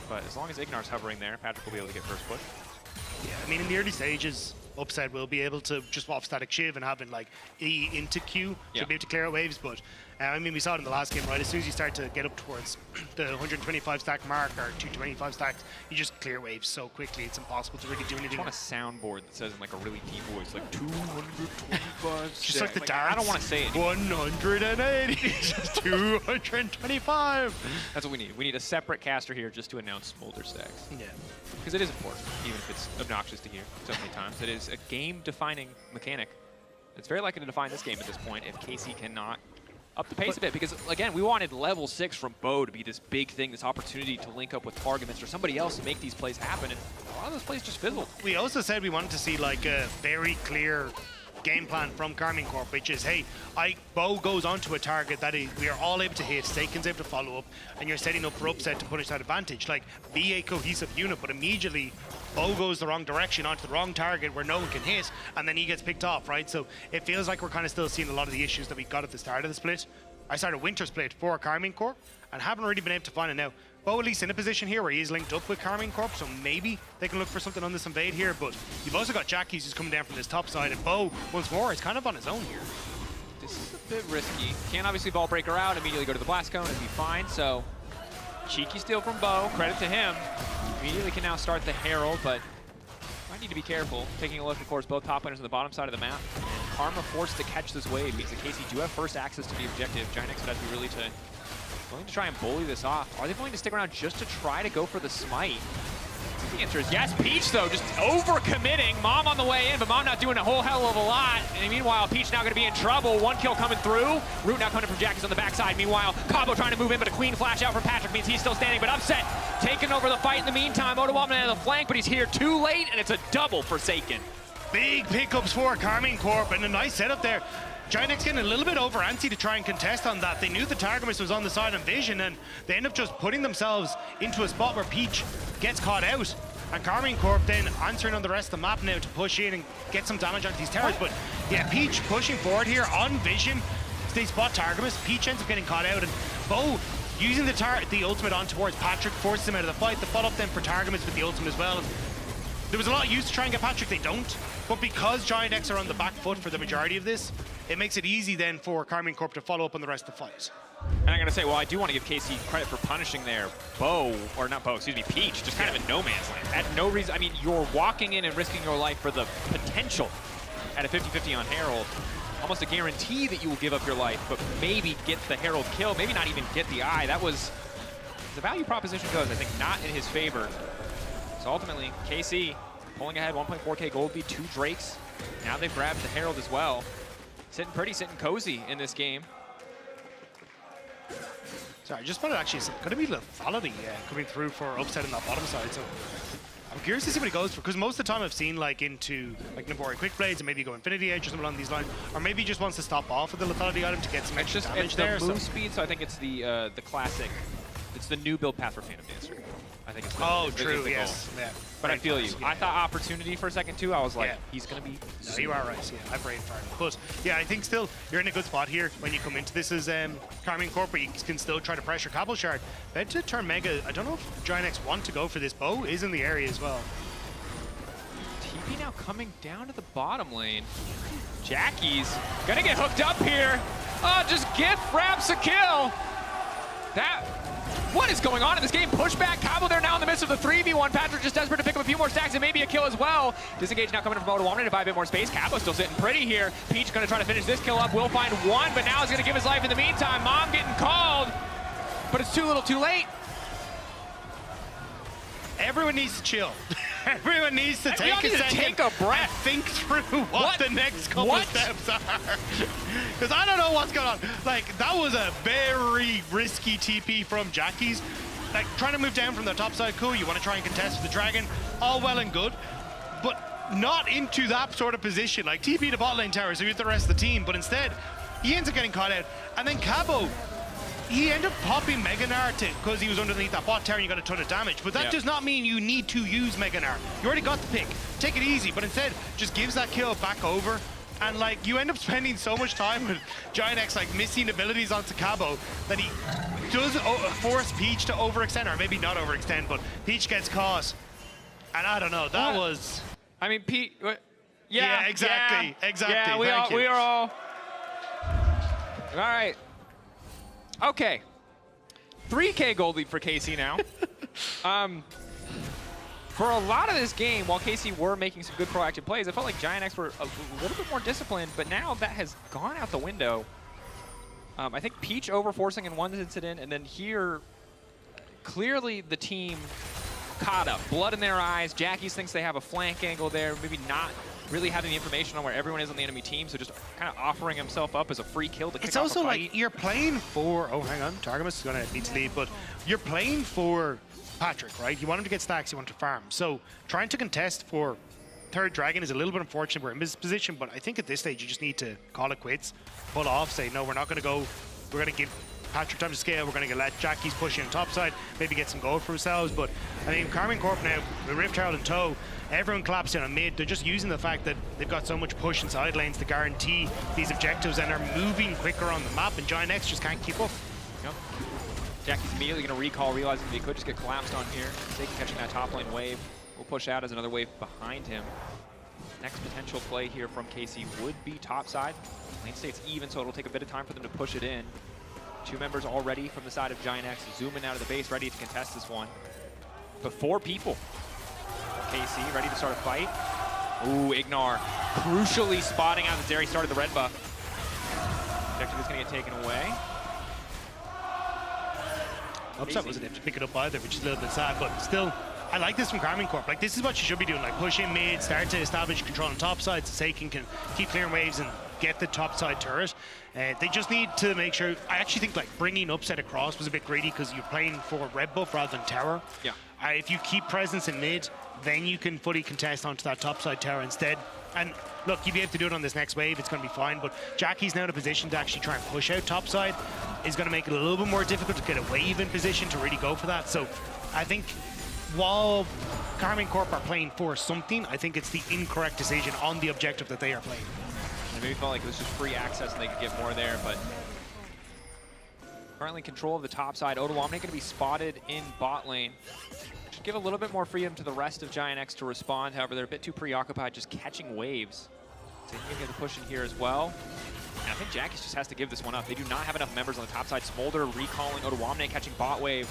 But as long as Ignar's hovering there, Patrick will be able to get first push. Yeah, I mean, in the early stages, Upset will be able to just swap static Shiv and have it like E into Q to be able to clear out waves, but I mean, we saw it in the last game, right? As soon as you start to get up towards the 125 stack mark or 225 stacks, you just clear waves so quickly, it's impossible to really do anything. I want a soundboard that says in like a really deep voice, like 225 just like the dance. I don't want to say it. 180, just 225. That's what we need. We need a separate caster here just to announce smolder stacks. Yeah. Because it is important, even if it's obnoxious to hear so many times. It is a game-defining mechanic. It's very likely to define this game at this point if KC cannot up the pace a bit, because again, we wanted level 6 from Bo to be this big thing, this opportunity to link up with Targamist or somebody else and make these plays happen, and a lot of those plays just fizzled. We also said we wanted to see like a very clear game plan from Karmine Corp, which is, hey, Bo goes onto a target that we are all able to hit, Saken's able to follow up, and you're setting up for Upset to punish that advantage. Like, be a cohesive unit, but immediately Bo goes the wrong direction onto the wrong target where no one can hit, and then he gets picked off, right? So it feels like we're kind of still seeing a lot of the issues that we got at the start of the split. I started Winter Split for Karmine Corp and haven't really been able to find it now. Bo at least in a position here where he's linked up with Karmine Corp, so maybe they can look for something on this invade here, but you've also got Jackies who's coming down from this top side, and Bo, once more, is kind of on his own here. This is a bit risky. Can't obviously ball breaker out, immediately go to the blast cone and be fine, so cheeky steal from Bo, credit to him. Immediately can now start the Herald, but might need to be careful. Taking a look, of course, both top laners on the bottom side of the map. And Karma forced to catch this wave means that KC do have first access to the objective. Giant X would have to be really willing to try and bully this off. Are they willing to stick around just to try to go for the smite? The answer is yes. Peach, though, just over-committing. Mom on the way in, but Mom not doing a whole hell of a lot. And meanwhile, Peach now going to be in trouble. One kill coming through. Root now coming from Jackies on the backside. Meanwhile, Cabo trying to move in, but a Queen flash out from Patrick means he's still standing. But Upset taking over the fight in the meantime. Odoamne on the flank, but he's here too late, and it's a double for Saken. Big pickups for Karmine Corp, and a nice setup there. Giant X getting a little bit over antsy to try and contest on that. They knew the Targamas was on the side on Vision, and they end up just putting themselves into a spot where Peach gets caught out. And Karmine Corp then answering on the rest of the map now to push in and get some damage onto these towers. But yeah, Peach pushing forward here on Vision. They spot Targamas. Peach ends up getting caught out, and Bo using the ultimate on towards Patrick forces him out of the fight. The follow-up then for Targamas with the ultimate as well. There was a lot of use to try and get Patrick, they don't. But because Giant X are on the back foot for the majority of this, it makes it easy then for Karmine Corp to follow up on the rest of the fight. And I'm going to say, well, I do want to give KC credit for punishing their Peach, just kind of in no man's land. At no reason, I mean, you're walking in and risking your life for the potential at a 50-50 on Herald. Almost a guarantee that you will give up your life, but maybe get the Herald kill, maybe not even get the eye. That was, the value proposition goes, I think, not in his favor. So ultimately, KC pulling ahead, 1.4k gold lead, 2 Drakes. Now they've grabbed the Herald as well. Sitting pretty, sitting cozy in this game. Sorry, I just thought it actually is going to be lethality coming through for Upset on that bottom side. So I'm curious to see what he goes for, because most of the time I've seen like into like Nabori Quick Blades and maybe go Infinity Edge or something along these lines, or maybe he just wants to stop off with the lethality item to get some extra damage it's there. The move speed, so I think it's the classic. It's the new build path for Phantom Dancer. I think it's the, true, yes. Yeah. But I feel you. Yeah. I thought opportunity for a second too. I was like, he's going to be... No, you are right. Yeah, I've brain farted. But yeah, I think still you're in a good spot here when you come into this as Karmine Corp, but you can still try to pressure Cobble Shard. Bed to turn Mega. I don't know if Giant X want to go for this. Bo is in the area as well. TP now coming down to the bottom lane. Jackie's going to get hooked up here. Oh, just get Fraps a kill. What is going on in this game? Pushback, Cabo there now in the midst of the 3v1. Patrick just desperate to pick up a few more stacks and maybe a kill as well. Disengage now coming from Odoamne to buy a bit more space. Cabo still sitting pretty here. Peach going to try to finish this kill up. Will find one, but now he's going to give his life in the meantime. Mom getting called, but it's too little too late. everyone needs to chill. Everyone needs to take a second, take a breath, and think through what the next couple of steps are. Because I don't know what's going on. Like, that was a very risky TP from Jackie's. Like, trying to move down from the top side, cool. You want to try and contest with the Dragon, all well and good. But not into that sort of position. Like, TP the bot lane tower, so you the rest of the team. But instead, he ends up getting caught out. And then Cabo, he ended up popping Mega Gnar because he was underneath that bot tower and you got a ton of damage. But that does not mean you need to use Mega Gnar. You already got the pick. Take it easy, but instead just gives that kill back over. And like, you end up spending so much time with Giant X like missing abilities onto Cabo that he does force Peach to overextend, or maybe not overextend, but Peach gets caught. And I don't know, that was... I mean, Pete... Yeah, exactly, exactly. Yeah, we are all... All right. Okay. 3K gold lead for KC now. For a lot of this game, while KC were making some good proactive plays, I felt like Giant X were a little bit more disciplined, but now that has gone out the window. I think Peach over-forcing in one incident, and then here, clearly the team caught up. Blood in their eyes. Jackie's thinks they have a flank angle there, maybe not really having the information on where everyone is on the enemy team, so just kind of offering himself up as a free kill to kick off a fight. It's also like, you're playing for, oh, hang on, Targamas is going to need to leave, but you're playing for Patrick, right? You want him to get stacks, you want to farm. So trying to contest for third Dragon is a little bit unfortunate. We're in this position, but I think at this stage you just need to call it quits, pull off, say, no, we're not going to go, we're going to give Patrick time to scale, we're going to let Jackie's pushing on top side, maybe get some gold for ourselves. But I mean, Karmine Corp now, with Rift Herald in tow, everyone collapsed in on mid. They're just using the fact that they've got so much push in side lanes to guarantee these objectives and are moving quicker on the map, and Giant X just can't keep up. Yep. Jackie's immediately going to recall, realizing that he could just get collapsed on here. Taking catching that top lane wave. Will push out as another wave behind him. Next potential play here from KC would be top side. Lane state's even, so it'll take a bit of time for them to push it in. Two members already from the side of Giant X zooming out of the base, ready to contest this one. But 4 people. KC ready to start a fight. Ooh, Ignar crucially spotting out as Zeri started the red buff. Objective is going to get taken away. Upset wasn't able to pick it up either, which is a little bit sad, but still, I like this from Karmine Corp. Like, this is what you should be doing, like push in mid, start to establish control on top side so Seiken can keep clearing waves and get the top side turret. They just need to make sure, I actually think like bringing Upset across was a bit greedy because you're playing for red buff rather than tower. Yeah. If you keep presence in mid, then you can fully contest onto that top side tower instead. And look, you'll be able to do it on this next wave, it's going to be fine, but Jackie's now in a position to actually try and push out top side. Is going to make it a little bit more difficult to get a wave in position to really go for that. So I think while Karmine Corp are playing for something, I think it's the incorrect decision on the objective that they are playing. They maybe felt like it was just free access and they could get more there, but currently control of the top side. Odoamne going to be spotted in bot lane. Should give a little bit more freedom to the rest of Giant X to respond. However, they're a bit too preoccupied just catching waves. So he can get the push in here as well. And I think Jackie's just has to give this one up. They do not have enough members on the top side. Smolder recalling Odoamne, catching bot wave.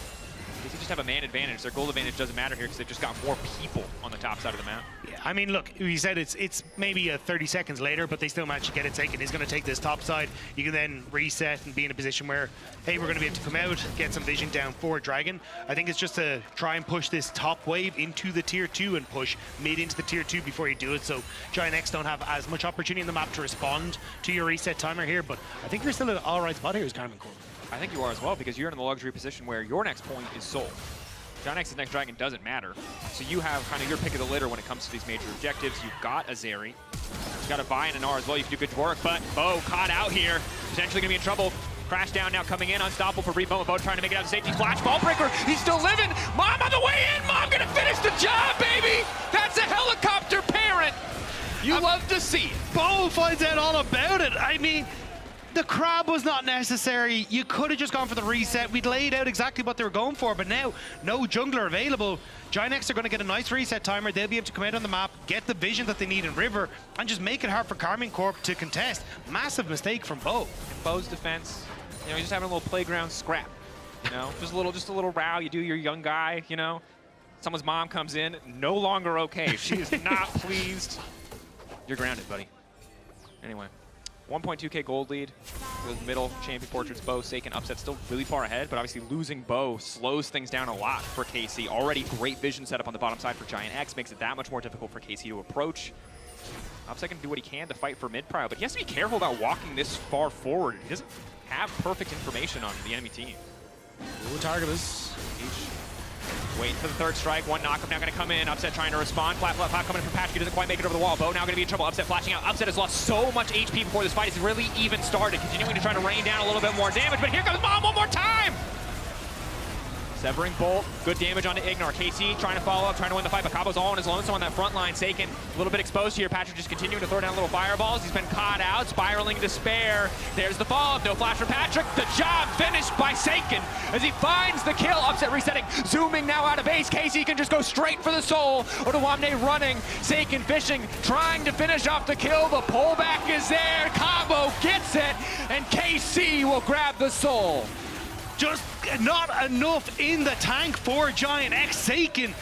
They just have a man advantage. Their gold advantage doesn't matter here because they've just got more people on the top side of the map. Yeah, I mean, look, you said it's maybe 30 seconds later, but they still managed to get it taken. He's going to take this top side. You can then reset and be in a position where, hey, we're going to be able to come out, get some vision down for Dragon. I think it's just to try and push this top wave into the tier 2 and push mid into the tier 2 before you do it. So Giant X don't have as much opportunity in the map to respond to your reset timer here, but I think you're still an all right spot here as Karmine Corp. I think you are as well, because you're in the luxury position where your next point is sold. Giant X's next Dragon doesn't matter. So you have kind of your pick of the litter when it comes to these major objectives. You've got a Zeri. You've got a Vi and an R as well. You can do good work, but Bo caught out here. Potentially going to be in trouble. Crash down now coming in. Unstoppable for brief moment. Bo trying to make it out of safety. Flash ball breaker. He's still living. Mom on the way in. Mom going to finish the job, baby. That's a helicopter parent. You love to see it. Bo finds out all about it. I mean, the crab was not necessary. You could have just gone for the reset. We'd laid out exactly what they were going for, but now no jungler available. Giant X are going to get a nice reset timer. They'll be able to come out on the map, get the vision that they need in River, and just make it hard for Karmine Corp to contest. Massive mistake from Bo. In Bo's defense, you know, he's just having a little playground scrap. You know, just a little row. You do your young guy. You know, someone's mom comes in, no longer okay. She is not pleased. You're grounded, buddy. Anyway. 1.2k gold lead. The middle champion portraits, Bo, Seiken, Upset still really far ahead, but obviously losing Bo slows things down a lot for KC. Already great vision setup on the bottom side for Giant X, makes it that much more difficult for KC to approach. Upset can do what he can to fight for mid prio, but he has to be careful about walking this far forward. He doesn't have perfect information on the enemy team. Ooh, targeters. Waiting for the third strike, one knockup now going to come in. Upset trying to respond. Flat coming in from Patrick. He doesn't quite make it over the wall. Bo now going to be in trouble. Upset flashing out. Upset has lost so much HP before this fight has really even started. Continuing to try to rain down a little bit more damage, but here comes Mom one more time! Severing Bolt, good damage onto Ignar. KC trying to follow up, trying to win the fight, but Cabo's all on his lonesome on that front line. Seiken a little bit exposed here. Patrick just continuing to throw down little fireballs. He's been caught out, spiraling despair. There's the follow-up, no flash from Patrick. The job finished by Seiken as he finds the kill. Upset resetting, zooming now out of base. KC can just go straight for the soul. Odoamne running, Seiken fishing, trying to finish off the kill. The pullback is there. Cabo gets it, and KC will grab the soul. Just not enough in the tank for Giant X. Seiken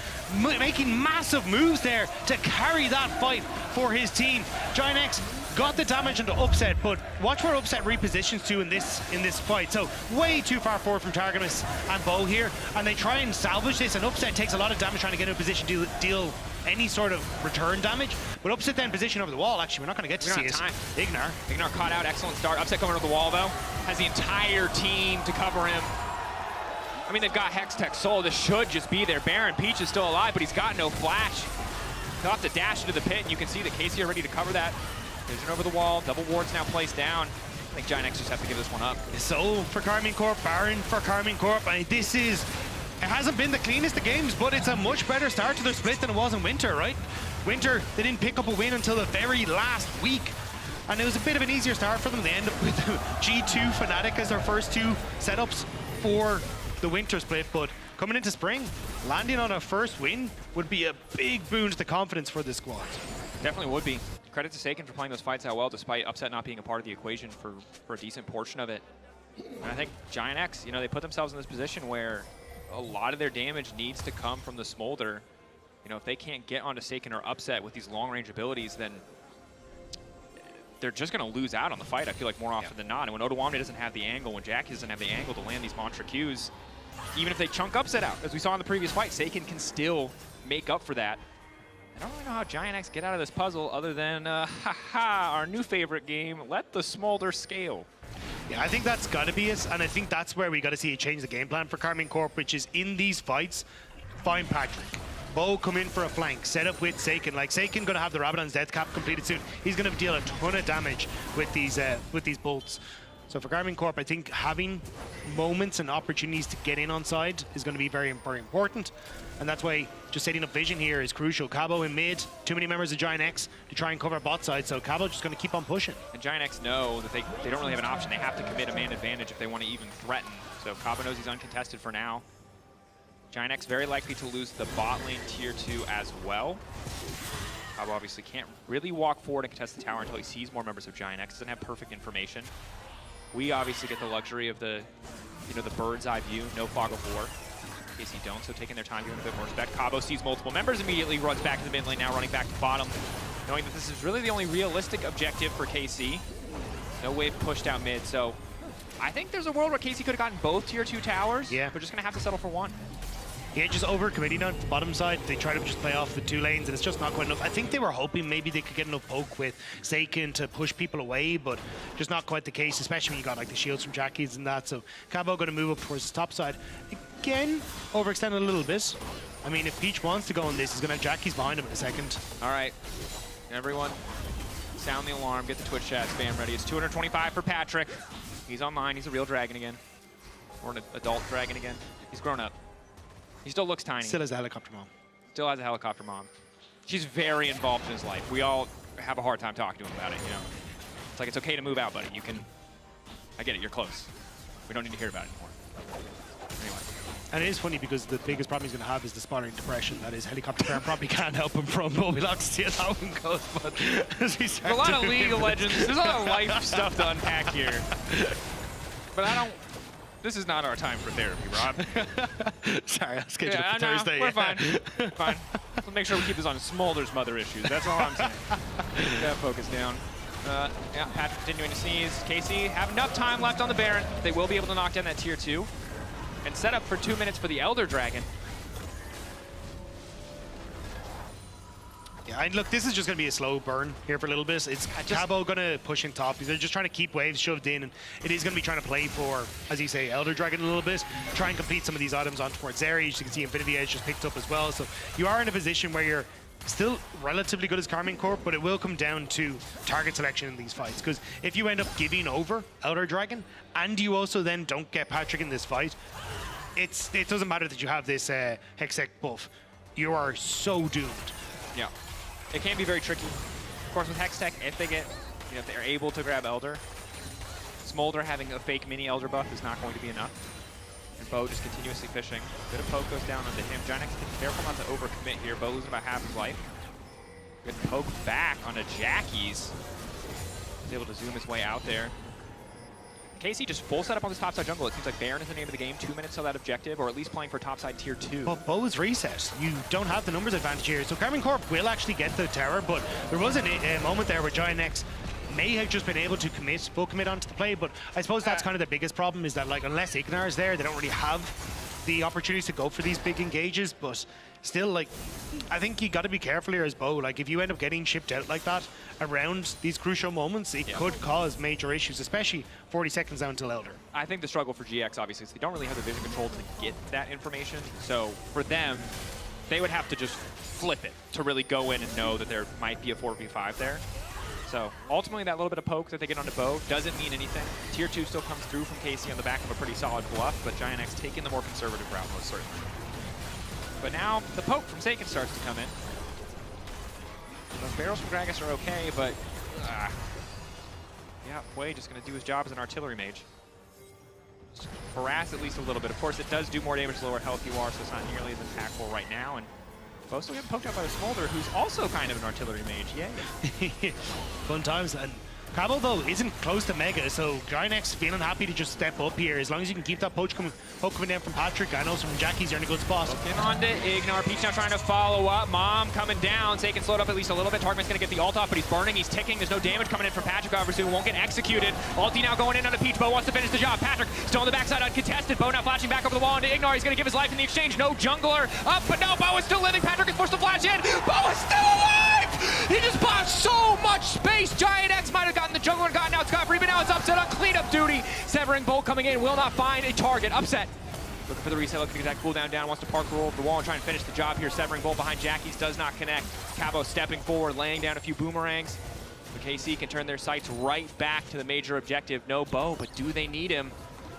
making massive moves there to carry that fight for his team. Giant X got the damage into Upset, but watch where Upset repositions to in this fight. So way too far forward from Targamas and Bo here, and they try and salvage this, and Upset takes a lot of damage trying to get in a position to deal any sort of return damage. But Upset then position over the wall. Actually, we're not going to get to see it. Ignar caught out, excellent start. Upset coming over the wall though, has the entire team to cover him. I mean, they've got Hextech Soul. This should just be there. Baron Peach is still alive, but he's got no flash. He'll have to dash into the pit, and you can see that KC are ready to cover that. Vision over the wall, double wards now placed down. I think Giant X just have to give this one up. So for Karmine Corp, Baron for Karmine Corp, and it hasn't been the cleanest of games, but it's a much better start to their split than it was in Winter, right? Winter, they didn't pick up a win until the very last week, and it was a bit of an easier start for them. They end up with G2 Fnatic as their first two setups for the Winter split, but coming into Spring, landing on a first win would be a big boon to the confidence for this squad. Definitely would be. Credit to Seiken for playing those fights out well, despite Upset not being a part of the equation for a decent portion of it. And I think Giant X, you know, they put themselves in this position where a lot of their damage needs to come from the Smolder. You know, if they can't get onto Seiken or Upset with these long-range abilities, then they're just going to lose out on the fight, I feel like, more often than not. And when Odoamne doesn't have the angle, when Jackie doesn't have the angle to land these Mantra Qs, even if they chunk Upset out, as we saw in the previous fight, Seiken can still make up for that. I don't really know how Giant X get out of this puzzle other than, our new favorite game, let the Smolder scale. Yeah, I think that's got to be it, and I think that's where we got to see a change the game plan for Karmine Corp, which is in these fights, find Patrick. Bo come in for a flank, set up with Seiken. Like, Seiken gonna have the Rabadon's death cap completed soon. He's gonna deal a ton of damage with these bolts. So for Karmine Corp, I think having moments and opportunities to get in on side is going to be very, very important. And that's why just setting up vision here is crucial. Cabo in mid, too many members of Giant X to try and cover bot side, so Cabo just going to keep on pushing. And Giant X know that they don't really have an option. They have to commit a man advantage if they want to even threaten. So Cabo knows he's uncontested for now. Giant X very likely to lose the bot lane tier 2 as well. Cabo obviously can't really walk forward and contest the tower until he sees more members of Giant X. Doesn't have perfect information. We obviously get the luxury of the, the bird's eye view, no fog of war. In case you don't, so taking their time, giving a bit more respect. Cabo sees multiple members, immediately runs back to the mid lane, now running back to bottom, knowing that this is really the only realistic objective for KC. No wave pushed out mid, so I think there's a world where KC could have gotten both tier 2 towers. Yeah. We're just going to have to settle for one. Yeah, just over-committing on the bottom side. They try to just play off the 2 lanes, and it's just not quite enough. I think they were hoping maybe they could get enough poke with Seiken to push people away, but just not quite the case, especially when you got like the shields from Jackie's and that. So Cabo going to move up towards the top side. Again, overextended a little bit. I mean, if Peach wants to go on this, he's going to have Jackie's behind him in a second. All right, everyone, sound the alarm, get the Twitch chat spam ready. It's 225 for Patrick. He's online, he's a real dragon again. Or an adult dragon again. He's grown up. He still looks tiny. Still has a helicopter mom. Still has a helicopter mom. She's very involved in his life. We all have a hard time talking to him about it, It's like, it's okay to move out, buddy. You can, I get it, you're close. We don't need to hear about it anymore. Anyway. And it is funny because the biggest problem he's going to have is the spiraling depression. That is, helicopter parent probably can't help him from Goldilocks. See how that one goes, but as we start a lot of League of Legends, there's a lot of life stuff to unpack here. But this is not our time for therapy, Rob. Sorry, I'll schedule it for Thursday. We're fine. Fine. Let's make sure we keep this on Smolder's mother issues. That's all I'm saying. Keep that focus down. Yeah, Patrick continuing to sneeze. KC have enough time left on the Baron. They will be able to knock down that tier 2 and set up for 2 minutes for the Elder Dragon. Yeah, and look, this is just going to be a slow burn here for a little bit. It's Cabo going to push in top. They're just trying to keep waves shoved in, and it is going to be trying to play for, as you say, Elder Dragon a little bit, try and complete some of these items on towards Zeri. As you can see, Infinity Edge just picked up as well. So you are in a position where you're still relatively good as Karmine Corp, but it will come down to target selection in these fights. Because if you end up giving over Elder Dragon, and you also then don't get Patrick in this fight, it doesn't matter that you have this Hextech buff. You are so doomed. Yeah. It can be very tricky. Of course, with Hextech, if they get, if they're able to grab Elder, Smolder having a fake mini Elder buff is not going to be enough. And Bo just continuously fishing. Bit of poke goes down onto him. Ginex can be careful not to overcommit here. Bo losing about half his life. Good poke back onto Jackie's. He's able to zoom his way out there. KC just full setup on this topside jungle. It seems like Baron is the name of the game. 2 minutes till that objective, or at least playing for topside tier 2. But Bo is reset. You don't have the numbers advantage here. So Karmine Corp will actually get the tower, but there was a moment there where Ginex may have just been able to full commit onto the play, but I suppose that's kind of the biggest problem, is that like unless Ignar is there, they don't really have the opportunities to go for these big engages. But still, like, I think you got to be careful here as Bo. Like, if you end up getting shipped out like that around these crucial moments, it could cause major issues, especially 40 seconds down till Elder. I think the struggle for GX, obviously, is they don't really have the vision control to get that information. So for them, they would have to just flip it to really go in and know that there might be a 4v5 there. So ultimately, that little bit of poke that they get onto Bo doesn't mean anything. Tier 2 still comes through from KC on the back of a pretty solid bluff, but Ginex taking the more conservative route, most certainly. But now the poke from Seiken starts to come in. Those barrels from Gragas are okay, but yeah, Hwei just going to do his job as an artillery mage. Just harass at least a little bit. Of course, it does do more damage the lower health you are, so it's not nearly as impactful right now. And Bo's still getting poked out by the Smolder, who's also kind of an artillery mage. Yay. Fun times. And Cabo, though, isn't close to Mega, so Ginex feeling happy to just step up here. As long as you can keep that poke coming down from Patrick, and also from Jackie's, you're in a good spot. Looking onto Ignar. Peach now trying to follow up. Mom coming down. Seiken slowed up at least a little bit. Tarkman's going to get the ult off, but he's burning. He's ticking. There's no damage coming in from Patrick, obviously. Won't get executed. Ulti now going in onto Peach. Bo wants to finish the job. Patrick still on the backside uncontested. Bo now flashing back over the wall into Ignar. He's going to give his life in the exchange. No jungler up, but no, Bo is still living. Patrick is forced to flash in. Bo is still alive! He just bought so much space. Ginex might have gotten the jungler and gotten out scot-free, but now it's Upset on cleanup duty. Severing Bolt coming in, will not find a target. Upset looking for the reset, looking to get that cooldown down, wants to park roll over the wall and try and finish the job here. Severing Bolt behind Jackie's does not connect. Cabo stepping forward, laying down a few boomerangs. But KC can turn their sights right back to the major objective. No Bo, but do they need him?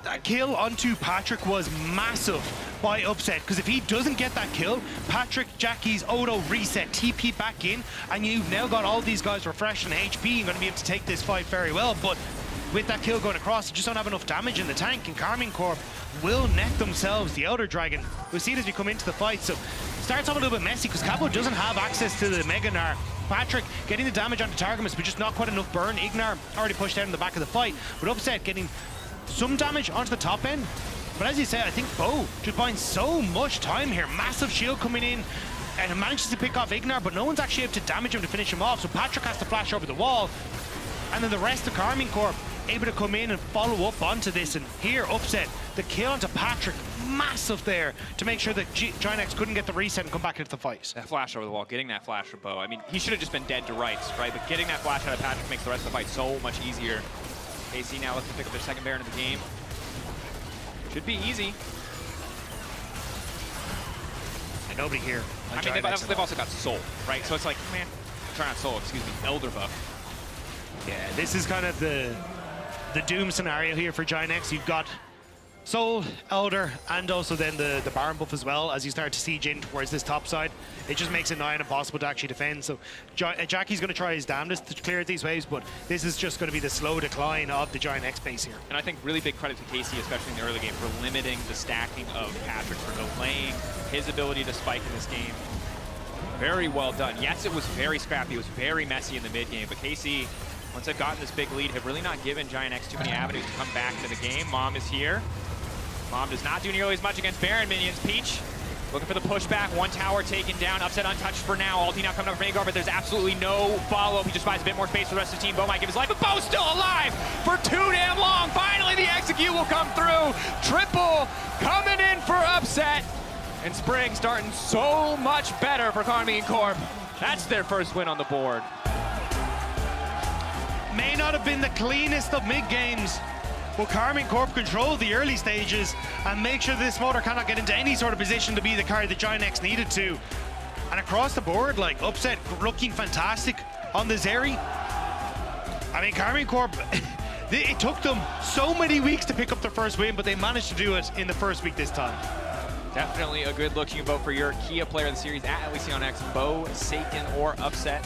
That kill onto Patrick was massive by Upset, because if he doesn't get that kill, Patrick, Jackie's auto reset, TP back in, and you've now got all these guys refreshed in HP and going to be able to take this fight very well. But with that kill going across, you just don't have enough damage in the tank, and Karmine Corp will net themselves the Elder Dragon. We'll see it as we come into the fight. So starts off a little bit messy because Cabo doesn't have access to the Mega Gnar. Patrick getting the damage onto Targamas, but just not quite enough burn. Ignar already pushed out in the back of the fight, but Upset getting some damage onto the top end. But as you say, I think Bo just buying so much time here. Massive shield coming in, and it manages to pick off Ignar, but no one's actually able to damage him to finish him off. So Patrick has to flash over the wall, and then the rest of Karmine Corp able to come in and follow up onto this. And here, Upset, the kill onto Patrick, massive there to make sure that Ginex couldn't get the reset and come back into the fight. That flash over the wall, getting that flash for Bo. I mean, he should have just been dead to rights, right? But getting that flash out of Patrick makes the rest of the fight so much easier. KC now looking to pick up their second Baron of the game. Should be easy. And nobody here. I mean, they've also got Soul, right? So it's like, man, try not Soul, excuse me, Elder buff. Yeah, this is kind of the doom scenario here for Ginex. You've got Soul, Elder, and also then the Baron buff as well as you start to siege in towards this top side. It just makes it nigh impossible to actually defend. So Jackie's going to try his damnedest to clear these waves, but this is just going to be the slow decline of the Ginex base here. And I think really big credit to KC, especially in the early game, for limiting the stacking of Patrick, for delaying his ability to spike in this game. Very well done. Yes, it was very scrappy. It was very messy in the mid game, but KC, once they've gotten this big lead, have really not given Ginex too many avenues to come back to the game. Mom is here. Mom does not do nearly as much against Baron minions. Peach Looking for the pushback, one tower taken down, Upset untouched for now. Ulti now coming up from Agar, but there's absolutely no follow-up. He just buys a bit more space for the rest of the team. Bo might give his life, but Bo's still alive for too damn long. Finally, the execute will come through. Triple coming in for Upset. And Spring starting so much better for Karmine Corp. That's their first win on the board. May not have been the cleanest of mid-games, but Karmine Corp controlled the early stages and make sure this motor cannot get into any sort of position to be the carry that Giant X needed to. And across the board, like, Upset looking fantastic on the Zeri. I mean, Karmine Corp, it took them so many weeks to pick up their first win, but they managed to do it in the first week this time. Definitely a good look you can vote for your Kia player of the series at LEC on X. Bo, Satan, or Upset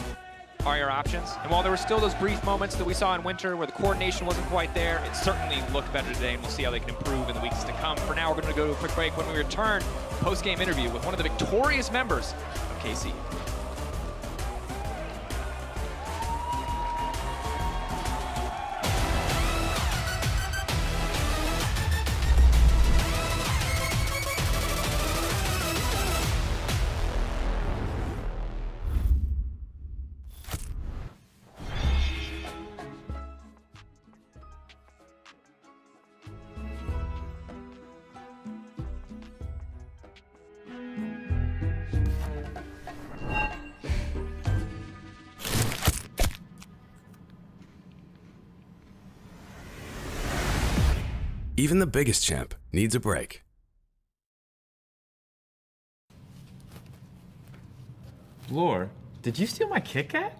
are your options. And while there were still those brief moments that we saw in Winter where the coordination wasn't quite there, it certainly looked better today, and we'll see how they can improve in the weeks to come. For now, we're going to go to a quick break. When we return, post-game interview with one of the victorious members of KC. Even the biggest champ needs a break. Lore, did you steal my Kit Kat?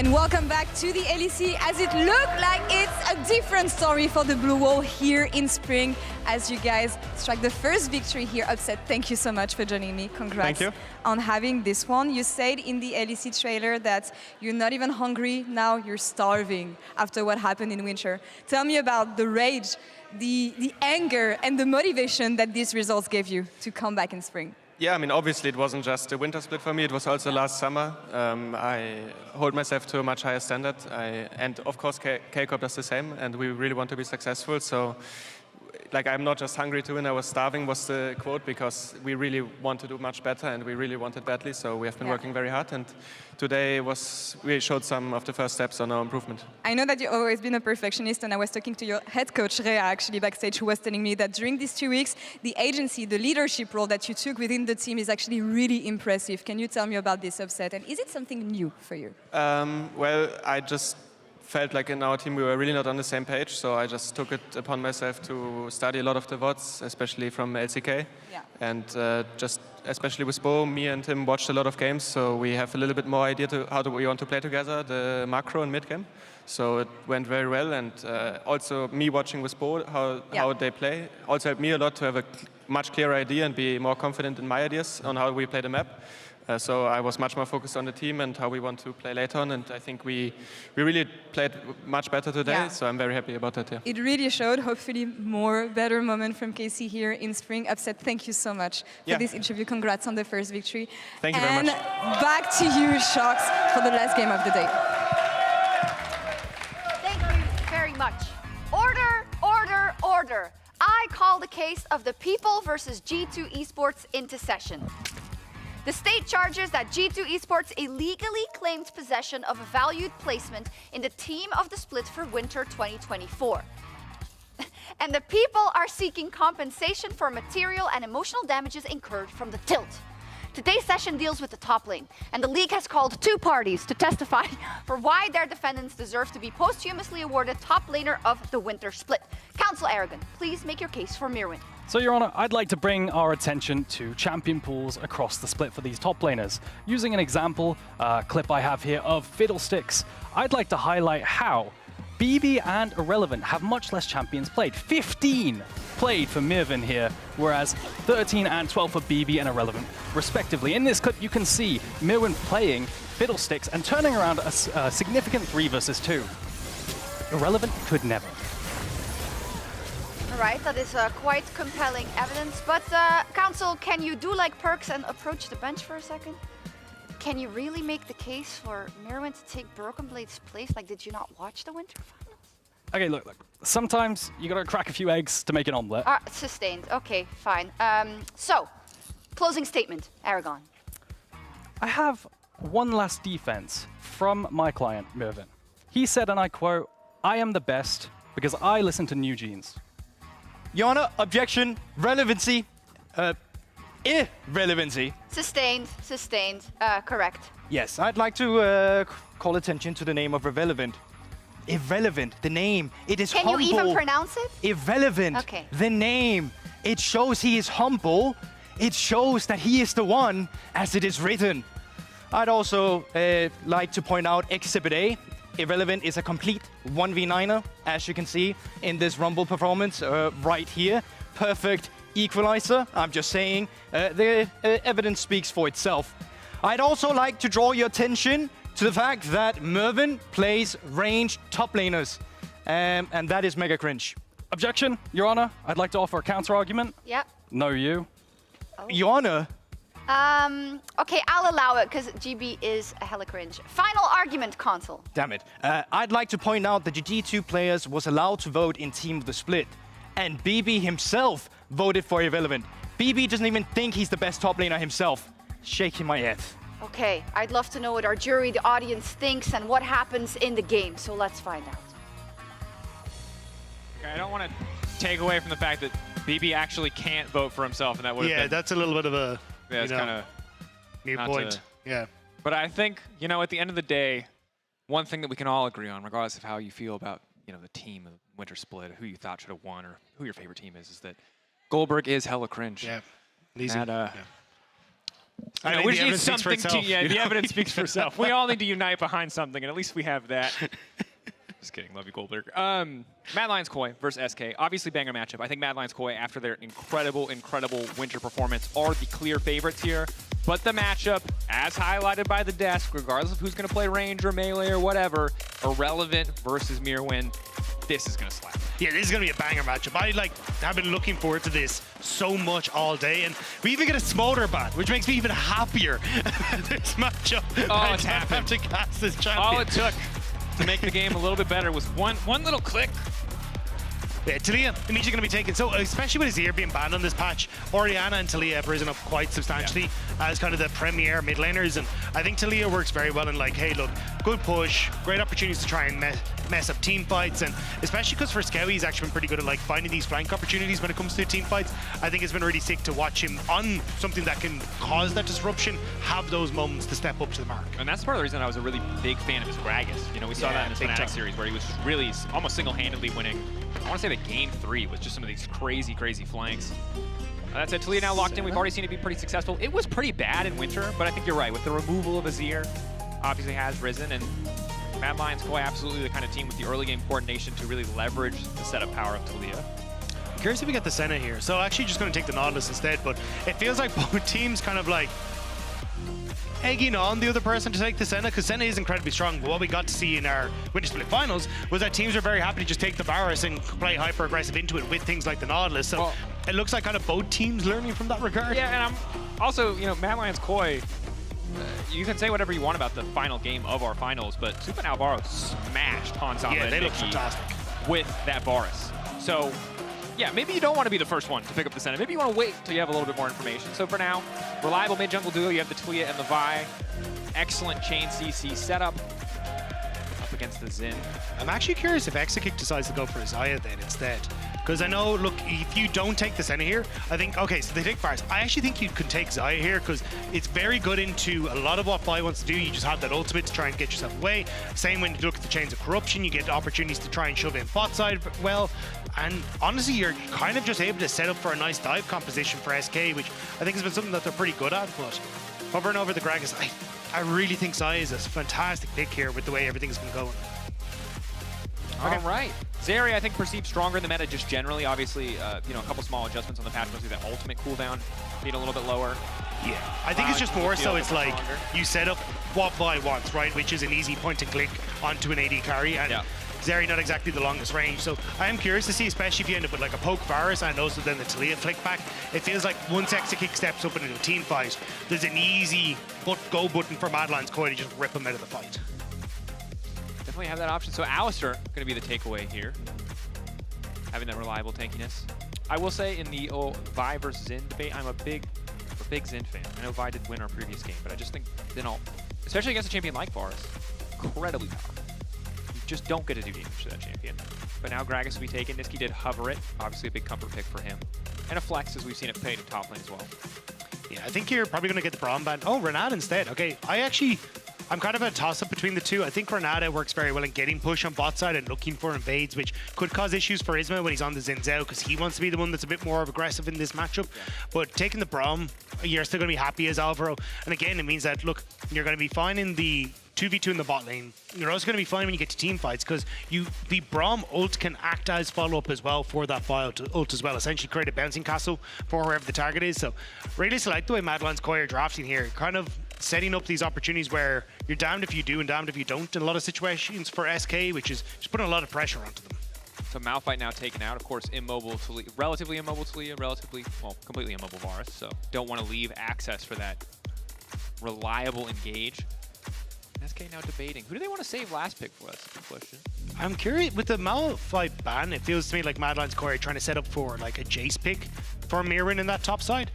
And welcome back to the LEC, as it looked like it's a different story for the Blue Wall here in Spring, as you guys struck the first victory here, Upset. Thank you so much for joining me. Congrats on having this one. You said in the LEC trailer that you're not even hungry, now you're starving after what happened in Winter. Tell me about the rage, the anger and the motivation that these results gave you to come back in Spring. Yeah, I mean, obviously it wasn't just a winter split for me, it was also last summer. I hold myself to a much higher standard. And of course, K-Corp does the same, and we really want to be successful. So, like, I'm not just hungry to win, I was starving was the quote, because we really want to do much better, and we really want it badly. So we have been working very hard, and today we showed some of the first steps on our improvement. I know that you've always been a perfectionist, and I was talking to your head coach, Rhea, actually backstage, who was telling me that during these 2 weeks, the agency, the leadership role that you took within the team is actually really impressive. Can you tell me about this, Upset? And is it something new for you? Well, I just felt like in our team we were really not on the same page, so I just took it upon myself to study a lot of the VODs, especially from LCK. And just especially with Bo, me and him watched a lot of games, so we have a little bit more idea to how we want to play together, the macro and mid game. So it went very well, and also me watching with Bo how they play also helped me a lot to have a much clearer idea and be more confident in my ideas on how we play the map. So I was much more focused on the team and how we want to play later on, and I think we really played much better today, so I'm very happy about that. It really showed, hopefully better moment from KC here in Spring. Upset, thank you so much for this interview. Congrats on the first victory. Thank you very much. And back to you, Shox, for the last game of the day. Thank you very much. Order, order, order. I call the case of the people versus G2 Esports into session. The state charges that G2 Esports illegally claimed possession of a valued placement in the team of the split for Winter 2024. And the people are seeking compensation for material and emotional damages incurred from the tilt. Today's session deals with the top lane, and the league has called 2 parties to testify for why their defendants deserve to be posthumously awarded top laner of the Winter split. Council Aragon, please make your case for Mirwin. So, Your Honor, I'd like to bring our attention to champion pools across the split for these top laners. Using an example clip I have here of Fiddlesticks, I'd like to highlight how BB and Irrelevant have much less champions played. 15 played for Mirwin here, whereas 13 and 12 for BB and Irrelevant, respectively. In this clip, you can see Mirwin playing Fiddlesticks and turning around a significant 3 versus 2. Irrelevant could never. All right, that is quite compelling evidence. But Council, can you do like Perks and approach the bench for a second? Can you really make the case for Mirwin to take Broken Blade's place? Like, did you not watch the Winter Finals? Okay, look. Sometimes you gotta crack a few eggs to make an omelet. Sustained. Okay, fine. So, closing statement, Aragon. I have one last defense from my client, Mirwin. He said, and I quote, "I am the best because I listen to New Jeans." Your Honor, objection, relevancy, irrelevancy. Sustained, correct. Yes, I'd like to call attention to the name of Irrelevant. Irrelevant, the name, it is humble. Can you even pronounce it? Irrelevant, okay. The name, it shows he is humble. It shows that he is the one, as it is written. I'd also like to point out Exhibit A. Irrelevant is a complete 1v9er, as you can see in this Rumble performance right here. Perfect equalizer, I'm just saying. The evidence speaks for itself. I'd also like to draw your attention to the fact that Mirwin plays ranged top laners, and that is mega cringe. Objection, Your Honor. I'd like to offer a counter-argument. Yep. No, you. Oh. Your Honor. Okay, I'll allow it, because GB is a hella cringe. Final argument, Console. Damn it. I'd like to point out that the G2 players was allowed to vote in Team of the Split, and BB himself voted for Irrelevant. BB doesn't even think he's the best top laner himself. Shaking my head. Okay, I'd love to know what our jury, the audience, thinks and what happens in the game, so let's find out. Okay, I don't want to take away from the fact that BB actually can't vote for himself, and that would have been... that's a little bit of a... Yeah, it's kind of... New point, yeah. But I think, at the end of the day, one thing that we can all agree on, regardless of how you feel about, the team of the Winter Split, who you thought should have won, or who your favorite team is that Goldberg is hella cringe. Yeah, easy. And, I mean, we the just need evidence speaks for something to, itself. yeah, the evidence speaks for itself. We all need to unite behind something, and at least we have that. Just kidding, love you, Goldberg. Mad Lions Koi versus SK. Obviously banger matchup. I think Mad Lions Koi, after their incredible winter performance, are the clear favorites here. But the matchup, as highlighted by the desk, regardless of who's going to play range or melee or whatever, Irrelevant versus Mirwin, this is going to slap. Yeah, this is going to be a banger matchup. I have been looking forward to this so much all day, and we even get a Smolder ban, which makes me even happier about this matchup. Oh, it's happened. Have to cast this champion. All it took to make the game a little bit better was one little click. Yeah, Talia immediately going to be taken. So, especially with Azir being banned on this patch, Orianna and Talia have risen up quite substantially as kind of the premier mid laners. And I think Talia works very well in like, hey, look, good push, great opportunities to try and mess up team fights. And especially because for Scowie, he's actually been pretty good at like finding these flank opportunities when it comes to team fights. I think it's been really sick to watch him on something that can cause that disruption, have those moments to step up to the mark. And that's part of the reason I was a really big fan of his Gragas. You know, we saw that in the Fnatic series where he was really almost single-handedly winning. I want to say that game 3 was just some of these crazy flanks. That said, Talia now locked in. We've already seen it be pretty successful. It was pretty bad in winter, but I think you're right. With the removal of Azir, obviously has risen, and Mad Lions Koi absolutely the kind of team with the early game coordination to really leverage the setup power of Talia. Curious if we get the Senna here. So actually just going to take the Nautilus instead, but it feels like both teams kind of like egging on the other person to take the Senna, because Senna is incredibly strong. But what we got to see in our Winter Split finals was that teams are very happy to just take the Varus and play hyper aggressive into it with things like the Nautilus. So it looks like kind of both teams learning from that regard. Yeah, and I'm also, you know, Mad Lions Koi, you can say whatever you want about the final game of our finals, but Supa and Alvaro smashed Hanzama and they look Mickey fantastic with that Varus. So yeah, maybe you don't want to be the first one to pick up the Senna. Maybe you want to wait till you have a little bit more information. So for now, reliable mid-jungle duo. You have the Talia and the Vi. Excellent chain CC setup up against the Xin. I'm actually curious if Exekick decides to go for Zaya then instead. Because I know, look, if you don't take the Senna here, I think, okay, so they take Varus. I actually think you could take Zaya here because it's very good into a lot of what Vi wants to do. You just have that ultimate to try and get yourself away. Same when you look at the Chains of Corruption, you get opportunities to try and shove in bot side well. And honestly, you're kind of just able to set up for a nice dive composition for SK, which I think has been something that they're pretty good at. But hovering over the Gragas, I really think Zaya is a fantastic pick here with the way everything's been going. Okay. All right. Zeri, I think, perceived stronger in the meta just generally. Obviously, you know, a couple small adjustments on the patch, mostly that ultimate cooldown being a little bit lower. Yeah, I think it's just more so it's like you set up what Vi wants, right? Which is an easy point and click onto an AD carry. And Zeri not exactly the longest range. So I am curious to see, especially if you end up with like a poke Varus and also then the Talia flick back. It feels like once Exekick steps up into a team fight, there's an easy go button for Mad Lions Koi to just rip him out of the fight. Definitely have that option. So Alistair going to be the takeaway here, having that reliable tankiness. I will say in the Vi versus Xin debate, I'm a big Xin fan. I know Vi did win our previous game, but I just think Xin, especially against a champion like Varus, incredibly powerful. You just don't get to do damage to that champion. But now Gragas will be taken. Niski did hover it, obviously a big comfort pick for him. And a flex, as we've seen it paid in top lane as well. Yeah, I think you're probably going to get the Braum ban. Oh, Renata instead. Okay, I'm kind of a toss-up between the two. I think Renata works very well in getting push on bot side and looking for invades, which could cause issues for Isma when he's on the Xin Zhao, because he wants to be the one that's a bit more aggressive in this matchup. But taking the Braum, you're still going to be happy as Alvaro. And again, it means that, look, you're going to be fine in the 2v2 in the bot lane. You're also going to be fine when you get to team fights, because the Braum ult can act as follow-up as well for that Vi ult as well. Essentially create a bouncing castle for wherever the target is. So really select the way Mad Lions Koi are drafting here. Kind of setting up these opportunities where you're damned if you do and damned if you don't in a lot of situations for SK, which is just putting a lot of pressure onto them. So Malphite now taken out. Of course, relatively immobile Talia, completely immobile Varus. So don't want to leave access for that reliable engage. SK now debating. Who do they want to save last pick for us? Good question. I'm curious, with the Malphite ban, it feels to me like Mad Lions Koi are trying to set up for like a Jace pick for Mirwin in that top side.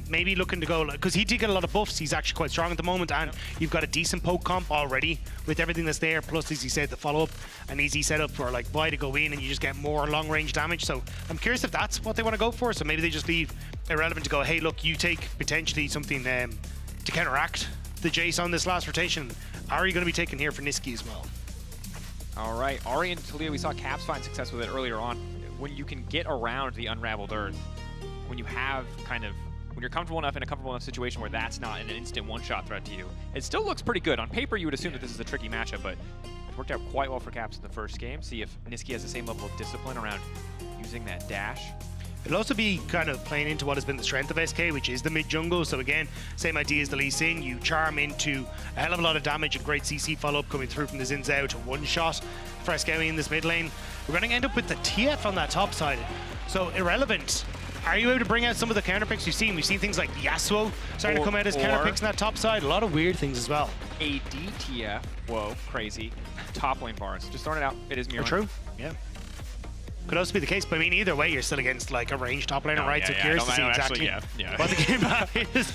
Maybe looking to go, because he did get a lot of buffs. He's actually quite strong at the moment, and you've got a decent poke comp already with everything that's there. Plus, as he said, the follow-up, an easy setup for like Vi to go in and you just get more long-range damage. So I'm curious if that's what they want to go for. So maybe they just leave Irrelevant to go, hey, look, you take potentially something to counteract the Jace on this last rotation. Ari going to be taken here for Niski as well. All right, Ari and Talia, we saw Caps find success with it earlier on. When you can get around the Unraveled Earth, when when you're comfortable enough in a comfortable enough situation where that's not an instant one-shot threat to you, it still looks pretty good. On paper, you would assume that this is a tricky matchup, but it worked out quite well for Caps in the first game. See if Niski has the same level of discipline around using that dash. It'll also be kind of playing into what has been the strength of SK, which is the mid jungle. So again, same idea as the Lee Sin. You charm into a hell of a lot of damage and great CC follow-up coming through from the Xin Zhao to one shot for SK in this mid lane. We're going to end up with the TF on that top side. So Irrelevant, are you able to bring out some of the counter picks you've seen? We've seen things like Yasuo starting to come out as counter picks on that top side. A lot of weird things as well. A DTF, whoa, crazy. Top lane bars, just throwing it out. It is mirroring. True, yeah. Could also be the case, but I mean, either way, you're still against like a ranged top laner, right? So curious to see exactly what the game plan is.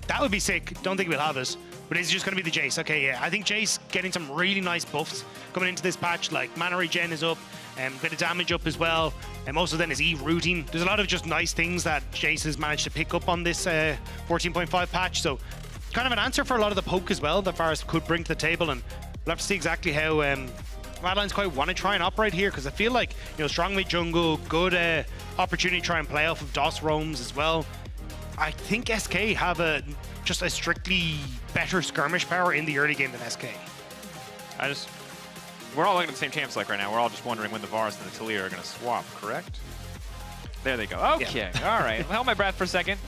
That would be sick. Don't think we'll have it, but it's just going to be the Jace. Okay, yeah, I think Jace getting some really nice buffs coming into this patch. Like mana regen is up, bit of damage up as well, and also then his E routing. There's a lot of just nice things that Jace has managed to pick up on this 14.5 patch. So kind of an answer for a lot of the poke as well that Forest could bring to the table, and we'll have to see exactly how Mad Lions quite want to try and operate here, because I feel like, you know, strong mid jungle, good opportunity to try and play off of DOS roams as well. I think SK have just a strictly better skirmish power in the early game than SK. We're all looking at the same champ select right now. We're all just wondering when the Varus and the Talia are going to swap, correct? There they go. Okay, all right. I'll hold my breath for a second.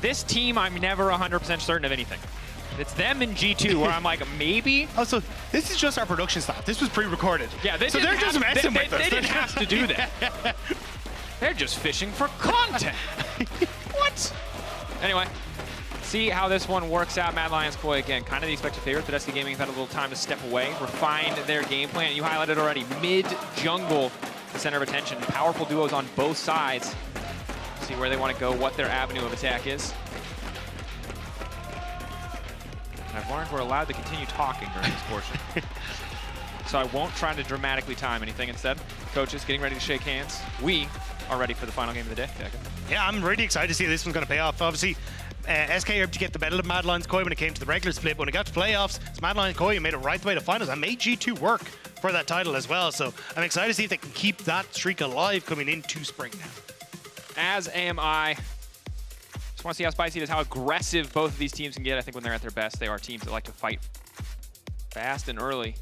This team, I'm never 100% certain of anything. It's them in G2 where I'm like, maybe. Also, this is just our production style. This was pre-recorded. Yeah, so they're just messing with us. They didn't have to do that. They're just fishing for content. What? Anyway, see how this one works out. Mad Lions Koi, again, kind of the expected favorite, but SK Gaming have had a little time to step away, refine their game plan. You highlighted already, mid-jungle, the center of attention. Powerful duos on both sides. See where they want to go, what their avenue of attack is. I've learned we're allowed to continue talking during this portion. So I won't try to dramatically time anything. Instead, coaches getting ready to shake hands. We are ready for the final game of the day. Yeah, I'm really excited to see how this one's going to pay off. Obviously, SK able to get the better of Mad Lions Koi when it came to the regular split. When it got to playoffs, it's Mad Lions Koi who made it right the way to finals and made G2 work for that title as well. So I'm excited to see if they can keep that streak alive coming into spring now. As am I. Just want to see how spicy it is, how aggressive both of these teams can get. I think when they're at their best, they are teams that like to fight fast and early.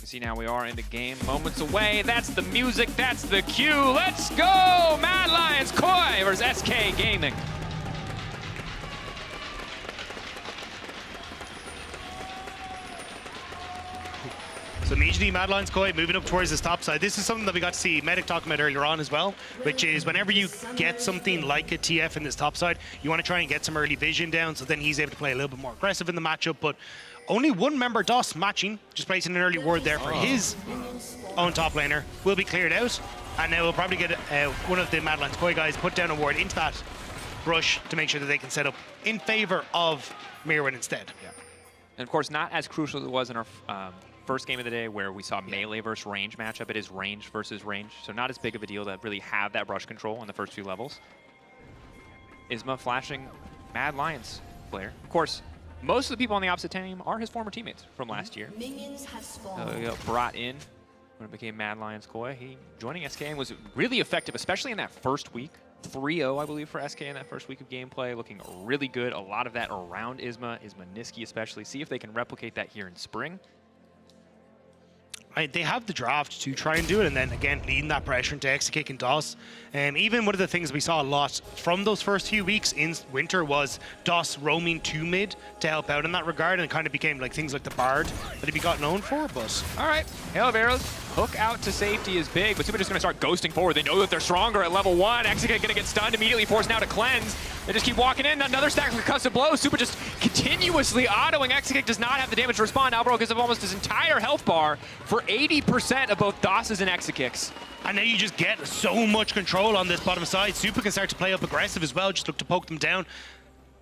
You see now we are in the game, moments away. That's the music, that's the cue. Let's go! Mad Lions Koi versus SK Gaming. So immediately Mad Lions Koi moving up towards this top side. This is something that we got to see Medic talking about earlier on as well, which is whenever you get something like a TF in this top side, you want to try and get some early vision down, so then he's able to play a little bit more aggressive in the matchup. But only one member DOS matching, just placing an early ward there for his own top laner, will be cleared out. And now we'll probably get one of the Mad Lions Koi guys put down a ward into that brush to make sure that they can set up in favor of Mirwin instead. Yeah. And of course, not as crucial as it was in our first game of the day where we saw melee versus range matchup. It is range versus range, so not as big of a deal to really have that brush control in the first few levels. Isma flashing Mad Lions player. Of course, most of the people on the opposite team are his former teammates from last year. Minions have spawned. He got brought in when it became Mad Lions Koi. He joining SK and was really effective, especially in that first week. 3-0, I believe, for SK in that first week of gameplay, looking really good. A lot of that around Isma Niski especially. See if they can replicate that here in spring. They have the draft to try and do it, and then again leading that pressure into Exekick and DOS. Even one of the things we saw a lot from those first few weeks in winter was DOS roaming to mid to help out in that regard, and it kind of became like things like the Bard that he got known for. But all right, Hail of Arrows, hook out to safety is big, but Super just going to start ghosting forward. They know that they're stronger at level 1. Exekick going to get stunned, immediately forced now to cleanse. They just keep walking in, another stack of concussive blows. Super just continuously autoing. Exekick does not have the damage to respond. Alvaro gives up almost his entire health bar for 80% of both DOS's and Exekicks. And now you just get so much control on this bottom side. Super can start to play up aggressive as well, just look to poke them down.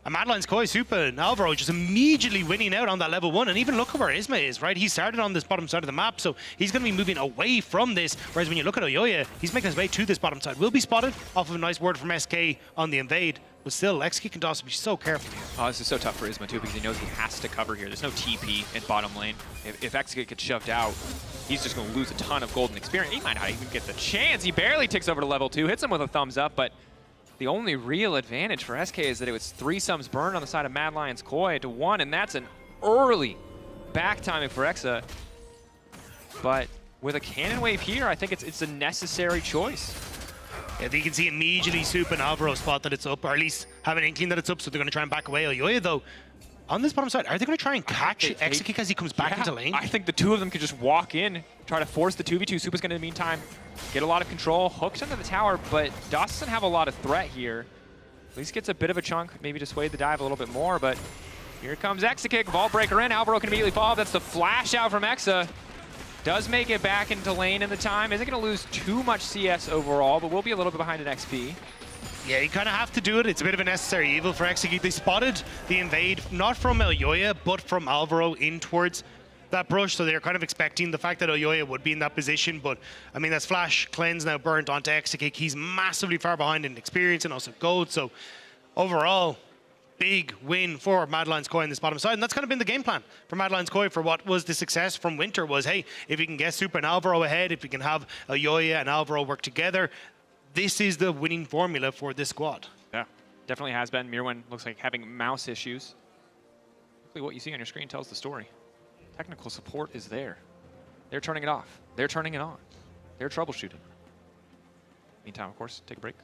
And Mad Lions Koi, Super, and Alvaro just immediately winning out on that level 1. And even look at where Isma is, right? He started on this bottom side of the map, so he's going to be moving away from this. Whereas when you look at Oyoya, he's making his way to this bottom side. Will be spotted off of a nice word from SK on the invade. But still, Exekick and DOS will be so careful here. Oh, this is so tough for Isma too, because he knows he has to cover here. There's no TP in bottom lane. If Exekick gets shoved out, he's just going to lose a ton of golden experience. He might not even get the chance. He barely ticks over to level 2, hits him with a thumbs up, but The only real advantage for SK is that it was 3 sums burned on the side of Mad Lions Koi to 1, and that's an early back timing for Exa. But with a cannon wave here, I think it's a necessary choice. Yeah, you can see immediately Soup and Alvaro spot that it's up, or at least have an inkling that it's up, so they're going to try and back away. Oyoya, though, on this bottom side, are they going to try and catch Exekik as he comes back into lane? I think the two of them could just walk in, try to force the 2v2. Soup is going to, in the meantime, get a lot of control. Hooks into the tower, but Doss doesn't have a lot of threat here. At least gets a bit of a chunk, maybe to sway the dive a little bit more, but here comes Exekik. Vault Breaker in. Alvaro can immediately follow. That's the flash out from Exa. Does make it back into lane in the time. Isn't going to lose too much CS overall, but will be a little bit behind in XP. Yeah, you kind of have to do it. It's a bit of a necessary evil for Exekik. They spotted the invade, not from Oyoya, but from Alvaro in towards that brush, so they're kind of expecting the fact that Oyoya would be in that position, but I mean, that's Flash Cleanse now burnt onto Exekik. He's massively far behind in experience and also gold, so overall, big win for Mad Lions Koi on this bottom side, and that's kind of been the game plan for Mad Lions Koi for what was the success from Winter was, hey, if we can get Super and Alvaro ahead, if we can have Oyoya and Alvaro work together, this is the winning formula for this squad. Yeah, definitely has been. Mirwin looks like having mouse issues. Hopefully what you see on your screen tells the story. Technical support is there. They're turning it off. They're turning it on. They're troubleshooting. Meantime, of course, take a break.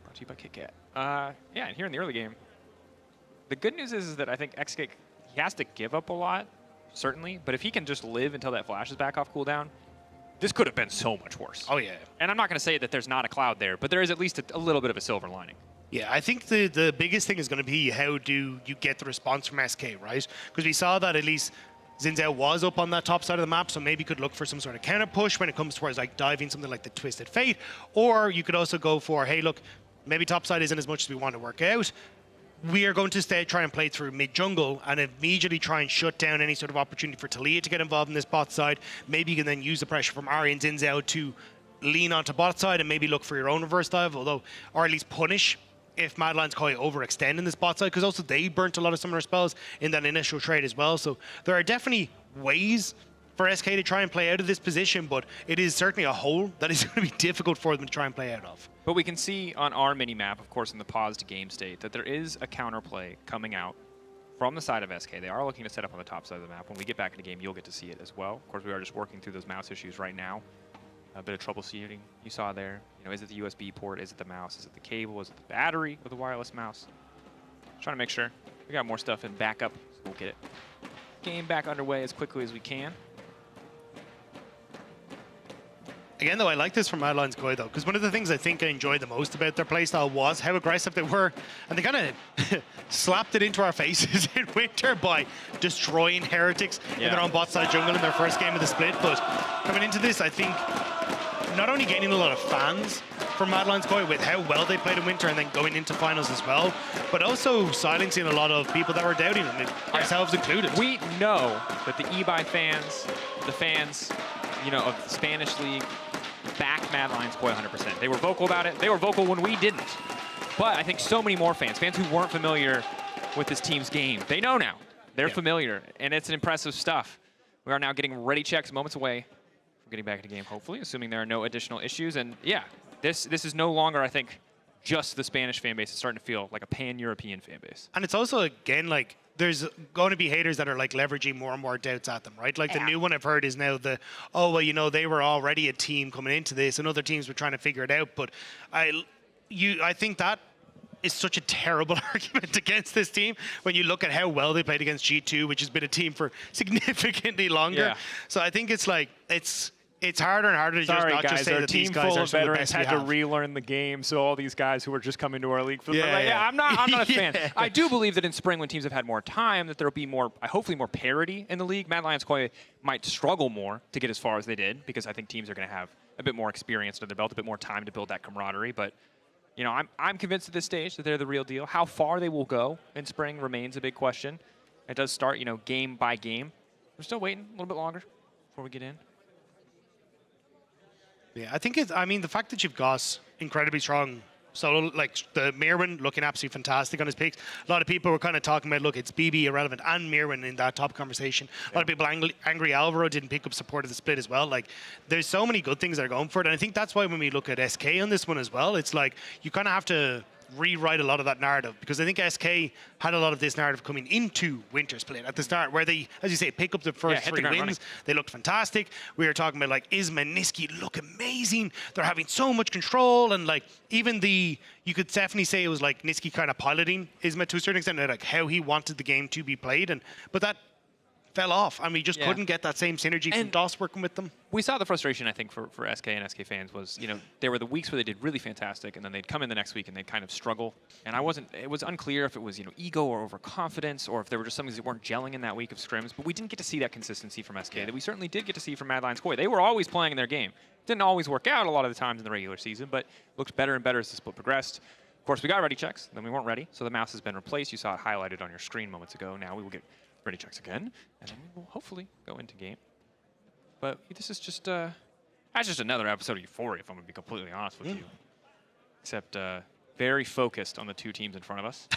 Brought to you by KitKat. Yeah, and here in the early game, the good news is that I think Exekik, he has to give up a lot, certainly, but if he can just live until that flash is back off cooldown, this could have been so much worse. Oh, yeah. And I'm not going to say that there's not a cloud there, but there is at least a little bit of a silver lining. Yeah, I think the biggest thing is going to be how do you get the response from SK, right? Because we saw that at least Xin Zhao was up on that top side of the map, so maybe could look for some sort of counter push when it comes towards like diving something like the Twisted Fate, or you could also go for, hey, look, maybe top side isn't as much as we want to work out. We are going to try and play through mid-jungle and immediately try and shut down any sort of opportunity for Talia to get involved in this bot side. Maybe you can then use the pressure from Ahri and Xin Zhao to lean onto bot side and maybe look for your own reverse dive, although, or at least punish if Mad Lions Koi overextend in this bot side, because also they burnt a lot of summoner spells in that initial trade as well. So there are definitely ways for SK to try and play out of this position, but it is certainly a hole that is going to be difficult for them to try and play out of. But we can see on our mini-map, of course, in the paused game state, that there is a counterplay coming out from the side of SK. They are looking to set up on the top side of the map. When we get back in the game, you'll get to see it as well. Of course, we are just working through those mouse issues right now. A bit of troubleshooting you saw there. You know, is it the USB port? Is it the mouse? Is it the cable? Is it the battery with a wireless mouse? Trying to make sure. We got more stuff in backup, so we'll get it. Game back underway as quickly as we can. Again, though, I like this from Mad Lions Koi, though, because one of the things I think I enjoyed the most about their playstyle was how aggressive they were, and they kind of slapped it into our faces in Winter by destroying Heretics in their own bot side jungle in their first game of the split. But coming into this, I think not only gaining a lot of fans from Mad Lions Koi with how well they played in Winter and then going into finals as well, but also silencing a lot of people that were doubting them, ourselves included. We know that the eBuy fans, the fans, you know, of the Spanish League, back Mad Lions Koi 100%. They were vocal about it. They were vocal when we didn't. But I think so many more fans who weren't familiar with this team's game, they know now. They're familiar, and it's impressive stuff. We are now getting ready checks moments away from getting back into game, hopefully, assuming there are no additional issues. And yeah, this is no longer, I think, just the Spanish fan base. It's starting to feel like a pan-European fan base. And it's also, again, like, there's going to be haters that are like leveraging more and more doubts at them, right? Like the new one I've heard is now the, oh, well, you know, they were already a team coming into this and other teams were trying to figure it out. But I think that is such a terrible argument against this team when you look at how well they played against G2, which has been a team for significantly longer. Yeah. So I think it's like, it's harder and harder to just say that these guys are some of the best we have. Had to relearn the game, so all these guys who are just coming to our league for I'm not a fan. I do believe that in spring, when teams have had more time, that there'll be more, hopefully more parity in the league. Mad Lions Koi might struggle more to get as far as they did, because I think teams are going to have a bit more experience under their belt, a bit more time to build that camaraderie. But you know, I'm convinced at this stage that they're the real deal. How far they will go in spring remains a big question. It does start, you know, game by game. We're still waiting a little bit longer before we get in. Yeah, I think the fact that you've got incredibly strong solo, like the Mirwin looking absolutely fantastic on his picks. A lot of people were kind of talking about, look, it's BB irrelevant and Mirwin in that top conversation. A lot of people angry Alvaro didn't pick up support of the split as well. Like, there's so many good things that are going for it. And I think that's why when we look at SK on this one as well, it's like you kind of have to rewrite a lot of that narrative, because I think SK had a lot of this narrative coming into Winter Split at the start, where they, as you say, pick up the first 3 wins. Running. They looked fantastic. We were talking about like ISMA and Niski look amazing. They're having so much control, and like even you could definitely say it was like Niski kind of piloting ISMA to a certain extent, like how he wanted the game to be played, but that fell off, and we just couldn't get that same synergy from DOS working with them. We saw the frustration, I think, for SK and SK fans was, there were the weeks where they did really fantastic, and then they'd come in the next week and they'd kind of struggle. And it was unclear if it was, ego or overconfidence, or if there were just some things that weren't gelling in that week of scrims. But we didn't get to see that consistency from SK that we certainly did get to see from Mad Lions Koi. They were always playing in their game. Didn't always work out a lot of the times in the regular season, but looked better and better as the split progressed. Of course, we got ready checks, then we weren't ready, so the mouse has been replaced. You saw it highlighted on your screen moments ago. Now we will get ready checks again, and then we will hopefully go into game. But this is just that's just another episode of Euphoria, if I'm gonna be completely honest with you. Except very focused on the 2 teams in front of us.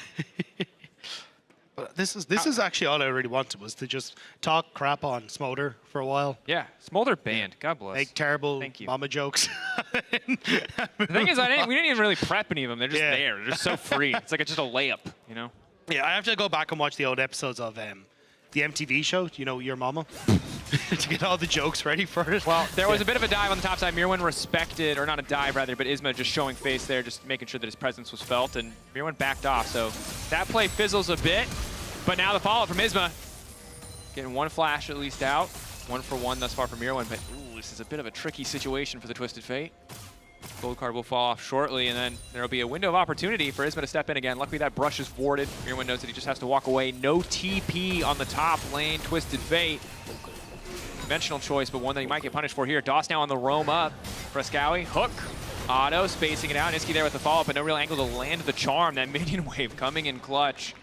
But this is actually all I really wanted, was to just talk crap on Smolder for a while. Yeah, Smolder banned. God bless. Make terrible mama jokes. The thing is, we didn't even really prep any of them. They're just there. They're just so free. It's like just a layup, Yeah, I have to go back and watch the old episodes of the MTV show, Your Mama, to get all the jokes ready for it. Well, there was a bit of a dive on the top side. Mirwin respected, or not a dive rather, but ISMA just showing face there, just making sure that his presence was felt, and Mirwin backed off. So that play fizzles a bit, but now the follow-up from ISMA. Getting 1 flash at least out. 1 for 1 thus far from Mirwin, but ooh, this is a bit of a tricky situation for the Twisted Fate. Gold card will fall off shortly, and then there will be a window of opportunity for ISMA to step in again. Luckily, that brush is warded. Mirwin knows that he just has to walk away. No TP on the top lane. Twisted Fate. Conventional choice, but one that he might get punished for here. DOS now on the roam up. Frescowie, hook. Otto spacing it out. Niski there with the follow-up, but no real angle to land the charm. That minion wave coming in clutch.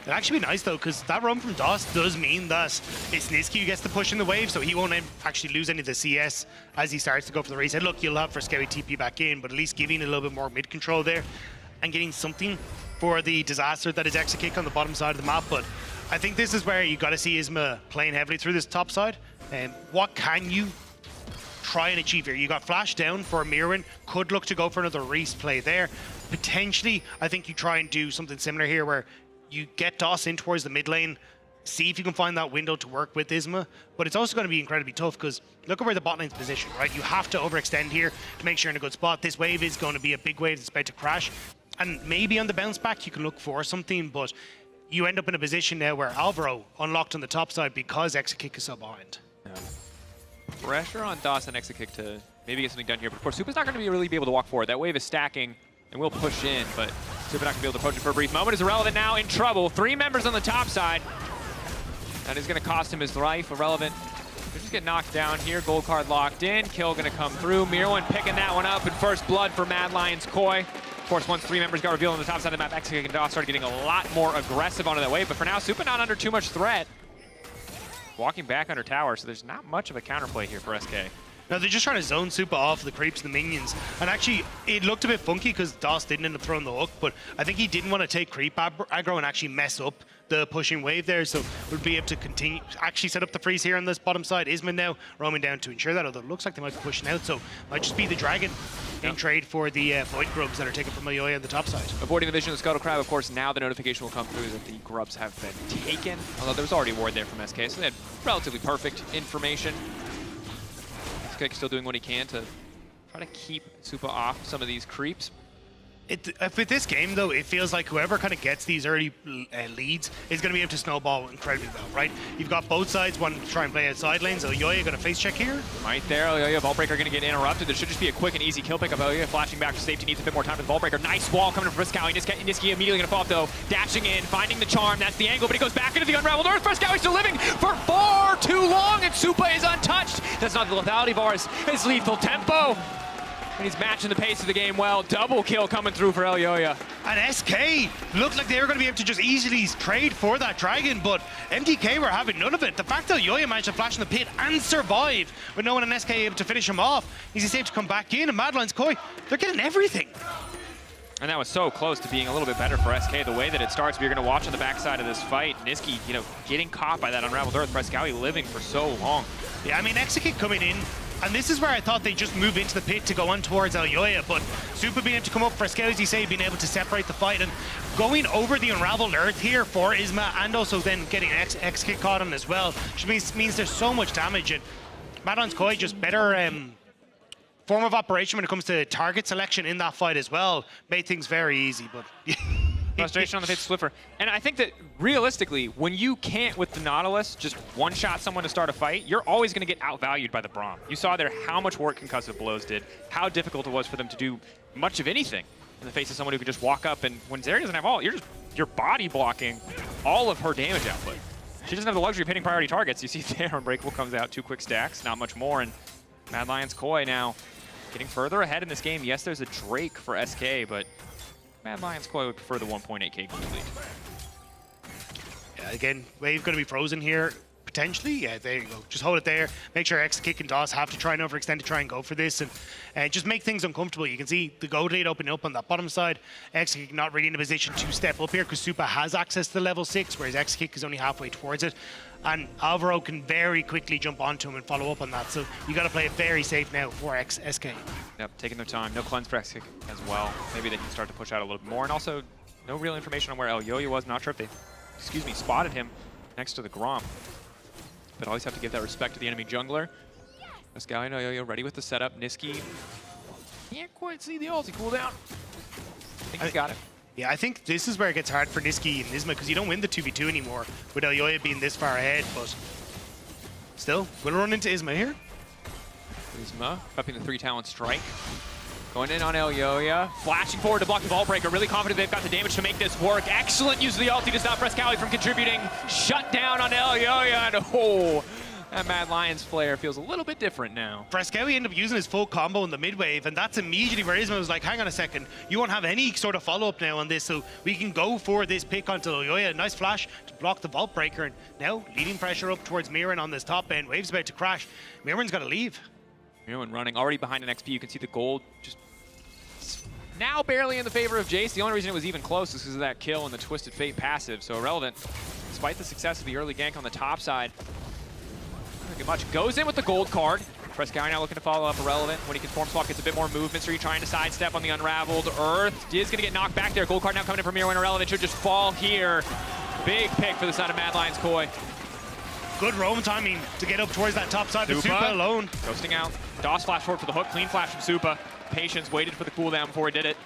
It'd actually be nice, though, because that run from DOS does mean that it's Niski who gets to push in the wave, so he won't actually lose any of the CS as he starts to go for the reset. Look, you'll have Frescowie TP back in, but at least giving a little bit more mid-control there and getting something for the disaster that is Exakick on the bottom side of the map. But I think this is where you got to see ISMA playing heavily through this top side. What can you try and achieve here? You got flash down for Mirwin, could look to go for another Reese play there. Potentially, I think you try and do something similar here where you get DOS in towards the mid lane, see if you can find that window to work with ISMA, but it's also going to be incredibly tough because look at where the bot lane's positioned, right? You have to overextend here to make sure you're in a good spot. This wave is going to be a big wave that's about to crash, and maybe on the bounce back you can look for something, but you end up in a position now where Alvaro unlocked on the top side because Exakick is so behind. Yeah. Pressure on DOS and Exakick to maybe get something done here, but of course Supa's not going to really be able to walk forward. That wave is stacking and will push in, but Supa not going to be able to approach it for a brief moment. Is Irrelevant now in trouble. 3 members on the top side. That is going to cost him his life. Irrelevant. They just get knocked down here. Gold card locked in. Kill going to come through. Mirwin picking that one up, and first blood for Mad Lions Koi. Of course, once 3 members got revealed on the top side of the map, Exakick and DOS started getting a lot more aggressive onto that wave, but for now, Supa not under too much threat. Walking back under tower, so there's not much of a counterplay here for SK. No, they're just trying to zone Supa off the creeps and the minions. And actually, it looked a bit funky because DOS didn't end up throwing the hook, but I think he didn't want to take creep aggro and actually mess up the pushing wave there, so we'll be able to continue, actually set up the freeze here on this bottom side. ISMA now roaming down to ensure that, although it looks like they might be pushing out, so might just be the Dragon in trade for the Void Grubs that are taken from Ayoya on the top side. Avoiding the vision of the Scuttle Crab, of course, now the notification will come through that the Grubs have been taken, although there was already a ward there from SK, so they had relatively perfect information. SK still doing what he can to try to keep Supa off some of these creeps. With this game, though, it feels like whoever kind of gets these early leads is going to be able to snowball incredibly well, right? You've got both sides wanting to try and play outside lanes. Ayoya going to face check here. Right there, Ayoya, Vaultbreaker going to get interrupted. There should just be a quick and easy kill pick up. Ayoya flashing back for safety, needs a bit more time for the Vaultbreaker. Nice wall coming from Frescowie. Niski immediately going to fall up, though. Dashing in, finding the charm. That's the angle, but he goes back into the Unraveled Earth. Frescowie still living for far too long, and Supa is untouched. That's not the lethality bars. His lethal tempo. And he's matching the pace of the game well. Double kill coming through for Ayoya. And SK looked like they were going to be able to just easily trade for that Dragon, but MDK were having none of it. The fact that Ayoya managed to flash in the pit and survive with no one in SK able to finish him off, he's able to come back in, and Mad Lions Koi, they're getting everything. And that was so close to being a little bit better for SK. The way that it starts, we're going to watch on the backside of this fight. Niski, getting caught by that Unraveled Earth. Frescowie living for so long. Yeah, I mean, Exakick coming in And this is where I thought they'd just move into the pit to go on towards Elyoya, but Super being able to come up for Scout, as you say, being able to separate the fight and going over the unraveled earth here for Isma, and also then getting an X kick caught on as well, which means there's so much damage. And Madlan's Koi just better form of operation when it comes to target selection in that fight as well. Made things very easy, but frustration on the pit Swiffer. And I think that realistically, when you can't with the Nautilus just one-shot someone to start a fight, you're always going to get outvalued by the Braum. You saw there how much work concussive blows did, how difficult it was for them to do much of anything in the face of someone who could just walk up, and when Zeri doesn't have all, you're body blocking all of her damage output. She doesn't have the luxury of hitting priority targets. You see there, Unbreakable comes out, 2 quick stacks, not much more, and Mad Lions Koi now getting further ahead in this game. Yes, there's a Drake for SK, but Mad Lions Koi would prefer the 1.8k gold lead. Yeah, again, Wave going to be frozen here, potentially. Yeah, there you go. Just hold it there. Make sure X-Kick and DOS have to try and overextend to try and go for this, and just make things uncomfortable. You can see the gold lead opening up on that bottom side. X-Kick not really in a position to step up here because Supa has access to level 6, whereas X-Kick is only halfway towards it. And Alvaro can very quickly jump onto him and follow up on that. So you got to play it very safe now for SK. Yep, taking their time. No cleanse for X-Kick as well. Maybe they can start to push out a little bit more. And also, no real information on where Elyoya was. Not sure if they, spotted him next to the Grom. But always have to give that respect to the enemy jungler. SK and Elyoya ready with the setup. Niski can't quite see the ulti cooldown. I think he's got it. Yeah, I think this is where it gets hard for Niski and Isma because you don't win the 2v2 anymore with Elyoya being this far ahead, but still, we'll run into Isma here. Isma prepping the 3-talent strike. Going in on Elyoya, flashing forward to block the ball breaker. Really confident they've got the damage to make this work. Excellent use of the ulti to stop Frescowi from contributing. Shut down on Elyoya, and that Mad Lions player feels a little bit different now. Frescowi ended up using his full combo in the mid-wave, and that's immediately where Isma was like, hang on a second, you won't have any sort of follow-up now on this, so we can go for this pick onto Elyoya. Nice flash to block the vault breaker, and now leading pressure up towards Mirren on this top end. Wave's about to crash. Mirren's got to leave. Mirren running, already behind an XP. You can see the gold just now barely in the favor of Jace. The only reason it was even close is because of that kill and the Twisted Fate passive, so irrelevant. Despite the success of the early gank on the top side, much goes in with the gold card. Frescowi now looking to follow up irrelevant. When he can form swap, gets a bit more movement, so he's trying to sidestep on the unraveled earth. Is gonna get knocked back there. Gold card now coming in from Mirren. Irrelevant should just fall here. Big pick for the side of Mad Lions Koi. Good roam timing to get up towards that top side, but Supa alone. Ghosting out. DOS flash forward for the hook. Clean flash from Supa. Patience waited for the cooldown before he did it.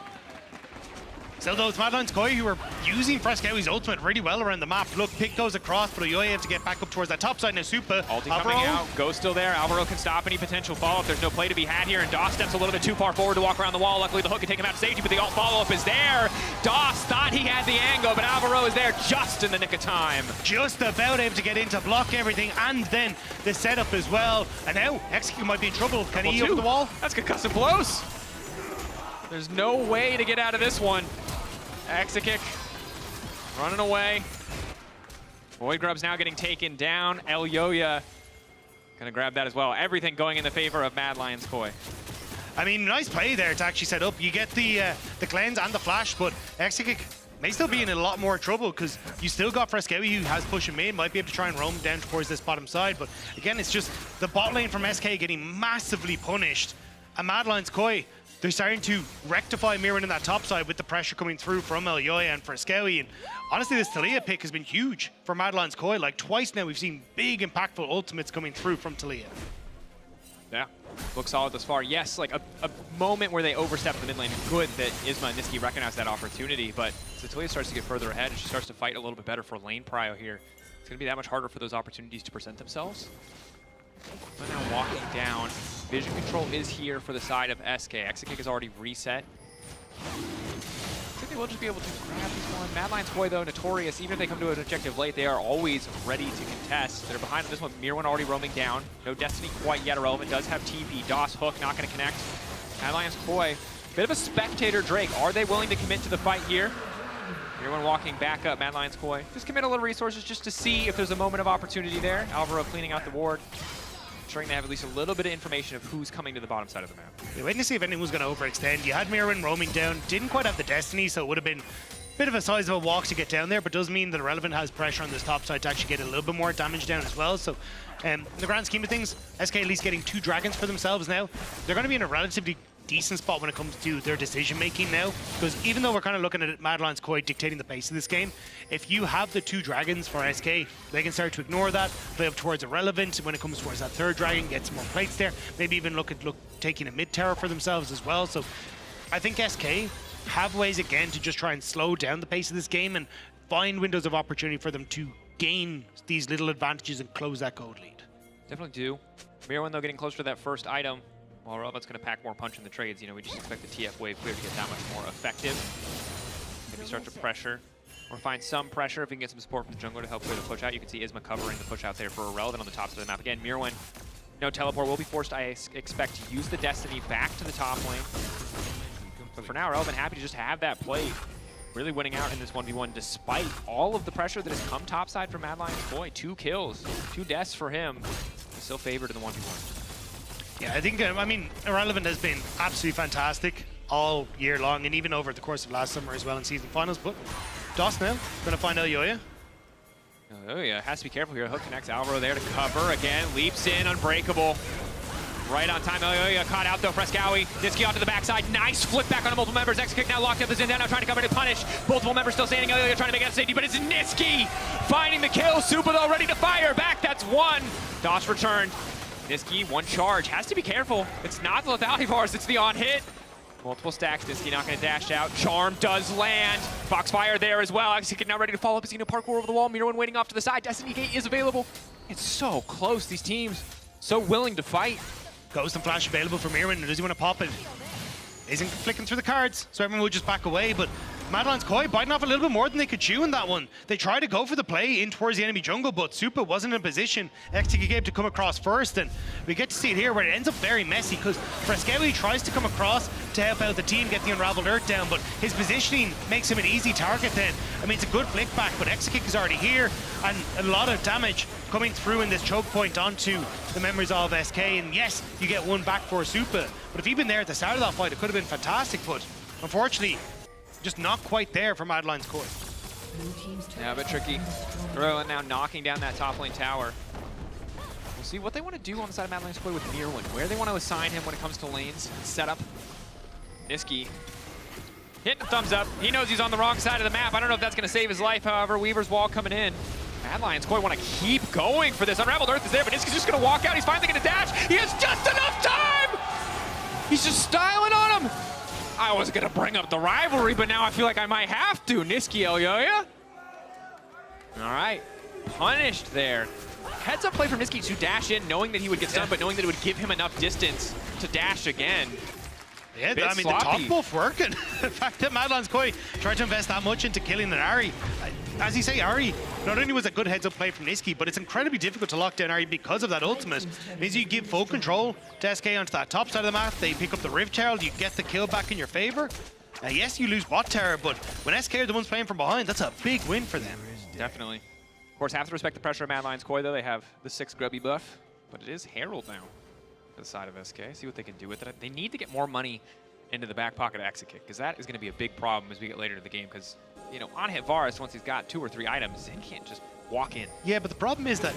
Still though, it's Mad Lions Koi who are using Frescowi's ultimate really well around the map. Look, pick goes across, but Elyoya have to get back up towards that top side. Now Supa, ulti coming out, Ghost still there. Alvaro can stop any potential follow-up. There's no play to be had here, and DOS steps a little bit too far forward to walk around the wall. Luckily, the hook can take him out to safety, but the alt follow-up is there. DOS thought he had the angle, but Alvaro is there just in the nick of time. Just about able to get in to block everything, and then the setup as well. And now, Execute might be in trouble. Can he over the wall? That's concussive blows. There's no way to get out of this one. Exekick running away. Void Grub's now getting taken down. Elyoya gonna grab that as well. Everything going in the favor of Mad Lions Koi. I mean, nice play there to actually set up. You get the cleanse and the flash, but Exekick may still be in a lot more trouble because you still got Frescowi who has push him in, might be able to try and roam down towards this bottom side. But again, it's just the bot lane from SK getting massively punished. And Mad Lions Koi, they're starting to rectify Mirren in that top side with the pressure coming through from Elyoya and Frescowi. And honestly, this Taliyah pick has been huge for Mad Lions Koi. Like twice now, we've seen big, impactful ultimates coming through from Taliyah. Yeah, looks solid thus far. Yes, like a moment where they overstepped the mid lane. Good that Isma and Niski recognized that opportunity, but as Taliyah starts to get further ahead and she starts to fight a little bit better for lane prio here, it's going to be that much harder for those opportunities to present themselves. But now walking down. Vision control is here for the side of SK. Exekick is already reset. I think they will just be able to grab this one. Mad Lions Koi, though, notorious. Even if they come to an objective late, they are always ready to contest. They're behind on this one. Mirren already roaming down. No Destiny quite yet. Irrelevant does have TP. DOS hook, not going to connect. Mad Lions Koi, bit of a spectator Drake. Are they willing to commit to the fight here? Mirren walking back up. Mad Lions Koi, just commit a little resources just to see if there's a moment of opportunity there. Alvaro cleaning out the ward. Ensuring they have at least a little bit of information of who's coming to the bottom side of the map. You're waiting to see if anyone was going to overextend. You had Mirren roaming down, didn't quite have the Destiny, so it would have been bit of a sizable walk to get down there, but does mean that Irrelevant has pressure on this top side to actually get a little bit more damage down as well. So in the grand scheme of things, SK at least getting 2 dragons for themselves now. They're going to be in a relatively decent spot when it comes to their decision making now, because even though we're kind of looking at Mad Lions Koi dictating the pace of this game, if you have the 2 dragons for SK, they can start to ignore that, play up towards Irrelevant when it comes towards that 3rd dragon, get some more plates there, maybe even look taking a mid tower for themselves as well. So I think SK have ways again to just try and slow down the pace of this game and find windows of opportunity for them to gain these little advantages and close that gold lead. Definitely do. Mirwin, though, getting closer to that first item. Well, Relevant's going to pack more punch in the trades. You know, we just expect the TF wave clear to get that much more effective. Maybe start to pressure or find some pressure if we can get some support from the jungler to help clear the push out. You can see Isma covering the push out there for Irrelevant on the top side of the map. Again, Mirwin, no teleport, will be forced, I expect, to use the Destiny back to the top lane. But for now, Irrelevant happy to just have that play. Really winning out in this 1v1 despite all of the pressure that has come topside from Mad Lions Koi. 2 kills, 2 deaths for him. He's still favored in the 1v1. Yeah, I think, I mean, Irrelevant has been absolutely fantastic all year long and even over the course of last summer as well in season finals. But DOS now going to find Elyoya. Elyoya has to be careful here. Hook connects Alvaro there to cover. Again, leaps in, unbreakable. Right on time, Elyoya caught out though. Frescowi, Niski onto the backside. Nice flip back onto multiple members. X-Kick now locked up the Zindan, now trying to cover to punish. Multiple members still standing. Elyoya trying to make it out safety, but it's Niski finding the kill. Super though ready to fire back. That's 1. DOS returned. Niski, 1 charge. Has to be careful. It's not the lethality bars, it's the on hit. Multiple stacks. Niski not going to dash out. Charm does land. Foxfire there as well. X-Kick now ready to follow up. He's going to parkour over the wall. Mirwin waiting off to the side. Destiny Gate is available. It's so close. These teams so willing to fight. Ghost and Flash available for Mirwin. Does he want to pop it? Isn't flicking through the cards, so everyone would just back away, but Mad Lions Koi biting off a little bit more than they could chew in that one. They tried to go for the play in towards the enemy jungle, but Supa wasn't in position. XTK gave to come across first, and we get to see it here where it ends up very messy because Frescowi tries to come across to help out the team, get the Unraveled Earth down, but his positioning makes him an easy target then. I mean, it's a good flick back, but X-Kick is already here, and a lot of damage coming through in this choke point onto the members of SK, and yes, you get 1 back for Supa, but if he'd been there at the start of that fight, it could have been fantastic, but unfortunately, just not quite there for Mad Lions Koi. Yeah, a bit tricky. Irrelevant now knocking down that top lane tower. We'll see what they want to do on the side of Mad Lions Koi with Mirwin, where they want to assign him when it comes to lanes and setup. Niski hitting the thumbs up. He knows he's on the wrong side of the map. I don't know if that's going to save his life, however. Weaver's wall coming in. Mad Lions Koi want to keep going for this. Unraveled Earth is there, but Niski's just going to walk out. He's finally going to dash. He has just enough time! He's just styling on him. I was going to bring up the rivalry, but now I feel like I might have to. Niski Elyoya. All right. Punished there. Heads up play from Niski to dash in, knowing that he would get stunned, but knowing that it would give him enough distance to dash again. Yeah, I mean, the top buff working. The fact that Mad Lions Koi tried to invest that much into killing an Ahri. As you say, Ahri not only was a good heads-up play from Niski, but it's incredibly difficult to lock down Ahri because of that ultimate. It means you give full control to SK onto that top side of the map. They pick up the Rift Herald, you get the kill back in your favor. Yes, you lose bot tower, but when SK are the ones playing from behind, that's a big win for them. Definitely. Of course, have to respect the pressure of Mad Lions Koi, though. They have the 6 grubby buff, but it is Herald now to the side of SK. See what they can do with it. They need to get more money into the back pocket of X-Kick, because that is going to be a big problem as we get later in the game, because, you know, on hit Varus, once he's got 2 or 3 items, he can't just walk in. Yeah, but the problem is that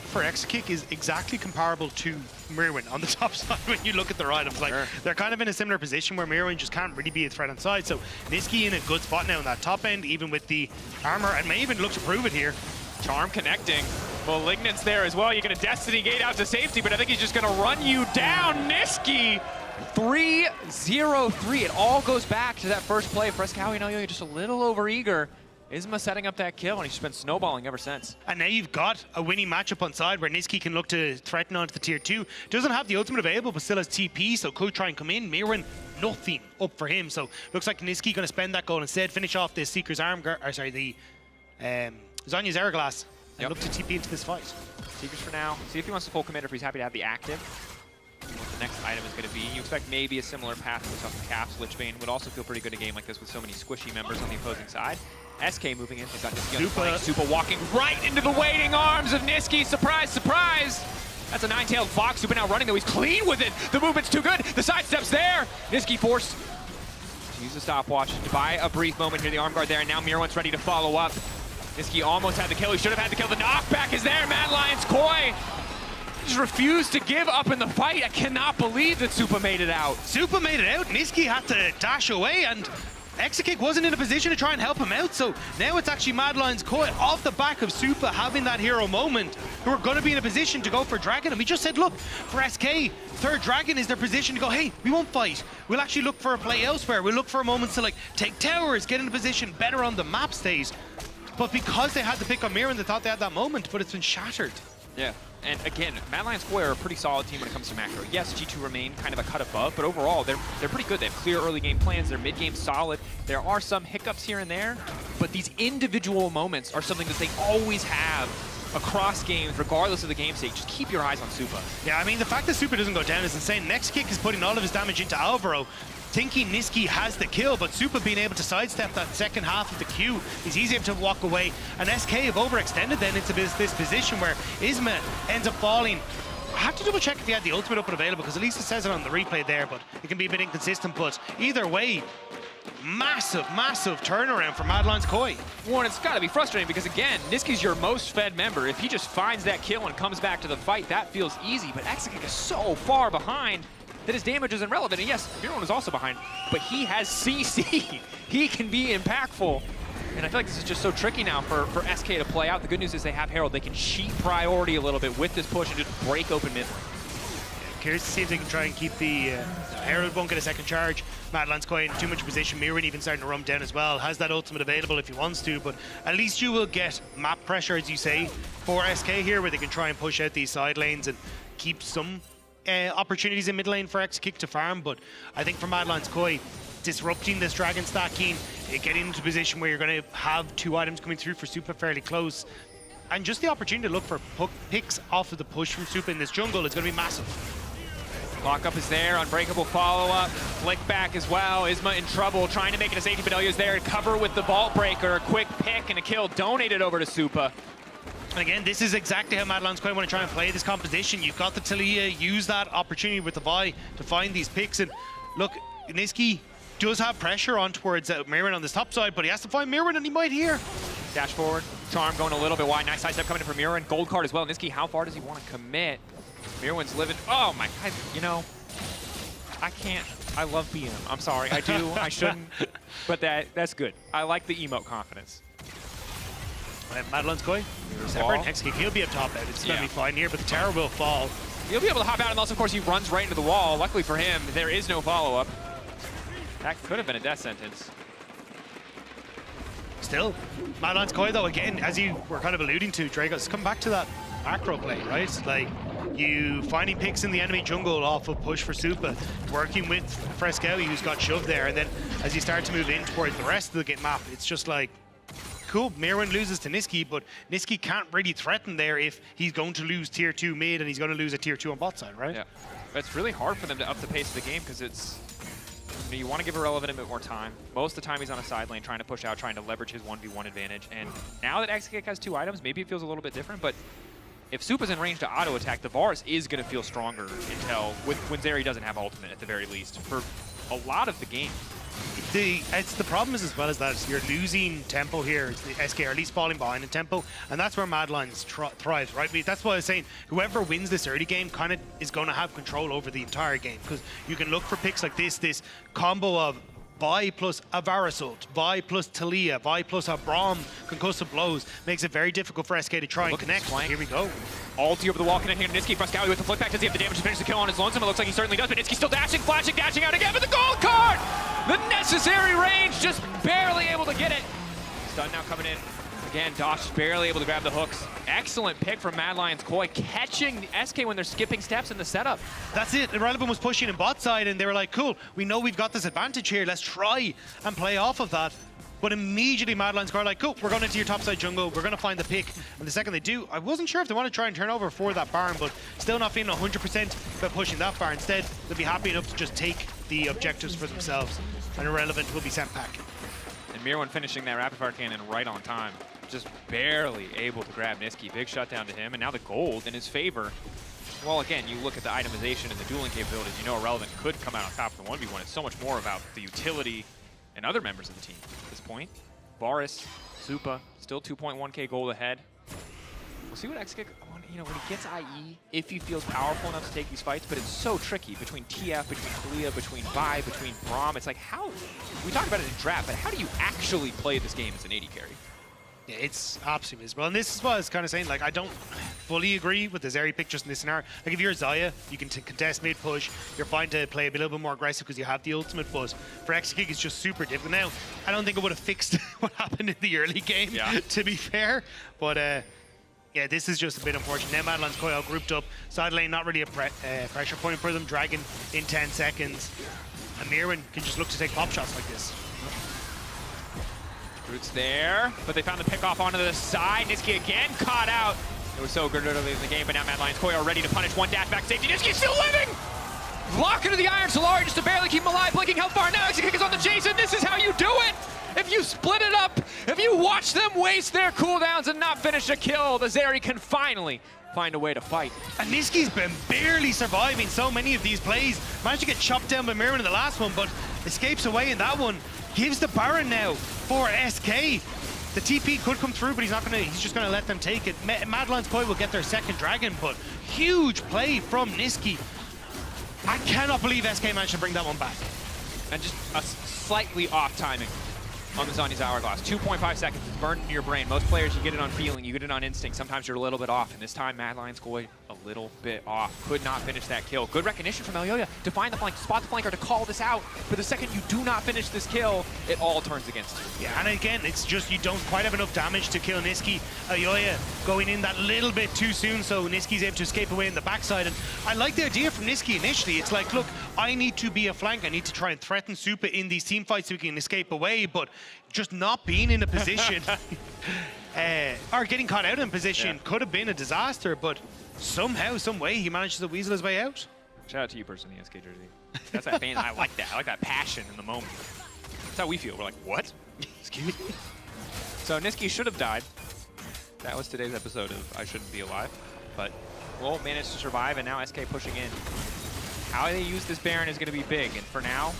for X-Kick is exactly comparable to Mirwin on the top side when you look at their items. Like, they're kind of in a similar position where Mirwin just can't really be a threat on side. So Niski in a good spot now in that top end, even with the armor, and may even look to prove it here. Charm connecting. Malignant's there as well. You're going to Destiny Gate out to safety, but I think he's just going to run you down. Niski 3-0-3. It all goes back to that first play. Frescowi and Elyoya just a little over-eager. Isma setting up that kill, and he's just been snowballing ever since. And now you've got a winning matchup on side where Niski can look to threaten onto the tier 2. Doesn't have the ultimate available, but still has TP, so could try and come in. Mirwin, nothing up for him. So looks like Niski going to spend that goal instead, finish off this Seeker's Arm, the Zonya's Hourglass, and look to TP into this fight. Seekers for now. See if he wants to full commit or if he's happy to have the active. What the next item is going to be. You expect maybe a similar path to something Caps. Lichbane would also feel pretty good in a game like this with so many squishy members on the opposing side. SK moving in. He's got Niski on the flank. Supa walking right into the waiting arms of Niski. Surprise, surprise. That's a 9-tailed fox. Supa now running, though. He's clean with it. The movement's too good. The sidestep's there. Niski forced to use the stopwatch to buy a brief moment here. The arm guard there, and now Mirwan's ready to follow up. Nisqy almost had the kill. He should have had the kill. The knockback is there. Mad Lions Koi just refused to give up in the fight. I cannot believe that Supa made it out. Supa made it out. Nisqy had to dash away, and Exakick wasn't in a position to try and help him out, so now it's actually Mad Lions Koi off the back of Supa having that hero moment, who are going to be in a position to go for Dragon. And we just said, look, for SK, third Dragon is their position to go, hey, we won't fight. We'll actually look for a play elsewhere. We'll look for moments to like take towers, get in a position better on the map state. But because they had the pick on Mirren, they thought they had that moment, but it's been shattered. Yeah. And again, Mad Lions Koi are a pretty solid team when it comes to macro. Yes, G2 remain kind of a cut above, but overall, they're pretty good. They have clear early game plans. Their mid game solid. There are some hiccups here and there, but these individual moments are something that they always have across games, regardless of the game state. Just keep your eyes on Supa. Yeah, I mean, the fact that Supa doesn't go down is insane. Next kick is putting all of his damage into Alvaro, thinking Nisqy has the kill, but Supa being able to sidestep that second half of the queue, he's easy to walk away. And SK have overextended then into this position where Isma ends up falling. I have to double check if he had the ultimate up and available, because at least it says it on the replay there, but it can be a bit inconsistent. But either way, massive turnaround for Mad Lions Koi. Well, and it's got to be frustrating because, again, Nisqy's your most fed member. If he just finds that kill and comes back to the fight, that feels easy. But Exakick is so far behind that his damage is irrelevant. And yes, Mirwan is also behind, but he has CC. He can be impactful. And I feel like this is just so tricky now for SK to play out. The good news is they have Herald. They can cheat priority a little bit with this push and just break open mid lane. Curious to see if they can try and keep the Herald won't get a second charge. Mad Lions Koi in too much position. Mirren even starting to run down as well. Has that ultimate available if he wants to, but at least you will get map pressure, as you say, for SK here, where they can try and push out these side lanes and keep some opportunities in mid lane for Exakick to farm. But I think for Mad Lions Koi, disrupting this Dragon stacking, getting into a position where you're going to have two items coming through for Supa fairly close, and just the opportunity to look for picks off of the push from Supa in this jungle is going to be massive. Lockup is there, unbreakable follow-up, flick back as well. Isma in trouble, trying to make it a safety, but Elio's there to cover with the Vault Breaker. A quick pick and a kill donated over to Supa. And again, this is exactly how Mad Lions Koi want to try and play this composition. You've got the Talia, use that opportunity with the Vi to find these picks. And look, Nisqy does have pressure on towards Mirren on this top side, but he has to find Mirren, and he might here. Dash forward, Charm going a little bit wide. Nice side step coming in from Mirren. Gold card as well. Nisqy, how far does he want to commit? Mirwan's living. Oh my God, you know, I can't. I love BM. I'm sorry, I do. I shouldn't, but that's good. I like the emote confidence. Mad Lions Koi, separate Exakick, he'll be up top out. It's going to be fine here, but the tower will fall. He'll be able to hop out, and also, of course, he runs right into the wall. Luckily for him, there is no follow-up. That could have been a death sentence. Still, Mad Lions Koi, though, again, as you were kind of alluding to, Dragos, come back to that macro play, right? Like, you finding picks in the enemy jungle off of push for Supa, working with Frescowi, who's got shoved there, and then as you start to move in towards the rest of the map, it's just like, cool, Mirren loses to Nisqy, but Nisqy can't really threaten there if he's going to lose tier 2 mid and he's going to lose a tier 2 on bot side, right? Yeah, it's really hard for them to up the pace of the game because it's, you want to give Irrelevant a bit more time. Most of the time he's on a side lane trying to push out, trying to leverage his 1v1 advantage. And now that Exakick has 2 items, maybe it feels a little bit different, but if Supa's in range to auto attack, the Varus is going to feel stronger until when Zeri doesn't have ultimate at the very least for a lot of the game. The problem is as well as that you're losing tempo here. The SK are at least falling behind in tempo, and that's where Mad Lions thrives, right? That's why I was saying whoever wins this early game kind of is going to have control over the entire game, because you can look for picks like this combo of Vi plus a Varusult, Vi plus Talia, Vi plus a Braum concussive blows makes it very difficult for SK to try and connect. Here we go. Ulti over the wall connecting to Nisqy. Frescowi with the flip back. Does he have the damage to finish the kill on his lonesome? It looks like he certainly does, but Nisqy still dashing, flashing, dashing out again with the gold card! The necessary range, just barely able to get it. Stun now coming in. Again, Dosh barely able to grab the hooks. Excellent pick from Mad Lions Koi, catching SK when they're skipping steps in the setup. That's it. Irrelevant was pushing in bot side, and they were like, cool, we know we've got this advantage here. Let's try and play off of that. But immediately Mad Lions Koi are like, cool, we're going into your topside jungle. We're going to find the pick. And the second they do, I wasn't sure if they want to try and turn over for that Baron, but still not feeling 100% about pushing that Baron. Instead, they'll be happy enough to just take the objectives for themselves. And Irrelevant will be sent back. And Mirwan finishing that rapid fire cannon right on time. Just barely able to grab Nisqy. Big shutdown to him, and now the gold in his favor. Well, again, you look at the itemization and the dueling capabilities, you know Irrelevant could come out on top of the 1v1. It's so much more about the utility and other members of the team at this point. Boris, Zupa, still 2.1k gold ahead. We'll see what XKick, you know, when he gets IE, if he feels powerful enough to take these fights, but it's so tricky between TF, between Kalia, between Vi, between Braum. It's like, how, we talked about it in draft, but how do you actually play this game as an AD carry? Yeah, it's absolutely miserable. And this is what I was kind of saying, like, I don't fully agree with the Zeri pick just in this scenario. Like, if you're Xayah, you can contest mid-push, you're fine to play a little bit more aggressive because you have the ultimate, but for XKick, it's just super difficult. Now, I don't think it would have fixed what happened in the early game, to be fair, but yeah, this is just a bit unfortunate. Now Madeline's Koi all grouped up. Side lane, not really a pressure point for them. Dragon in 10 seconds. And Mirwin can just look to take pop shots like this. Roots there, but they found the pick off onto the side. Nisqy again caught out. It was so good early in the game, but now Madeline's Koi are ready to punish. One dash back safety. Nisqy's still living! Lock into the Iron Solari just to barely keep him alive. Blinking Hellfire now. XKick is on the chase, and this is how you do it! If you split it up, if you watch them waste their cooldowns and not finish a kill, the Zeri can finally find a way to fight. And Nisqy's been barely surviving so many of these plays. Managed to get chopped down by Mirren in the last one, but escapes away in that one. Gives the Baron now for SK. The TP could come through, but he's just gonna let them take it. Madeline's Koi will get their second dragon, but huge play from Nisqy. I cannot believe SK managed to bring that one back. And just a slightly off timing on the Zhonya's Hourglass. 2.5 seconds, it's burned into your brain. Most players, you get it on feeling, you get it on instinct. Sometimes you're a little bit off, and this time Madeline's Koi a little bit off. Could not finish that kill. Good recognition from Elyoya to find the flank, to spot the flanker, to call this out. But the second you do not finish this kill, it all turns against you. Yeah, and again, it's just you don't quite have enough damage to kill Nisqy. Elyoya going in that little bit too soon, so Nisqy's able to escape away in the backside. And I like the idea from Nisqy initially. It's like, look, I need to be a flank. I need to try and threaten Zupa in these team fights so we can escape away, but just not being in a position or getting caught out in position could have been a disaster, but somehow, some way, he manages to weasel his way out. Shout out to you personally, SK Jersey. That's that fan. I like that. I like that passion in the moment. That's how we feel. We're like, what? Excuse me? So Nisqy should have died. That was today's episode of I Shouldn't Be Alive, but we'll manage to survive, and now SK pushing in. How they use this Baron is going to be big, and for now,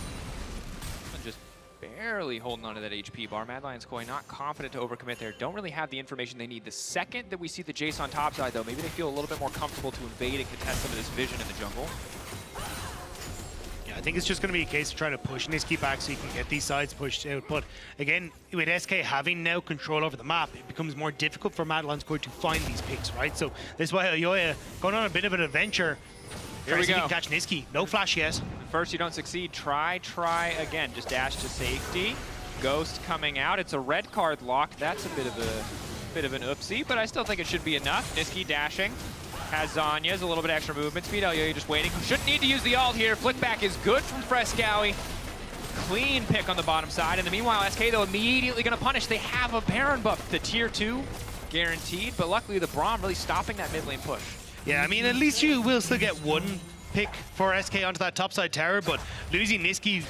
just barely holding on to that HP bar. Madeline's Koi not confident to overcommit there. Don't really have the information they need. The second that we see the Jace on top side, though, maybe they feel a little bit more comfortable to invade and contest some of this vision in the jungle. Yeah, I think it's just going to be a case of trying to push Nisqy back so you can get these sides pushed out. But again, with SK having now control over the map, it becomes more difficult for Madeline's Koi to find these picks, right? So this is why Elyoya going on a bit of an adventure. Here we go. He can catch Nisqy. No flash yet. First you don't succeed. Try again. Just dash to safety. Ghost coming out. It's a red card lock. That's a bit of an oopsie, but I still think it should be enough. Nisqy dashing. Has Zhonya's a little bit extra movement speed. Elyoya just waiting. Shouldn't need to use the ult here. Flick back is good from Frescowy. Clean pick on the bottom side. In the meanwhile, SK though immediately going to punish. They have a Baron buff. The tier 2 guaranteed, but luckily the Braum really stopping that mid lane push. Yeah, I mean, at least you will still get one pick for SK onto that topside tower, but losing Nisqy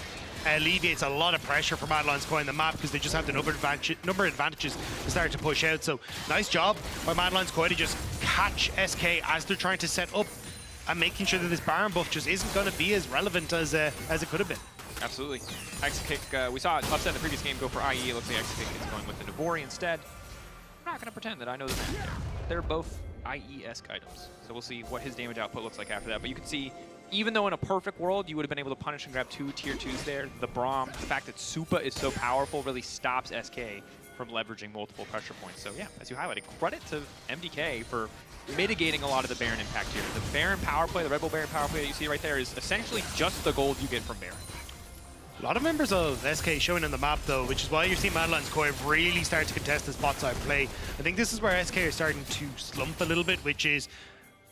alleviates a lot of pressure for Madeline's Koi in the map because they just have the number of advantages to start to push out. So nice job by Madeline's Koi to just catch SK as they're trying to set up and making sure that this Baron buff just isn't going to be as relevant as it could have been. Absolutely. XKick, we saw Upset in the previous game go for IE. It looks like XKick is going with the Nabori instead. I'm not going to pretend that I know the match there. They're both IE-esque items. So we'll see what his damage output looks like after that. But you can see, even though in a perfect world you would have been able to punish and grab 2 tier 2s there, the Braum, the fact that Zupa is so powerful really stops SK from leveraging multiple pressure points. So yeah, as you highlighted, credit to MDK for mitigating a lot of the Baron impact here. The Baron power play, the Red Bull Baron power play that you see right there is essentially just the gold you get from Baron. A lot of members of SK showing on the map though, which is why you're seeing Madeline's Koi really start to contest this bot side play. I think this is where SK are starting to slump a little bit, which is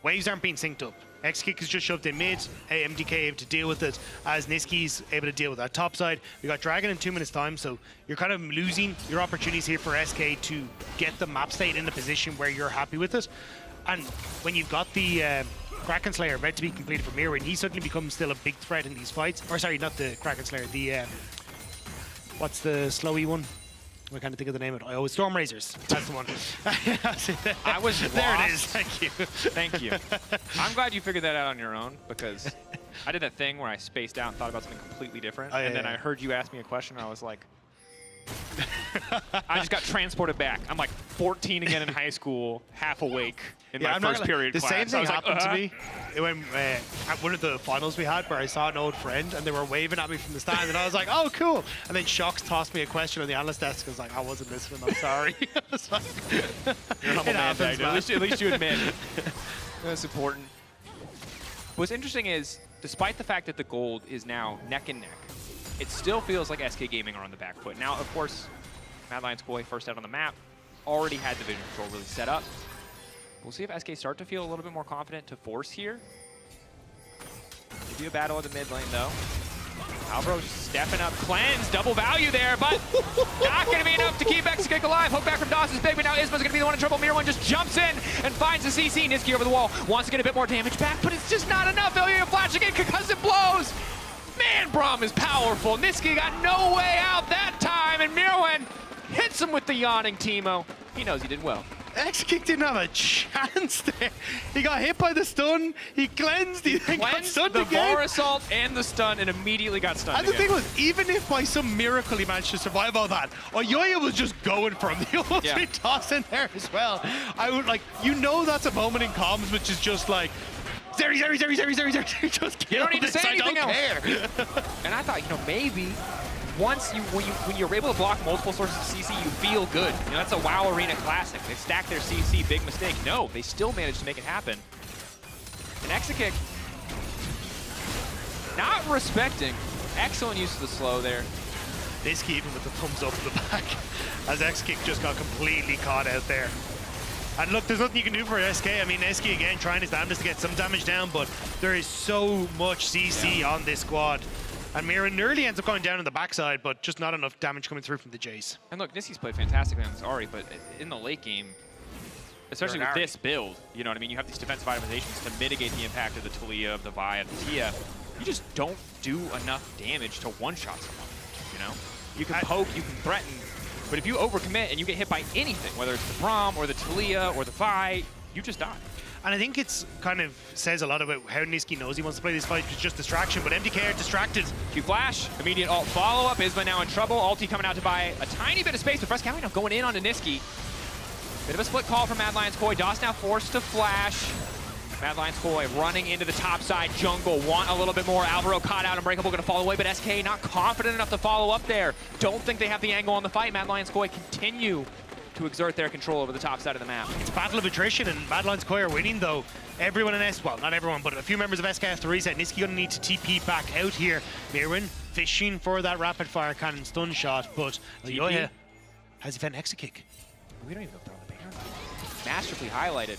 waves aren't being synced up. XKick is just shoved in mid, MDK able to deal with it as Nisqy's able to deal with that top side. We got Dragon in 2 minutes time, so you're kind of losing your opportunities here for SK to get the map state in a position where you're happy with it. And when you've got the Kraken Slayer ready to be completed from Mirwin, he suddenly becomes still a big threat in these fights. Or sorry, not the Kraken Slayer, the what's the slowy one? I can't think of the name of it. Oh, Storm Razors. That's the one. I was there lost. it is. Thank you. Thank you. I'm glad you figured that out on your own because I did that thing where I spaced out and thought about something completely different, Oh, yeah, and then yeah. I heard you ask me a question, and I was like, I just got transported back. I'm like 14 again in high school, half awake in my first period the class. same thing I was happened like, to me when at one of the finals we had, where I saw an old friend and they were waving at me from the stand, and I was like, "Oh, cool!" And then Shocks tossed me a question on the analyst desk. I was like, "I wasn't listening. I'm sorry." I was like, You're a humble it man, happens, Dagdo. man. At least you admit that's important. What's interesting is, despite the fact that the gold is now neck and neck, it still feels like SK Gaming are on the back foot. Now, of course, Mad Lions Koi first out on the map, already had the vision control really set up. We'll see if SK start to feel a little bit more confident to force here. Could be a battle in the mid lane, though. Alvaro stepping up, cleanse, double value there, but not going to be enough to keep Exekick alive. Hook back from Dawson's big, but now Isma's going to be the one in trouble. Mirwan just jumps in and finds the CC. Niski over the wall, wants to get a bit more damage back, but it's just not enough. Ilya flashing in because it blows. Man, Braum is powerful. Niski got no way out that time, and Mirwan hits him with the yawning Teemo. He knows he did well. Exekick didn't have a chance there. He got hit by the stun, he cleansed, he then got Cleansed stunned the again. VAR assault and the stun, and immediately got stunned And the again. thing was, even if by some miracle he managed to survive all that, Oyoya was just going for him. He almost been tossed in there as well. I would like, that's a moment in comms which is just like, Zeri, just You don't need to this, say I don't anything else. care. And I thought, maybe once when you're able to block multiple sources of CC, you feel good. That's a WoW Arena classic. They stack their CC, big mistake. No, they still managed to make it happen. And Exekick, not respecting. Excellent use of the slow there. Niski even with the thumbs up in the back, as Exekick just got completely caught out there. And look, there's nothing you can do for SK. I mean, SK again trying his damnedest to get some damage down, but there is so much CC on this squad. And Mirren nearly ends up going down on the backside, but just not enough damage coming through from the Jace. And look, Niski's played fantastically on this Ahri, but in the late game, especially with this build, you have these defensive itemizations to mitigate the impact of the Taliyah, of the Vi, of the TF. You just don't do enough damage to one-shot someone, You can poke, you can threaten, but if you overcommit and you get hit by anything, whether it's the Braum or the Taliyah or the Vi, you just die. And I think it's kind of says a lot about how Niski knows he wants to play this fight. It's just distraction, but MDK are distracted. Q flash, immediate ult follow-up. Isma now in trouble. Ulti coming out to buy a tiny bit of space, but Frescow now going in onto Niski. Bit of a split call from Mad Lions Koi. DOS now forced to flash. Mad Lions Koi running into the top side jungle. Want a little bit more. Alvaro caught out. Unbreakable going to fall away, but SK not confident enough to follow up there. Don't think they have the angle on the fight. Mad Lions Koi continue to exert their control over the top side of the map. It's a battle of attrition, and Mad Lions Koi are winning, though. Everyone in well, not everyone, but a few members of SK have to reset. Niski going to need to TP back out here. Mirwin fishing for that rapid-fire cannon stun shot, but Oyoya has he found Exekick? We don't even know if they're on the banner. Masterfully highlighted.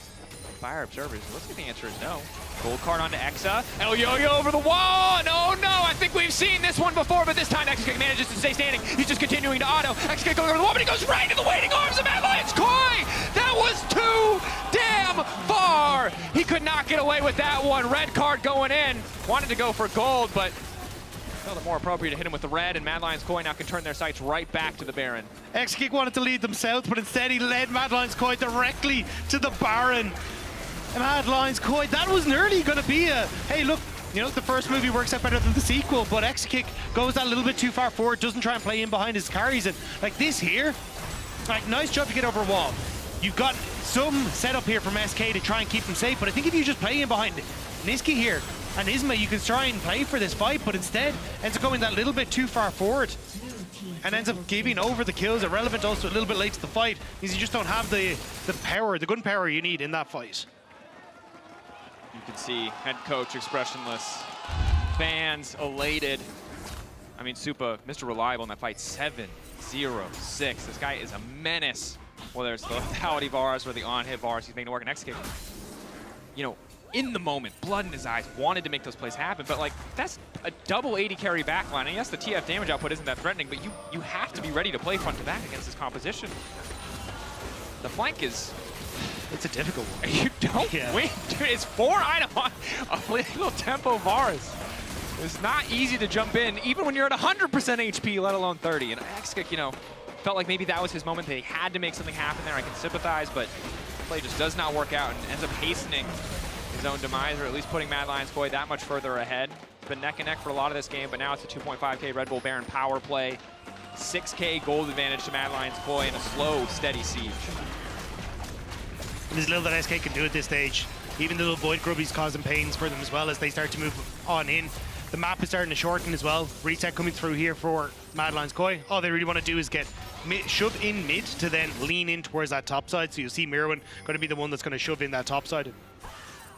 Fire observers. Looks like the answer is no. Gold card onto Exa. El Yo-Yo over the wall. No, I think we've seen this one before, but this time Exekick manages to stay standing. He's just continuing to auto. Exekick going over the wall, but he goes right into the waiting arms of Mad Lions Koi. That was too damn far. He could not get away with that one. Red card going in. Wanted to go for gold, but felt it more appropriate to hit him with the red, and Mad Lions Koi now can turn their sights right back to the Baron. Exekick wanted to lead them south, but instead he led Mad Lions Koi directly to the Baron. Mad Lions Koi, that was nearly going to be a, hey look, the first movie works out better than the sequel, but Exekick goes that little bit too far forward, doesn't try and play in behind his carries, and like this here, nice job to get over a wall. You've got some setup here from SK to try and keep them safe, but I think if you just play in behind Niski here and Isma, you can try and play for this fight, but instead ends up going that little bit too far forward and ends up giving over the kills. Irrelevant also a little bit late to the fight, because you just don't have the power, the gun power you need in that fight. You can see head coach expressionless, fans elated. I mean, Supa, Mr. Reliable in that fight, 7-0-6. This guy is a menace. Whether it's the lethality bars or the on-hit bars, he's making it work. And Exekick, in the moment, blood in his eyes, wanted to make those plays happen, but that's a double 80 carry backline. And yes, the TF damage output isn't that threatening, but you have to be ready to play front to back against this composition. The flank is... It's a difficult one. You don't win, dude. It's 4 item on a little tempo bars. It's not easy to jump in, even when you're at 100% HP, let alone 30. And Exekick, felt like maybe that was his moment. They had to make something happen there. I can sympathize, but the play just does not work out and ends up hastening his his own demise, or at least putting Mad Lions Koi that much further ahead. It's been neck and neck for a lot of this game, but now it's a 2.5K Red Bull Baron power play. 6K gold advantage to Mad Lions Koi in a slow, steady siege. There's little that SK can do at this stage. Even the little Void Grubby's causing pains for them as well as they start to move on in. The map is starting to shorten as well. Reset coming through here for Mad Lions Koi. All they really want to do is get shove in mid to then lean in towards that top side. So you'll see Mirwin going to be the one that's going to shove in that top side.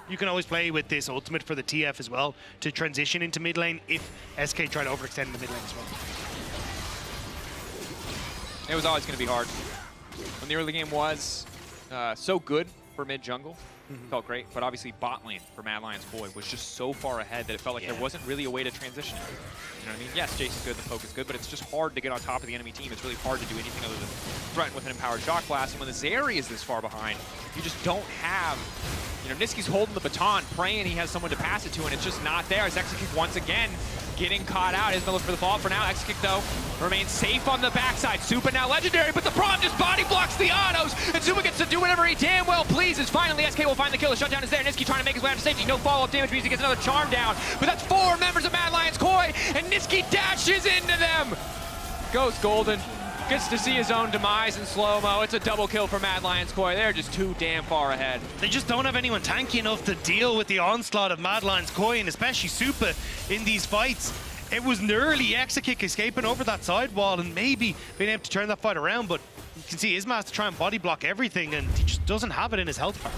You can always play with this ultimate for the TF as well to transition into mid lane if SK try to overextend the mid lane as well. It was always going to be hard. When the early game was so good for mid jungle, felt great, but obviously bot lane for Mad Lions Koi was just so far ahead that it felt like there wasn't really a way to transition it. You know what I mean? Yes, Jason's good, the poke is good, but it's just hard to get on top of the enemy team. It's really hard to do anything other than threaten with an empowered shock blast. And when the Zeri is this far behind, you just don't have, you know, Niski's holding the baton, praying he has someone to pass it to, and it's just not there. As Exekick once again getting caught out. Isma looks for the fall for now. Exekick, though, remains safe on the backside. Supa now legendary, but the Prom just body blocks the autos, and Supa gets to do whatever he damn well pleases. Finally, SK will find the kill. The shutdown is there. Niski trying to make his way out to safety. No follow-up damage means he gets another charm down, but that's 4 members of Mad Lions Koi, and Niski dashes into them. Goes Golden. Gets to see his own demise in slow-mo. It's a double kill for Mad Lions Koi. They're just too damn far ahead. They just don't have anyone tanky enough to deal with the onslaught of Mad Lions Koi, and especially Supa in these fights. It was nearly Exekick escaping over that side wall and maybe being able to turn that fight around, but you can see Isma has to try and body block everything, and he just doesn't have it in his health bar.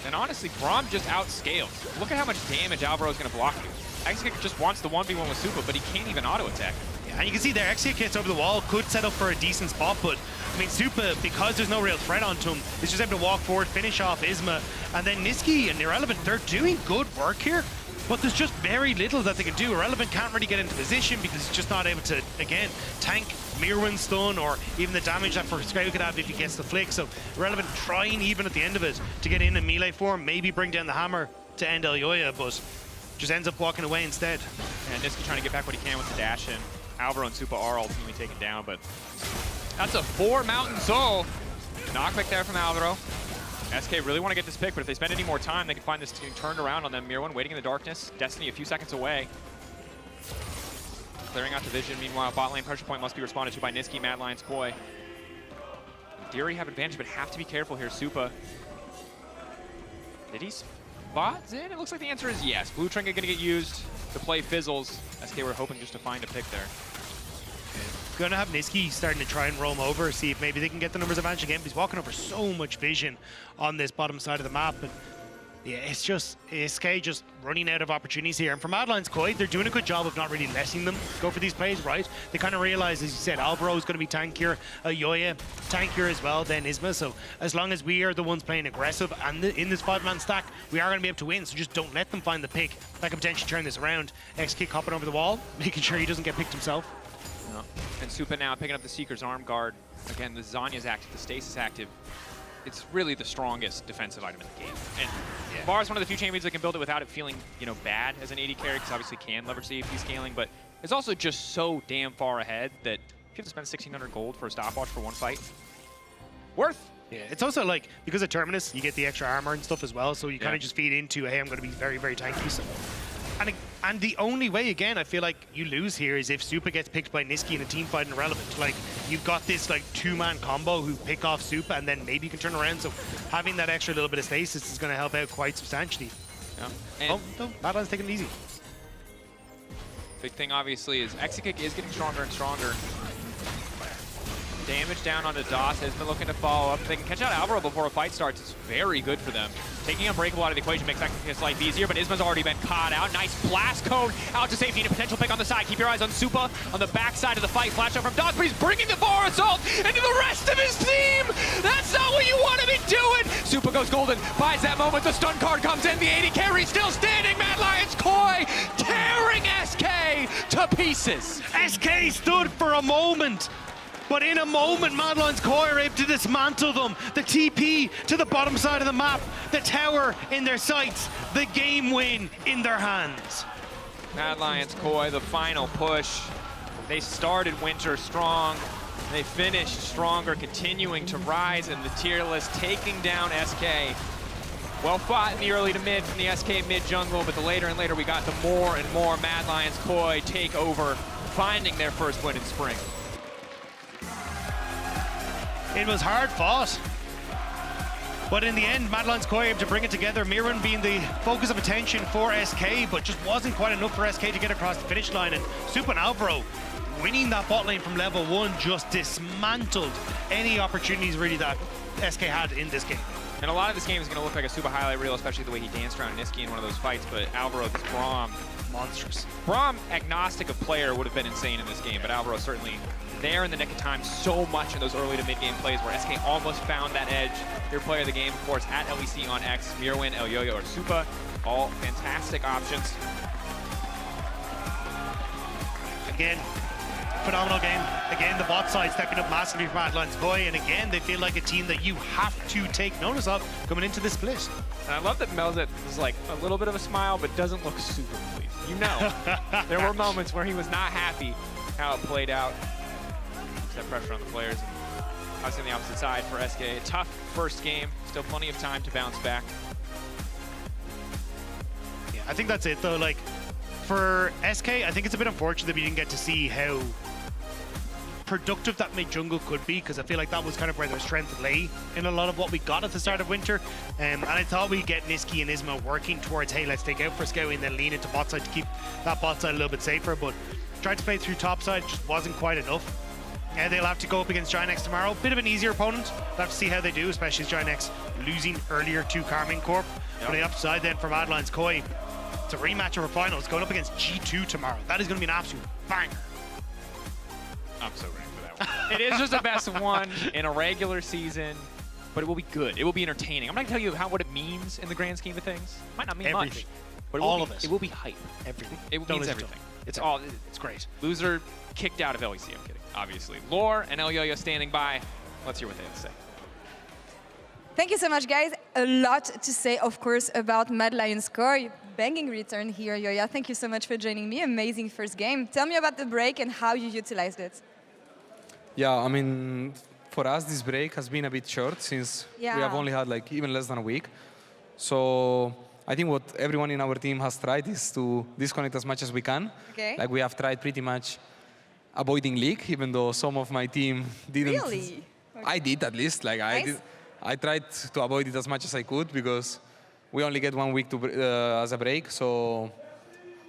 And honestly, Braum just outscales. Look at how much damage Alvaro's going to block you. Exekick just wants the 1v1 with Supa, but he can't even auto-attack. Yeah, and you can see there, Exekick hits over the wall, could set up for a decent spot, but I mean, Supa, because there's no real threat onto him, is just able to walk forward, finish off Isma, and then Niski and Irrelevant, they're doing good work here. But there's just very little that they can do. Irrelevant can't really get into position because he's just not able to, again, tank Mirwin's stun or even the damage that Forscale could have if he gets the flick. So Irrelevant trying even at the end of it to get in melee form, maybe bring down the hammer to end Elyoya, but just ends up walking away instead. And Niski trying to get back what he can with the dash in. Alvaro and Supa are ultimately taken down, but that's a 4 Mountain Soul. Knockback there from Alvaro. SK really want to get this pick, but if they spend any more time, they can find this team turned around on them. Mirwin waiting in the darkness. Destiny a few seconds away. Clearing out the vision. Meanwhile, bot lane pressure point must be responded to by Niski, Mad Lions Koi. Deary have advantage, but have to be careful here. Supa. Did he spot Zin? It looks like the answer is yes. Blue Trinket going to get used to play Fizzles. SK were hoping just to find a pick there. Gonna have Niski starting to try and roam over, see if maybe they can get the numbers advantage again. But he's walking over so much vision on this bottom side of the map, and yeah, it's just SK just running out of opportunities here. And for Mad Lions Koi, they're doing a good job of not really letting them go for these plays, right? They kind of realize, as you said, Alvaro is going to be tankier, Yoya tankier as well than Isma. So as long as we are the ones playing aggressive and in this 5-man stack, we are going to be able to win. So just don't let them find the pick that can potentially turn this around. X-Kick hopping over the wall, making sure he doesn't get picked himself. And Supa now picking up the Seeker's arm guard. Again, the Zanya's active, the Stasis active. It's really the strongest defensive item in the game. And Bar is one of the few champions that can build it without it feeling, you know, bad as an AD carry, because obviously can leverage the AP scaling, but it's also just so damn far ahead that if you have to spend 1,600 gold for a stopwatch for one fight, worth. Yeah, it's also like, because of Terminus, you get the extra armor and stuff as well, so you kind of just feed into, hey, I'm going to be very, very tanky. So. And the only way, again, I feel like you lose here is if Supa gets picked by Niski in a team fight and Irrelevant. Like, you've got this, like, 2-man combo who pick off Supa, and then maybe you can turn around. So having that extra little bit of stasis is going to help out quite substantially. Yeah. And no, Mad Lions taking it easy. Big thing, obviously, is Exekick is getting stronger and stronger. Damage down onto DOS has been looking to follow up. If they can catch out Alvaro before a fight starts, it's very good for them. Taking Unbreakable out of the equation makes Exekick slightly easier, but Isma's already been caught out. Nice blast cone out to safety and a potential pick on the side. Keep your eyes on Supa on the backside of the fight. Flash out from DOS, but he's bringing the bar assault into the rest of his team. That's not what you want to be doing. Supa goes golden, buys that moment. The stun card comes in. The AD carry still standing. Mad Lions Koi tearing SK to pieces. SK stood for a moment. But in a moment, Mad Lions Koi are able to dismantle them. The TP to the bottom side of the map, the tower in their sights, the game win in their hands. Mad Lions Koi, the final push. They started winter strong. They finished stronger, continuing to rise in the tier list, taking down SK. Well fought in the early to mid from the SK mid jungle, but the later and later we got the more and more Mad Lions Koi take over, finding their first win in Spring. It was hard fought. But in the end, Mad Lions Koi able to bring it together, Mirren being the focus of attention for SK, but just wasn't quite enough for SK to get across the finish line. And Supa and Alvaro winning that bot lane from level 1 just dismantled any opportunities really that SK had in this game. And a lot of this game is going to look like a Supa highlight reel, especially the way he danced around Niski in one of those fights, but Alvaro, this Braum, monstrous. Braum, agnostic of player, would have been insane in this game, but Alvaro certainly there in the nick of time so much in those early to mid-game plays where SK almost found that edge. Their player of the game, of course, at LEC on X, Mirwin, El Yoyo, or Supa, all fantastic options. Again, phenomenal game. Again, the bot side stepping up massively for Mad Lions Koi, and again, they feel like a team that you have to take notice of coming into this split. And I love that Melzet is like a little bit of a smile, but doesn't look super pleased. You know, there were moments where he was not happy how it played out. That pressure on the players. And obviously on the opposite side for SK, a tough first game, still plenty of time to bounce back. Yeah, I think that's it though. Like for SK, I think it's a bit unfortunate that we didn't get to see how productive that mid jungle could be, because I feel like that was kind of where their strength lay in a lot of what we got at the start of winter. And I thought we'd get Niski and Isma working towards, hey, let's take out for Scout and then lean into bot side to keep that bot side a little bit safer. But tried to play through top side, just wasn't quite enough. They'll have to go up against Ginex tomorrow. Bit of an easier opponent. We'll have to see how they do, especially as Ginex losing earlier to Carmine Corp. Yep. On the upside then for Mad Lions Koi, it's a rematch of our finals going up against G2 tomorrow. That is going to be an absolute banger. I'm so ready for that one. It is just a best of one in a regular season, but it will be good. It will be entertaining. I'm not going to tell you what it means in the grand scheme of things. It might not mean everything. Much, but all of it. It will be hype. Everything. It means everything. It's great. Loser kicked out of LEC, I'm kidding, obviously. Lore and El Yoyo standing by. Let's hear what they have to say. Thank you so much, guys. A lot to say, of course, about Mad Lions Koi. Banging return here, Yoya. Thank you so much for joining me. Amazing first game. Tell me about the break and how you utilized it. Yeah, I mean, for us, this break has been a bit short since we have only had like even less than a week. So I think what everyone in our team has tried is to disconnect as much as we can. Okay. Like we have tried pretty much avoiding league, even though some of my team didn't. Really? Okay. I did at least. Like nice. I tried to avoid it as much as I could because we only get 1 week to as a break. So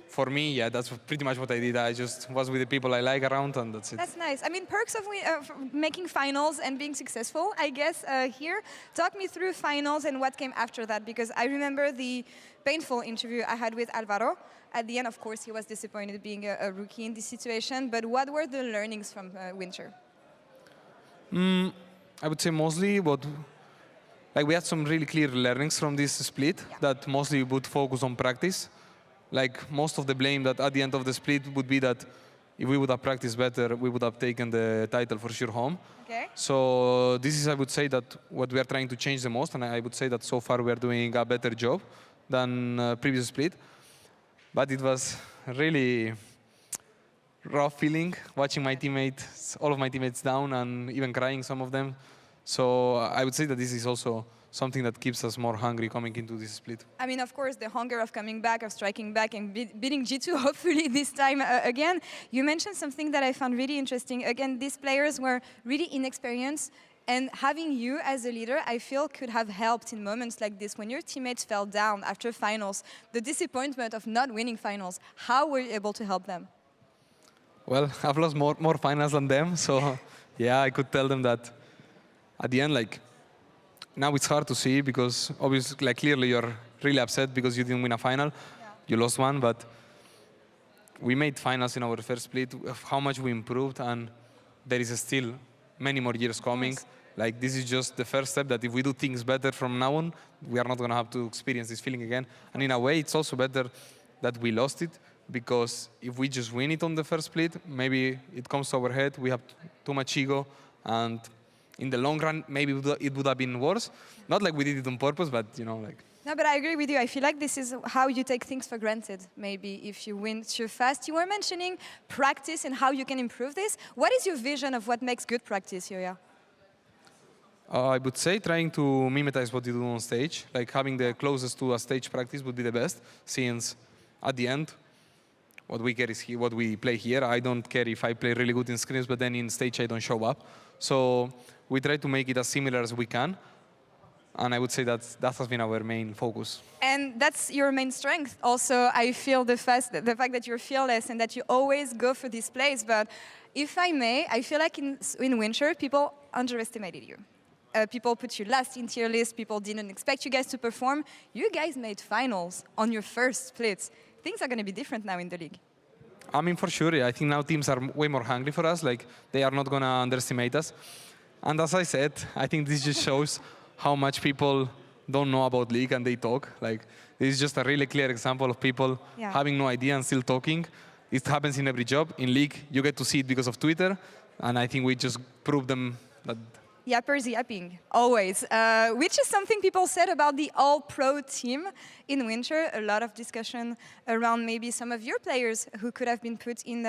for me, yeah, that's pretty much what I did. I just was with the people I like around, and that's it. That's nice. I mean, perks of making finals and being successful, I guess, here. Talk me through finals and what came after that, because I remember the painful interview I had with Alvaro. At the end, of course, he was disappointed being a rookie in this situation, but what were the learnings from winter? I would say mostly we had some really clear learnings from this split that mostly would focus on practice. Like most of the blame that at the end of the split would be that if we would have practiced better, we would have taken the title for sure home. Okay. So this is, I would say, that what we are trying to change the most, and I would say that so far we are doing a better job than previous split. But it was really rough feeling watching my teammates, all of my teammates down and even crying, some of them. So I would say that this is also something that keeps us more hungry coming into this split. I mean, of course, the hunger of coming back, of striking back and beating G2, hopefully this time again. You mentioned something that I found really interesting. Again, these players were really inexperienced, and having you as a leader, I feel, could have helped in moments like this when your teammates fell down after finals, the disappointment of not winning finals. How were you able to help them? Well, I've lost more finals than them, so yeah, I could tell them that at the end, like, now it's hard to see because obviously, like, clearly you're really upset because you didn't win a final. Yeah. You lost one, but we made finals in our first split. Of how much we improved, and there is still many more years coming. Like, this is just the first step that if we do things better from now on, we are not going to have to experience this feeling again. And in a way, it's also better that we lost it, because if we just win it on the first split, maybe it comes to our head, we have too much ego, and in the long run, maybe it would have been worse. Not like we did it on purpose, but, you know, like... No, but I agree with you. I feel like this is how you take things for granted, maybe, if you win too fast. You were mentioning practice and how you can improve this. What is your vision of what makes good practice, Yoya? I would say trying to mimetize what you do on stage, like having the closest to a stage practice would be the best, since at the end, what we care is what we play here. I don't care if I play really good in scrims, but then in stage I don't show up. So we try to make it as similar as we can. And I would say that has been our main focus. And that's your main strength. Also, I feel the fact that you're fearless and that you always go for these plays. But if I may, I feel like in Winter, people underestimated you. People put you last in tier list. People didn't expect you guys to perform. You guys made finals on your first splits. Things are going to be different now in the league. I mean, for sure. Yeah. I think now teams are way more hungry for us. Like, they are not going to underestimate us. And as I said, I think this just shows how much people don't know about League and they talk. Like, this is just a really clear example of people having no idea and still talking. It happens in every job. In League, you get to see it because of Twitter. And I think we just proved them that... Yappers yapping, always. Which is something people said about the all-pro team in Winter. A lot of discussion around maybe some of your players who could have been put in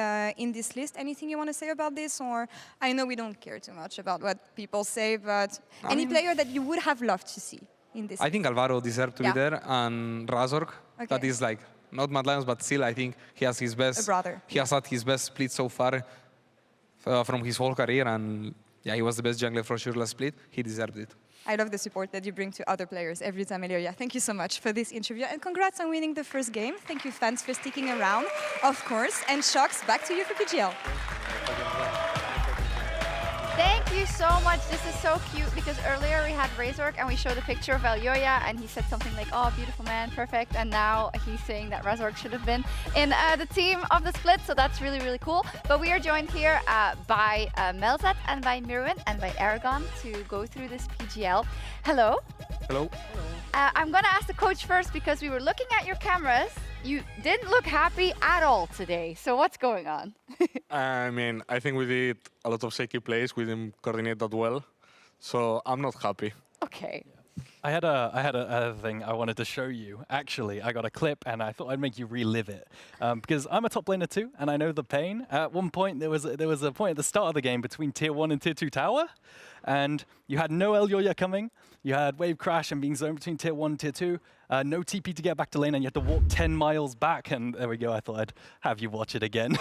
this list. Anything you want to say about this? Or I know we don't care too much about what people say, but any player that you would have loved to see in this list? think Alvaro deserved to be there, and Razork. Okay. That is like, not Mad Lions, but still I think he has his best... A brother. He has had his best split so far from his whole career, and yeah, he was the best jungler for sure last split. He deserved it. I love the support that you bring to other players every time, Illyria. Thank you so much for this interview. And congrats on winning the first game. Thank you, fans, for sticking around, of course. And Shox, back to you for PGL. Thank you so much. This is so cute because earlier we had Razork and we showed a picture of Elyoya and he said something like, oh, beautiful man, perfect. And now he's saying that Razork should have been in the team of the split. So that's really, really cool. But we are joined here by Melzat and by Mirwin and by Aragon to go through this PGL. Hello. Hello. I'm going to ask the coach first because we were looking at your cameras. You didn't look happy at all today. So what's going on? I mean, I think we did a lot of shaky plays. We didn't coordinate that well. So I'm not happy. Okay. I had a thing I wanted to show you. Actually, I got a clip and I thought I'd make you relive it. Because I'm a top laner too, and I know the pain. At one point, there was a point at the start of the game between Tier 1 and Tier 2 tower. And you had no Elyoya coming. You had wave crash and being zoned between Tier 1 and Tier 2. No TP to get back to lane, and you had to walk 10 miles back. And there we go. I thought I'd have you watch it again.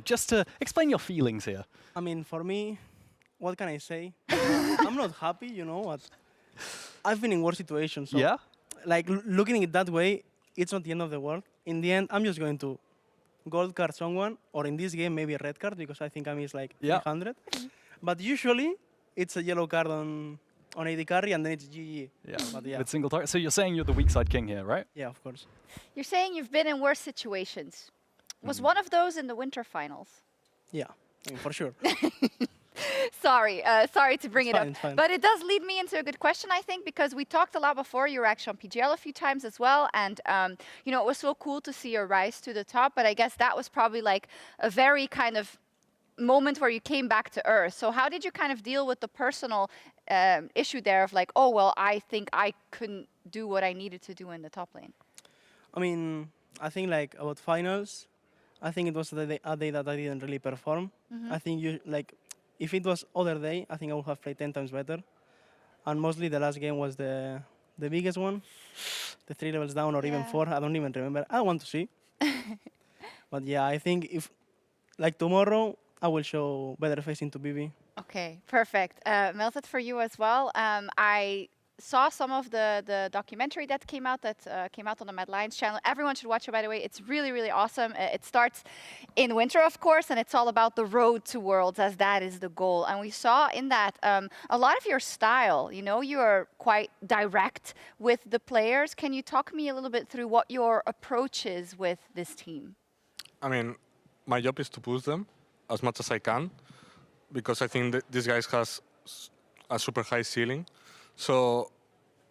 Just to explain your feelings here. I mean, for me, what can I say? I'm not happy, you know. I've been in worse situations. So yeah? Like, looking at it that way, it's not the end of the world. In the end, I'm just going to gold card someone, or in this game, maybe a red card, because I think I'm is like 300. But usually, it's a yellow card on AD carry, and then it's GG. Yeah. But yeah. With single target. So you're saying you're the weak side king here, right? Yeah, of course. You're saying you've been in worse situations. Was one of those in the winter finals? Yeah, I mean, for sure. Sorry to bring it up. It's fine. But it does lead me into a good question, I think, because we talked a lot before. You were actually on PGL a few times as well. And, you know, it was so cool to see your rise to the top. But I guess that was probably like a very kind of moment where you came back to earth. So how did you kind of deal with the personal issue there of like, oh, well, I think I couldn't do what I needed to do in the top lane? I mean, I think like about finals, I think it was a day that I didn't really perform. I think if it was other day, I think I would have played 10 times better. And mostly the last game was the biggest one, the 3 levels down or even 4. I don't even remember. I want to see. But yeah, I think if like tomorrow, I will show better face into BB. Okay, perfect. Melted for you as well. I saw some of the documentary that came out on the Mad Lions channel. Everyone should watch it, by the way. It's really, really awesome. It starts in winter, of course, and it's all about the road to Worlds, as that is the goal. And we saw in that a lot of your style. You know, you are quite direct with the players. Can you talk me a little bit through what your approach is with this team? I mean, my job is to push them as much as I can, because I think that this guy has a super high ceiling. So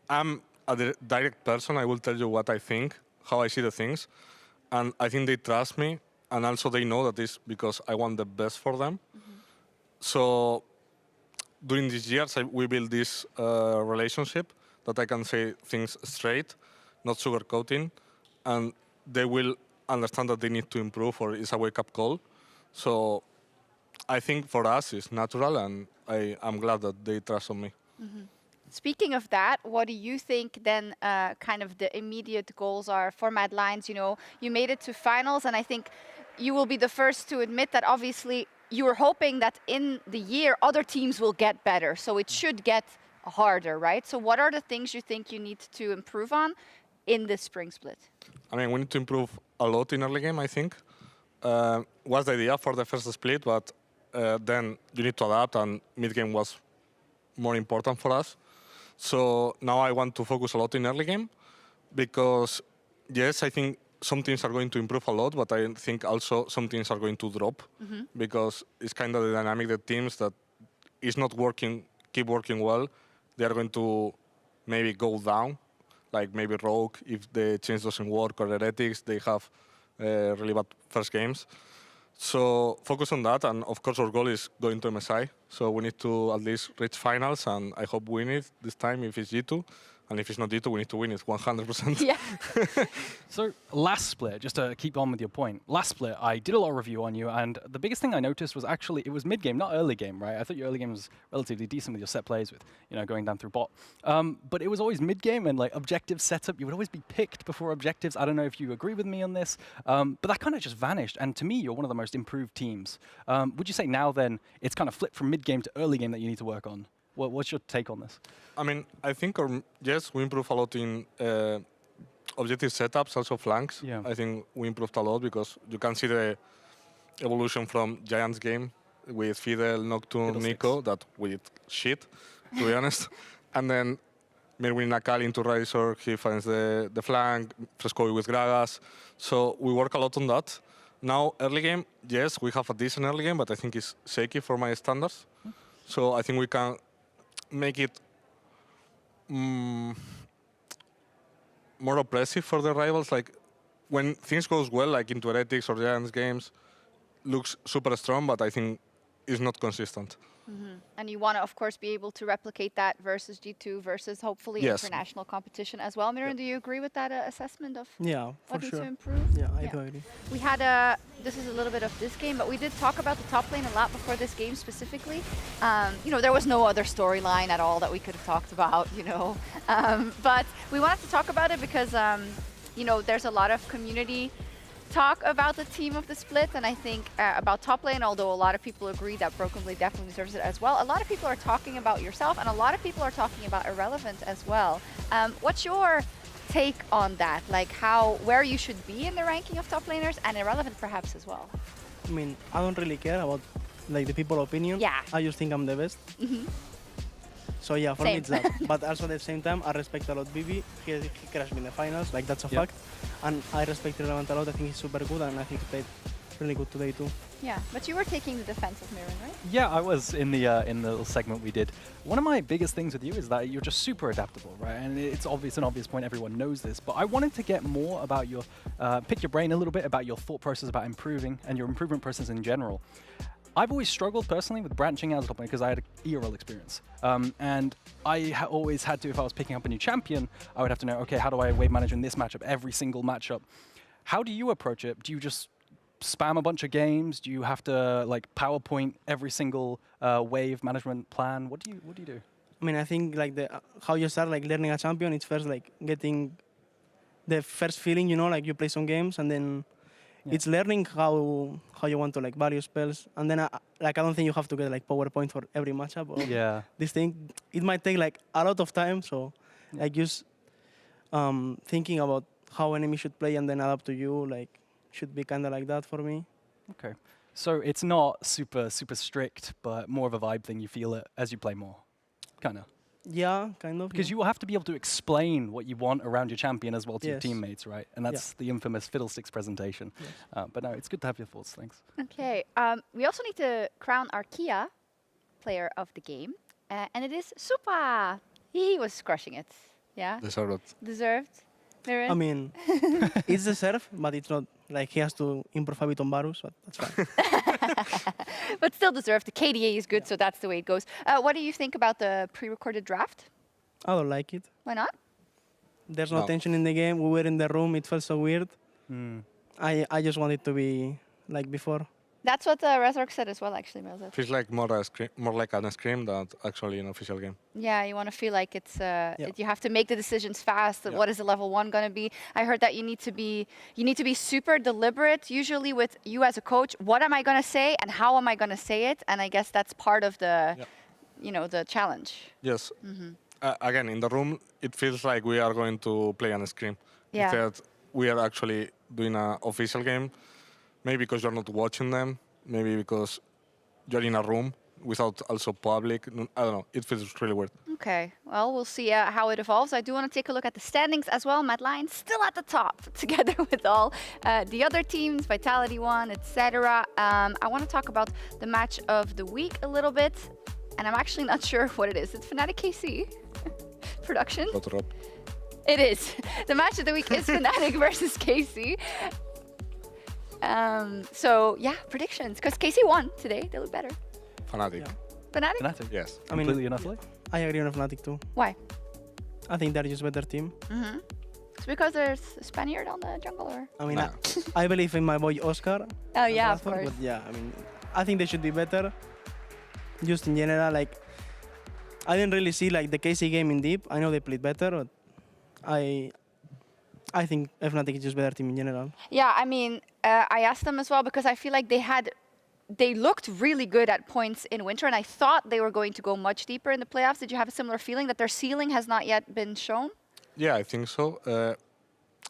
I'm a direct person. I will tell you what I think, how I see the things. And I think they trust me. And also they know that it's because I want the best for them. So during these years, we built this relationship that I can say things straight, not sugarcoating. And they will understand that they need to improve, or it's a wake-up call. So I think for us it's natural, and I'm glad that they trust on me. Speaking of that, what do you think then kind of the immediate goals are for Mad Lions? You know, you made it to finals, and I think you will be the first to admit that obviously you were hoping that in the year other teams will get better, so it should get harder, right? So what are the things you think you need to improve on in this spring split? I mean, we need to improve a lot in early game, I think. Was the idea for the first split, but then you need to adapt, and mid game was more important for us. So now I want to focus a lot in early game because, yes, I think some teams are going to improve a lot, but I think also some teams are going to drop because it's kind of the dynamic that teams that is not working, keep working well, they are going to maybe go down, like maybe Rogue, if the change doesn't work, or Heretics, they have really bad first games. So focus on that, and of course our goal is going to MSI. So we need to at least reach finals, and I hope we win it this time if it's G2. And if it's not G2, we need to win it 100%. Yeah. So last split, just to keep on with your point, last split I did a lot of review on you, and the biggest thing I noticed was actually it was mid game, not early game, right? I thought your early game was relatively decent with your set plays, with going down through bot, but it was always mid game and like objective setup. You would always be picked before objectives. I don't know if you agree with me on this, but that kind of just vanished. And to me, you're one of the most improved teams. Would you say now then it's kind of flipped from mid game to early game that you need to work on? What's your take on this? I mean, I think, yes, we improved a lot in objective setups, also flanks. Yeah. I think we improved a lot because you can see the evolution from Giants game with Fidel, Nocturne, Nico, that we did shit, to be honest. And then Mirwin Nakal into Razor, he finds the flank, Fresco with Gragas. So we work a lot on that. Now, early game, yes, we have a decent early game, but I think it's shaky for my standards. So I think we can make it more oppressive for the rivals. Like when things goes well, like into Heretics or Giants games, looks super strong, but I think it's not consistent. And you want to, of course, be able to replicate that versus G2 versus hopefully international competition as well. Miran, do you agree with that assessment of what needs to improve? Yeah, I do agree. We had this is a little bit of this game, but we did talk about the top lane a lot before this game specifically. There was no other storyline at all that we could have talked about, but we wanted to talk about it because, there's a lot of community talk about the team of the split, and I think about top lane, although a lot of people agree that Broken Blade definitely deserves it as well. A lot of people are talking about yourself, and a lot of people are talking about Irrelevant as well. What's your take on that? Like where you should be in the ranking of top laners, and Irrelevant perhaps as well? I mean, I don't really care about the people's opinion. Yeah. I just think I'm the best. So yeah, for me it's that. But also at the same time, I respect a lot Bibi. He crashed me in the finals, like that's a fact. And I respect Irrelevant a lot. I think he's super good, and I think he played really good today too. Yeah, but you were taking the defense of Miran, right? Yeah, I was in the little segment we did. One of my biggest things with you is that you're just super adaptable, right? And it's an obvious point. Everyone knows this. But I wanted to get more about your, pick your brain a little bit about your thought process about improving and your improvement process in general. I've always struggled personally with branching out of the top lane because I had an ERL experience. And I always had to, if I was picking up a new champion, I would have to know, okay, how do I wave manage in this matchup, every single matchup? How do you approach it? Do you just spam a bunch of games? Do you have to PowerPoint every single wave management plan? What do you do? I mean, I think how you start learning a champion, it's first getting the first feeling, you play some games, and then it's learning how you want to value spells, and then I don't think you have to get PowerPoint for every matchup. Or this thing, it might take a lot of time. So just thinking about how enemy should play and then adapt to you should be kind of like that for me. Okay, so it's not super strict, but more of a vibe thing. You feel it as you play more, kind of. Yeah, kind of. Because you will have to be able to explain what you want around your champion as well to your teammates, right? And that's the infamous Fiddlesticks presentation. Yes. But no, it's good to have your thoughts. Thanks. Okay. We also need to crown our Kia player of the game, and it is Supa. He was crushing it. Yeah. Deserved. Deserved. Miran? I mean, it's deserved, but it's not he has to improve a bit on Varus, but that's fine. But still deserved. The KDA is good, so that's the way it goes. What do you think about the pre-recorded draft? I don't like it. Why not? There's no tension in the game. We were in the room. It felt so weird. I just want it to be like before. That's what Razork said as well, actually, Milzet. Feels like more like an scrim than actually an official game. Yeah, you want to feel like it's you have to make the decisions fast. What is the level 1 going to be? I heard that you need to be super deliberate. Usually with you as a coach, what am I going to say and how am I going to say it? And I guess that's part of the the challenge. Yes. Again, in the room, it feels like we are going to play an scrim. Yeah. Instead, we are actually doing an official game. Maybe because you're not watching them. Maybe because you're in a room without also public. I don't know. It feels really weird. Okay. Well, we'll see how it evolves. I do want to take a look at the standings as well. Mad Lions still at the top, together with all the other teams, Vitality One, etc. I want to talk about the match of the week a little bit, and I'm actually not sure what it is. It's Fnatic KC production. It is. The match of the week is Fnatic versus KC. So yeah, predictions, because KC won today. They look better. Fnatic. Fnatic? Fnatic. Yes. I mean, Completely and utterly. I agree on Fnatic too. Why? I think they're just a better team. It's because there's a Spaniard on the jungle, or? I mean, I believe in my boy Oscar. Oh yeah, of course. But yeah, I mean, I think they should be better. Just in general, like, I didn't really see like the KC game in deep. I know they played better, but I think Fnatic is just better team in general. Yeah, I mean, I asked them as well because I feel like they looked really good at points in winter, and I thought they were going to go much deeper in the playoffs. Did you have a similar feeling that their ceiling has not yet been shown? Yeah, I think so.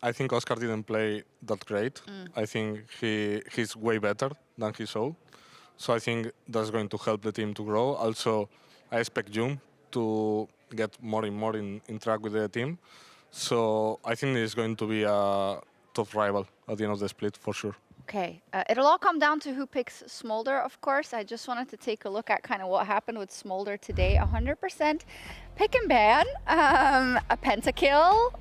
I think Oscar didn't play that great. I think he's way better than he showed. So I think that's going to help the team to grow. Also, I expect June to get more and more in track with the team. So I think it's going to be a tough rival at the end of the split, for sure. Okay, it'll all come down to who picks Smolder, of course. I just wanted to take a look at kind of what happened with Smolder today. 100% pick and ban, a pentakill.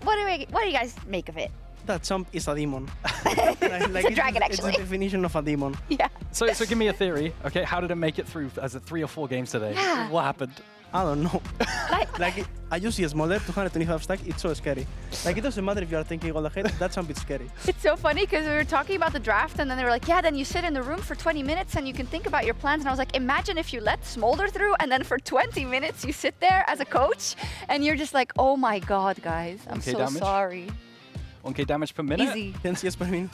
What do you guys make of it? That Chomp is a demon. It's a dragon, actually. It's the definition of a demon. Yeah. So give me a theory. Okay, how did it make it through as 3 or 4 games today? Yeah. What happened? I don't know. Like, I just see a Smolder, 225 stack, it's so scary. Like, it doesn't matter if you are thinking all ahead, that Chomp is scary. It's so funny because we were talking about the draft and then they were like, yeah, then you sit in the room for 20 minutes and you can think about your plans. And I was like, imagine if you let Smolder through and then for 20 minutes you sit there as a coach and you're just like, oh my God, guys, I'm so damage? sorry. 1k damage per minute? Easy. 10 CS per minute.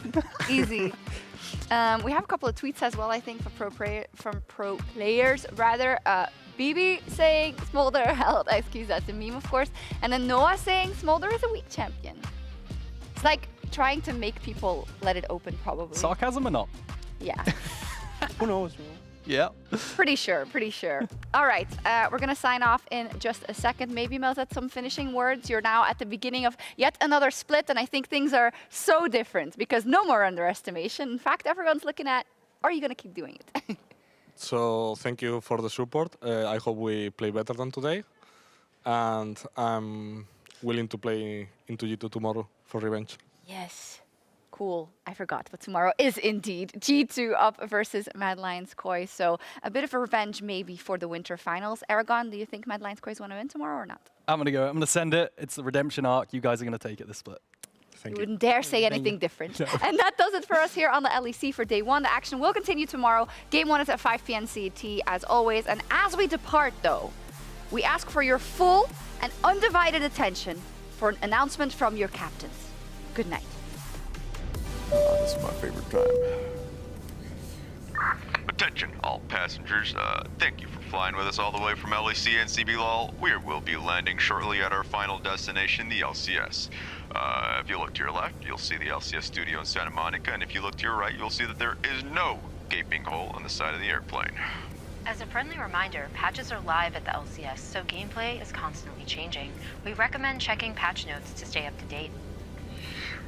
Easy. We have a couple of tweets as well, I think, from pro players, rather. BB saying Smolder held XQs, that's a meme, of course. And then Noah saying Smolder is a weak champion. It's like trying to make people let it open, probably. Sarcasm or not? Yeah. Who knows, man? Yeah. Pretty sure, pretty sure. All right, we're going to sign off in just a second. Maybe Melzet, some finishing words. You're now at the beginning of yet another split, and I think things are so different because no more underestimation. In fact, everyone's looking at, are you going to keep doing it? So thank you for the support. I hope we play better than today. And I'm willing to play into G2 tomorrow for revenge. Yes. Cool. I forgot, but tomorrow is indeed G2 up versus Mad Lions Koi. So a bit of a revenge maybe for the winter finals. Aragon, do you think Mad Lions Koi is going to win tomorrow or not? I'm going to go. I'm going to send it. It's the redemption arc. You guys are going to take it this split. You wouldn't dare say anything different. No. And that does it for us here on the LEC for day 1. The action will continue tomorrow. Game 1 is at 5 p.m. CET as always. And as we depart, though, we ask for your full and undivided attention for an announcement from your captains. Good night. Oh, this is my favorite time. Attention, all passengers. Thank you for flying with us all the way from LEC and CBLOL. We will be landing shortly at our final destination, the LCS. If you look to your left, you'll see the LCS studio in Santa Monica, and if you look to your right, you'll see that there is no gaping hole on the side of the airplane. As a friendly reminder, patches are live at the LCS, so gameplay is constantly changing. We recommend checking patch notes to stay up to date.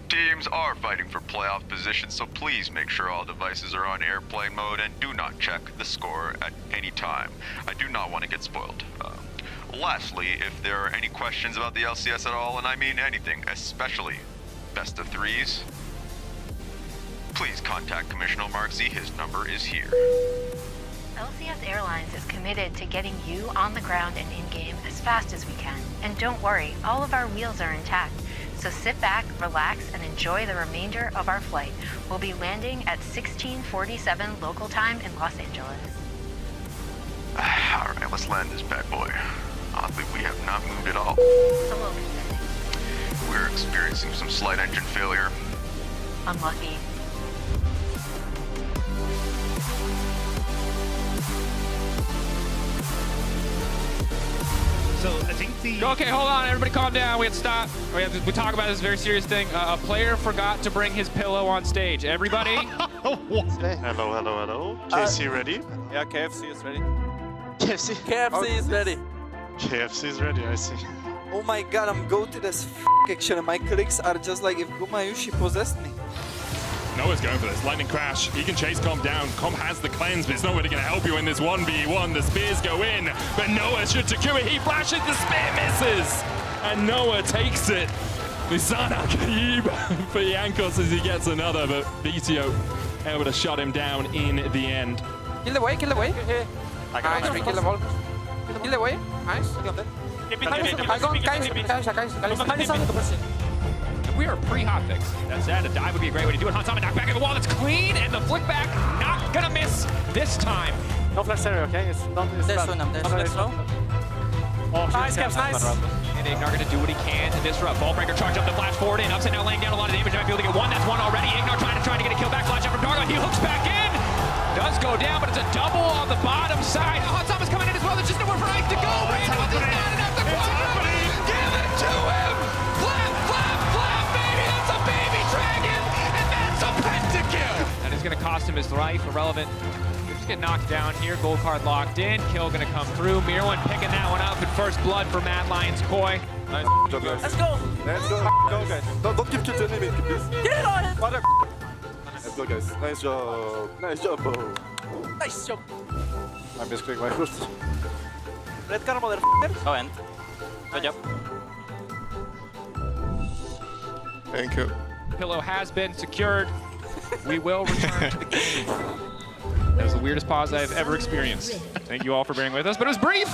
Teams are fighting for playoff positions, so please make sure all devices are on airplane mode and do not check the score at any time. I do not want to get spoiled. Lastly, if there are any questions about the LCS at all, and I mean anything, especially best of threes, please contact Commissioner Mark Z. His number is here. LCS Airlines is committed to getting you on the ground and in-game as fast as we can. And don't worry, all of our wheels are intact, So sit back, relax, and enjoy the remainder of our flight. We'll be landing at 16:47 local time in Los Angeles. All right, let's land this bad boy. Oddly, we have not moved at all. We're experiencing some slight engine failure. Unlucky. So I think the... Okay, hold on, everybody calm down. We have to stop. We talk about this very serious thing. A player forgot to bring his pillow on stage. Everybody? Hello. KC ready? Yeah, KFC is ready. KFC? KFC is ready. KFC is ready, I see. Oh my god, I'm going to this actually. My clicks are just like if Gumayushi possessed me. Noah's going for this. Lightning Crash. He can chase Comp down. Comp has the cleanse, but it's not really going to help you in this 1v1. The spears go in, but Noah should secure it. He flashes, the spear misses, and Noah takes it. Lisana Kaib for Yankos as he gets another, but BTO able to shut him down in the end. Kill the way, kill the way. Nice, we kill the wall. Kill the way, nice. We are pre-hotfix. That's that. A dive would be a great way to do it. Hansama knocked back at the wall. It's clean, and the flick back not gonna miss this time. No flash area, okay? It's not. There's slow. Oh, nice, Caps, nice. And Ignar gonna do what he can to disrupt. Ballbreaker charge up the flash forward in. Upside down laying down a lot of damage. Might be able to get one. That's one already. Ignar trying to get a kill back. Flash up from Dargon. He hooks back in. Does go down, but it's a double on the bottom side. Hansama's coming in as well. There's just nowhere for Ice to go. It's not enough to give it to him. Flap, baby. That's a baby dragon, and that's a pentakill. That is gonna cost him his life. Irrelevant. Just get knocked down here. Gold card locked in. Kill gonna come through. Mirwan picking that one up. And first blood for Mad Lions Koi. Nice job, guys. Let's go. Let's go. Go, guys. Don't give kill to enemy, please. Get it on. Let's go, guys. Nice job. Nice job, bro. Nice job. I misclicked my foot. Red card, motherfucker. Oh, and. Good job. Thank you. Pillow has been secured. We will return to the game. That was the weirdest pause I've ever experienced. Thank you all for bearing with us, but it was brief.